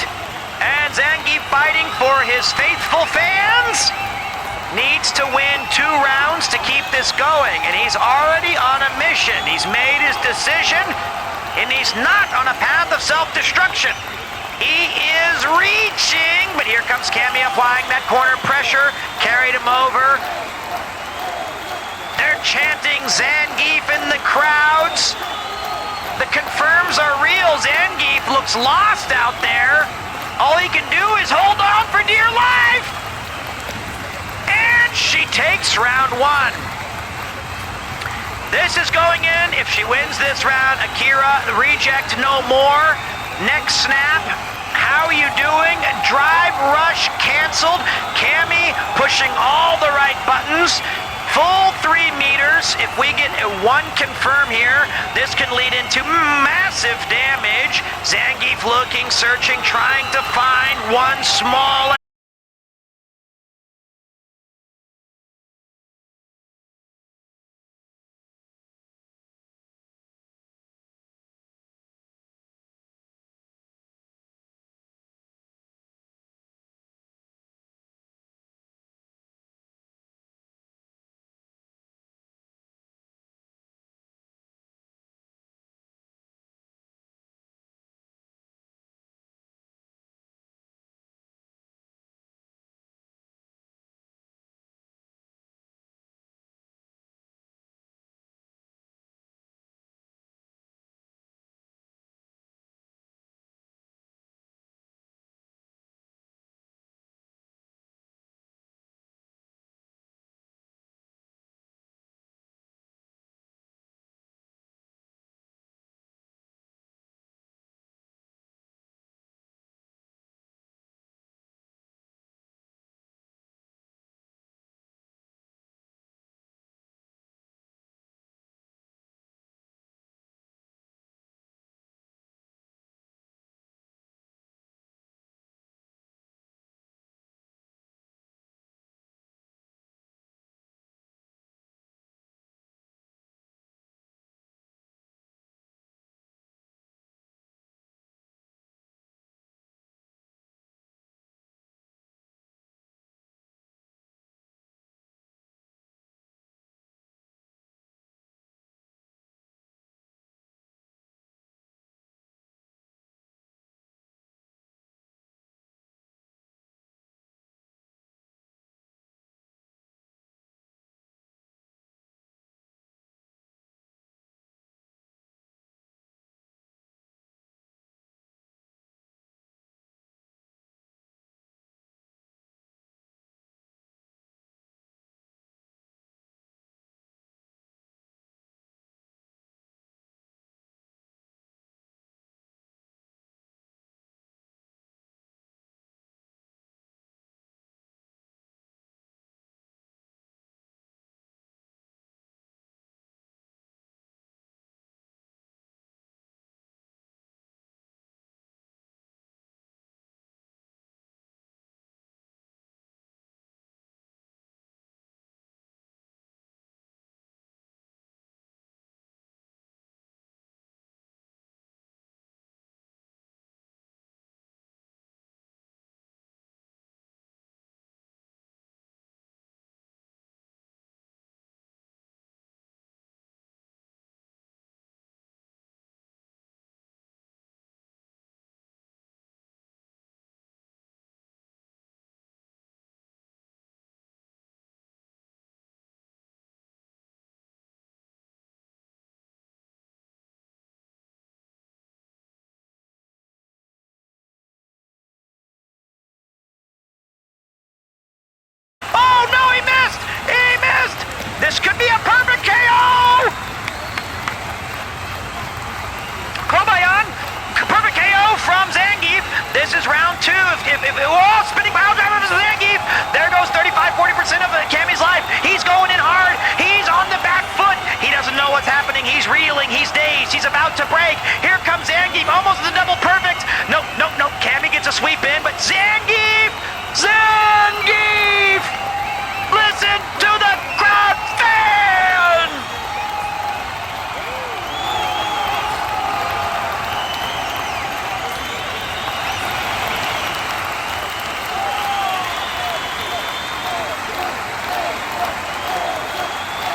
Speaker 8: And Zangief fighting for his faithful fans needs to win 2 rounds to keep this going. And he's already on a mission. He's made his decision. And he's not on a path of self-destruction. He is reaching, but here comes Cammy applying that corner pressure, carried him over. They're chanting Zangief in the crowds. The confirms are real. Zangief looks lost out there. All he can do is hold on for dear life. And she takes round 1. This is going in. If she wins this round, Akira, reject no more. Next snap. How are you doing? Drive rush canceled. Cammy pushing all the right buttons. Full 3 meters. If we get a 1 confirm here, this can lead into massive damage. Zangief looking, searching, trying to find one small is round two. Oh, spinning pile driver to Zangief. There goes 35-40% of Cammy's life. He's going in hard. He's on the back foot. He doesn't know what's happening. He's reeling. He's dazed. He's about to break. Here comes Zangief, almost the double perfect. Nope. Cammy gets a sweep in, but Zangief! Listen to the crowd fan!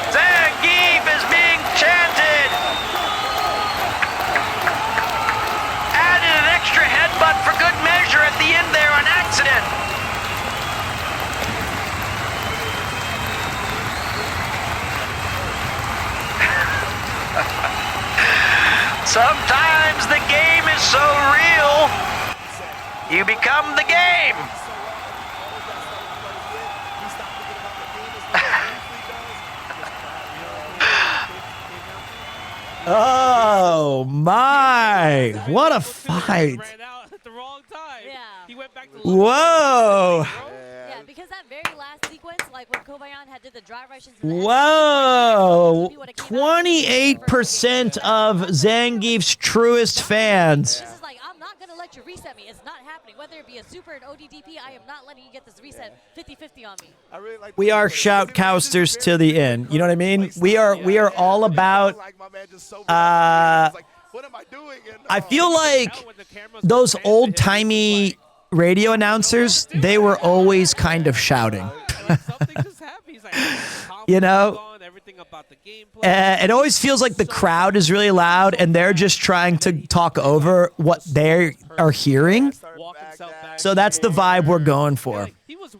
Speaker 8: Zangief is being chanted. Added an extra headbutt for good measure at the end there on accident. Sometimes the game is so real, you become the game.
Speaker 1: Oh my! What a fight! Whoa!
Speaker 10: Yeah, because that very last sequence, like when Kobayan had did the dry rushes.
Speaker 1: Whoa! 28% of Zangief's truest fans.
Speaker 10: This is like, I'm not going to let you reset me. It's not happening. Whether it be a super and ODDP, I am not letting you get this reset 50-50 on me.
Speaker 1: We are shoutcasters to the end. You know what I mean? We are all about. I feel like those old-timey radio announcers, they were always kind of shouting. You know? It always feels like the crowd is really loud and they're just trying to talk over what they are hearing. So that's the vibe we're going for.
Speaker 12: He was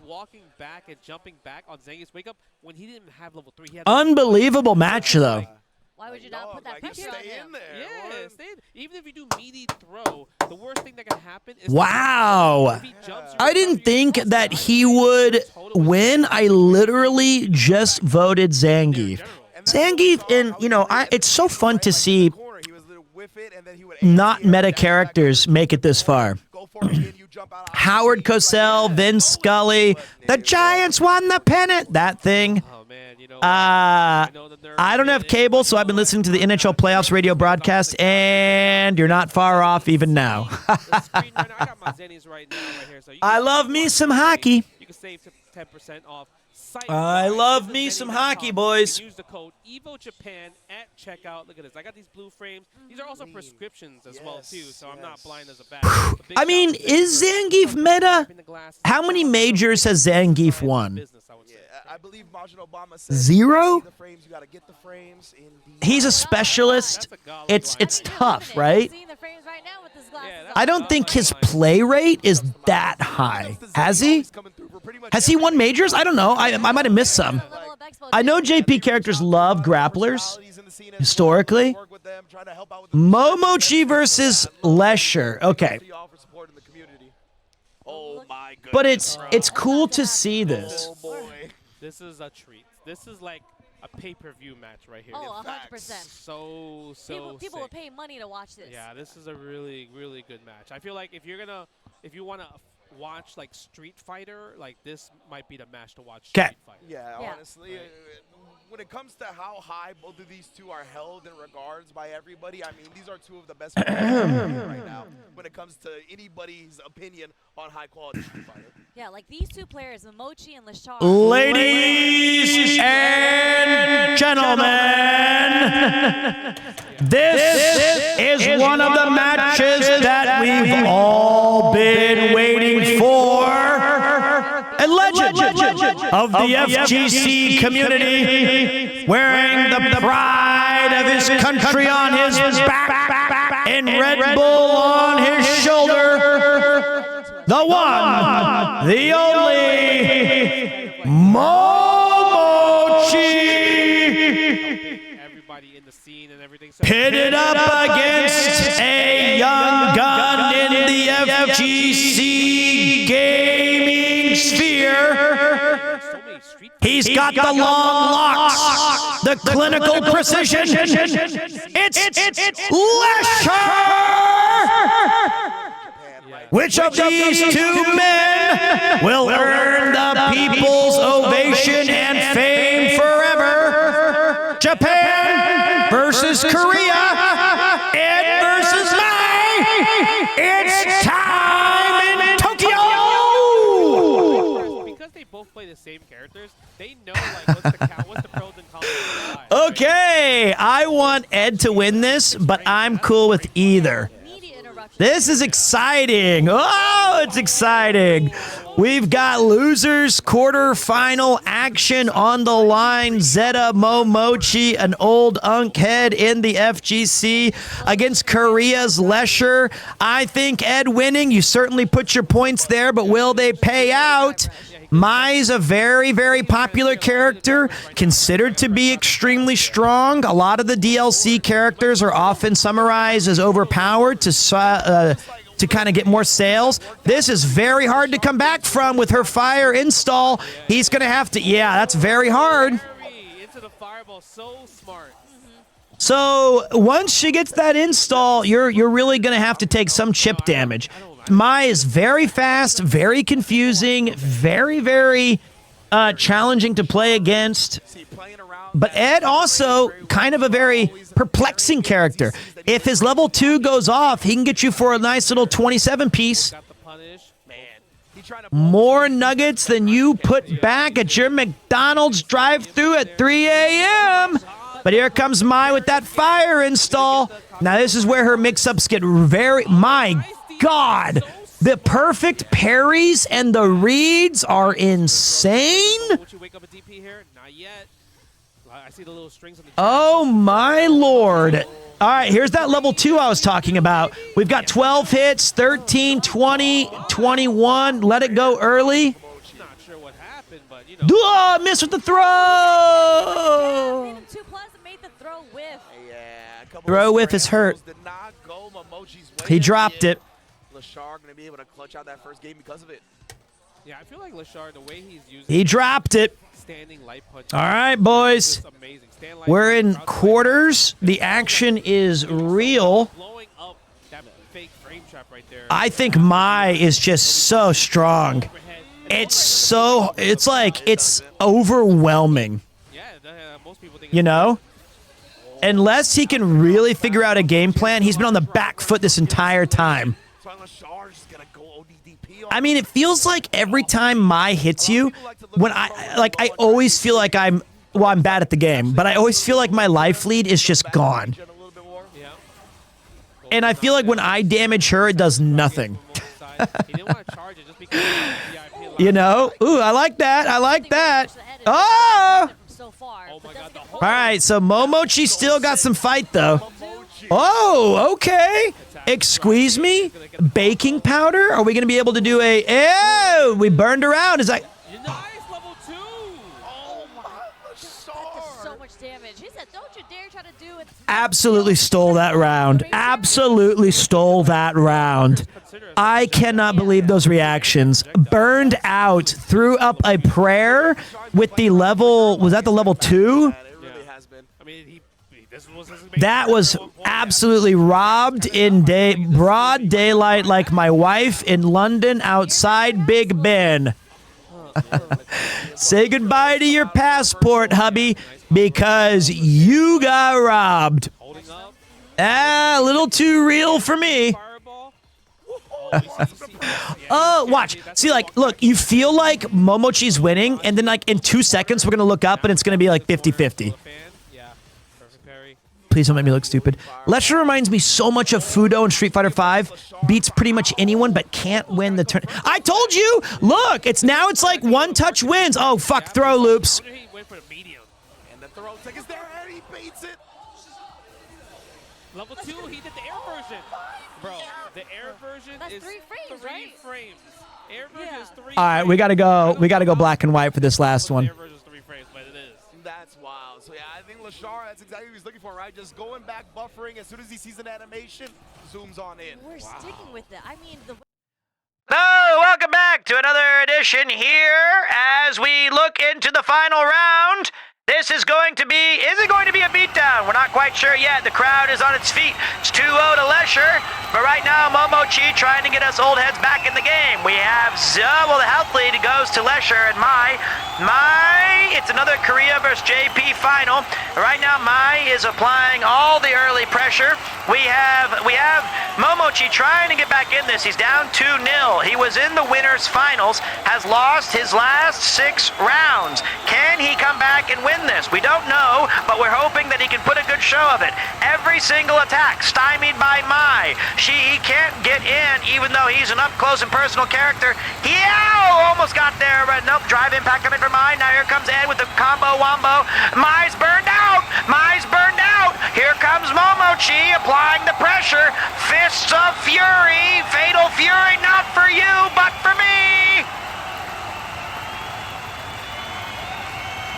Speaker 12: walking back and jumping back on Zangief's wake up when he didn't have level 3. He had
Speaker 1: Unbelievable match, though.
Speaker 10: Why would you not put that pressure on him?
Speaker 12: Yeah, even if you do meaty throw, the worst thing that can happen is
Speaker 1: Wow. I didn't think that he would win. I literally just voted Zangief. Zangief, and you know, it's so fun to see not meta characters make it this far. Howard Cosell, Vin Scully, the Giants won the pennant. That thing. I don't have cable, so I've been listening to the NHL Playoffs radio broadcast, and you're not far off even now. I love me some hockey.
Speaker 12: You can save 10% off.
Speaker 1: I love me some hockey, boys.
Speaker 12: Use the code EVO Japan at checkout. Look at this. I got these blue frames. These are also prescriptions as well too, so I'm not blind as a bat.
Speaker 1: I mean, is Zangief meta? How many majors has Zangief won?
Speaker 11: I believe Majin Obama said
Speaker 1: 0?
Speaker 11: the frames, you gotta get the frames in
Speaker 1: He's a specialist. It's tough, right? I don't think his play rate is that high. Has he? Has he won majors? I don't know. I might have missed some. I know JP characters love grapplers, historically. Momochi versus Lesher. Okay. But it's cool to see this.
Speaker 12: This is a treat. This is like a pay-per-view match right here.
Speaker 10: Oh, 100%.
Speaker 12: So
Speaker 10: people will pay money to watch this.
Speaker 12: Yeah, this is a really, really good match. I feel like if you want to watch like Street Fighter, like this might be the match to watch. Street Fighter.
Speaker 11: Yeah, honestly, when it comes to how high both of these two are held in regards by everybody, I mean, these are two of the best players right now when it comes to anybody's opinion on high-quality Street Fighter.
Speaker 10: Yeah, like these two players, Momochi and Lashar.
Speaker 1: Ladies and gentlemen, this is one of the matches that we've all been waiting for. A legend of the FGC community, wearing the pride of his country on his back and Red Bull on his shoulder. The one, the only, Momochi.
Speaker 12: Everybody in the scene and everything.
Speaker 1: Pitted up against a young gun in the FGC gaming sphere. He's got the long locks, the clinical precision. It's Lesher! Which of these two men will earn the people's ovation and fame forever? Japan versus Korea. Ed versus Mai. It's time in Tokyo.
Speaker 12: Because they both play the same characters, they know like what's the pros and cons.
Speaker 1: Okay, I want Ed to win this, but I'm cool with either. This is exciting. Oh, it's exciting. We've got losers quarterfinal action on the line. Zeta Momochi, an old unk head in the FGC against Korea's Lesher. I think Ed winning. You certainly put your points there, but will they pay out? Mai's a very, very popular character, considered to be extremely strong. A lot of the DLC characters are often summarized as overpowered to kind of get more sales. This is very hard to come back from with her fire install. He's going to have to, yeah, that's very hard.
Speaker 12: Into the fireball, so smart.
Speaker 1: So once she gets that install, you're really going to have to take some chip damage. Mai is very fast, very confusing, very, very challenging to play against. But Ed also kind of a very perplexing character. If his level 2 goes off, he can get you for a nice little 27 piece. More nuggets than you put back at your McDonald's drive-thru at 3 a.m. But here comes Mai with that fire install. Now this is where her mix-ups get very... My God! The perfect parries and the reads are insane. Oh my Lord. All right, here's that level 2 I was talking about. We've got 12 hits, 13, 20, 21. Let it go early. Miss with the throw. Throw whiff is hurt. He dropped it.
Speaker 11: Lashar going to be able to clutch out that first game because of it.
Speaker 12: Yeah, I feel like Lashar, the way he's using
Speaker 1: he dropped it.
Speaker 12: Standing light punch.
Speaker 1: All right, boys. We're in quarters. The action is real.
Speaker 12: Blowing up that fake frame trap right there.
Speaker 1: I think Mai is just so strong. It's like it's overwhelming.
Speaker 12: Yeah, most people think
Speaker 1: you know? Unless he can really figure out a game plan, he's been on the back foot this entire time. I mean, it feels like every time Mai hits you, when I always feel like I'm bad at the game, but I always feel like my life lead is just gone. And I feel like when I damage her, it does nothing. You know? Ooh, I like that. I like that. Oh! All right, so Momochi still got some fight, though. Oh, okay. Excuse me? Baking powder? Are we going to be able to do a... Oh, we burned around. Is that...
Speaker 12: level 2.
Speaker 11: Oh, my
Speaker 10: so much damage. He said, don't you dare try to do it.
Speaker 1: Absolutely stole that round. Absolutely stole that round. I cannot believe those reactions. Burned out. Threw up a prayer with the level... Was that the level 2? That was absolutely robbed in broad daylight like my wife in London outside Big Ben. Say goodbye to your passport, hubby, because you got robbed. A little too real for me. Oh, watch. See, like, look, you feel like Momochi's winning, and then, like, in 2 seconds, we're going to look up, and it's going to be, like, 50-50. Please don't make me look stupid. Lesher reminds me so much of Fudo in Street Fighter V. Beats pretty much anyone, but can't win the turn. I told you! Look, it's like one-touch wins. Oh, fuck, throw loops.
Speaker 11: And the throw tech is there, and he beats it.
Speaker 12: Level 2, he did the air version. Bro, the air version is
Speaker 10: 3 frames, right?
Speaker 12: Frames. Air version is 3
Speaker 1: All right, we gotta go black and white for this last one.
Speaker 11: That's wild. So yeah, I think Lashar, that's exactly what he's looking for, right? Just going back, buffering. As soon as he sees an animation, zooms on in.
Speaker 10: We're sticking with it. I mean, the...
Speaker 8: Hello, welcome back to another edition here as we look into the final round. This is going to be, is it going to be a beatdown? down. We're not quite sure yet. The crowd is on its feet. It's 2-0 to Lesher. But right now, Momochi trying to get us old heads back in the game. We have the health lead goes to Lesher, and it's another Korea versus JP final. Right now, Mai is applying all the early pressure. We have Momochi trying to get back in this. He's down 2-0. He was in the winners finals, has lost his last 6 rounds. Can he come back and win this? We don't know, but we're hoping that he can put a good show of it. Every single attack stymied by Mai. He can't get in, even though he's an up-close and personal character. Almost got there, but nope. Drive impact coming from Mai. Now here comes Ed with the combo wombo. Mai's burned out. Mai's burned out. Here comes Momochi applying the pressure. Fists of Fury. Fatal Fury, not for you, but for me.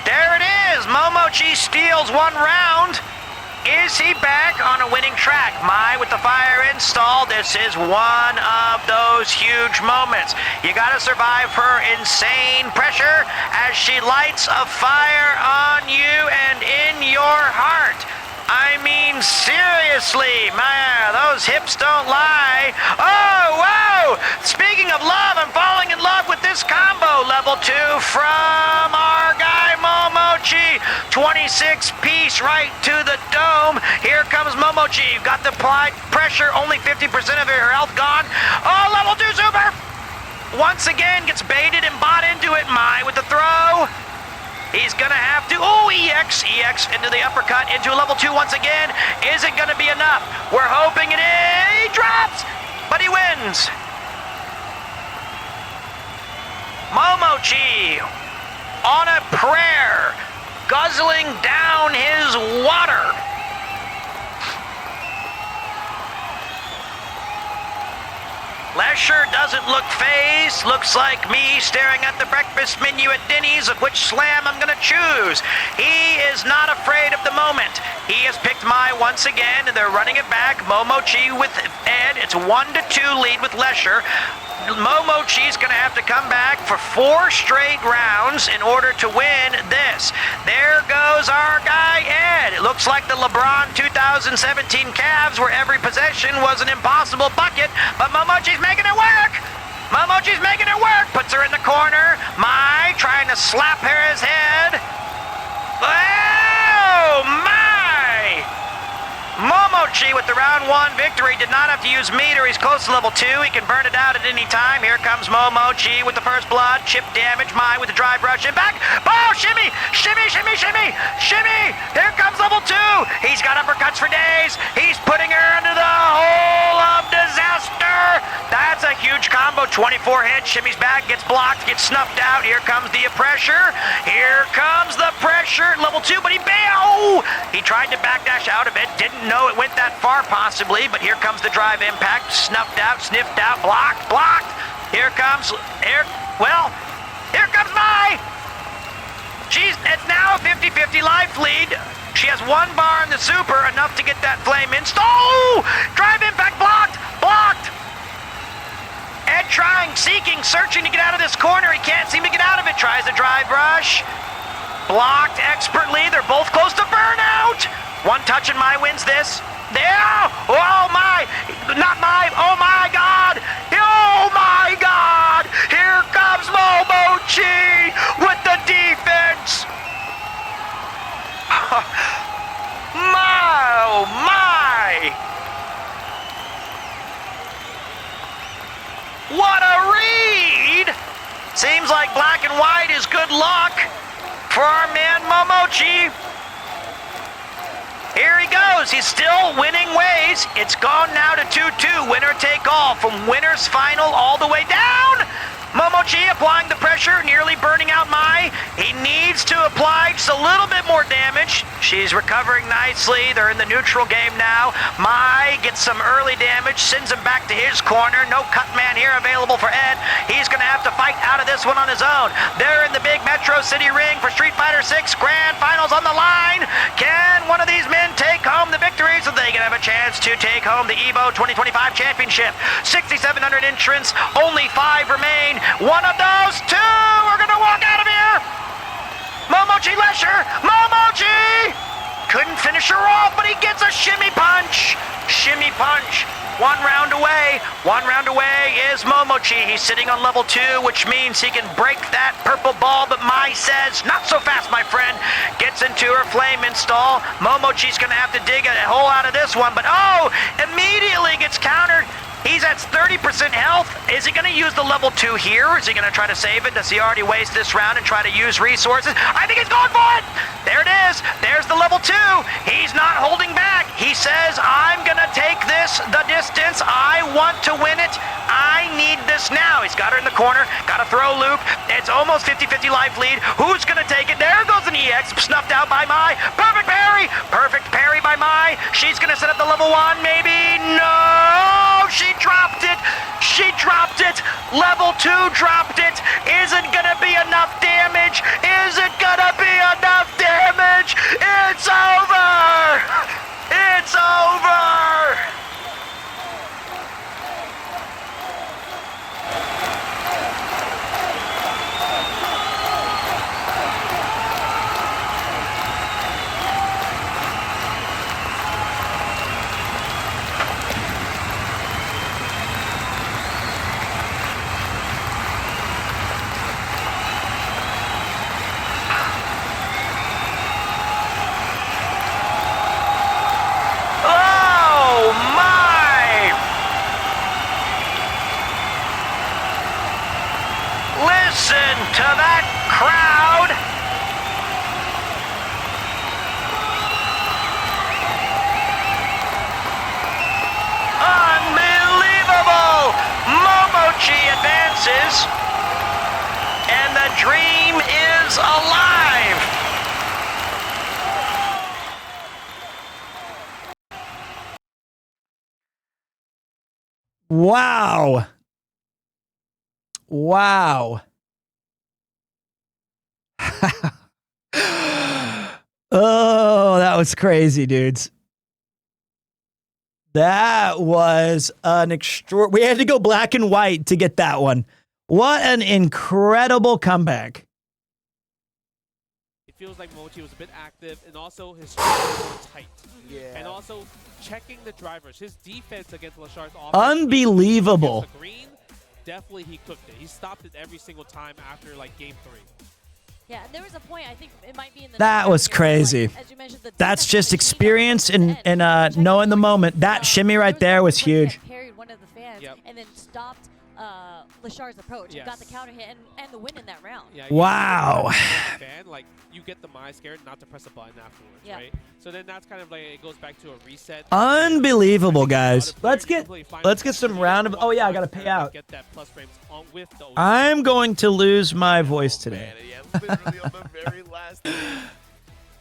Speaker 8: There it is. Momochi steals 1 round. Is he back on a winning track? Mai with the fire installed. This is one of those huge moments. You gotta survive her insane pressure as she lights a fire on you and in your heart. I mean, seriously, man, those hips don't lie. Oh, whoa! Speaking of love, I'm falling in love with this combo. Level 2 from our guy, Momochi. 26-piece right to the dome. Here comes Momochi. Got the applied pressure, only 50% of her health gone. Oh, level 2 super! Once again, gets baited and bought into it. Mai with the throw. He's gonna have to, EX into the uppercut, into level 2 once again. Isn't gonna be enough. We're hoping it is. He drops, but he wins. Momochi on a prayer, guzzling down his water. Lesher doesn't look phased. Looks like me staring at the breakfast menu at Denny's of which slam I'm gonna choose. He is not afraid of the moment. He has picked Mai once again, and they're running it back. Momochi with Ed. It's 1-2 lead with Lesher. Momochi's gonna have to come back for 4 straight rounds in order to win this. There goes our guy Ed. It looks like the LeBron 2017 Cavs, where every possession was an impossible bucket, but Momochi's making it work. Momochi's making it work. Puts her in the corner. Mai trying to slap her his head. Oh, Mai! Momochi with the round 1 victory. Did not have to use meter. He's close to level 2. He can burn it out at any time. Here comes Momochi with the first blood. Chip damage. Mai with the drive rush and back. Oh, shimmy! Shimmy, shimmy, shimmy! Shimmy! Here comes level 2. He's got uppercuts for days. He's putting her into the hole of disaster. That's a huge combo. 24 hits. Shimmy's back. Gets blocked. Gets snuffed out. Here comes the pressure. Here comes the pressure. Level 2, but he bailed. He tried to backdash out of it. Didn't know it went that far possibly, but here comes the drive impact. Snuffed out, sniffed out, blocked. Here comes Mai. It's now a 50-50 life lead. She has 1 bar in the super, enough to get that flame install. Oh! Drive impact blocked. Ed trying, seeking, searching to get out of this corner. He can't seem to get out of it. Tries a drive rush. Blocked expertly. They're both close to burnout. 1 touch and Mai wins this. There! Oh my! Not Mai! Oh my God! Oh my God! Here comes Momochi with the defense! Oh my! What a read! Seems like black and white is good luck for our man Momochi. Here he goes. He's still winning ways. It's gone now to 2-2. Winner take all. From winners final all the way down. Momochi applying the pressure, nearly burning out Mai. He needs to apply just a little bit more damage. She's recovering nicely. They're in the neutral game now. Mai gets some early damage, sends him back to his corner. No cut man here available for Ed. He's going to have to fight out of this one on his own. They're in the big Metro City ring for Street Fighter 6 Grand Finals on the line. Can one of these men take home the victory so they can have a chance to take home the EVO 2025 Championship? 6,700 entrants, only 5 remain. One of those 2 are gonna walk out of here. Momochi Lesher, Momochi! couldn't finish her off, but he gets a shimmy punch. Shimmy punch. 1 round away. 1 round away is Momochi. He's sitting on level 2, which means he can break that purple ball, but Mai says, not so fast, my friend. Gets into her flame install. Momochi's going to have to dig a hole out of this one, but oh, immediately gets countered. He's at 30% health. Is he going to use the level 2 here? Is he going to try to save it? Does he already waste this round and try to use resources? I think he's going for it. There it is. There's the level 2. He's not holding back. He says, I'm going to take this the distance. I want to win it. I need this now. He's got her in the corner. Got to throw loop. It's almost 50-50 life lead. Who's going to take it? There goes an EX. Snuffed out by Mai. Perfect parry. Perfect parry by Mai. She's going to set up the level 1, maybe. No. She dropped it. She dropped it. Level 2 dropped it. Is it going to be enough damage? Is it going to be enough damage? It's over. It's over. Listen to that crowd. Unbelievable. Momochi advances, and the dream is alive.
Speaker 1: Wow. Wow. Oh, that was crazy, dudes. That was an we had to go black and white to get that one. What an incredible comeback.
Speaker 12: It feels like Mochi was a bit active, and also his strikes were more tight. Yeah. And also checking the drivers. His defense against Lachar's offense.
Speaker 1: Unbelievable.
Speaker 12: The green, definitely he cooked it. He stopped it every single time after like game 3.
Speaker 10: Yeah, and there was a point, I think it might be in the
Speaker 1: that was crazy.
Speaker 10: Like, as you mentioned,
Speaker 1: that's just experience and knowing the moment. That shimmy right there was huge.
Speaker 10: Parried one of the fans and then stopped Lachar's approach and got the counter hit and the win in that round.
Speaker 12: Yeah,
Speaker 1: wow.
Speaker 12: Fan, like you get the Mai scared not to press a button afterwards, right? So then that's kind of like it goes back to a reset.
Speaker 1: Unbelievable, guys. Let's get some round of. Oh yeah, I gotta pay out.
Speaker 12: Get that plus frames on with the
Speaker 1: I'm going to lose my voice today.
Speaker 11: Literally on the very last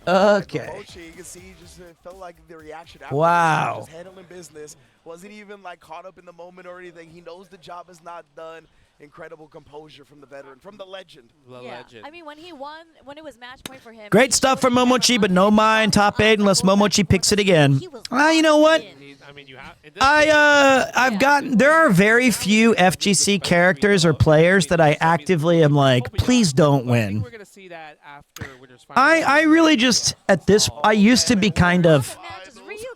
Speaker 1: okay.
Speaker 11: Mochi, you can see just felt like the reaction
Speaker 1: after wow.
Speaker 11: Just handling business. Wasn't even like caught up in the moment or anything. He knows the job is not done. Incredible composure from the veteran, from the legend.
Speaker 12: Legend.
Speaker 10: I mean, when he won, when it was match point for him.
Speaker 1: Great stuff from Momochi, but no Mai in top 8 unless Momochi picks it again. You know what?
Speaker 12: I mean, you have.
Speaker 1: I've gotten. There are very few FGC characters or players that I actively am like, please don't win.
Speaker 12: We're gonna see that after Winners Finals.
Speaker 1: I really just at this. I used to be kind of.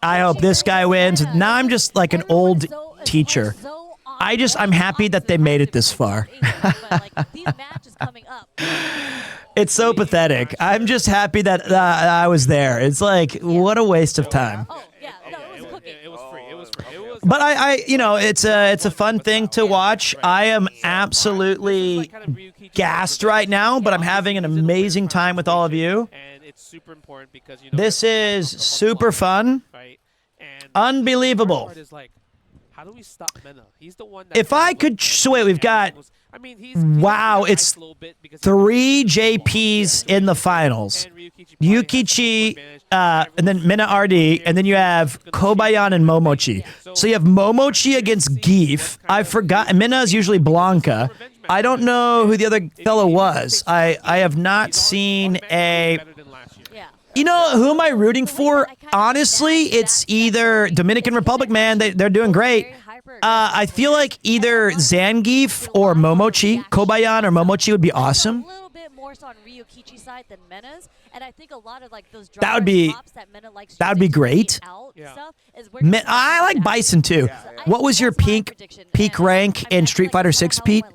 Speaker 1: I hope this guy wins. Now I'm just like an old teacher. I'm happy that they made it this far. It's so pathetic. I'm just happy that I was there. It's like, what a waste of time.
Speaker 12: It was free. It was free.
Speaker 1: But it's a fun thing to watch. I am absolutely gassed right now, but I'm having an amazing time with all of you.
Speaker 12: And it's super important because
Speaker 1: this is super fun.
Speaker 12: Right? And
Speaker 1: unbelievable.
Speaker 12: How do we stop Mena? He's the one that
Speaker 1: if I could wait, we've got wow, it's 3 JPs in the finals. Yukichi, and then Mena RD, and then you have Kobayan and Momochi. So you have Momochi against Geef. I forgot. Mena is usually Blanca. I don't know who the other fellow was. I have not seen a. You know, who am I rooting for? Honestly, it's either Dominican Republic, man. They're doing great. I feel like either Zangief or Momochi, Kobayan or Momochi would be awesome.
Speaker 10: A little bit more so on Ryukichi's side than Mena's. And I think a lot of like those
Speaker 1: That would be great. I like Bison too. What was your peak rank in Street Fighter 6, Pete?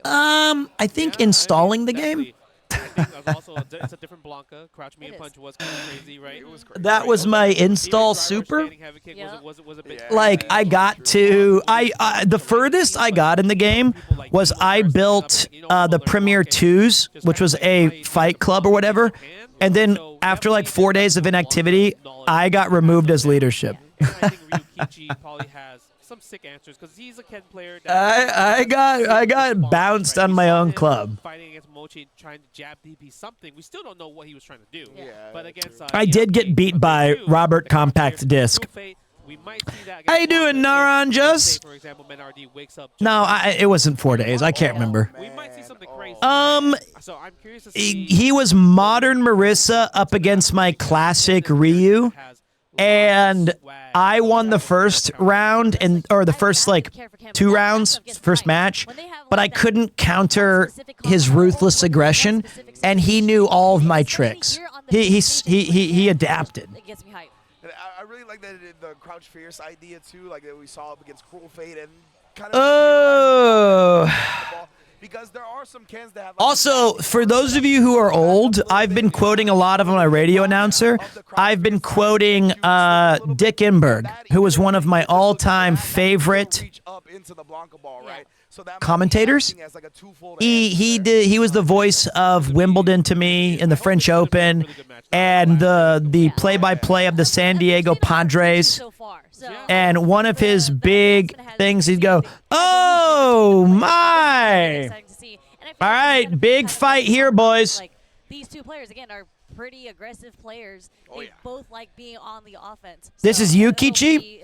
Speaker 1: I think installing the game.
Speaker 12: It's a different Blanca. Crouch medium punch was kind of crazy, right? It was crazy.
Speaker 1: That was my install super. Like I got to the furthest I got in the game was I built the PremierTwos, which was a fight club or whatever, and then after like 4 days of inactivity, I got removed as leadership.
Speaker 12: And I think Ryukichi probably has some sick answers because he's a Ken player.
Speaker 1: I got bounced on my own club.
Speaker 12: Fighting against Mochi, trying to jab DP something. We still don't know what he was trying to do. Yeah. But against
Speaker 1: I did get beat by Robert Compact Disc. How you doing, Naran? Just
Speaker 12: for example, Menardi wakes up.
Speaker 1: No, it wasn't 4 days. I can't remember.
Speaker 12: We might see something crazy.
Speaker 1: So I'm curious to see. He was Modern Marissa up against my classic Ryu. And I won the first round or the first like 2 rounds, first match, but I couldn't counter his ruthless aggression, and he knew all of my tricks. He adapted.
Speaker 11: I really like the Crouch Fierce idea too, like that we saw up against Cruel Fate and kind
Speaker 1: of.
Speaker 11: Because there are some Kens that have.
Speaker 1: Also, for those of you who are old, I've been quoting a lot of my radio announcer. I've been quoting Dick Imberg, who was one of my all-time favorite commentators. He was the voice of Wimbledon to me in the French Open, and the play-by-play of the San Diego Padres. And one of his big things, he'd go, "Oh my! All right, big fight here, boys."
Speaker 10: Like these two players again are pretty aggressive players. They both like being on the offense.
Speaker 1: This is Yukichi,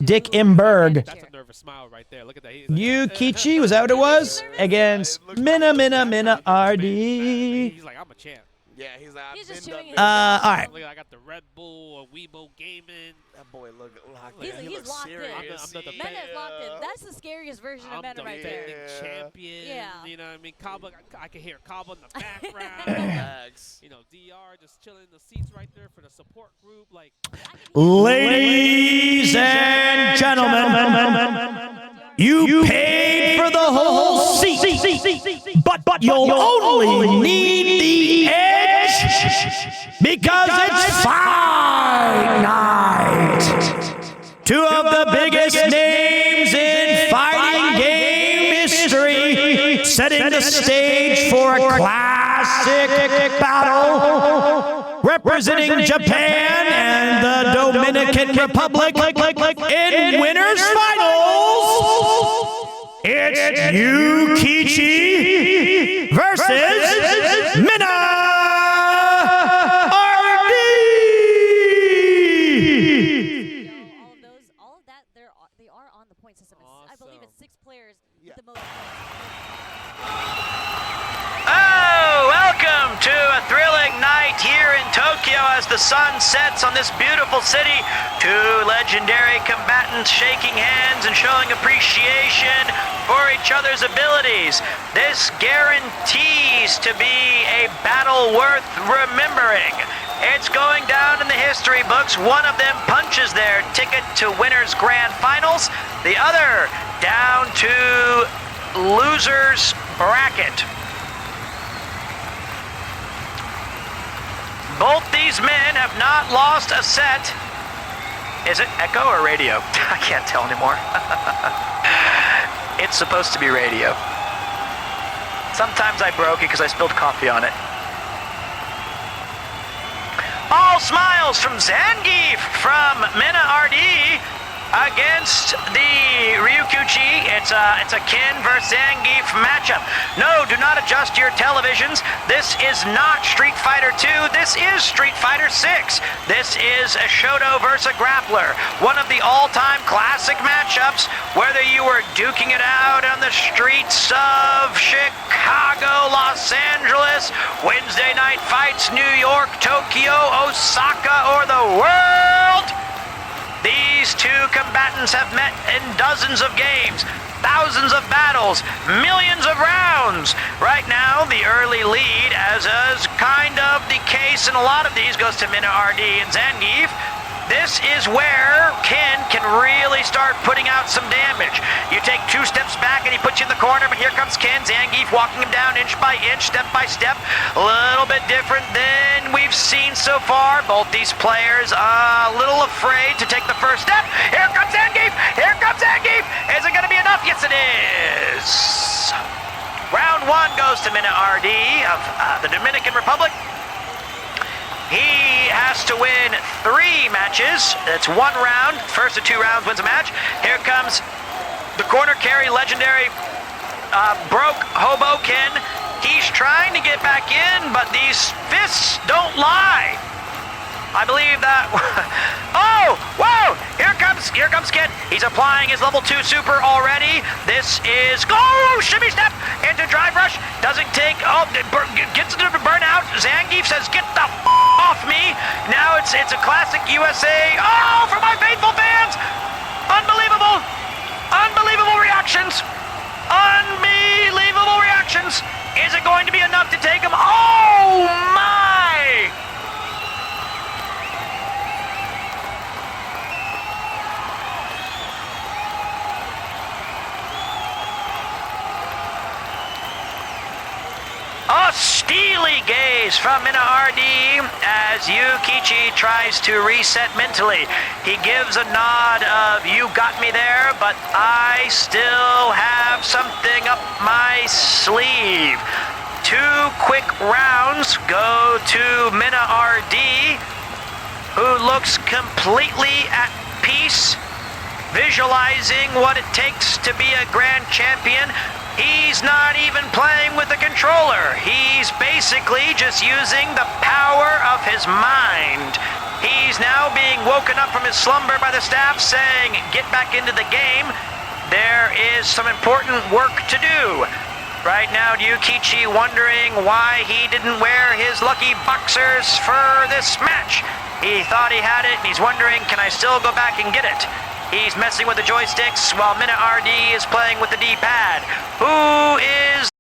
Speaker 1: Dick Imberg.
Speaker 12: That's a nervous smile right there. Look at that.
Speaker 1: Yukichi, was that what it was? Against Mina RD.
Speaker 12: He's like, I'm a champ.
Speaker 11: Yeah, he's like,
Speaker 10: he's just shooting.
Speaker 1: All right.
Speaker 12: I got the Red Bull, Weibo Gaming.
Speaker 11: That boy looked locked
Speaker 10: in. He's locked in. Mena is locked in. That's the scariest version of Mena right there.
Speaker 12: Champion.
Speaker 10: Yeah.
Speaker 12: You know what I mean? Kaba, I can hear Kaba in the background. You know, DR just chilling in the seats right there for the support group. Like,
Speaker 1: ladies and gentlemen, you paid for the whole seat, but you'll only need the edge because it's fight night. 2 of the biggest names in fighting game history, setting the stage for a classic battle, representing Japan and the Dominican Republic in winners finals. It's Yukichi versus Mina.
Speaker 8: Welcome to a thrilling night here in Tokyo as the sun sets on this beautiful city. 2 legendary combatants shaking hands and showing appreciation for each other's abilities. This guarantees to be a battle worth remembering. It's going down in the history books. One of them punches their ticket to winners' grand finals. The other down to losers bracket. Both these men have not lost a set. Is it echo or radio? I can't tell anymore. It's supposed to be radio. Sometimes I broke it because I spilled coffee on it. All smiles from Zangief from Mina RD against the Ryukichi. It's a Ken versus Zangief matchup. No, do not adjust your televisions. This is not Street Fighter 2. This is Street Fighter 6. This is a Shoto versus a grappler. One of the all-time classic matchups, whether you were duking it out on the streets of Chicago, Los Angeles, Wednesday night fights, New York, Tokyo, Osaka, or the world. These 2 combatants have met in dozens of games. thousands of battles, millions of rounds. Right now, the early lead, as is kind of the case in a lot of these, goes to Mina RD and Zangief. This is where Ken can really start putting out some damage. You take 2 steps back and he puts you in the corner, but here comes Ken. Zangief walking him down inch by inch, step by step. A little bit different than we've seen so far. Both these players a little afraid to take the first step. Here comes Zangief! Here comes Zangief! Is it going to be enough? Yes, it is! Round 1 goes to Mina RD of the Dominican Republic. He has to win 3 matches. That's 1 round. First of 2 rounds wins a match. Here comes the corner carry, legendary broke Hoboken. He's trying to get back in, but these fists don't lie. I believe that. Oh, whoa! Here comes Ken. He's applying his level 2 super already. This is shimmy step into drive rush. Doesn't take. Oh, gets into the burnout. Zangief says, "Get the off me!" Now it's a classic USA. Oh, for my faithful fans! Unbelievable! Unbelievable reactions! Unbelievable reactions! Is it going to be enough to take him? Oh my! A steely gaze from Mina RD as Yukichi tries to reset mentally. He gives a nod of, "You got me there, but I still have something up my sleeve." 2 quick rounds go to Mina RD, who looks completely at peace, visualizing what it takes to be a grand champion. He's not even playing with the controller. He's basically just using the power of his mind. He's now being woken up from his slumber by the staff saying, "Get back into the game. There is some important work to do." Right now, Yukichi wondering why he didn't wear his lucky boxers for this match. He thought he had it, and he's wondering, can I still go back and get it? He's messing with the joysticks while Mina RD is playing with the D-pad. Who is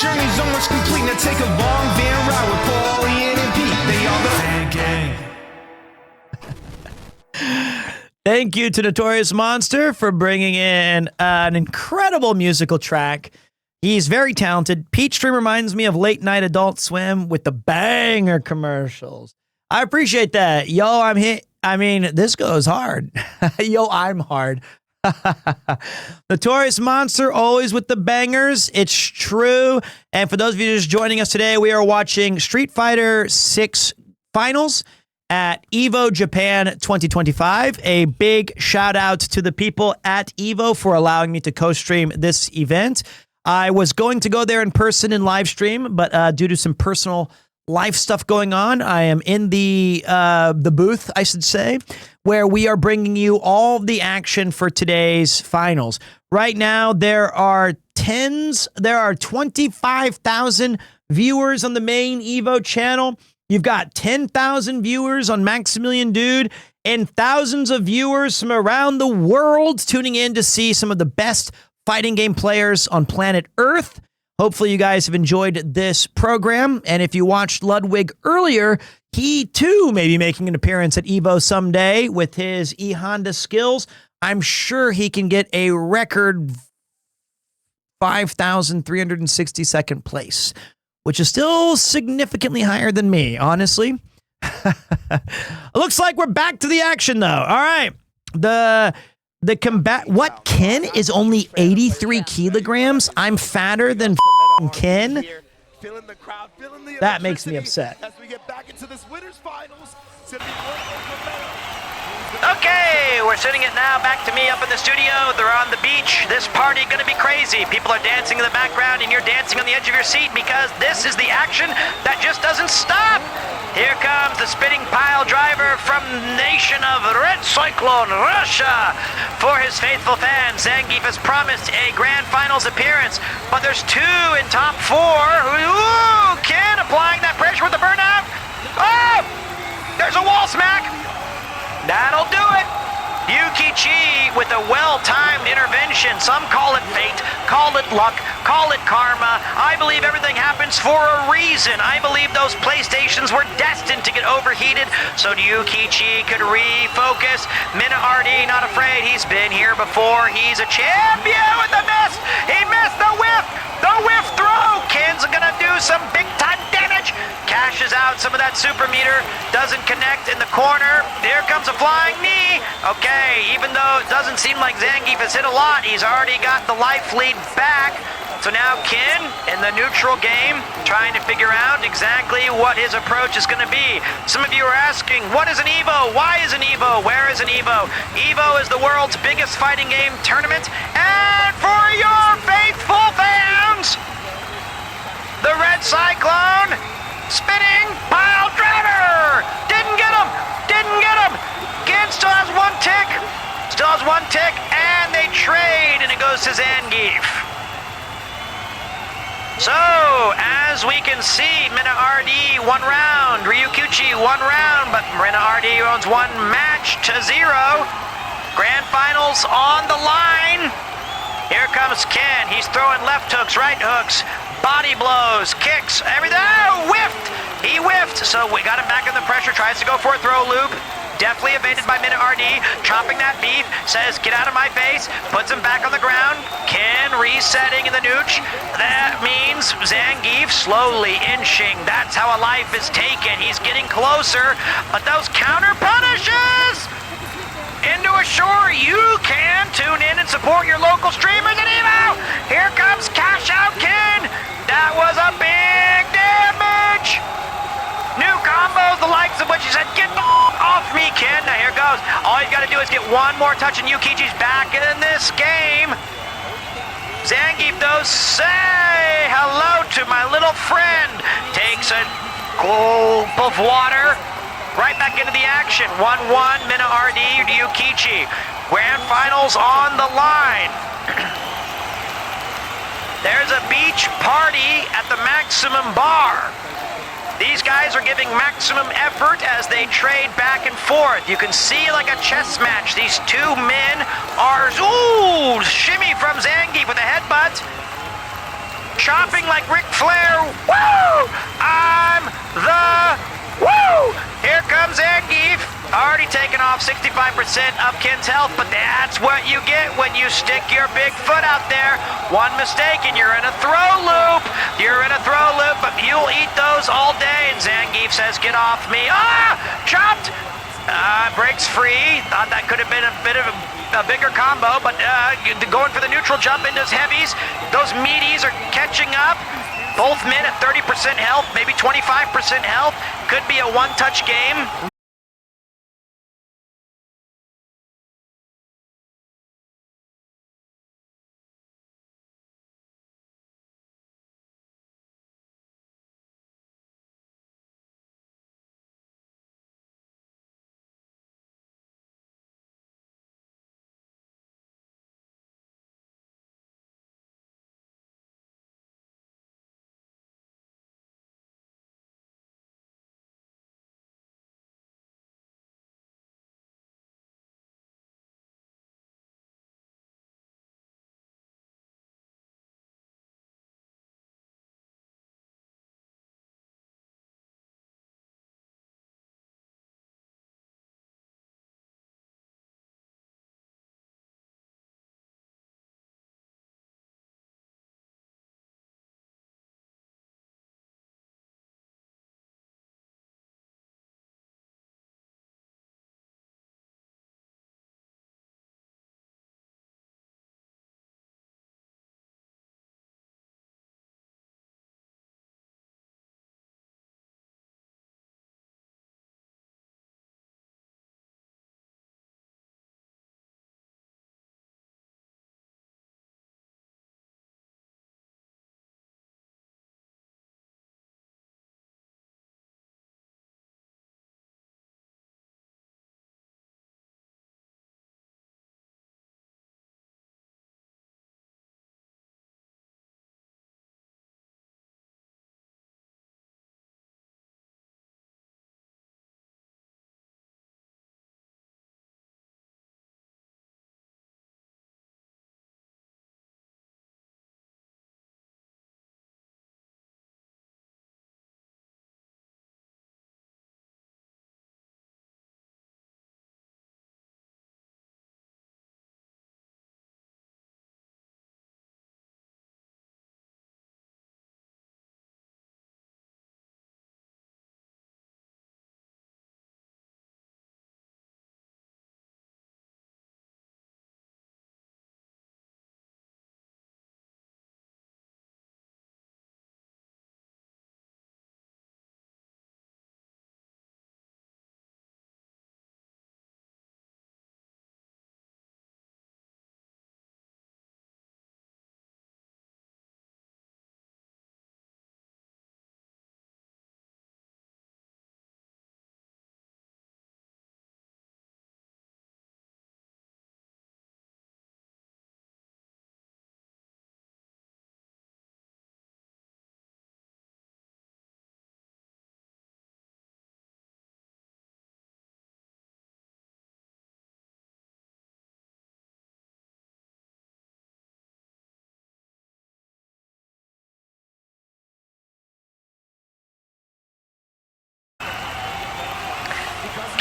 Speaker 13: journey's almost complete. Now take a long van ride with Paul, Ian, and Pete. They are the Fan Gang.
Speaker 1: Thank you to Notorious Monster for bringing in an incredible musical track. He's very talented. Peachtree reminds me of late night Adult Swim with the banger commercials. I appreciate that. Yo, I'm hit. I mean, this goes hard. Yo, I'm hard. Notorious Monster, always with the bangers. It's true. And for those of you just joining us today, we are watching Street Fighter 6 Finals at EVO Japan 2025. A big shout out to the people at EVO for allowing me to co-stream this event. I was going to go there in person and live stream, but due to some personal life stuff going on, I am in the booth, I should say, where we are bringing you all the action for today's finals. Right now, there are 25,000 viewers on the main EVO channel. You've got 10,000 viewers on Maximilian Dude and thousands of viewers from around the world tuning in to see some of the best fighting game players on planet Earth. Hopefully you guys have enjoyed this program. And if you watched Ludwig earlier, he too may be making an appearance at EVO someday with his E-Honda skills. I'm sure he can get a record 5,362nd place, which is still significantly higher than me, honestly. Looks like we're back to the action, though. All right. The combat. What? Ken is only 83 kilograms? I'm fatter than Ken? That makes me upset.
Speaker 11: As we get back into this winners finals,
Speaker 8: Okay, we're sitting it now back to me up in the studio. They're on the beach. This party gonna be crazy. People are dancing in the background and you're dancing on the edge of your seat because this is the action that just doesn't stop. Here comes the spitting pile driver from the nation of Red Cyclone, Russia. For his faithful fans, Zangief has promised a grand finals appearance, but there's two in top four. Ooh, Ken applying that pressure with the burnout. Oh, there's a wall smack. That'll do it. Yukichi with a well-timed intervention. Some call it fate, call it luck, call it karma. I believe everything happens for a reason. I believe those PlayStations were destined to get overheated so Yukichi could refocus. Mina-RD not afraid. He's been here before. He's a champion with the miss. He missed the whiff. The whiff throw. Ken's gonna do some big-time damage. Cashes out some of that super meter. Doesn't connect in the corner. Here comes a flying knee. Okay, even though it doesn't seem like Zangief has hit a lot, he's already got the life lead back. So now Ken in the neutral game, trying to figure out exactly what his approach is going to be. Some of you are asking, what is an EVO? Why is an EVO? Where is an EVO? EVO is the world's biggest fighting game tournament. And for your faithful fans, the Red Cyclone, spinning pile driver. Didn't get him. Didn't get him. Ken still has one tick. Still has one tick. And they trade, and it goes to Zangief. So, as we can see, Mina-RD 1 round, Ryukichi 1 round, but Mina-RD owns 1 match to 0. Grand finals on the line. Here comes Ken. He's throwing left hooks, right hooks, body blows, kicks, everything. Oh, whiffed! He whiffed, so we got him back in the pressure, tries to go for a throw loop. Definitely evaded by Mina-RD, chopping that beef, says, get out of my face, puts him back on the ground. Ken resetting in the nooch. That means Zangief slowly inching. That's how a life is taken. He's getting closer, but those counter punishes into a shore. You can tune in and support your local streamers at EVO. Here comes Cash Out Ken. That was a big damage. New combos, the likes of which he said, get off me, Ken. Now here goes. All you got to do is get one more touch and Yukichi's back in this game. Zangief, though, say hello to my little friend. Takes a gulp of water. Right back into the action. 1-1, Mina-RD to Yukichi. Grand finals on the line. There's a beach party at the Maximum Bar. These guys are giving maximum effort as they trade back and forth. You can see like a chess match. These two men are, ooh, shimmy from Zangief with a headbutt. chopping like Ric Flair. Woo! I'm the woo! Here comes Zangief. Already taken off 65% of Ken's health, but that's what you get when you stick your big foot out there. One mistake and you're in a throw loop. You're in a throw loop, but you'll eat those all day. And Zangief says, get off me. Ah! Chopped! Breaks free. Thought that could have been a bit of a bigger combo, but going for the neutral jump into his heavies. Those meaties are catching up. Both men at 30% health, maybe 25% health. Could be a one-touch game.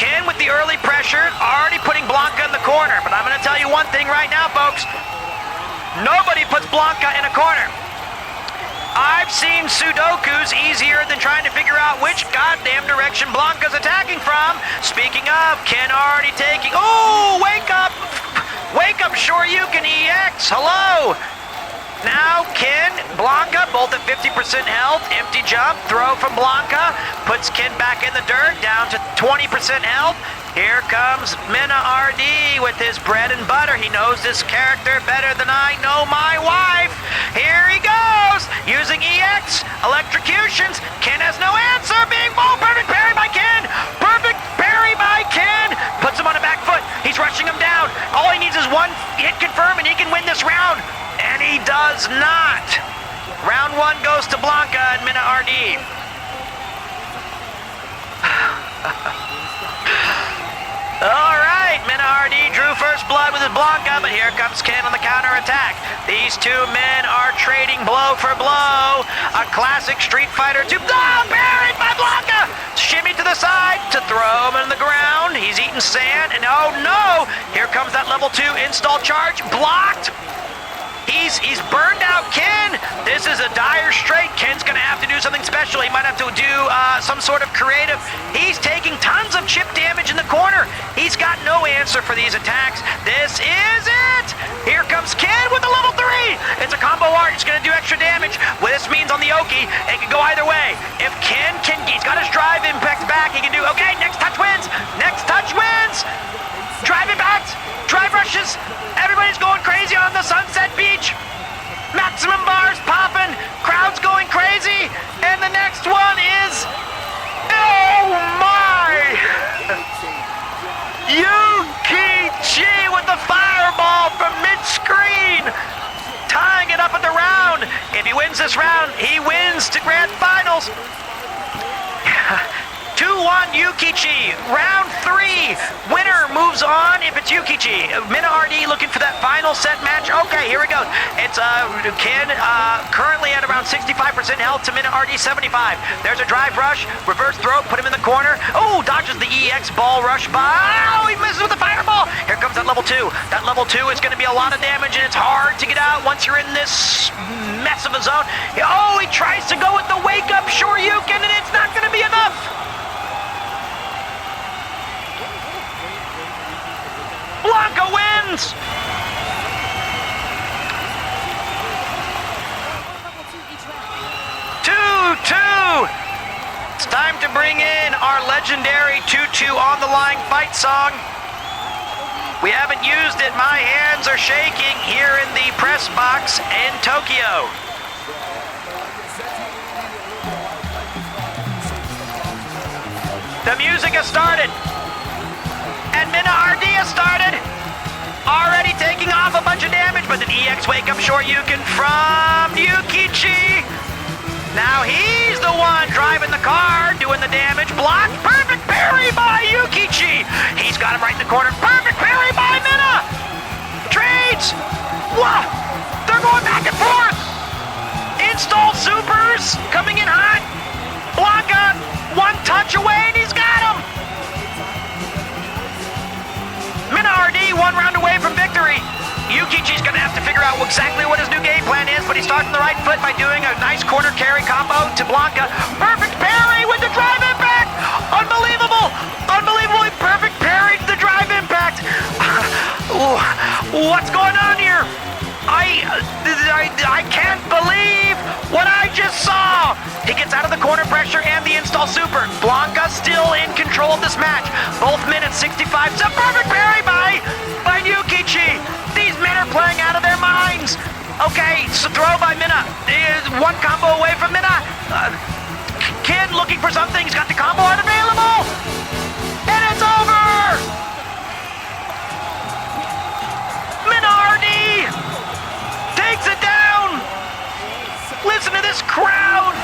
Speaker 8: Ken with the early pressure, already putting Blanca in the corner. But I'm going to tell you one thing right now, folks. Nobody puts Blanca in a corner. I've seen Sudokus easier than trying to figure out which goddamn direction Blanca's attacking from. Speaking of, Ken already taking... Oh, wake up! Wake up, sure you can EX. Hello! Now, Ken, Blanca, both at 50% health. Empty jump, throw from Blanca. Puts Ken back in the dirt, down to 20% health. Here comes Mina RD with his bread and butter. He knows this character better than I know my wife. Here he goes, using EX, electrocutions. Ken has no answer, being ball. Perfect parry by Ken. Perfect parry by Ken. Puts him on a back foot. He's rushing him down. All he needs is one hit confirm and he can win this round. And he does not. Round one goes to Blanca and Mina RD. All right, Mina RD drew first blood with his Blanca, but here comes Ken on the counterattack. These two men are trading blow for blow. A classic Street Fighter 2. Oh, buried by Blanca! Shimmy to the side to throw him in the ground. He's eating sand, and oh no! Here comes that level 2 install charge. Blocked! He's burned out Ken. This is a dire strait. Ken's gonna have to do something special. He might have to do some sort of creative. He's taking tons of chip damage in the corner. He's got no answer for these attacks. This is it. Here comes Ken with the level 3. It's a combo art. It's gonna do extra damage. What this means on the Oki, it can go either way. If Ken he's got his drive impact back. He can do, okay, next touch wins. Next touch wins. Drive impact. Drive rushes. Everybody's going crazy on the Sunset Beach. Maximum bars popping. Crowd's going crazy. And the next one is, oh my! Yuki-Chi with the fireball from mid-screen. Tying it up at the round. If he wins this round, he wins to grand finals. 2-1 Yuki-Chi. Round 3. Winner moves on if it's Yuki-Chi. Mina RD looking for that final set match. Okay, here we go. It's Ken currently at around 65% health to Mina RD 75. There's a drive rush. Reverse throw. Put him in the corner. Oh, dodges the EX ball rush by. Oh, he misses with the fireball. Here comes that level 2. That level 2 is going to be a lot of damage, and it's hard to get out once you're in this mess of a zone. Oh, he tries to go with the wake-up Shoryuken, and it's not going to be enough. Blanca wins! 2-2! It's time to bring in our legendary 2-2 on the line fight song. We haven't used it. My hands are shaking here in the press box in Tokyo. The music has started. And Mina RD has started. Already taking off a bunch of damage, but an EX wake-up Shoryuken from Yuki-Chi. Now he's the one driving the car, doing the damage. Blocked. Perfect parry by Yuki-Chi. He's got him right in the corner. Perfect parry by Mina. Trades. Whoa. They're going back and forth. Install supers coming in hot. Blanca, one touch away, and he's got him. Mina RD, one round away from victory. Yuki-Chi's gonna have to figure out exactly what his new game plan is, but he starts on the right foot by doing a nice corner carry combo to Blanca. Perfect parry with the drive impact! Unbelievable! Unbelievable! He perfect parried the drive impact! What's going on here? I can't believe what I just saw! He gets out of the corner pressure and the install super. Blanca still in control of this match. Both men at 65. It's a perfect parry by Yuki-Chi. These men are playing out of their minds. Okay, so throw by Mina. One combo away from Mina. Ken looking for something. He's got the combo unavailable. And it's over! Mina RD takes it down. Listen to this crowd.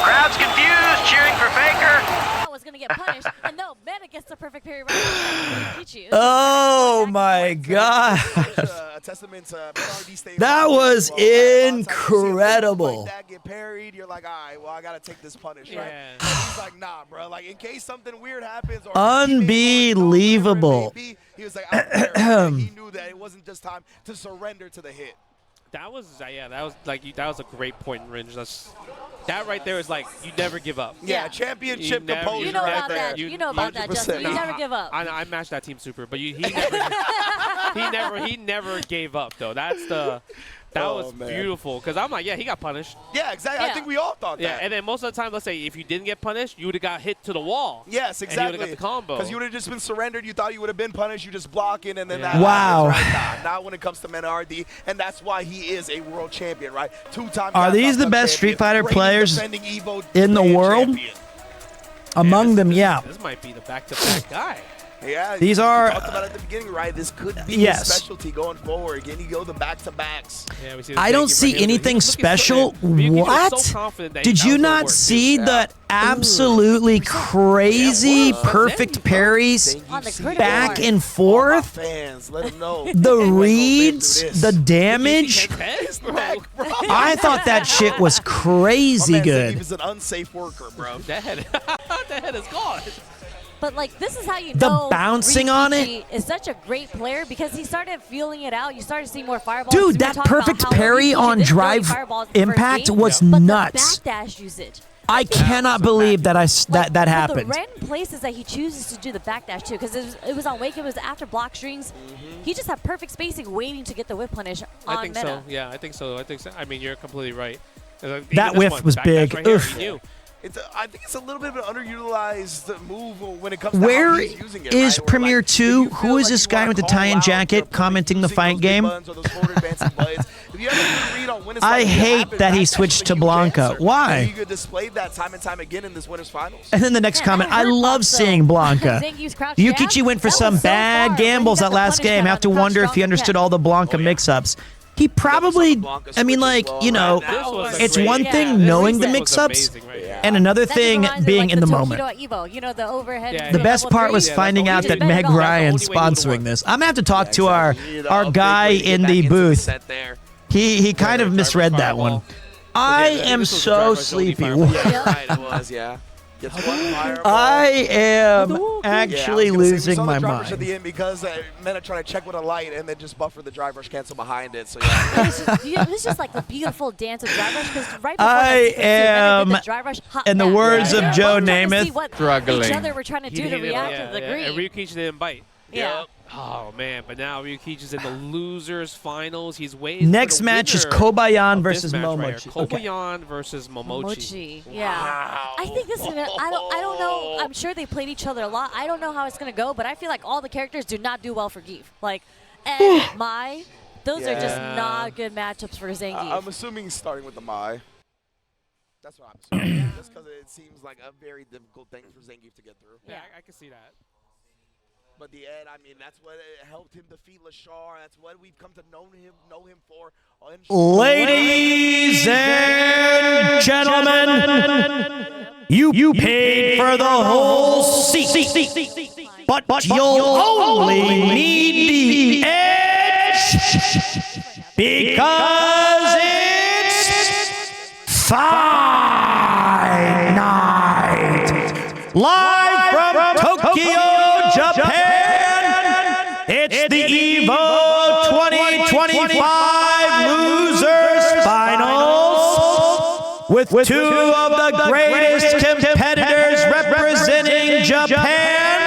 Speaker 8: Crowd's confused, cheering for Faker.
Speaker 10: I was gonna get punished, and no, Meta gets the perfect parry right.
Speaker 1: Oh my god. That was incredible.
Speaker 11: That get parried, you're like, all right, well, I gotta take this punish, right? And he's like, nah, bro. Like, in case something weird happens, or
Speaker 1: unbelievable.
Speaker 11: he was like, he knew that it wasn't just time to surrender to the hit.
Speaker 12: That was that was a great point in range. That right there is like you never give up.
Speaker 11: Yeah, championship composure.
Speaker 10: You know
Speaker 11: right
Speaker 10: about
Speaker 11: there.
Speaker 10: that. You know about that, Justin. You never give up.
Speaker 12: I matched that team super, but he never gave up though. That's the That was beautiful, because I'm like, yeah, he got punished.
Speaker 11: Yeah, exactly. I think we all thought that.
Speaker 12: Yeah, and then most of the time, let's say if you didn't get punished, you would have got hit to the wall.
Speaker 11: Yes, exactly.
Speaker 12: And you would have got the combo.
Speaker 11: Because you would have just been surrendered. You thought you would have been punished. You just block it, and then that
Speaker 1: wow.
Speaker 11: happens, right? Not when it comes to Menardi, and that's why he is a world champion, right? Two-time.
Speaker 1: Are these the best Street Fighter players in the world?
Speaker 11: Champion.
Speaker 1: Among them, yeah.
Speaker 12: This might be the back-to-back guy.
Speaker 11: Yeah,
Speaker 1: these
Speaker 11: we
Speaker 1: are.
Speaker 11: talked about it at the beginning, right? This could be his specialty going forward. Can you go the back-to-backs?
Speaker 12: Yeah, we see
Speaker 1: I don't see anything special. What? Did you not see that absolutely crazy perfect parries back and forth?
Speaker 11: Fans, let them know.
Speaker 1: The reads, the damage. I thought that shit was crazy good.
Speaker 11: He was an unsafe worker, bro.
Speaker 12: That head is gone.
Speaker 10: But like, this is how you
Speaker 1: the
Speaker 10: know
Speaker 1: bouncing on it
Speaker 10: is such a great player, because he started feeling it out. You started seeing more fireballs.
Speaker 1: Dude, that perfect parry on drive impact was nuts.
Speaker 10: But the backdash usage.
Speaker 1: I cannot believe that that happened.
Speaker 10: The random places that he chooses to do the backdash too, because it was on Wake, it was after block strings. He just had perfect spacing, waiting to get the whip punish on
Speaker 12: I think
Speaker 10: meta.
Speaker 12: so. Yeah, I think so. I mean, you're completely right.
Speaker 1: That whiff was big.
Speaker 12: Right here,
Speaker 11: I think it's a little bit of an underutilized move when it comes to
Speaker 1: Where
Speaker 11: how he's using it,
Speaker 1: is
Speaker 11: right?
Speaker 1: PremierTwo? Who is this guy with the tie-in jacket commenting the fight game? I hate that he switched to Blanca. Why?
Speaker 11: You could display that time and time again in this winner's finals.
Speaker 1: And then the next comment, I love seeing Blanca. Yukichi went for some bad gambles that last game. I have to wonder if he understood all the Blanca mix-ups. He probably, I mean, like, you know, it's one thing knowing the mix-ups, and another thing being in the moment.
Speaker 10: EVO, you know, the overhead.
Speaker 1: The best part was finding out that Meg Ryan's sponsoring this. I'm gonna have to talk to our guy in the booth. He kind of misread that one. I am so sleepy. I am actually losing my mind.
Speaker 11: At the end because men are trying to check with a light and then just buffer the drive rush cancel behind it. So yeah,
Speaker 10: it's just like the beautiful dance of drive rush, because right before
Speaker 1: I am,
Speaker 10: the drive rush,
Speaker 1: in the words of Joe Namath,
Speaker 10: struggling. Each other were trying to do to react to the green.
Speaker 12: And Ryukichi didn't bite.
Speaker 10: Yeah.
Speaker 12: Oh man, but now Ryukichi's in the losers finals. He's waiting.
Speaker 1: Next
Speaker 12: for the
Speaker 1: match is
Speaker 12: winner
Speaker 1: Kobayan
Speaker 12: of
Speaker 1: versus
Speaker 12: this match right
Speaker 1: Momochi.
Speaker 12: here. Kobayan versus Momochi.
Speaker 10: Yeah.
Speaker 11: Wow.
Speaker 10: I think this is gonna. I don't know. I'm sure they played each other a lot. I don't know how it's gonna go, but I feel like all the characters do not do well for Geef. Like, and Mai, those are just not good matchups for Zangief.
Speaker 11: I'm assuming he's starting with the Mai. That's what I'm assuming. Just because it seems like a very difficult thing for Zangief to get through.
Speaker 12: Yeah, I can see that.
Speaker 11: But the Ed, I mean, that's what helped him defeat Lashar. That's what we've come to know him for.
Speaker 1: Ladies and gentlemen, you paid for the whole seat, but you'll only need the edge because it's Fight Night live from Tokyo, Japan. It's the EVO 2025 Losers Finals with two of the greatest competitors representing Japan.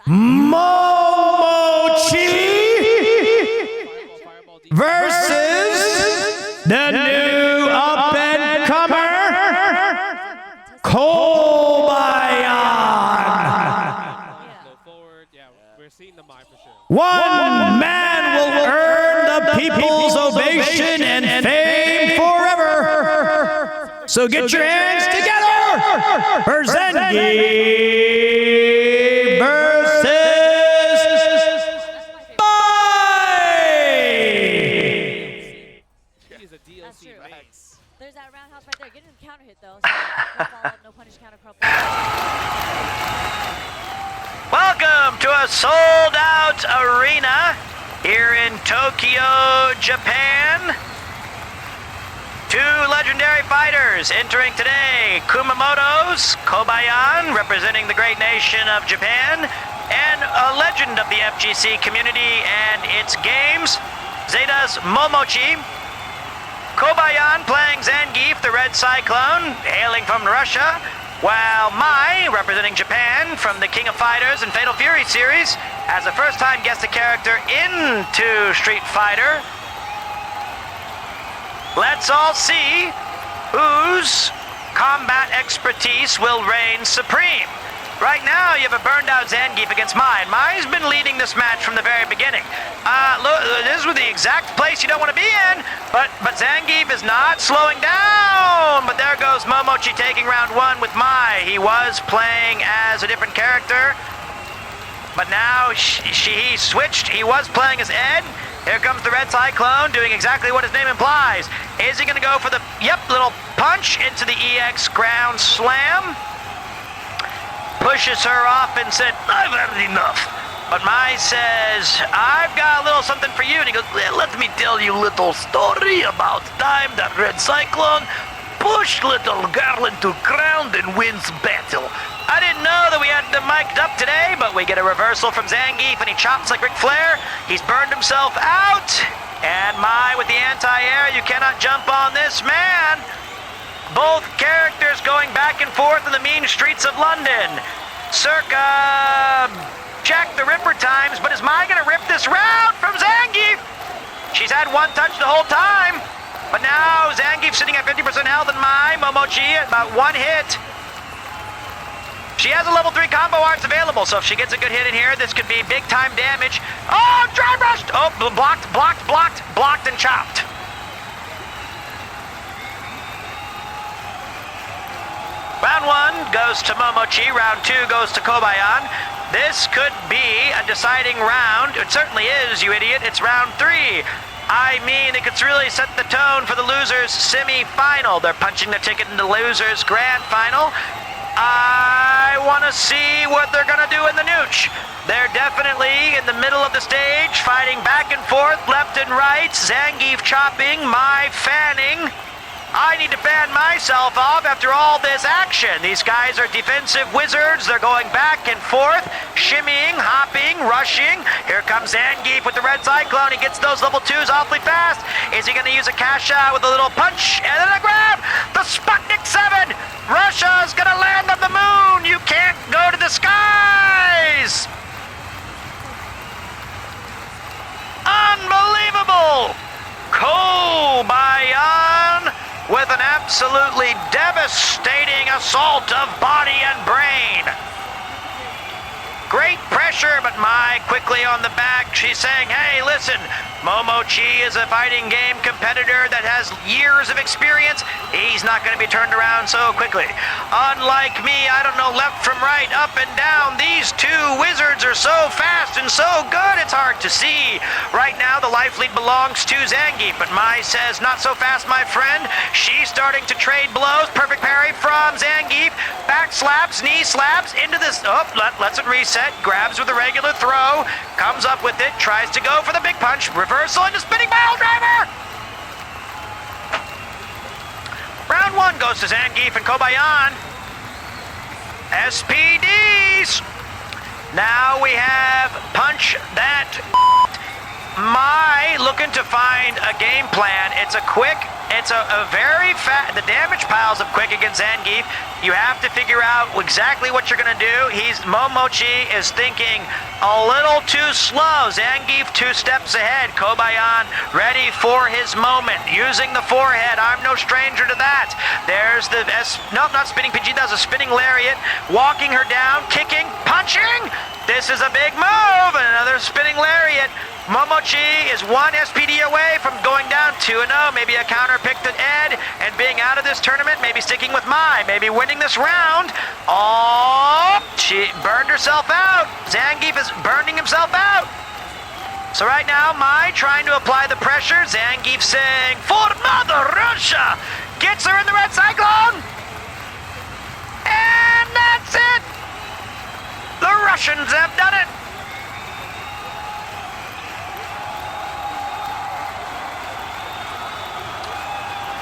Speaker 1: Momochi versus the new up-and-comer One man will earn the people's ovation and fame forever. So get your hands together for Zengi versus
Speaker 10: There's that roundhouse right there. Get him counter hit though. So no follow-up, no punish counter crop.
Speaker 8: Welcome to a sold-out arena here in Tokyo, Japan. Two legendary fighters entering today. Kumamoto's Kobayan, representing the great nation of Japan, and a legend of the FGC community and its games, Zeta's Momochi. Kobayan playing Zangief, the Red Cyclone, hailing from Russia, while Mai, representing Japan from the King of Fighters and Fatal Fury series, as a first-time guest character into Street Fighter. Let's all see whose combat expertise will reign supreme. Right now, you have a burned-out Zangief against Mai, and Mai's been leading this match from the very beginning. Look, this is the exact place you don't want to be in, but Zangief is not slowing down. But there goes Momochi taking round one with Mai. He was playing as a different character, but now he switched. He was playing as Ed. Here comes the Red Cyclone doing exactly what his name implies. Is he going to go for the, little punch into the EX ground slam? Pushes her off and said, I've had enough. But Mai says, I've got a little something for you. And he goes, let me tell you a little story about time that Red Cyclone pushed little girl into ground and wins battle. I didn't know that we had them mic'd up today, but we get a reversal from Zangief and he chops like Ric Flair. He's burned himself out. And Mai with the anti-air, you cannot jump on this man. Both characters going back and forth in the mean streets of London. Circa Jack the Ripper times, but is Mai gonna rip this round from Zangief? She's had one touch the whole time, but now Zangief sitting at 50% health and Mai, Momochi at about one hit. She has a level 3 combo arts available, so if she gets a good hit in here, this could be big time damage. Oh, dry brushed! Oh, blocked and chopped. Round 1 goes to Momochi, round 2 goes to Kobayan. This could be a deciding round. It certainly is, you idiot. It's round 3. I mean, it could really set the tone for the losers semi-final. They're punching the ticket into the losers grand final. I want to see what they're going to do in the nooch. They're definitely in the middle of the stage, fighting back and forth, left and right. Zangief chopping, Mai fanning. I need to fan myself off after all this action. These guys are defensive wizards. They're going back and forth, shimmying, hopping, rushing. Here comes Zangief with the Red Cyclone. He gets those level 2s awfully fast. Is he going to use a cash out with a little punch and then a grab? The Sputnik 7! Russia's going to land on the moon! You can't go to the skies! Unbelievable! Kobayan with an absolutely devastating assault of body and brain. Great pressure, but Mai quickly on the back. She's saying, hey, listen, Momochi is a fighting game competitor that has years of experience. He's not going to be turned around so quickly. Unlike me, I don't know left from right, up and down. These two wizards are so fast and so good, it's hard to see. Right now, the life lead belongs to Zangief, but Mai says, not so fast, my friend. She's starting to trade blows. Perfect parry from Zangief. Back slaps, knee slaps, into this. Oh, lets it reset. Grabs with a regular throw. Comes up with it. Tries to go for the big punch. Reversal into spinning pile driver. Round 1 goes to Zangief and Kobayan. SPDs. Now we have punch that. Mai looking to find a game plan. It's a quick, it's a very fast, the damage piles up quick against Zangief. You have to figure out exactly what you're gonna do. Momochi is thinking a little too slow. Zangief 2 steps ahead. Kobayan ready for his moment, using the forehead. I'm no stranger to that. There's the, nope, not spinning PG, that's a spinning lariat. Walking her down, kicking, punching. This is a big move, and another spinning lariat. Momochi is 1 SPD away from going down 2-0, maybe a counter pick to Ed, and being out of this tournament, maybe sticking with Mai, maybe winning this round. Oh, she burned herself out. Zangief is burning himself out. So right now, Mai trying to apply the pressure. Zangief saying, for Mother Russia! Gets her in the Red Cyclone! And that's it! The Russians have done it!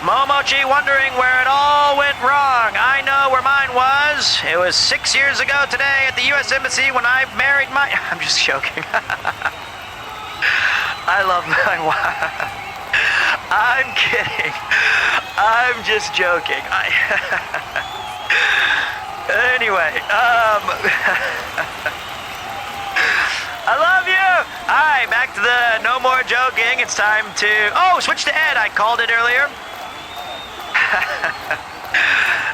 Speaker 8: Momochi wondering where it all went wrong. I know where mine was. It was 6 years ago today at the U.S. Embassy when I married my... I'm just joking. I love my wife. I'm kidding. I'm just joking. Anyway, I love you. All right, back to the no more joking. It's time to, switch to Ed. I called it earlier.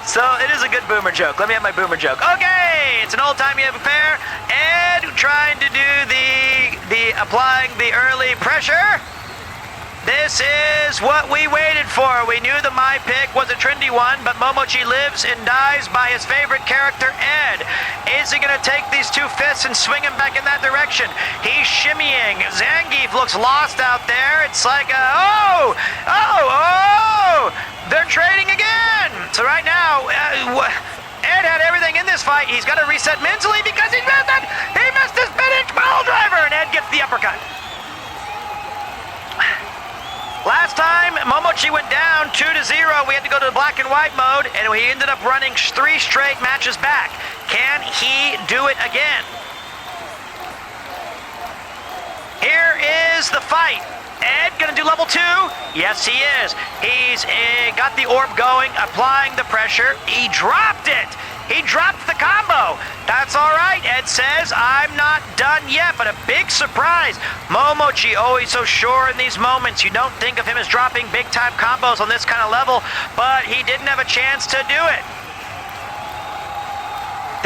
Speaker 8: So it is a good boomer joke. Let me have my boomer joke. Okay, it's an old-timey affair. Ed trying to do the applying the early pressure. This is what we waited for. We knew the my pick was a trendy one, but Momochi lives and dies by his favorite character, Ed. Is he gonna take these two fists and swing him back in that direction? He's shimmying. Zangief looks lost out there. It's like they're trading again. So right now, Ed had everything in this fight. He's got to reset mentally because he missed it. He missed his spinach pile driver, and Ed gets the uppercut. Last time, Momochi went down 2-0. We had to go to the black and white mode, and he ended up running 3 straight matches back. Can he do it again? Here is the fight. Ed gonna do level 2? Yes, he is. He's got the orb going, applying the pressure. He dropped it. He dropped the combo. That's all right, Ed says. I'm not done yet, but a big surprise. Momochi, always so sure in these moments. You don't think of him as dropping big-time combos on this kind of level, but he didn't have a chance to do it.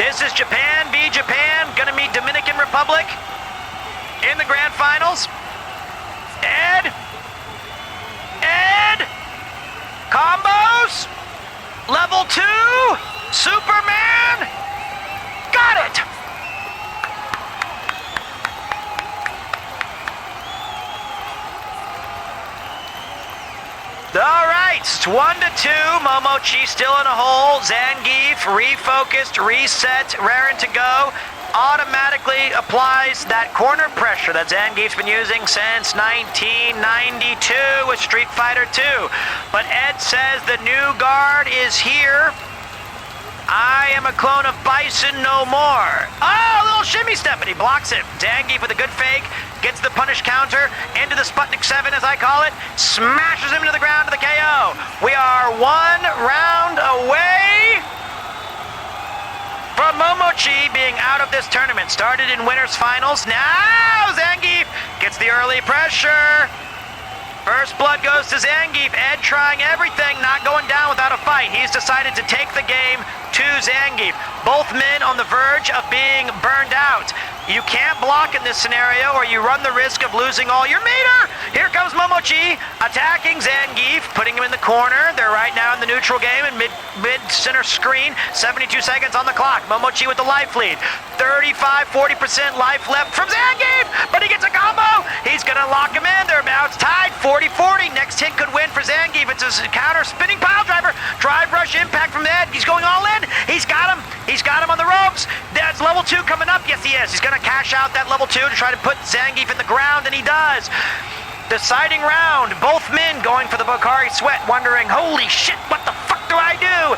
Speaker 8: This is Japan v. Japan. Gonna meet Dominican Republic in the grand finals. Ed, combos, level 2, Superman, got it. All right, it's 1-2, Momochi still in a hole, Zangief refocused, reset, raring to go. Automatically applies that corner pressure that Zangief's been using since 1992 with Street Fighter 2. But Ed says the new guard is here. I am a clone of Bison no more. Oh, a little shimmy step, and he blocks it. Zangief with a good fake, gets the punish counter into the Sputnik 7, as I call it, smashes him to the ground to the KO. We are 1 round away from Momochi being out of this tournament. Started in winners finals. Now Zangief gets the early pressure. First blood goes to Zangief. Ed trying everything, not going down without a fight. He's decided to take the game to Zangief. Both men on the verge of being burned out. You can't block in this scenario or you run the risk of losing all your meter. Here comes Momochi attacking Zangief, putting him in the corner. They're right now in the neutral game in mid-center screen. 72 seconds on the clock. Momochi with the life lead. 35-40% life left from Zangief, but he gets a combo. He's gonna lock him in. They're about tied 40-40. Next hit could win for Zangief. It's his counter spinning pile driver. Drive rush impact from Ed. He's going all in. He's got him. He's got him on the ropes. That's level 2 coming up. Yes, he is. He's gonna cash out that level 2 to try to put Zangief in the ground, and he does. Deciding round. Both men going for the Bakari Sweat, wondering, holy shit, what the fuck do I do?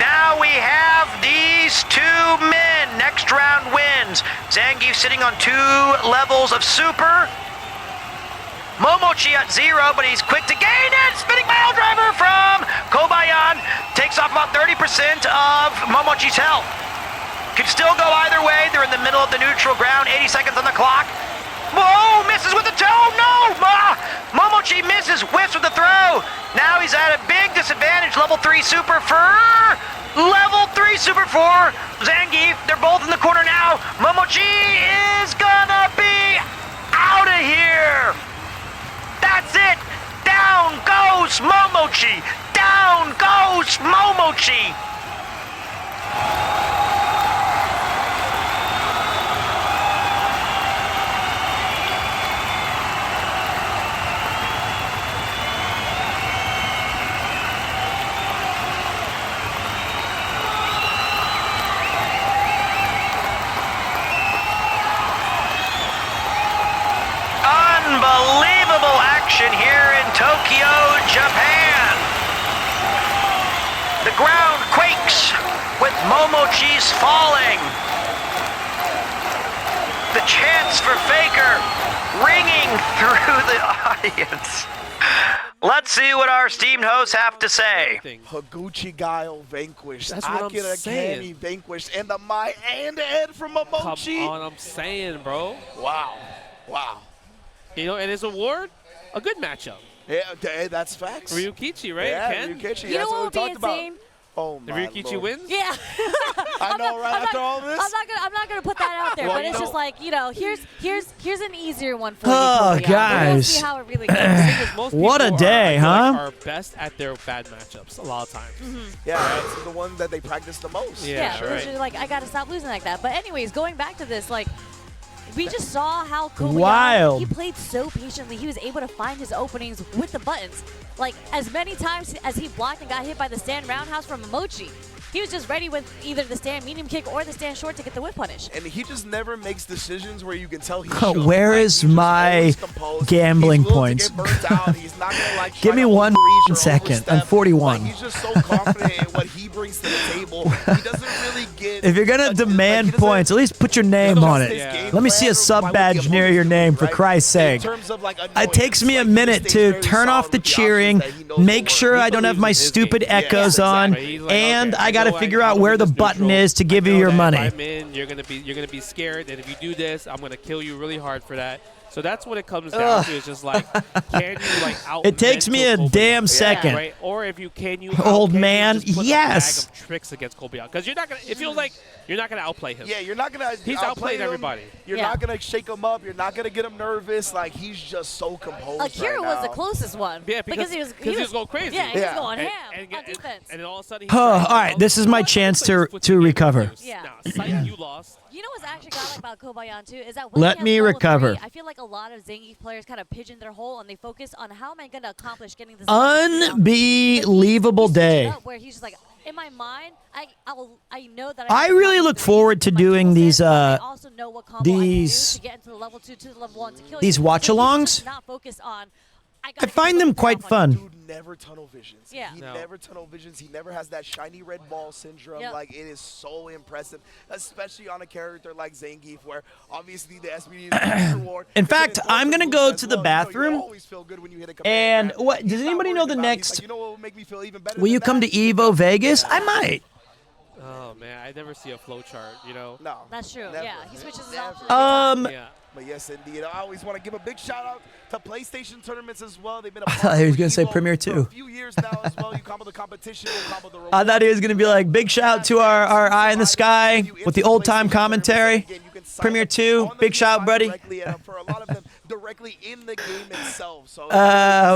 Speaker 8: Now we have these 2 men. Next round wins. Zangief sitting on 2 levels of super. Momochi at 0, but he's quick to gain it. Spinning pile driver from Kobayan. Takes off about 30% of Momochi's health. Could still go either way. They're in the middle of the neutral ground. 80 seconds on the clock. Whoa, misses with the toe. No! Momochi misses, whiffs with the throw. Now he's at a big disadvantage. Level 3 super for level 3 super for Zangief. They're both in the corner now. Momochi is gonna be out of here. That's it. Down goes Momochi. Down goes Momochi. Unbelievable action here in Tokyo, Japan. The ground quakes with Momochi's falling. The chants for Faker ringing through the audience. Let's see what our esteemed hosts have to say.
Speaker 11: Higuchi Guile vanquished.
Speaker 12: That's what I'm
Speaker 11: Akira
Speaker 12: saying.
Speaker 11: Kenny vanquished. And the Mai and Ed from Momochi.
Speaker 12: Come on, I'm saying, bro.
Speaker 11: Wow. Wow.
Speaker 12: You know, and his award, a good matchup.
Speaker 11: Yeah, that's facts.
Speaker 12: Ryukichi, right?
Speaker 11: Yeah,
Speaker 12: Ken?
Speaker 11: Ryukichi.
Speaker 10: You know
Speaker 11: That's
Speaker 10: what
Speaker 11: what we
Speaker 10: would be
Speaker 11: talked about.
Speaker 10: insane?
Speaker 11: Oh
Speaker 12: The
Speaker 11: my
Speaker 12: Ryukichi
Speaker 11: Lord.
Speaker 12: wins?
Speaker 10: Yeah.
Speaker 11: I know, right? After all this?
Speaker 10: I'm not gonna put that out there,
Speaker 11: Well,
Speaker 10: but
Speaker 11: you
Speaker 10: it's
Speaker 11: know-
Speaker 10: just like, you know, here's an easier one for you.
Speaker 1: Oh,
Speaker 10: Kobe.
Speaker 1: guys.
Speaker 10: We'll see how it really goes.
Speaker 12: Most
Speaker 1: What a
Speaker 12: people
Speaker 1: day,
Speaker 12: I feel like,
Speaker 1: huh?
Speaker 12: are best at their bad matchups a lot of times.
Speaker 11: Yeah, that's the one that they practice the most.
Speaker 12: Yeah,
Speaker 10: but it's just like, I gotta stop losing like that. But anyways, going back to this, like, we just saw how Kobe,
Speaker 1: Wild.
Speaker 10: he played so patiently. He was able to find his openings with the buttons. Like, as many times as he blocked and got hit by the stand roundhouse from Momochi, he was just ready with either the stand medium kick or the stand short to get the whip punish.
Speaker 11: And he just never makes decisions where you can tell he's
Speaker 1: Where is my gambling points? Give me 1 second. I'm 41.
Speaker 11: He's just so confident in what he brings to the table. He doesn't really get.
Speaker 1: If you're gonna demand points, at least put your name on it. Let me see a sub badge near your name, for Christ's sake. It takes me a minute to turn off the cheering, make sure I don't have my stupid echoes on, and I gotta figure out where the button is to give you your money.
Speaker 12: If I'm in, you're gonna be scared, and if you do this, I'm gonna kill you really hard for that. So that's what it comes down to. It's just like, can you like out?
Speaker 1: It takes me a damn second.
Speaker 12: Right? Or if you can you
Speaker 1: Old man,
Speaker 12: just put
Speaker 1: yes.
Speaker 12: a bag of tricks against Kobe, because you're not gonna. It feels like you're not gonna outplay him.
Speaker 11: Yeah, you're not gonna.
Speaker 12: He's outplayed
Speaker 11: him.
Speaker 12: everybody.
Speaker 11: You're not gonna shake him up. You're not gonna get him nervous. Like, he's just so composed.
Speaker 10: Akira
Speaker 11: right
Speaker 10: was the
Speaker 11: now.
Speaker 10: closest one.
Speaker 12: Yeah, because
Speaker 10: he was
Speaker 12: going crazy.
Speaker 10: Yeah, he was
Speaker 11: Yeah.
Speaker 10: going
Speaker 12: And-
Speaker 10: ham on defense.
Speaker 12: And then all of a sudden,
Speaker 1: All right, this is my chance to recover.
Speaker 10: Yeah.
Speaker 12: Nah, psych, you lost.
Speaker 10: You know what's actually got like about Kobayan too is that when
Speaker 1: Let
Speaker 10: he has
Speaker 1: me
Speaker 10: level
Speaker 1: recover.
Speaker 10: 3, I feel like a lot of Zangief players kind of pigeon their hole and they focus on how am I going to accomplish getting this.
Speaker 1: Unbelievable day.
Speaker 10: Where he's just like, in my mind, I know that
Speaker 1: I really look forward to doing these
Speaker 10: also know what combo
Speaker 1: these
Speaker 10: I can do to get into the level 2 to the level 1 to kill
Speaker 1: these
Speaker 10: you.
Speaker 1: watch-alongs.
Speaker 10: Not focus on.
Speaker 1: I find them quite fun.
Speaker 11: Dude never tunnel visions.
Speaker 10: Yeah.
Speaker 11: He
Speaker 12: No.
Speaker 11: never tunnel visions. He never has that shiny red ball syndrome.
Speaker 10: Yep.
Speaker 11: Like, it is so impressive, especially on a character like Zangief, where obviously the SBD is the reward.
Speaker 1: In
Speaker 11: It's an
Speaker 1: fact,
Speaker 11: important
Speaker 1: I'm gonna
Speaker 11: move
Speaker 1: go
Speaker 11: as
Speaker 1: to the
Speaker 11: well. You know, you
Speaker 1: bathroom.
Speaker 11: always feel good when you hit a command
Speaker 1: And
Speaker 11: grab.
Speaker 1: what?
Speaker 11: He's
Speaker 1: Does
Speaker 11: not
Speaker 1: anybody
Speaker 11: worried
Speaker 1: know the
Speaker 11: about it. He's
Speaker 1: next?
Speaker 11: like, you know what would make me feel even better
Speaker 1: Will
Speaker 11: than
Speaker 1: you come
Speaker 11: that?
Speaker 1: to EVO Vegas? I might.
Speaker 12: Oh man, I never see a flow chart. You know.
Speaker 11: No.
Speaker 10: That's true.
Speaker 11: Never.
Speaker 10: Yeah, he switches it
Speaker 11: Never.
Speaker 10: off.
Speaker 12: Yeah.
Speaker 11: But yes, indeed. I always want to give a big shout out to PlayStation tournaments as well. They've been a
Speaker 1: I thought he was gonna say PremierTwo.
Speaker 11: for a few years now as well. You combo the competition, you combo the
Speaker 1: I thought he was gonna be like, big shout out to our eye in the sky with the old time commentary. PremierTwo, big shout, buddy.
Speaker 11: For a lot of them, directly in the game itself. So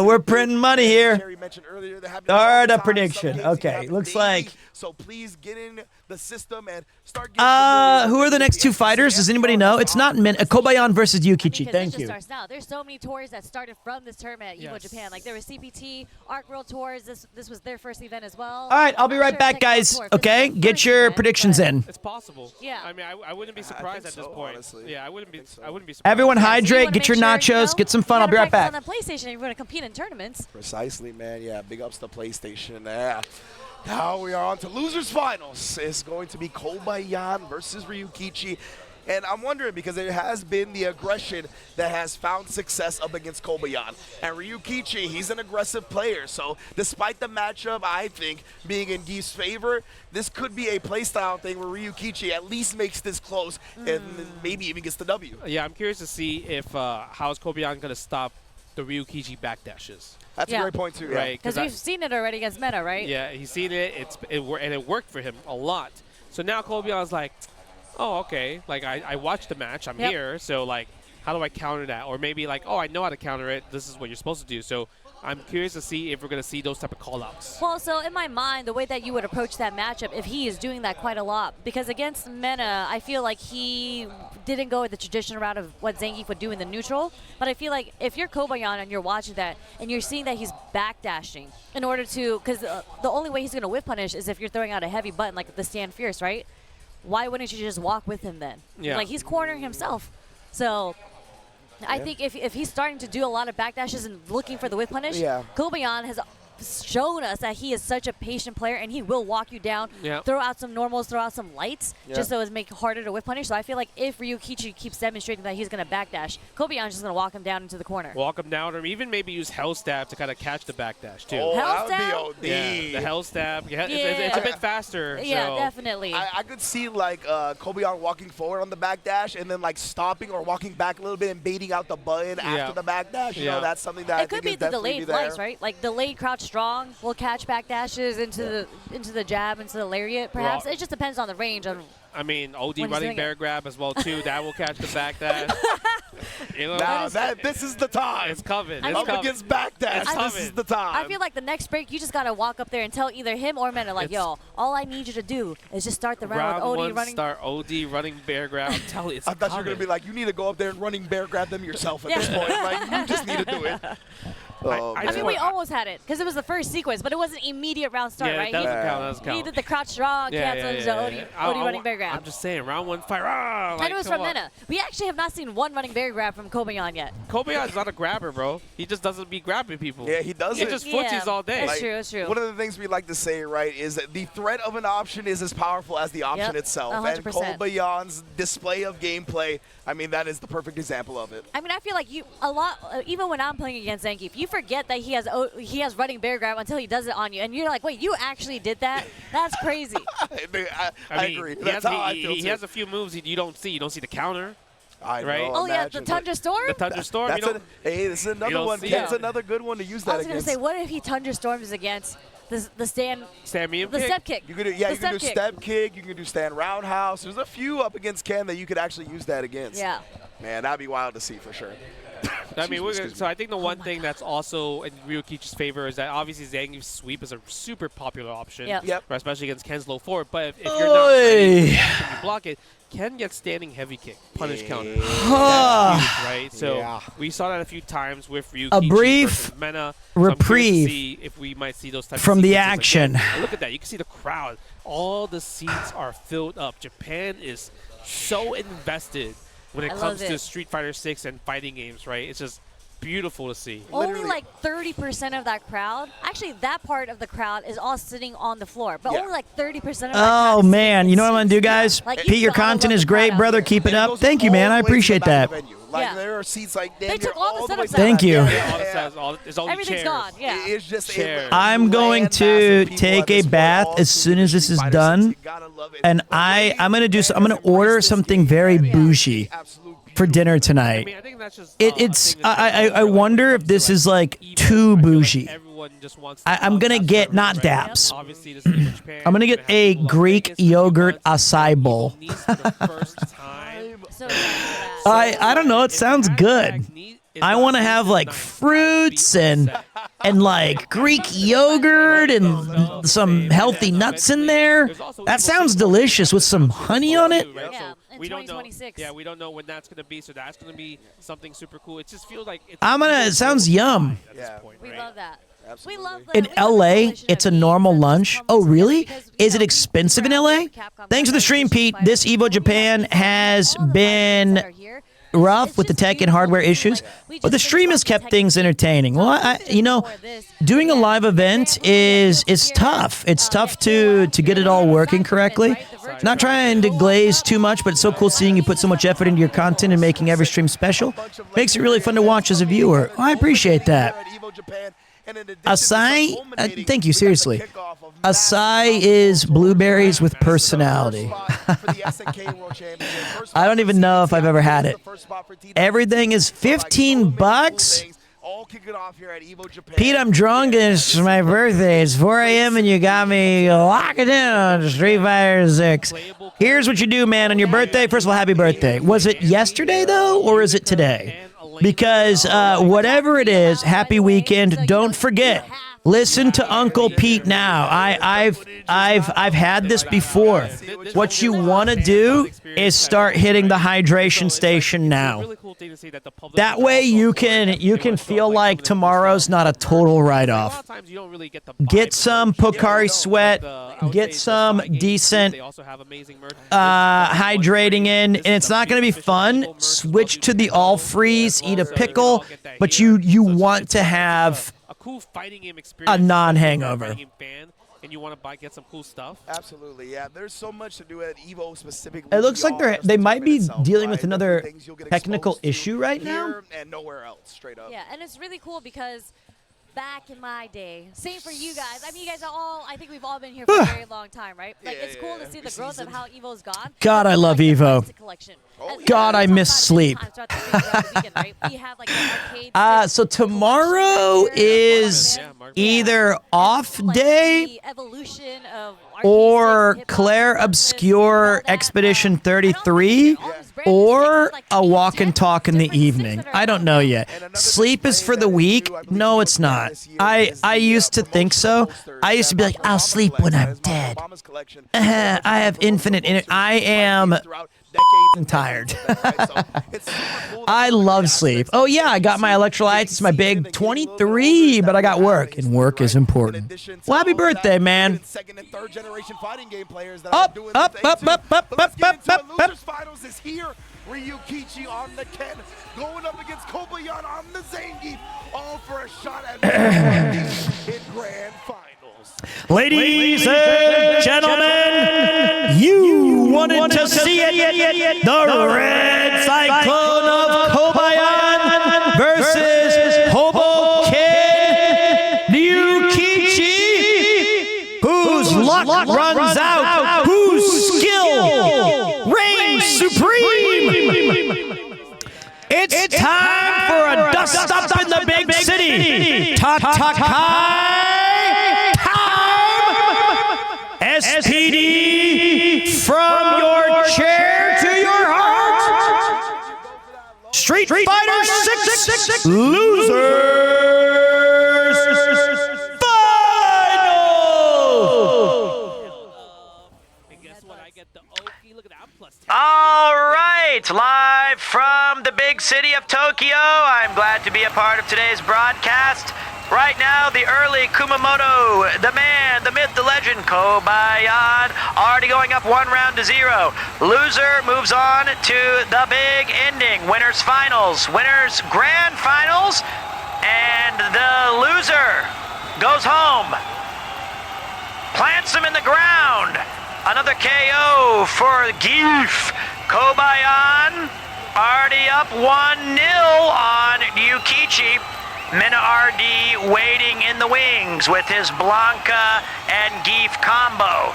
Speaker 1: We're printing money here.
Speaker 11: Jerry mentioned earlier, they're having
Speaker 1: Start
Speaker 11: all
Speaker 1: a
Speaker 11: the time.
Speaker 1: prediction.
Speaker 11: Some games
Speaker 1: Okay,
Speaker 11: happen
Speaker 1: looks
Speaker 11: daily.
Speaker 1: like.
Speaker 11: So please get in the system and start getting
Speaker 1: Who are the next two fighters? Does anybody know? It's not Kobayan versus Yukichi.
Speaker 10: Because
Speaker 1: Thank
Speaker 10: this
Speaker 1: you.
Speaker 10: just starts now. There's so many tours that started from this tournament at EVO Japan. Like there was CPT, Arc World Tours. This was their first event as well.
Speaker 1: All right, I'll be right back, guys. Okay, get your predictions in.
Speaker 12: It's possible.
Speaker 10: Yeah.
Speaker 12: I mean, I wouldn't be surprised at this point. Yeah, I wouldn't be. I wouldn't be surprised.
Speaker 1: Everyone
Speaker 10: So you
Speaker 1: hydrate,
Speaker 10: wanna
Speaker 1: get your
Speaker 10: make sure,
Speaker 1: nachos,
Speaker 10: you know,
Speaker 1: get some fun.
Speaker 10: you
Speaker 1: I'll be right
Speaker 10: gotta
Speaker 1: back.
Speaker 10: practice on the PlayStation if you're going to compete in tournaments.
Speaker 11: Precisely, man. Yeah, big ups to PlayStation. Yeah. Now we are on to losers finals. It's going to be Kobayan versus Ryukichi. And I'm wondering because there has been the aggression that has found success up against Kobayan. And Ryukichi, he's an aggressive player. So despite the matchup, I think, being in Geef's favor, this could be a playstyle thing where Ryukichi at least makes this close and maybe even gets the W.
Speaker 12: Yeah, I'm curious to see if how is Kobayan going to stop the Ryukichi backdashes.
Speaker 11: That's a great point too, yeah.
Speaker 12: Right?
Speaker 10: Because we've seen it already against Meta, right?
Speaker 12: Yeah, he's seen it. And it worked for him a lot. So now Kobayan's like, oh, okay. Like I watched the match. I'm here. So like, how do I counter that? Or maybe like, oh, I know how to counter it. This is what you're supposed to do. So I'm curious to see if we're going to see those type of call-outs.
Speaker 10: Well, so in my mind, the way that you would approach that matchup, if he is doing that quite a lot, because against Mena, I feel like he didn't go with the traditional route of what Zangief would do in the neutral. But I feel like if you're Kobayan and you're watching that and you're seeing that he's backdashing in order to, because the only way he's going to whip punish is if you're throwing out a heavy button like the Stand Fierce, right? Why wouldn't you just walk with him then?
Speaker 12: Yeah.
Speaker 10: Like he's cornering himself. So I think if he's starting to do a lot of backdashes and looking for the whip punish, Kobayan has shown us that he is such a patient player, and he will walk you down, throw out some normals, throw out some lights, just so it's make it harder to whip punish. So I feel like if Ryukichi keeps demonstrating that he's going to backdash, Kobeyan's just going to walk him down into the corner.
Speaker 12: Walk him down, or even maybe use Hell Stab to kind of catch the backdash, too.
Speaker 11: Oh,
Speaker 10: Hell
Speaker 11: that would be OD.
Speaker 12: Yeah, the Hell Stab. Yeah, it's a bit faster.
Speaker 10: Yeah,
Speaker 12: so.
Speaker 10: definitely.
Speaker 11: I could see, like, Kobeyan walking forward on the backdash and then, like, stopping or walking back a little bit and baiting out the button after the backdash. You know, that's something that I think is definitely
Speaker 10: delayed flights, right? Like delayed crouch strong will catch back dashes into the jab, into the lariat, perhaps. It just depends on the range.
Speaker 12: I mean, OD running bear grab as well, too. That will catch the back dash. You know,
Speaker 11: now, this is the time.
Speaker 12: It's coming.
Speaker 11: Up against back dash, this is the time.
Speaker 10: I feel like the next break, you just got to walk up there and tell either him or Mena, like, yo, all I need you to do is just start the round with OD running.
Speaker 12: Start OD running bear grab. I'm telling you, it's
Speaker 11: I thought you were going to be like, you need to go up there and running bear grab them yourself at this point. Like, you just need to do it.
Speaker 10: I mean, we almost had it because it was the first sequence, but it wasn't immediate round start, right?
Speaker 12: It doesn't count. Doesn't count.
Speaker 10: He did the crouch strong, cancel into OD running bear grab.
Speaker 12: I'm just saying, round one fire.
Speaker 10: And it was from Mena. We actually have not seen one running bear grab from Kobeyan yet.
Speaker 12: Kobeyan's not a grabber, bro. He just doesn't be grabbing people.
Speaker 11: Yeah, he doesn't.
Speaker 12: He just footsies all day.
Speaker 10: That's true, that's true.
Speaker 11: One of the things we like to say, right, is that the threat of an option is as powerful as the option itself.
Speaker 10: 100%.
Speaker 11: And Kobeyan's display of gameplay, I mean, that is the perfect example of it.
Speaker 10: I mean, I feel like even when I'm playing against Zangief, you forget that he has running bear grab until he does it on you, and you're like, wait, you actually did that? That's crazy.
Speaker 11: I agree. That's how I feel,
Speaker 12: he has a few moves you don't see. You don't see the counter.
Speaker 11: I
Speaker 12: right?
Speaker 11: know,
Speaker 10: oh, yeah, the Tundra Storm?
Speaker 12: The Tundra Storm.
Speaker 11: Hey, this is another one. That's another good one to use that against.
Speaker 10: I was going to say, what if he Tundra Storms against the stand
Speaker 12: medium
Speaker 10: the
Speaker 12: kick?
Speaker 10: step kick?
Speaker 11: You can do step kick. You can do stand roundhouse. There's a few up against Ken that you could actually use that against.
Speaker 10: Yeah.
Speaker 11: Man, that'd be wild to see for sure.
Speaker 12: I mean, so I think the one thing that's also in Ryukichi's favor is that obviously Zangief's sweep is a super popular option, especially against Ken's low forward. But if you're not ready to block it, Ken gets standing heavy kick, punish counter. That's huge, right? So we saw that a few times with Ryukichi.
Speaker 1: A brief
Speaker 12: Mena.
Speaker 1: reprieve
Speaker 12: see if we might see those types
Speaker 1: from
Speaker 12: of
Speaker 1: the action.
Speaker 12: Look at that. You can see the crowd. All the seats are filled up. Japan is so invested when it comes to Street Fighter 6 and fighting games, right? It's just beautiful to see.
Speaker 10: Only like 30% of that crowd, actually that part of the crowd is all sitting on the floor, but only like 30% of that
Speaker 1: Oh, man. You know what I'm going to do, guys?
Speaker 10: Like,
Speaker 1: Pete, your content is great, brother. Keep it up. Thank you, man. I appreciate that.
Speaker 11: Like there are seats like
Speaker 10: they took all the setups.
Speaker 1: Thank you.
Speaker 10: Everything's gone. Yeah.
Speaker 11: It's just
Speaker 1: I'm going to take a bath as soon as this is done, and I'm going to do. I'm going to order something very bougie for dinner tonight. I wonder if this is like too bougie. I'm gonna get not daps. I'm gonna get a Greek yogurt acai bowl. I don't know. It sounds good. I want to have like fruits and like Greek yogurt and some healthy nuts in there. That sounds delicious with some honey on it.
Speaker 10: Yeah, in
Speaker 12: we don't know.
Speaker 10: 2026.
Speaker 12: Yeah, we don't know when that's going to be, so that's going to be something super cool. It just feels like it's
Speaker 1: It sounds yum.
Speaker 10: We love that. We love
Speaker 1: In LA, it's a normal lunch. Oh, really? Is it expensive in LA? Thanks for the stream, Pete. This EVO Japan has been rough with the tech and hardware issues, but the stream has kept things entertaining. Well, doing a live event is tough. It's tough to get it all working correctly. Not trying to glaze too much, but it's so cool seeing you put so much effort into your content and making every stream special. Makes it really fun to watch as a viewer. I appreciate that. Acai, thank you, seriously. Acai is blueberries with personality. I don't even know if I've ever had it. Everything is $15. Pete, I'm drunk and it's my birthday. It's 4 a.m. and you got me locked in on Street Fighter 6. Here's what you do, man, on your birthday. First of all, happy birthday. Was it yesterday, though, or is it today? Because whatever it is, happy weekend. Don't forget, listen to Uncle Pete now. I've had this before. What you want to do is start hitting the hydration station now. That way you can feel like tomorrow's not a total write-off. Get some Pocari Sweat. Get some decent hydrating in, and it's not going to be fun. Switch to the all freeze. Eat a pickle, but you want to have
Speaker 12: cool fighting game experience.
Speaker 1: A non-hangover.
Speaker 12: Fighting game fan, and you want to get some cool stuff.
Speaker 11: Absolutely, yeah. There's so much to do at EVO specifically.
Speaker 1: It looks like they might be dealing with another
Speaker 11: things you'll get
Speaker 1: technical
Speaker 11: exposed to
Speaker 1: issue right now.
Speaker 11: here and nowhere else, straight up.
Speaker 10: Yeah, and it's really cool because back in my day, same for you guys. I mean, you guys are all, I think we've all been here for a very long time, right? Like, it's cool to see the growth of how EVO's gone.
Speaker 1: God, I love EVO. God, I miss sleep. So tomorrow is either off day or Claire Obscure Expedition 33 or a walk and talk in the evening. I don't know yet. Sleep is for the weak. No, it's not. I used to think so. I used to be like, I'll sleep when I'm dead. I have infinite energy. I am tired. I love sleep. Oh yeah, I got my electrolytes. It's my big 23, but I got work, and work is important. Well, happy birthday, man.
Speaker 11: Second and third generation fighting game players that
Speaker 1: Up,
Speaker 11: are doing
Speaker 1: up,
Speaker 11: the thing
Speaker 1: up,
Speaker 11: too.
Speaker 1: up, up,
Speaker 11: But let's
Speaker 1: up,
Speaker 11: get into
Speaker 1: up,
Speaker 11: it.
Speaker 1: up,
Speaker 11: Losers finals is here. Ryukichi on the Ken, going up against Kobayan on the Zangief, all for a shot at in grand finals.
Speaker 1: Ladies and gentlemen, you wanted to see it. The Red Cyclone of Kobayan versus Hoboken Ryukichi, whose luck runs out, whose skill reigns supreme. It's time for a dust up in the big city. Takai time. SPD from your chair to your heart. Street Fighter 6 losers final.
Speaker 8: All right, live from the big city of Tokyo. I'm glad to be a part of today's broadcast. Right now, the early Kumamoto, the man, the myth, the legend, Kobayan, already going up 1-0. Loser moves on to the big ending. Winners finals, winners grand finals, and the loser goes home. Plants him in the ground. Another KO for Geef. Kobayan already up 1-0 on Ryukichi. Mina RD waiting in the wings with his Blanca and Geef combo.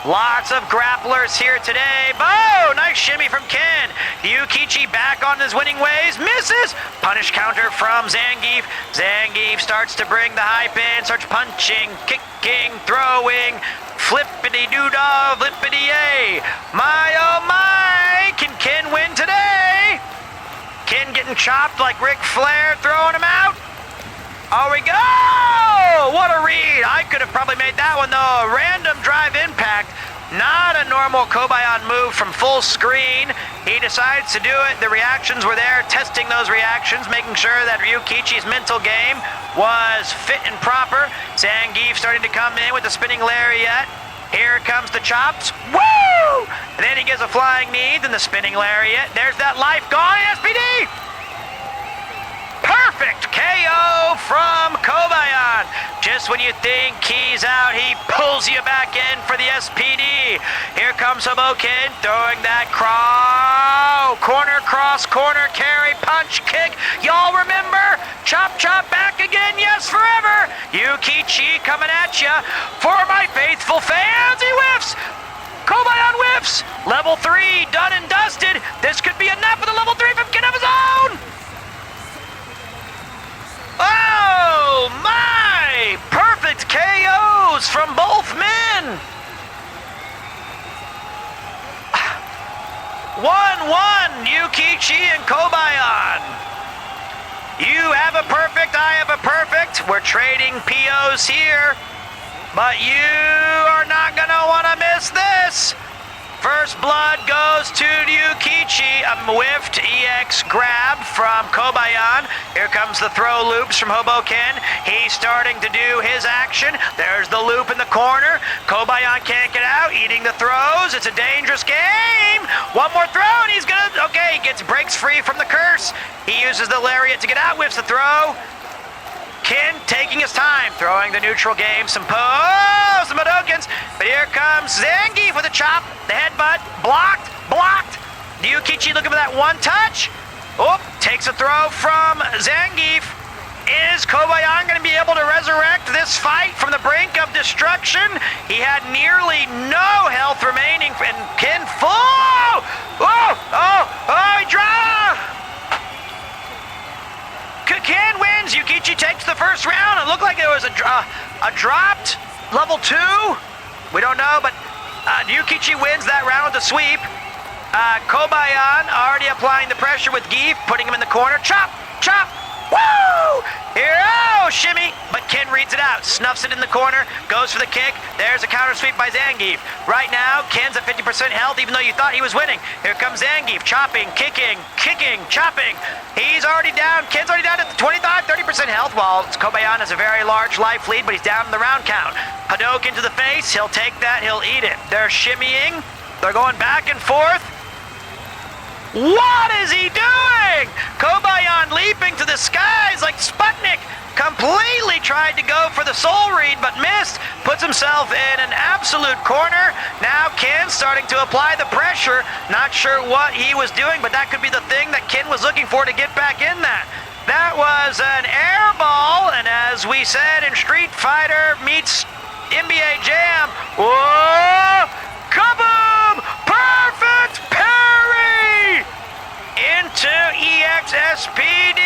Speaker 8: Lots of grapplers here today. Oh, nice shimmy from Ken. Ryukichi back on his winning ways. Misses. Punish counter from Zangief. Zangief starts to bring the high pin. Starts punching, kicking, throwing. Flippity-doo-dah, flippity-yay. My, oh my. Can Ken win today? Ken getting chopped like Ric Flair, throwing him out. Oh, we go! What a read. I could have probably made that one, though. A random drive impact. Not a normal Kobayan move from full screen. He decides to do it. The reactions were there, testing those reactions, making sure that Ryukichi's mental game was fit and proper. Zangief starting to come in with the spinning lariat. Here comes the chops. Woo! And then he gives a flying knee, then the spinning lariat. There's that life gone, SPD! Perfect KO from Kobayan. Just when you think he's out, he pulls you back in for the SPD. Here comes Hoboken throwing that corner cross, corner carry, punch, kick. Y'all remember? Chop, chop, back again, yes, forever. Ryukichi coming at you. For my faithful fans, he whiffs. Kobayan whiffs. Level 3 done and dusted. This could be enough for the level 3 from Ken of his own. Oh my! Perfect KOs from both men. 1-1, Ryukichi and Kobayan. You have a perfect, I have a perfect. We're trading POs here, but you are not gonna wanna miss this. First blood goes to Ryukichi, a whiffed EX grab from Kobayan. Here comes the throw loops from Hoboken. He's starting to do his action. There's the loop in the corner. Kobayan can't get out, eating the throws. It's a dangerous game. One more throw and he's gonna, okay, he breaks free from the curse. He uses the lariat to get out, whiffs the throw. Ken taking his time, throwing the neutral game, some pose, some Hadokens, but here comes Zangief with a chop, the headbutt, blocked. Ryukichi looking for that one touch. Oh, takes a throw from Zangief. Is Kobayan going to be able to resurrect this fight from the brink of destruction? He had nearly no health remaining, and Ken full. He dropped. Ken wins. Yukichi takes the first round. It looked like it was a dropped level 2. We don't know, but Yukichi wins that round with a sweep. Kobayan already applying the pressure with Gief, putting him in the corner. Chop! Woo! Here, shimmy! But Ken reads it out, snuffs it in the corner, goes for the kick. There's a counter sweep by Zangief. Right now, Ken's at 50% health, even though you thought he was winning. Here comes Zangief, chopping, kicking, chopping. He's already down. Ken's already down at 25, 30% health, while Kobayan has a very large life lead, but he's down in the round count. Hadouken to the face. He'll take that. He'll eat it. They're shimmying. They're going back and forth. What is he doing? Kobayan leaping to the skies like Sputnik. Completely tried to go for the soul read, but missed. Puts himself in an absolute corner. Now Ken starting to apply the pressure. Not sure what he was doing, but that could be the thing that Ken was looking for to get back in that. That was an air ball, and as we said in Street Fighter meets NBA Jam, whoa, kaboom! Perfect parry! Into EXSPD.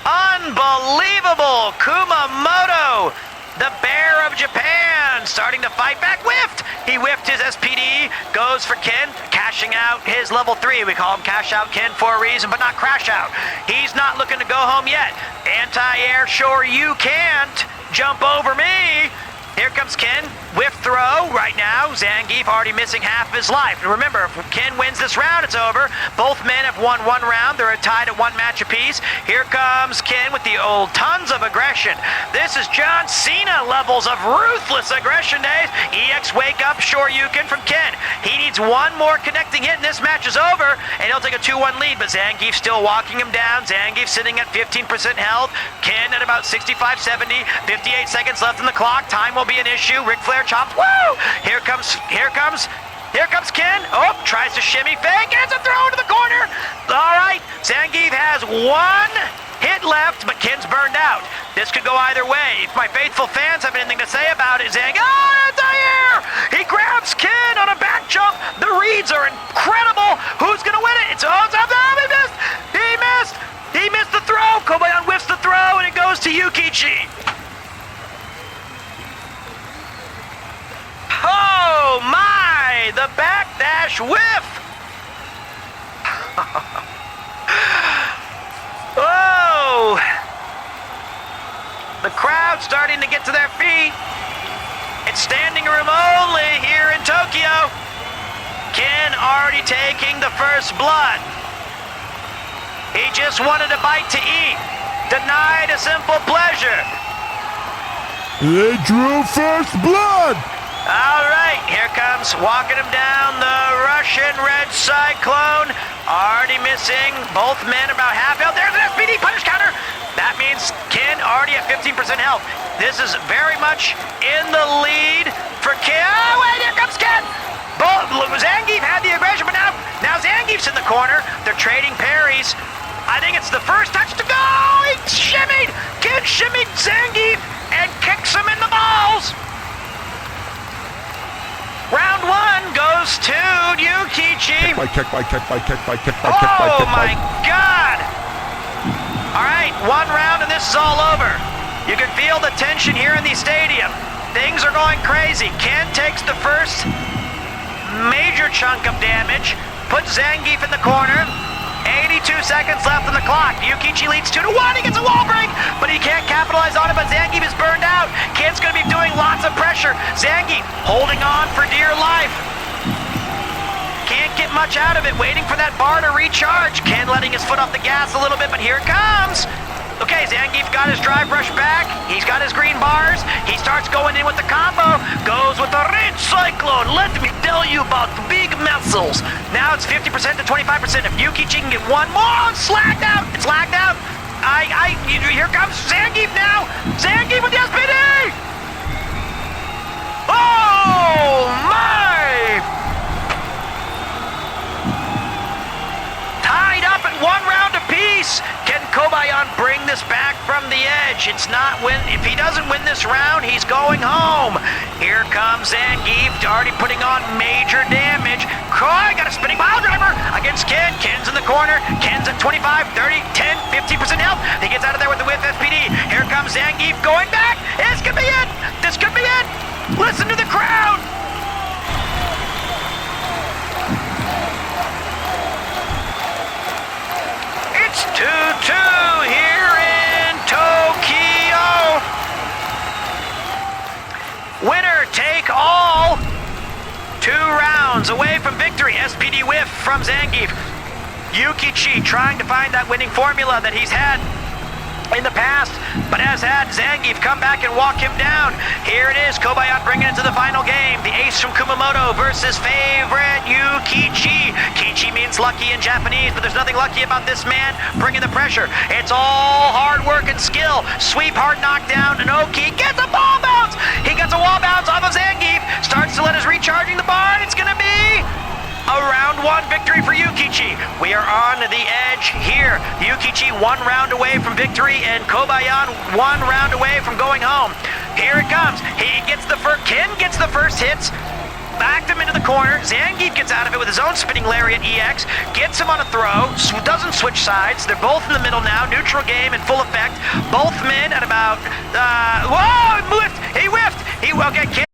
Speaker 8: Unbelievable. Kumamoto, the bear of Japan, starting to fight back. Whiffed. He whiffed his SPD. Goes for Ken, cashing out his level 3. We call him Cash Out Ken for a reason, but not Crash Out. He's not looking to go home yet. Anti-air, sure you can't jump over me. Here comes Ken, whiff throw right now. Zangief already missing half his life. And remember, if Ken wins this round, it's over. Both men have won one round. They're tied at 1 match apiece. Here comes Ken with the old tons of aggression. This is John Cena levels of ruthless aggression days. EX wake up, Shoryuken from Ken. He needs one more connecting hit and this match is over, and he'll take a 2-1 lead, but Zangief still walking him down. Zangief sitting at 15% health. Ken at about 65, 70. 58 seconds left on the clock. Time will be an issue. Ric Flair chops. Woo! Here comes Ken. Oh, tries to shimmy fake. Gets a throw into the corner. All right. Zangief has 1 hit left, but Ken's burned out. This could go either way. If my faithful fans have anything to say about it, anti-air! He grabs Ken on a back jump. The reads are incredible. Who's going to win it? He missed. He missed the throw. Kobayan whiffs the throw, and it goes to Yukichi. Oh my! The backdash whiff! Oh! The crowd starting to get to their feet. It's standing room only here in Tokyo. Ken already taking the first blood. He just wanted a bite to eat. Denied a simple pleasure.
Speaker 7: They drew first blood.
Speaker 8: All right, here comes, walking him down, the Russian Red Cyclone. Already missing. Both men about half health. There's an SPD punish counter. That means Ken already at 15% health. This is very much in the lead for Ken. Oh, wait, here comes Ken. Zangief had the aggression, but now Zangief's in the corner. They're trading parries. I think it's the first touch to go. He shimmied. Ken shimmied Zangief and kicks him in the balls. Round 1 goes to Yukichi.
Speaker 7: Kick by.
Speaker 8: Oh my God! All right, 1 round and this is all over. You can feel the tension here in the stadium. Things are going crazy. Ken takes the first major chunk of damage, puts Zangief in the corner. 82 seconds left on the clock. Yukichi leads 2-1. He gets a wall break, but he can't capitalize on it. But Zangief is burned out. Ken's going to be doing lots of pressure. Zangief holding on for dear life. Can't get much out of it. Waiting for that bar to recharge. Ken letting his foot off the gas a little bit, but here it comes. Okay, Zangief got his drive rush back. He's got his green bars. He starts going in with the combo. Goes with the Red Cyclone. Let me tell you about the big muscles. Now it's 50% to 25%. If Yukichi can get one more, it's lagged out. Here comes Zangief now. Zangief with the SPD. Oh my! Tied up at 1 round apiece. Can Kobayan bring this back from the edge? It's not if he doesn't win this round, he's going home. Here comes Zangief, already putting on major damage. Koi got a spinning pile driver against Ken. Ken's in the corner. Ken's at 25, 30, 10, 50% health. He gets out of there with the whiff SPD. Here comes Zangief going back. This could be it. This could be it. Listen to the crowd. It's 2-2 here in Tokyo. Winner take all. 2 rounds away from victory. SPD whiff from Zangief. Yukichi trying to find that winning formula that he's had in the past, but has had Zangief come back and walk him down. Here it is, Kobayan bringing it to the final game. The ace from Kumamoto versus favorite Yukichi. Kichi means lucky in Japanese, but there's nothing lucky about this man bringing the pressure. It's all hard work and skill. Sweep, hard knockdown, and Oki gets a ball bounce. He gets a wall bounce off of Zangief. Starts to let his recharging the bar, and it's gonna be a round 1 victory for Yukichi. We are on the edge here. Yukichi 1 round away from victory, and Kobayan 1 round away from going home. Here it comes. He gets the first. Ken gets the first hits. Backed him into the corner. Zangief gets out of it with his own spinning lariat EX. Gets him on a throw. Doesn't switch sides. They're both in the middle now. Neutral game in full effect. Both men at about. Whoa! He whiffed. He whiffed. Okay. Ken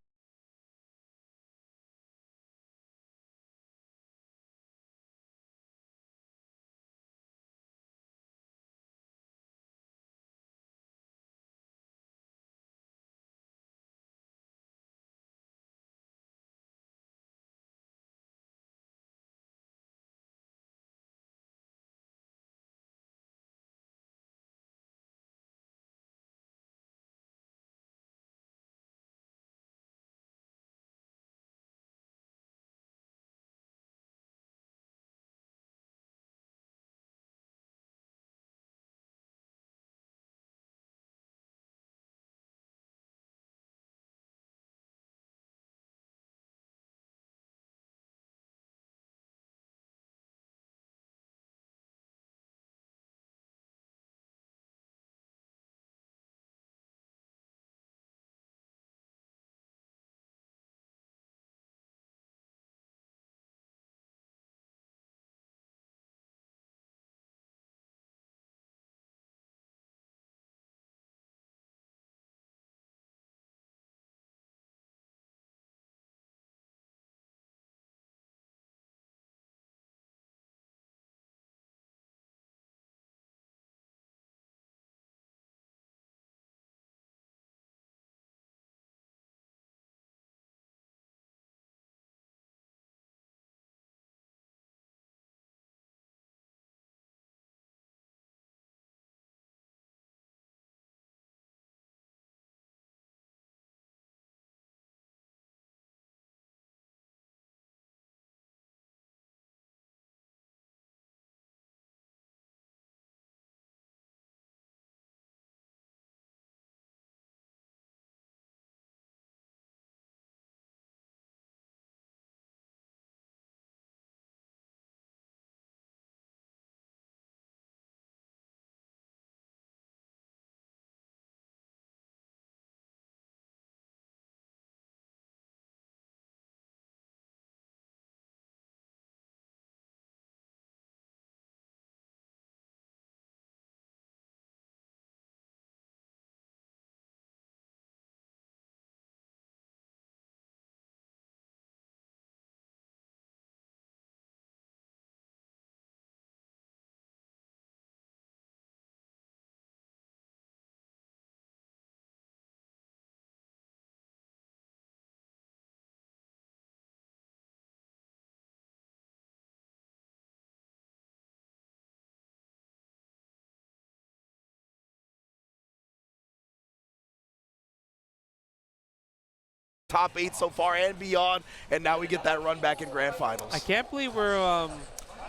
Speaker 11: top 8 so far and beyond, and now we get that run back in grand finals.
Speaker 12: I can't believe we're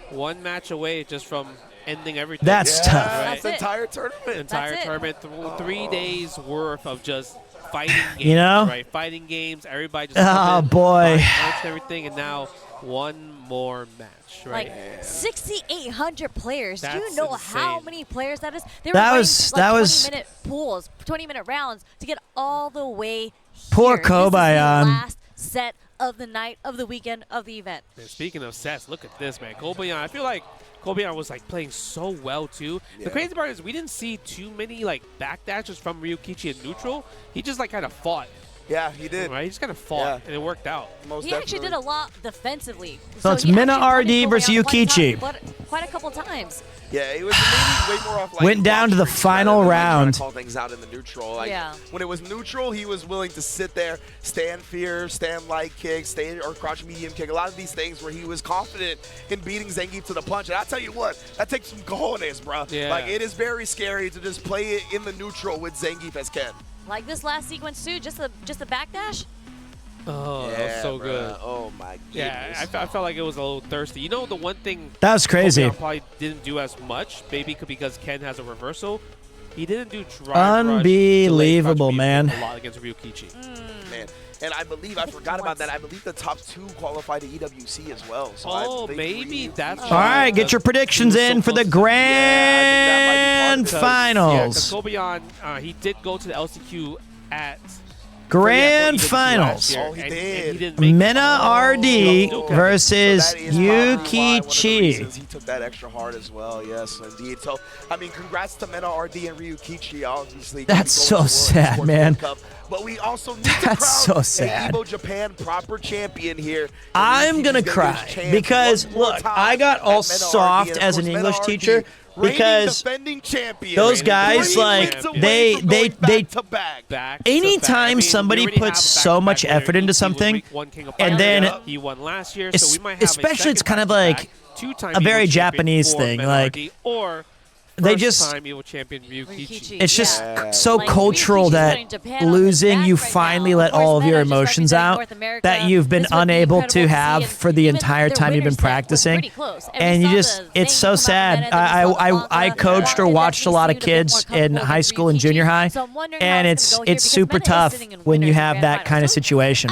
Speaker 12: 1 match away just from ending everything.
Speaker 1: That's tough.
Speaker 12: Right?
Speaker 11: That's the entire tournament.
Speaker 12: Entire tournament, 3 days worth of just fighting games,
Speaker 1: You know?
Speaker 12: right? Fighting games, everybody just
Speaker 1: Oh, boy.
Speaker 12: punch everything, and now one more match, right?
Speaker 10: Like 6,800 players. Do you
Speaker 12: That's
Speaker 10: know how
Speaker 12: insane.
Speaker 10: many players that is? They were
Speaker 1: That
Speaker 10: running,
Speaker 1: was-
Speaker 10: like
Speaker 1: that was-
Speaker 10: 20-minute pools, 20-minute rounds to get all the way
Speaker 1: Poor
Speaker 10: here. This is the
Speaker 1: Kobayan.
Speaker 10: last set of the night, of the weekend, of the event.
Speaker 12: And speaking of sets, look at this, man. Kobayan, I feel like Kobayan was like playing so well too. The crazy part is we didn't see too many like backdashes from Ryukichi in neutral. He just like kind of fought.
Speaker 11: Yeah, he did.
Speaker 12: Right? He just kind of fought, and it worked out.
Speaker 10: He actually did a lot defensively.
Speaker 1: So it's
Speaker 10: he
Speaker 1: Mina
Speaker 10: actually
Speaker 1: RD
Speaker 10: punted
Speaker 1: versus
Speaker 10: Kobayan
Speaker 1: Yukichi.
Speaker 10: quite a couple times.
Speaker 11: Yeah, it was mainly way more off like
Speaker 1: Went down to the
Speaker 11: block
Speaker 1: final
Speaker 11: rather than, like, trying
Speaker 1: round.
Speaker 11: to call things out in the neutral. Like,
Speaker 10: Yeah.
Speaker 11: when it was neutral, he was willing to sit there, stand fear, stand light kick, stand or crouch medium kick. A lot of these things where he was confident in beating Zangief to the punch. And I tell you what, that takes some cojones, bro.
Speaker 12: Yeah.
Speaker 11: Like, it is very scary to just play it in the neutral with Zangief as Ken.
Speaker 10: Like this last sequence too, just the backdash.
Speaker 12: Oh, that was so
Speaker 11: bruh.
Speaker 12: good.
Speaker 11: Oh my goodness.
Speaker 12: Yeah, I felt like it was a little thirsty. You know, the one thing
Speaker 1: That was crazy.
Speaker 12: Kobayan probably didn't do as much, maybe because Ken has a reversal. He didn't do drive rush,
Speaker 1: Unbelievable,
Speaker 12: delay
Speaker 1: man.
Speaker 12: crouch a lot against Ryukichi.
Speaker 11: Man. And I believe, I forgot about that, I believe the top 2 qualify to EWC as well. So I
Speaker 12: Oh,
Speaker 11: think
Speaker 12: maybe that's
Speaker 1: All right, get your predictions in for the grand finals.
Speaker 12: Yeah, because Kobayan, he did go to the LCQ at
Speaker 1: Grand finals.
Speaker 11: Oh, he did.
Speaker 12: He didn't make
Speaker 1: Mina RD versus
Speaker 11: So that is probably why one of the
Speaker 1: Yukichi.
Speaker 11: reasons he took that extra hard as well. Yes, indeed. So, I mean, congrats to Mina RD and Ryukichi, obviously.
Speaker 1: That's so
Speaker 11: going to
Speaker 1: sad,
Speaker 11: World
Speaker 1: man.
Speaker 11: Cup. But we also need
Speaker 1: That's
Speaker 11: to crown
Speaker 1: so sad.
Speaker 11: an EVO Japan proper champion here.
Speaker 1: I'm gonna
Speaker 11: Ryukichi's get
Speaker 1: cry
Speaker 11: his chance
Speaker 1: because
Speaker 11: one more
Speaker 1: look,
Speaker 11: time
Speaker 1: I got
Speaker 11: at
Speaker 1: all
Speaker 11: Mina
Speaker 1: soft
Speaker 11: RD, and
Speaker 1: as
Speaker 11: of
Speaker 1: an
Speaker 11: course,
Speaker 1: English
Speaker 11: Mina
Speaker 1: teacher
Speaker 11: RD, reigning
Speaker 1: because
Speaker 11: defending champion.
Speaker 1: those guys,
Speaker 11: 3
Speaker 1: like,
Speaker 11: wins away
Speaker 1: they-
Speaker 11: from
Speaker 1: they-
Speaker 11: going
Speaker 1: they-
Speaker 11: back to back.
Speaker 12: back to
Speaker 1: anytime
Speaker 12: back. I mean,
Speaker 1: somebody
Speaker 12: we already
Speaker 1: puts
Speaker 12: have a
Speaker 1: so much
Speaker 12: back-to-back
Speaker 1: effort
Speaker 12: winner.
Speaker 1: into
Speaker 12: He
Speaker 1: something,
Speaker 12: won King of
Speaker 1: and
Speaker 12: Fire.
Speaker 1: then
Speaker 12: He won last year, so we might have
Speaker 1: especially
Speaker 12: a
Speaker 1: it's
Speaker 12: second
Speaker 1: kind of
Speaker 12: back-to-back,
Speaker 1: like
Speaker 12: two-time
Speaker 1: a very
Speaker 12: EVO champion
Speaker 1: Japanese
Speaker 12: for
Speaker 1: thing,
Speaker 12: Mina
Speaker 1: like,
Speaker 12: RD, or
Speaker 1: they
Speaker 12: first
Speaker 1: just-
Speaker 12: time EVO champion Ryukichi.
Speaker 1: it's just
Speaker 11: Yeah.
Speaker 1: so
Speaker 10: Like,
Speaker 1: cultural
Speaker 10: Ryukichi's
Speaker 1: that
Speaker 10: putting Japan on his
Speaker 1: losing,
Speaker 10: back
Speaker 1: you
Speaker 10: right
Speaker 1: finally
Speaker 10: now.
Speaker 1: let
Speaker 10: Of course,
Speaker 1: all of your
Speaker 10: Meta just
Speaker 1: emotions
Speaker 10: representing
Speaker 1: out
Speaker 10: North America.
Speaker 1: that you've been
Speaker 10: This would be
Speaker 1: unable
Speaker 10: incredible
Speaker 1: to
Speaker 10: see,
Speaker 1: have
Speaker 10: and
Speaker 1: for the
Speaker 10: even
Speaker 1: entire
Speaker 10: their
Speaker 1: time you've been
Speaker 10: winner set was
Speaker 1: practicing.
Speaker 10: pretty close.
Speaker 1: And
Speaker 10: we
Speaker 1: you
Speaker 10: saw
Speaker 1: just,
Speaker 10: the
Speaker 1: it's so
Speaker 10: Zangief
Speaker 1: sad.
Speaker 10: Muhammad, and then we saw
Speaker 1: I
Speaker 10: Blanca.
Speaker 1: coached or
Speaker 10: Blanca
Speaker 1: watched a lot of
Speaker 10: definitely seemed
Speaker 1: kids
Speaker 10: a bit more
Speaker 1: in high
Speaker 10: comfortable
Speaker 1: school
Speaker 10: with
Speaker 1: and junior
Speaker 10: Ryukichi.
Speaker 1: high,
Speaker 10: So I'm wondering how
Speaker 1: and
Speaker 10: it's gonna go here
Speaker 1: it's
Speaker 10: because
Speaker 1: super
Speaker 10: Meta is
Speaker 1: tough
Speaker 10: sitting in
Speaker 1: when you
Speaker 10: winners
Speaker 1: have
Speaker 10: and
Speaker 1: that
Speaker 10: grand
Speaker 1: kind of
Speaker 10: finals.
Speaker 1: situation.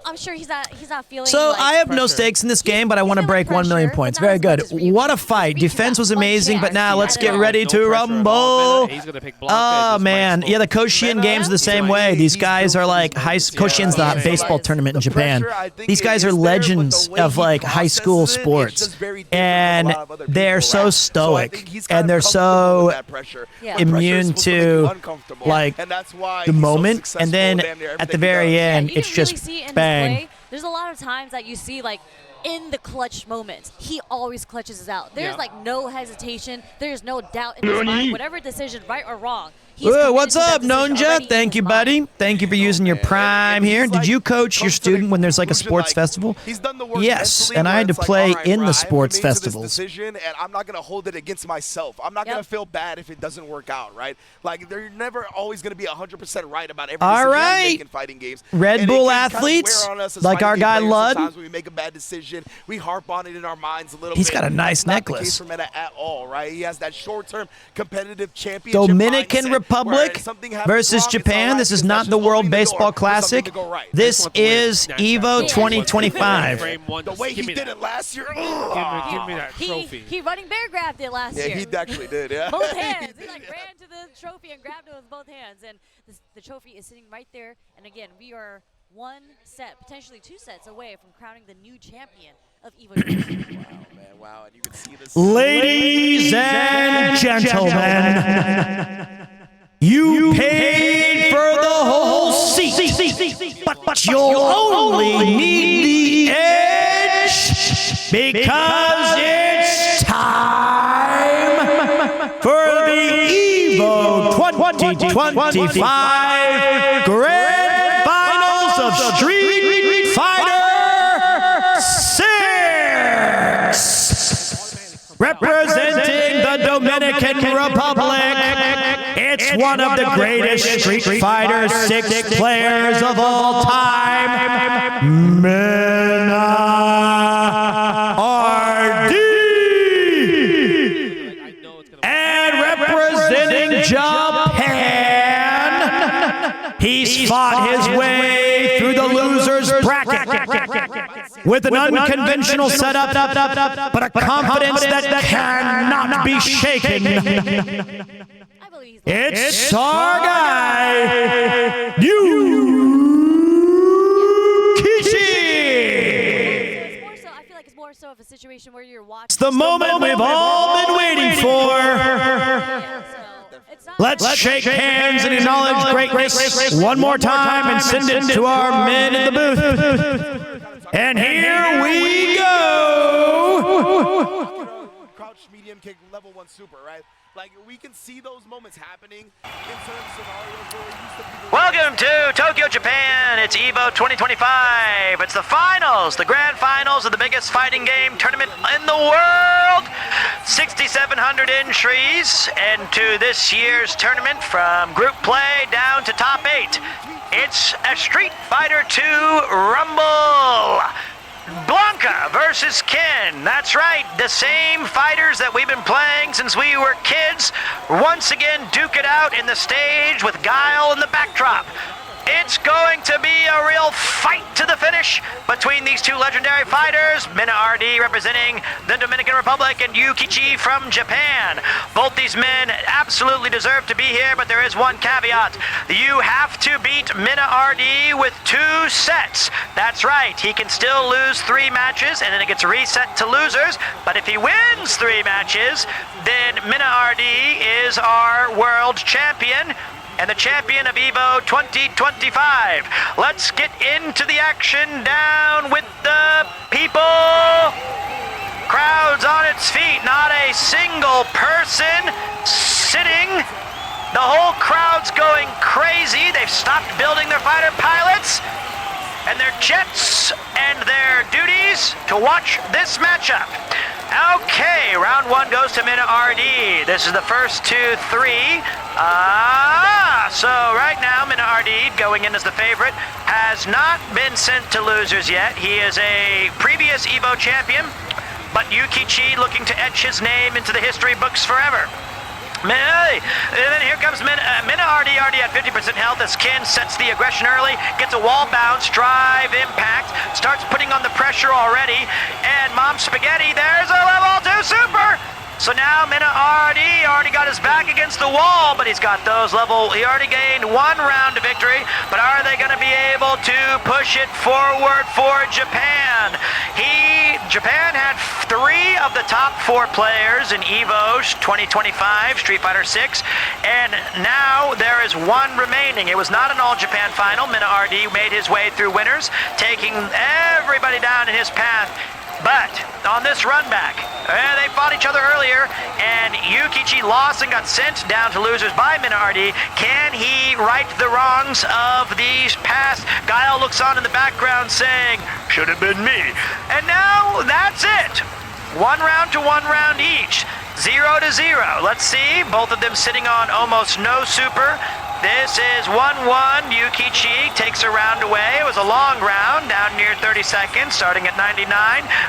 Speaker 10: I'm sure he's not feeling.
Speaker 1: So
Speaker 10: like,
Speaker 1: I have no
Speaker 12: pressure.
Speaker 1: stakes in this game, but I want to
Speaker 10: feeling
Speaker 1: break 1 million
Speaker 10: pressure, but
Speaker 1: points.
Speaker 10: not
Speaker 1: Very
Speaker 10: as
Speaker 1: good.
Speaker 10: much as Ryukichi.
Speaker 1: What a fight.
Speaker 10: Ryukichi
Speaker 1: Defense
Speaker 10: got
Speaker 1: was
Speaker 10: one
Speaker 1: amazing, but
Speaker 10: chance
Speaker 1: now let's
Speaker 10: at
Speaker 1: get
Speaker 10: it all.
Speaker 1: ready
Speaker 12: No
Speaker 1: to
Speaker 12: pressure at all.
Speaker 1: rumble.
Speaker 12: Meta, he's gonna pick Blanca
Speaker 1: Oh,
Speaker 12: and just
Speaker 1: man.
Speaker 12: might
Speaker 1: Yeah, the
Speaker 12: smoke.
Speaker 1: Koshien
Speaker 10: Meta,
Speaker 1: games are the same
Speaker 11: he's
Speaker 1: way.
Speaker 11: built-
Speaker 1: These
Speaker 11: he's
Speaker 1: guys
Speaker 11: built
Speaker 1: are
Speaker 11: for
Speaker 1: like
Speaker 11: these
Speaker 1: high
Speaker 11: moments.
Speaker 1: Koshien's the
Speaker 11: Yeah.
Speaker 1: baseball tournament in
Speaker 11: The
Speaker 1: Japan.
Speaker 11: pressure, I think
Speaker 1: These guys
Speaker 11: it
Speaker 1: are
Speaker 11: is there, but the
Speaker 1: legends
Speaker 11: way
Speaker 1: of
Speaker 11: he
Speaker 1: like high school
Speaker 11: processes it, it's
Speaker 1: sports.
Speaker 11: just very different from a
Speaker 1: And
Speaker 11: lot of other
Speaker 1: they're
Speaker 11: people,
Speaker 1: so
Speaker 11: right? So I
Speaker 1: stoic
Speaker 11: think he's kind
Speaker 1: and
Speaker 11: of
Speaker 1: they're
Speaker 11: comfortable with
Speaker 1: so
Speaker 11: that pressure.
Speaker 10: Yeah.
Speaker 11: When pressure is
Speaker 1: immune
Speaker 11: supposed to make you
Speaker 1: to
Speaker 11: uncomfortable,
Speaker 1: like
Speaker 11: and that's why
Speaker 1: the
Speaker 11: he's so
Speaker 1: moment.
Speaker 11: successful
Speaker 1: And then
Speaker 11: damn near
Speaker 1: at the
Speaker 11: everything he
Speaker 1: very
Speaker 11: does.
Speaker 1: end,
Speaker 10: you
Speaker 1: it's
Speaker 10: can
Speaker 1: just
Speaker 10: really see in
Speaker 1: bang.
Speaker 10: His play, there's a lot of times that you see like in the clutch moments, he always clutches it out. There's
Speaker 12: Yeah.
Speaker 10: like no hesitation. There's no doubt in his mind. Whatever decision, right or wrong, he's
Speaker 1: Ooh,
Speaker 10: committed
Speaker 1: what's
Speaker 10: to that
Speaker 1: up,
Speaker 10: decision already
Speaker 1: Nonja?
Speaker 10: in
Speaker 1: Thank
Speaker 10: his
Speaker 1: you,
Speaker 10: mind.
Speaker 1: buddy. Thank you for using your
Speaker 11: man.
Speaker 1: prime
Speaker 11: And
Speaker 1: here.
Speaker 11: he's,
Speaker 1: Did
Speaker 11: like,
Speaker 1: you coach your
Speaker 11: comes to the
Speaker 1: student when there's like a
Speaker 11: conclusion,
Speaker 1: sports
Speaker 11: like,
Speaker 1: festival?
Speaker 11: He's done the work
Speaker 1: Yes,
Speaker 11: mentally
Speaker 1: and I
Speaker 11: where
Speaker 1: had to
Speaker 11: it's like,
Speaker 1: play
Speaker 11: all right,
Speaker 1: in
Speaker 11: bro,
Speaker 1: the
Speaker 11: I'm
Speaker 1: sports
Speaker 11: committed to this
Speaker 1: festivals.
Speaker 11: decision, and I'm not gonna hold it against myself. I'm not gonna feel bad if it doesn't work out, right? Like they're never always gonna be 100% right about every
Speaker 1: All
Speaker 11: decision
Speaker 1: right.
Speaker 11: you make in fighting games.
Speaker 1: Red
Speaker 11: And it
Speaker 1: Bull
Speaker 11: can kind of
Speaker 1: athletes,
Speaker 11: wear on us as
Speaker 1: like
Speaker 11: fighting
Speaker 1: our
Speaker 11: game
Speaker 1: guy
Speaker 11: players
Speaker 1: Lud.
Speaker 11: Sometimes when we make a bad decision, we harp on it in our minds a little
Speaker 1: He's
Speaker 11: bit.
Speaker 1: got a nice
Speaker 11: That's not the
Speaker 1: necklace.
Speaker 11: case for Meta at all, right? He has that short-term competitive championship
Speaker 1: Dominican
Speaker 11: mindset,
Speaker 1: Republic
Speaker 11: where something happens
Speaker 1: versus
Speaker 11: wrong, it's all
Speaker 1: Japan.
Speaker 11: right
Speaker 1: This is
Speaker 11: because
Speaker 1: not
Speaker 11: that's
Speaker 1: the
Speaker 11: just
Speaker 1: World
Speaker 11: opening the
Speaker 1: Baseball
Speaker 11: door for something
Speaker 1: Classic.
Speaker 11: to go right.
Speaker 1: This is EVO
Speaker 10: Yeah.
Speaker 1: 2025.
Speaker 12: Frame one,
Speaker 11: The
Speaker 12: just
Speaker 11: way he
Speaker 12: give me
Speaker 11: did
Speaker 12: that.
Speaker 11: it last year.
Speaker 12: Give me that trophy.
Speaker 10: He running bear grabbed it last
Speaker 11: Yeah,
Speaker 10: year.
Speaker 11: he actually did, yeah.
Speaker 10: Both hands. He like ran to the trophy and grabbed it with both hands. And the trophy is sitting right there. And again, we are 1 set, potentially 2 sets away from crowning the new champion of EVO.
Speaker 11: Wow, and you can see this.
Speaker 1: Ladies and gentlemen, you paid for the whole seat, but you'll only need the edge because it's time for the EVO 2025 Grand Finals of Street Fighter 6. Representing the Dominican Republic, it's one of the greatest Street Fighter 6 players of all time, Mina RD.
Speaker 12: I know
Speaker 1: loser's bracket with an unconventional setup, but a confidence that cannot be shaken. It's our guy,
Speaker 10: So of a situation where you're watching.
Speaker 1: It's the moment we've all been waiting for. Let's shake hands and acknowledge greatness one more time and send it to our men in the booth. And here we go.
Speaker 11: Crouch medium kick level 1 super, right? Like, we can see those moments happening in certain scenarios where we used to be.
Speaker 8: Welcome to Tokyo, Japan. It's EVO 2025. It's the finals, the grand finals of the biggest fighting game tournament in the world. 6,700 entries into this year's tournament from group play down to top 8. It's a Street Fighter 2 Rumble. Blanca versus Ken. That's right, the same fighters that we've been playing since we were kids once again duke it out in the stage with Guile in the backdrop. It's going to be a real fight to the finish between these two legendary fighters, Mina RD representing the Dominican Republic and Yukichi from Japan. Both these men absolutely deserve to be here, but there is one caveat. You have to beat Mina RD with 2 sets. That's right, he can still lose 3 matches and then it gets reset to losers, but if he wins 3 matches, then Mina RD is our world champion and the champion of EVO 2025. Let's get into the action down with the people. Crowds on its feet, not a single person sitting. The whole crowd's going crazy. They've stopped building their fighter pilots and their jets and their duties to watch this matchup. Okay, round 1 goes to Mina RD. This is the first 2, 3. So right now, Mina RD, going in as the favorite, has not been sent to losers yet. He is a previous EVO champion, but Yukichi looking to etch his name into the history books forever. And then here comes Mina RD at 50% health as Ken sets the aggression early, gets a wall bounce, drive impact, starts putting on the pressure already, and Mom Spaghetti, there's a level 2 super! So now Mina RD already got his back against the wall, but he's got those he already gained 1 round of victory, but are they going to be able to push it forward for Japan? Japan had 3 of the top 4 players in EVO 2025, Street Fighter 6, and now there is 1 remaining. It was not an all-Japan final. Mina RD made his way through winners, taking everybody down in his path. But on this run back, they fought each other earlier, and Yukichi lost and got sent down to losers by Mina RD. Can he right the wrongs of these past? Guile looks on in the background saying, should have been me. And now that's it. 1 round to 1 round each. 0 to 0. Let's see, both of them sitting on almost no super. This is 1-1. Yukichi takes a round away. It was a long round, down near 30 seconds, starting at 99.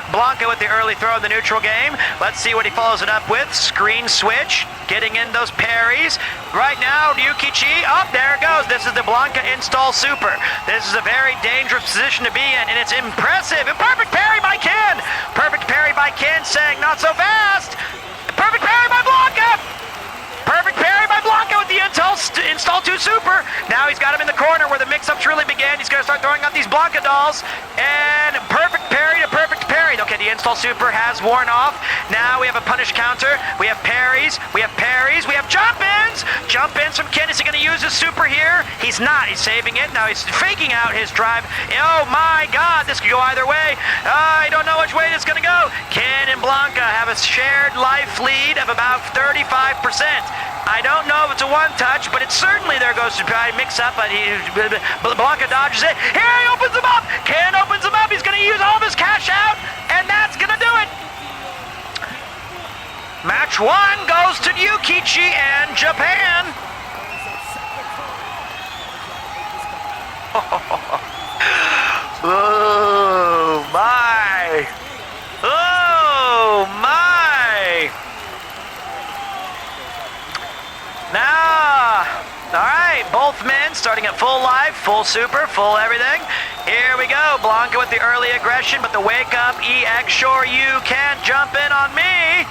Speaker 8: Blanca with the early throw in the neutral game. Let's see what he follows it up with. Screen switch, getting in those parries. Right now, Yukichi, there it goes. This is the Blanca install super. This is a very dangerous position to be in, and it's impressive. A perfect parry by Ken. Perfect parry by Ken, saying not so fast. Perfect parry by Blanca. Perfect parry by Blanca with the install 2 super. Now he's got him in the corner where the mix-ups really began. He's going to start throwing out these Blanca dolls. And perfect parry to perfect parry. Okay, the install super has worn off. Now we have a punish counter. We have parries. We have parries. We have jump-ins. Jump-ins from Ken. Is he going to use his super here? He's not. He's saving it. Now he's faking out his drive. Oh my God, this could go either way. I don't know which way this is going to go. Ken and Blanca have a shared life lead of about 35%. I don't know if it's a one-touch, but it's certainly there goes to try mix up, but Blanca dodges it. Here he opens him up. Ken opens him up. He's going to use all of his cash out, and that's going to do it. Match 1 goes to Yukichi and Japan. Oh, my. Oh, my. Now, all right, both men starting at full life, full super, full everything. Here we go. Blanka with the early aggression, but the wake up. EX, sure you can't jump in on me.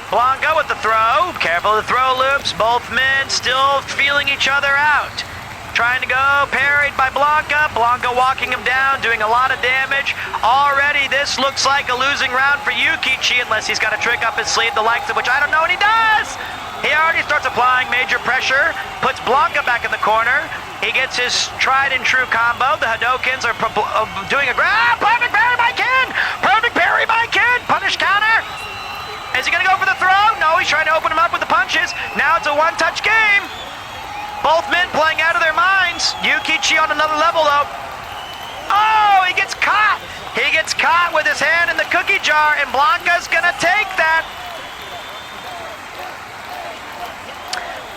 Speaker 8: Blanka with the throw. Careful of the throw loops. Both men still feeling each other out. Trying to go, parried by Blanka. Blanka walking him down, doing a lot of damage. Already this looks like a losing round for Yukichi, unless he's got a trick up his sleeve, the likes of which I don't know, and he does! He already starts applying major pressure, puts Blanka back in the corner. He gets his tried and true combo. The Hadokens are doing a perfect parry by Ken! Perfect parry by Ken! Punish counter! Is he gonna go for the throw? No, he's trying to open him up with the punches. Now it's a one-touch game. Both men playing out of their minds. Yukichi on another level though. Oh, he gets caught! He gets caught with his hand in the cookie jar, and Blanka's gonna take that.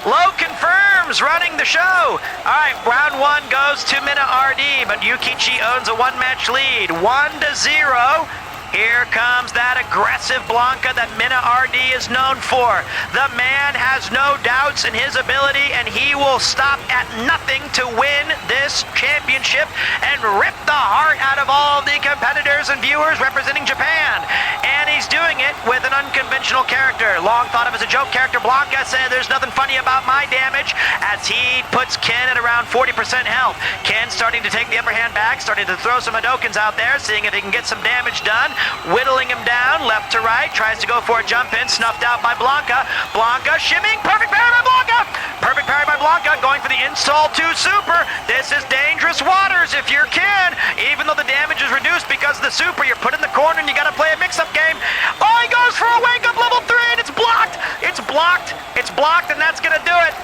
Speaker 8: Low confirms, running the show. All right, round one goes to Mina RD, but Yukichi owns a one-match lead, 1-0. Here comes that aggressive Blanka that Mina RD is known for. The man has no doubts in his ability, and he will stop at nothing to win this championship and rip the heart out of all the competitors and viewers representing Japan. And he's doing it with an unconventional character. Long thought of as a joke character, Blanka said there's nothing funny about my damage as he puts Ken at around 40% health. Ken starting to take the upper hand back, starting to throw some Hadokens out there, seeing if he can get some damage done. Whittling him down, left to right, tries to go for a jump in, snuffed out by Blanka. Blanka shimmying, perfect parry by Blanka! Perfect parry by Blanka, going for the install 2 super. This is dangerous waters if you're Ken. Even though the damage is reduced because of the super, you're put in the corner and you gotta play a mix-up game. Oh, he goes for a wake-up level 3 and it's blocked! It's blocked, it's blocked, and that's gonna do it.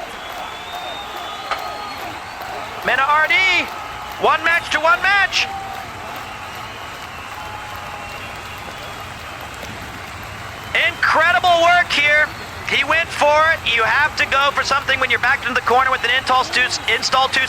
Speaker 8: Mina RD, one match to one match. Incredible work here. He went for it. You have to go for something when you're backed into the corner with an install 2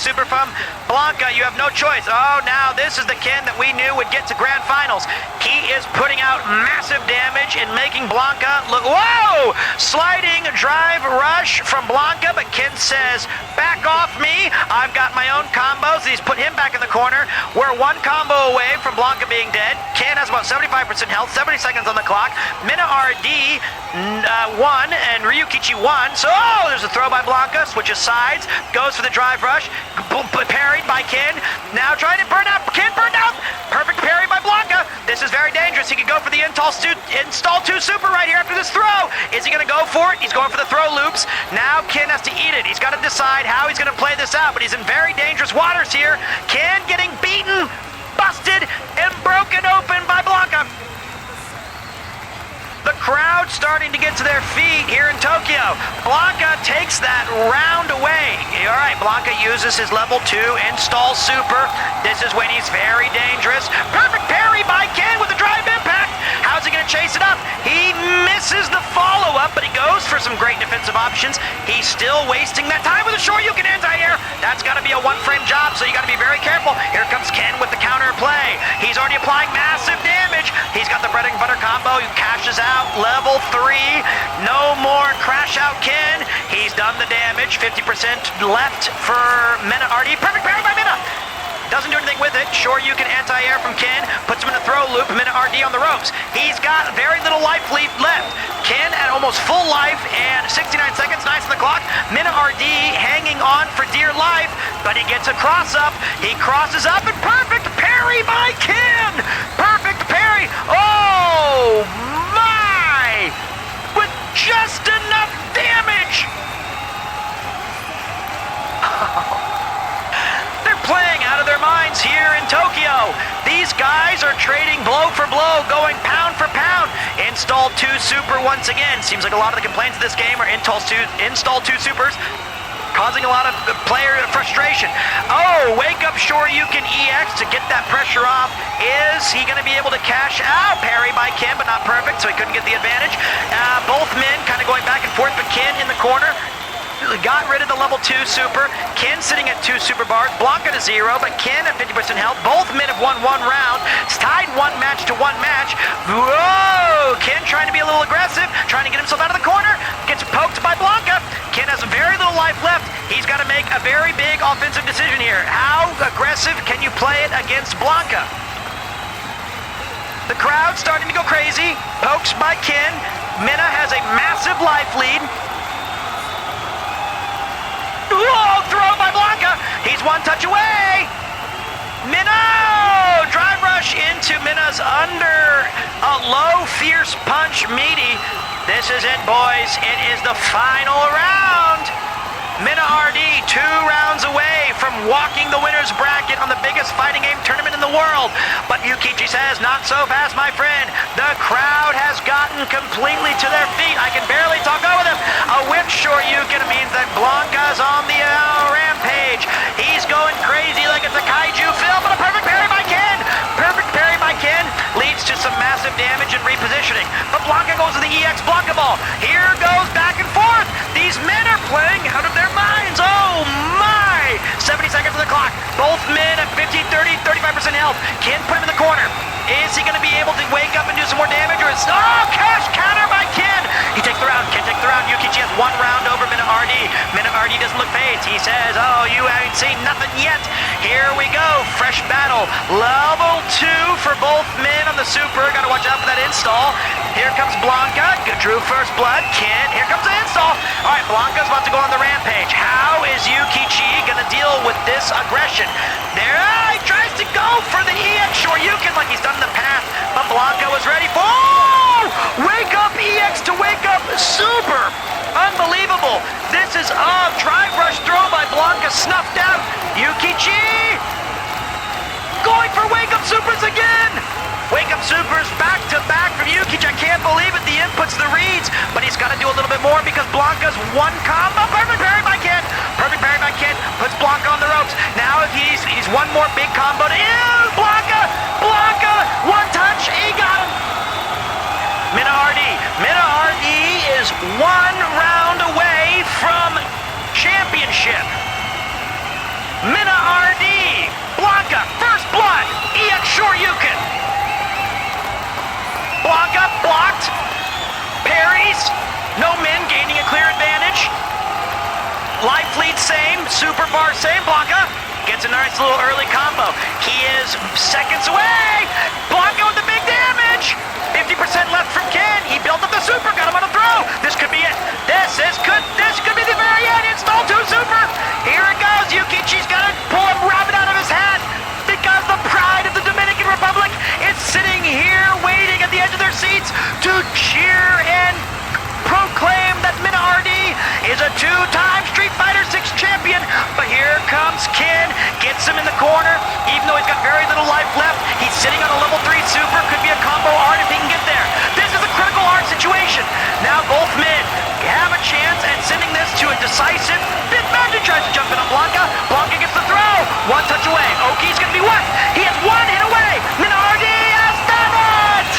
Speaker 8: super from Blanka. You have no choice. Oh, now this is the Ken that we knew would get to grand finals. He is putting out massive damage and making Blanka look... Whoa! Sliding drive rush from Blanka, but Ken says, back off me. I've got my own combos. He's put him back in the corner. We're one combo away from Blanka being dead. Ken has about 75% health, 70 seconds on the clock. Mina RD won, and Ryukichi won. So, there's a throw by Blanka, switches sides, goes for the drive rush, parried by Ken. Now trying to burn out. Ken burned out. Perfect parry by Blanka. This is very dangerous. He could go for the install 2 super right here after this throw. Is he going to go for it? He's going for the throw loops. Now Ken has to eat it. He's got to decide how he's going to play this out, but he's in very dangerous waters here. Ken getting beaten, busted, and broken open by Blanka. The crowd starting to get to their feet here in Tokyo. Blanka takes that round away. All right, Blanka uses his level 2 install super. This is when he's very dangerous. Perfect parry by Ken with a drive impact. How's he going to chase it up? He misses the follow-up, but he goes for some great defensive options. He's still wasting that time with a Shoryuken anti-air. That's got to be a one-frame job, so you got to be very careful. Here comes Ken with the counter play. He's already applying massive damage. He's got the bread and butter combo. He cashes out level 3. No more crash out Ken. He's done the damage. 50% left for Mina RD. Perfect parry by Mina. Doesn't do anything with it. Shoryuken anti-air from Ken. Puts him in a throw loop. Mina RD on the ropes. He's got very little life left. Ken at almost full life and 69 seconds. Nice on the clock. Mina RD hanging on for dear life, but he gets a cross up. He crosses up and perfect parry by Ken. Perfect parry. Oh my! With just enough damage. Playing out of their minds here in Tokyo. These guys are trading blow for blow, going pound for pound. Install 2 super once again. Seems like a lot of the complaints of this game are install 2 supers, causing a lot of player frustration. Oh, wake up Shoryuken EX to get that pressure off. Is he going to be able to cash out? Parry by Ken, but not perfect, so he couldn't get the advantage. Both men kind of going back and forth, but Ken in the corner got rid of the level 2 super. Ken sitting at 2 super bars. Blanka to 0, but Ken at 50% health. Both men have won one round. It's tied 1 match to 1 match. Whoa! Ken trying to be a little aggressive, trying to get himself out of the corner. Gets poked by Blanka. Ken has very little life left. He's got to make a a very big offensive decision here. How aggressive can you play it against Blanka? The crowd starting to go crazy. Pokes by Ken. Minna has a massive life lead. Whoa, throw by Blanka. He's one touch away. Minna! Drive rush into Minna's under a low, fierce punch. Meaty. This is it, boys. It is the final round. Minna RD 2 rounds away from walking the winner's bracket on the biggest fighting game tournament in the world. But Yukichi says, not so fast, my friend. The crowd has gotten completely to their feet. I can barely talk over them. A whip Shoryuken means that Blanka's on the rampage. He's going crazy like it's a kaiju film, but a perfect parry by Ken. Perfect parry by Ken leads to some massive damage and repositioning. But Blanka goes to the EX Blanka ball. Here goes back and forth. These men are playing out of their minds. Oh my! 70 seconds on the clock. Both men at 50, 30, 35% health. Ken put him in the corner. Is he going to be able to wake up and do some more damage? Or is cash counter by Ken. He takes the round. Ken takes the round. Yukichi has 1 round over Minna RD. Minna RD doesn't look phased. He says, oh, you haven't seen nothing yet. Here we go. Fresh battle. Level 2 for both men on the super. Got to watch out for that install. Here comes Blanka. Drew first blood. Ken. Here comes the install. All right, Blanka's about to go on the rampage. How is Yukichi going to deal with this aggression? There, he tries to go for the EX Shoryuken like he's done in the past, but Blanka was ready for... Oh! Wake up EX to wake up super! Unbelievable! This is drive rush throw by Blanka snuffed out. Yukichi going for wake up supers again! Wake up supers back to back from Yukichi. I can't believe it. The inputs, the reads, but he's got to do a little bit more because Blanka's 1 combo. Perfect parry by Ken. Perfect parry by Ken. Puts Blanka on the ropes. Now if he's 1 more big combo to Blanka. Blanka, 1 touch. He got him. Minna RD. Minna RD is 1 round away from championship. Minna RD. Blanka, first blood. EX Shoryuken. Blanka blocked, parries, no men gaining a clear advantage. Life lead same, super bar same. Blanka gets a nice little early combo. He is seconds away. Blanka with the big damage. 50% left from Ken. He built up the super, got him on a throw. This could be it. This could be the very end. Install 2 super. Here it goes. Yukichi's got to pull a rabbit out of his hat because the pride of the Dominican Republic is sitting here waiting at the edge of their seats to cheer and proclaim that Minna RD is a 2-time Street Fighter 6 champion. But here comes Ken, gets him in the corner. Even though he's got very little life left, he's sitting on a level 3 super. Could be a combo art if he can get there. This is a critical art situation. Now both men have a chance at sending this to a decisive. Bit Magic tries to jump in on Blanka. Blanka gets the throw. 1 touch away. Oki's going to be what? He has 1 hit away. Minna RD has done it!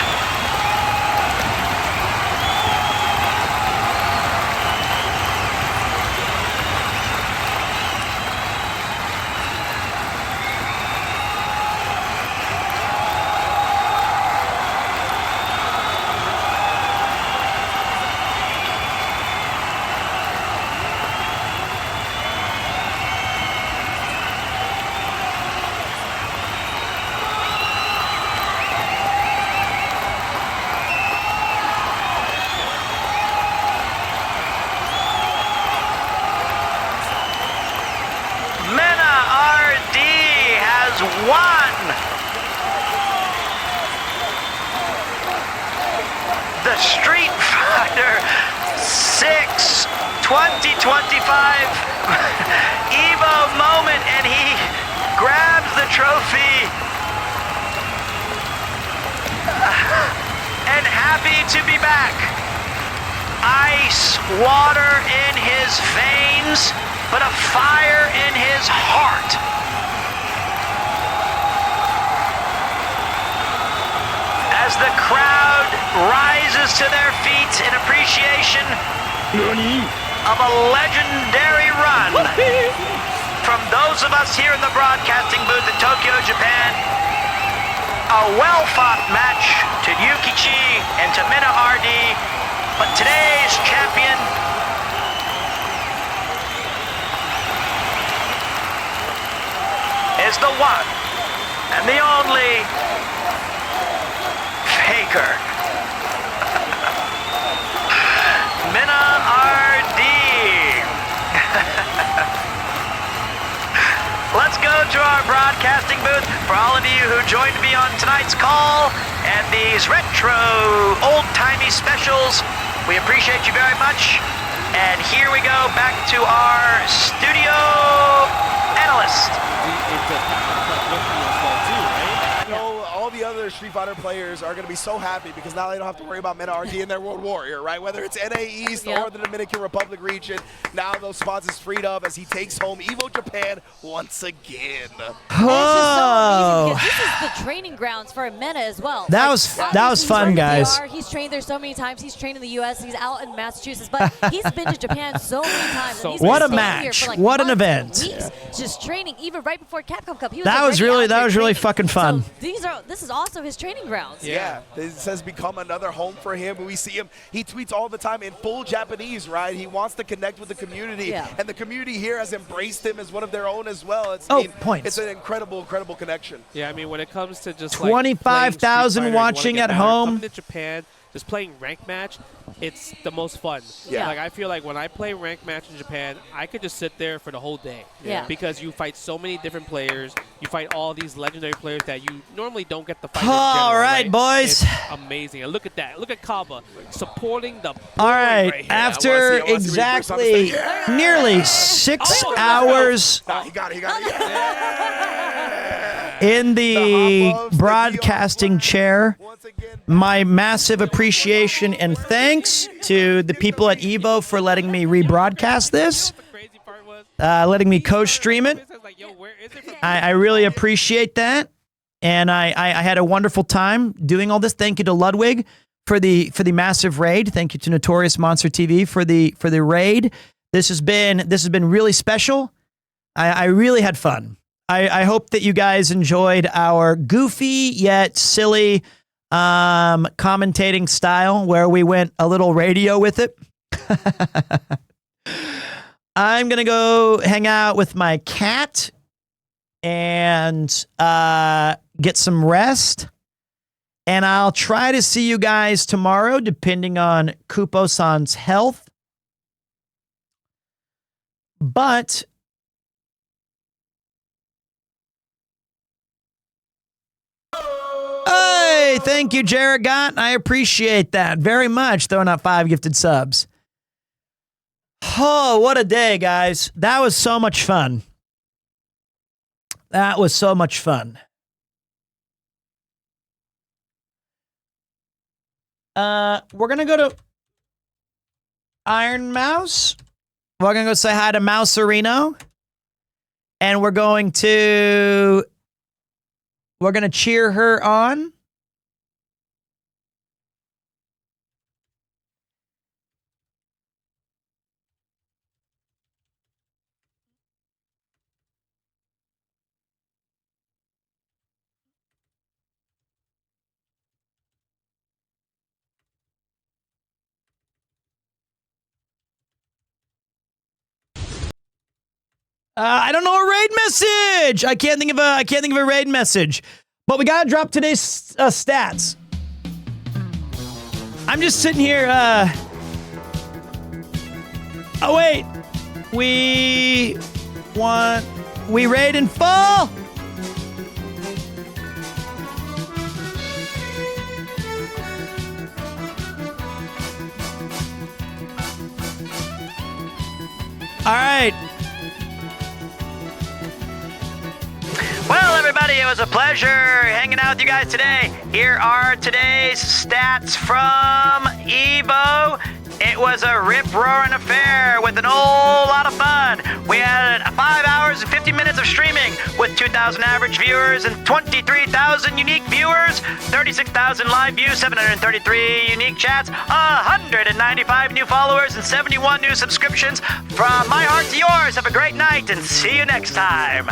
Speaker 8: Won the Street Fighter 6 2025 EVO moment, and he grabs the trophy and happy to be back. Ice water in his veins, but a fire in his heart. As the crowd rises to their feet in appreciation of a legendary run from those of us here in the broadcasting booth in Tokyo, Japan. A well-fought match to Yukichi and to Minna RD, but today's champion is the one and the only Faker. Minna RD. Let's go to our broadcasting booth for all of you who joined me on tonight's call and these retro old-timey specials. We appreciate you very much. And here we go back to our studio analyst.
Speaker 11: I know all the other Street Fighter players are going to be so happy because now they don't have to worry about Minna RD and their World Warrior, right? Whether it's NA East or the Dominican Republic region, now those spots is freed up as he takes home EVO Japan once again.
Speaker 10: Oh. This is the training grounds for Minna as well.
Speaker 1: That was fun, guys.
Speaker 10: He's trained there so many times. He's trained in the U.S. He's out in Massachusetts, but he's been to Japan so many times.
Speaker 1: So what a match! What an event!
Speaker 10: Just training, even right before Capcom Cup.
Speaker 1: That was really fucking fun.
Speaker 10: So this is also his training grounds.
Speaker 11: Yeah, this has become another home for him. We see him, he tweets all the time in full Japanese, right? He wants to connect with the community, and the community here has embraced him as one of their own as well. It's,
Speaker 1: points.
Speaker 11: It's an incredible connection.
Speaker 12: Yeah, I mean, when it comes to just
Speaker 1: 25,000 watching at home.
Speaker 12: Coming to Japan, just playing ranked match, it's the most fun.
Speaker 10: Yeah.
Speaker 12: Like, I feel like when I play ranked match in Japan, I could just sit there for the whole day.
Speaker 10: Yeah.
Speaker 12: Because you fight so many different players. You fight all these legendary players that you normally don't get to fight.
Speaker 1: All right, boys.
Speaker 12: It's amazing. And look at that. Look at Kaba supporting the
Speaker 1: All right, after exactly nearly 6 hours
Speaker 11: he got it.
Speaker 1: in the broadcasting chair, my massive appreciation and thanks to the people at EVO for letting me rebroadcast this, letting me co-stream it. I really appreciate that, and I had a wonderful time doing all this. Thank you to Ludwig for the massive raid. Thank you to Notorious Monster TV for the raid. This has been really special. I really had fun. I hope that you guys enjoyed our goofy yet silly commentating style where we went a little radio with it. I'm going to go hang out with my cat and get some rest. And I'll try to see you guys tomorrow, depending on Kupo-san's health. But hey, thank you, Jared Gott. I appreciate that very much. Throwing out 5 gifted subs. Oh, what a day, guys. That was so much fun. That was so much fun. We're going to go to Iron Mouse. We're going to go say hi to Mouserino. And we're going to cheer her on. I don't know a raid message. I can't think of a raid message. But we gotta drop today's stats. I'm just sitting here. Oh wait, we raid in full. All right.
Speaker 8: Well, everybody, it was a pleasure hanging out with you guys today. Here are today's stats from EVO. It was a rip-roaring affair with an whole lot of fun. We had 5 hours and 50 minutes of streaming with 2,000 average viewers and 23,000 unique viewers, 36,000 live views, 733 unique chats, 195 new followers, and 71 new subscriptions. From my heart to yours, have a great night and see you next time.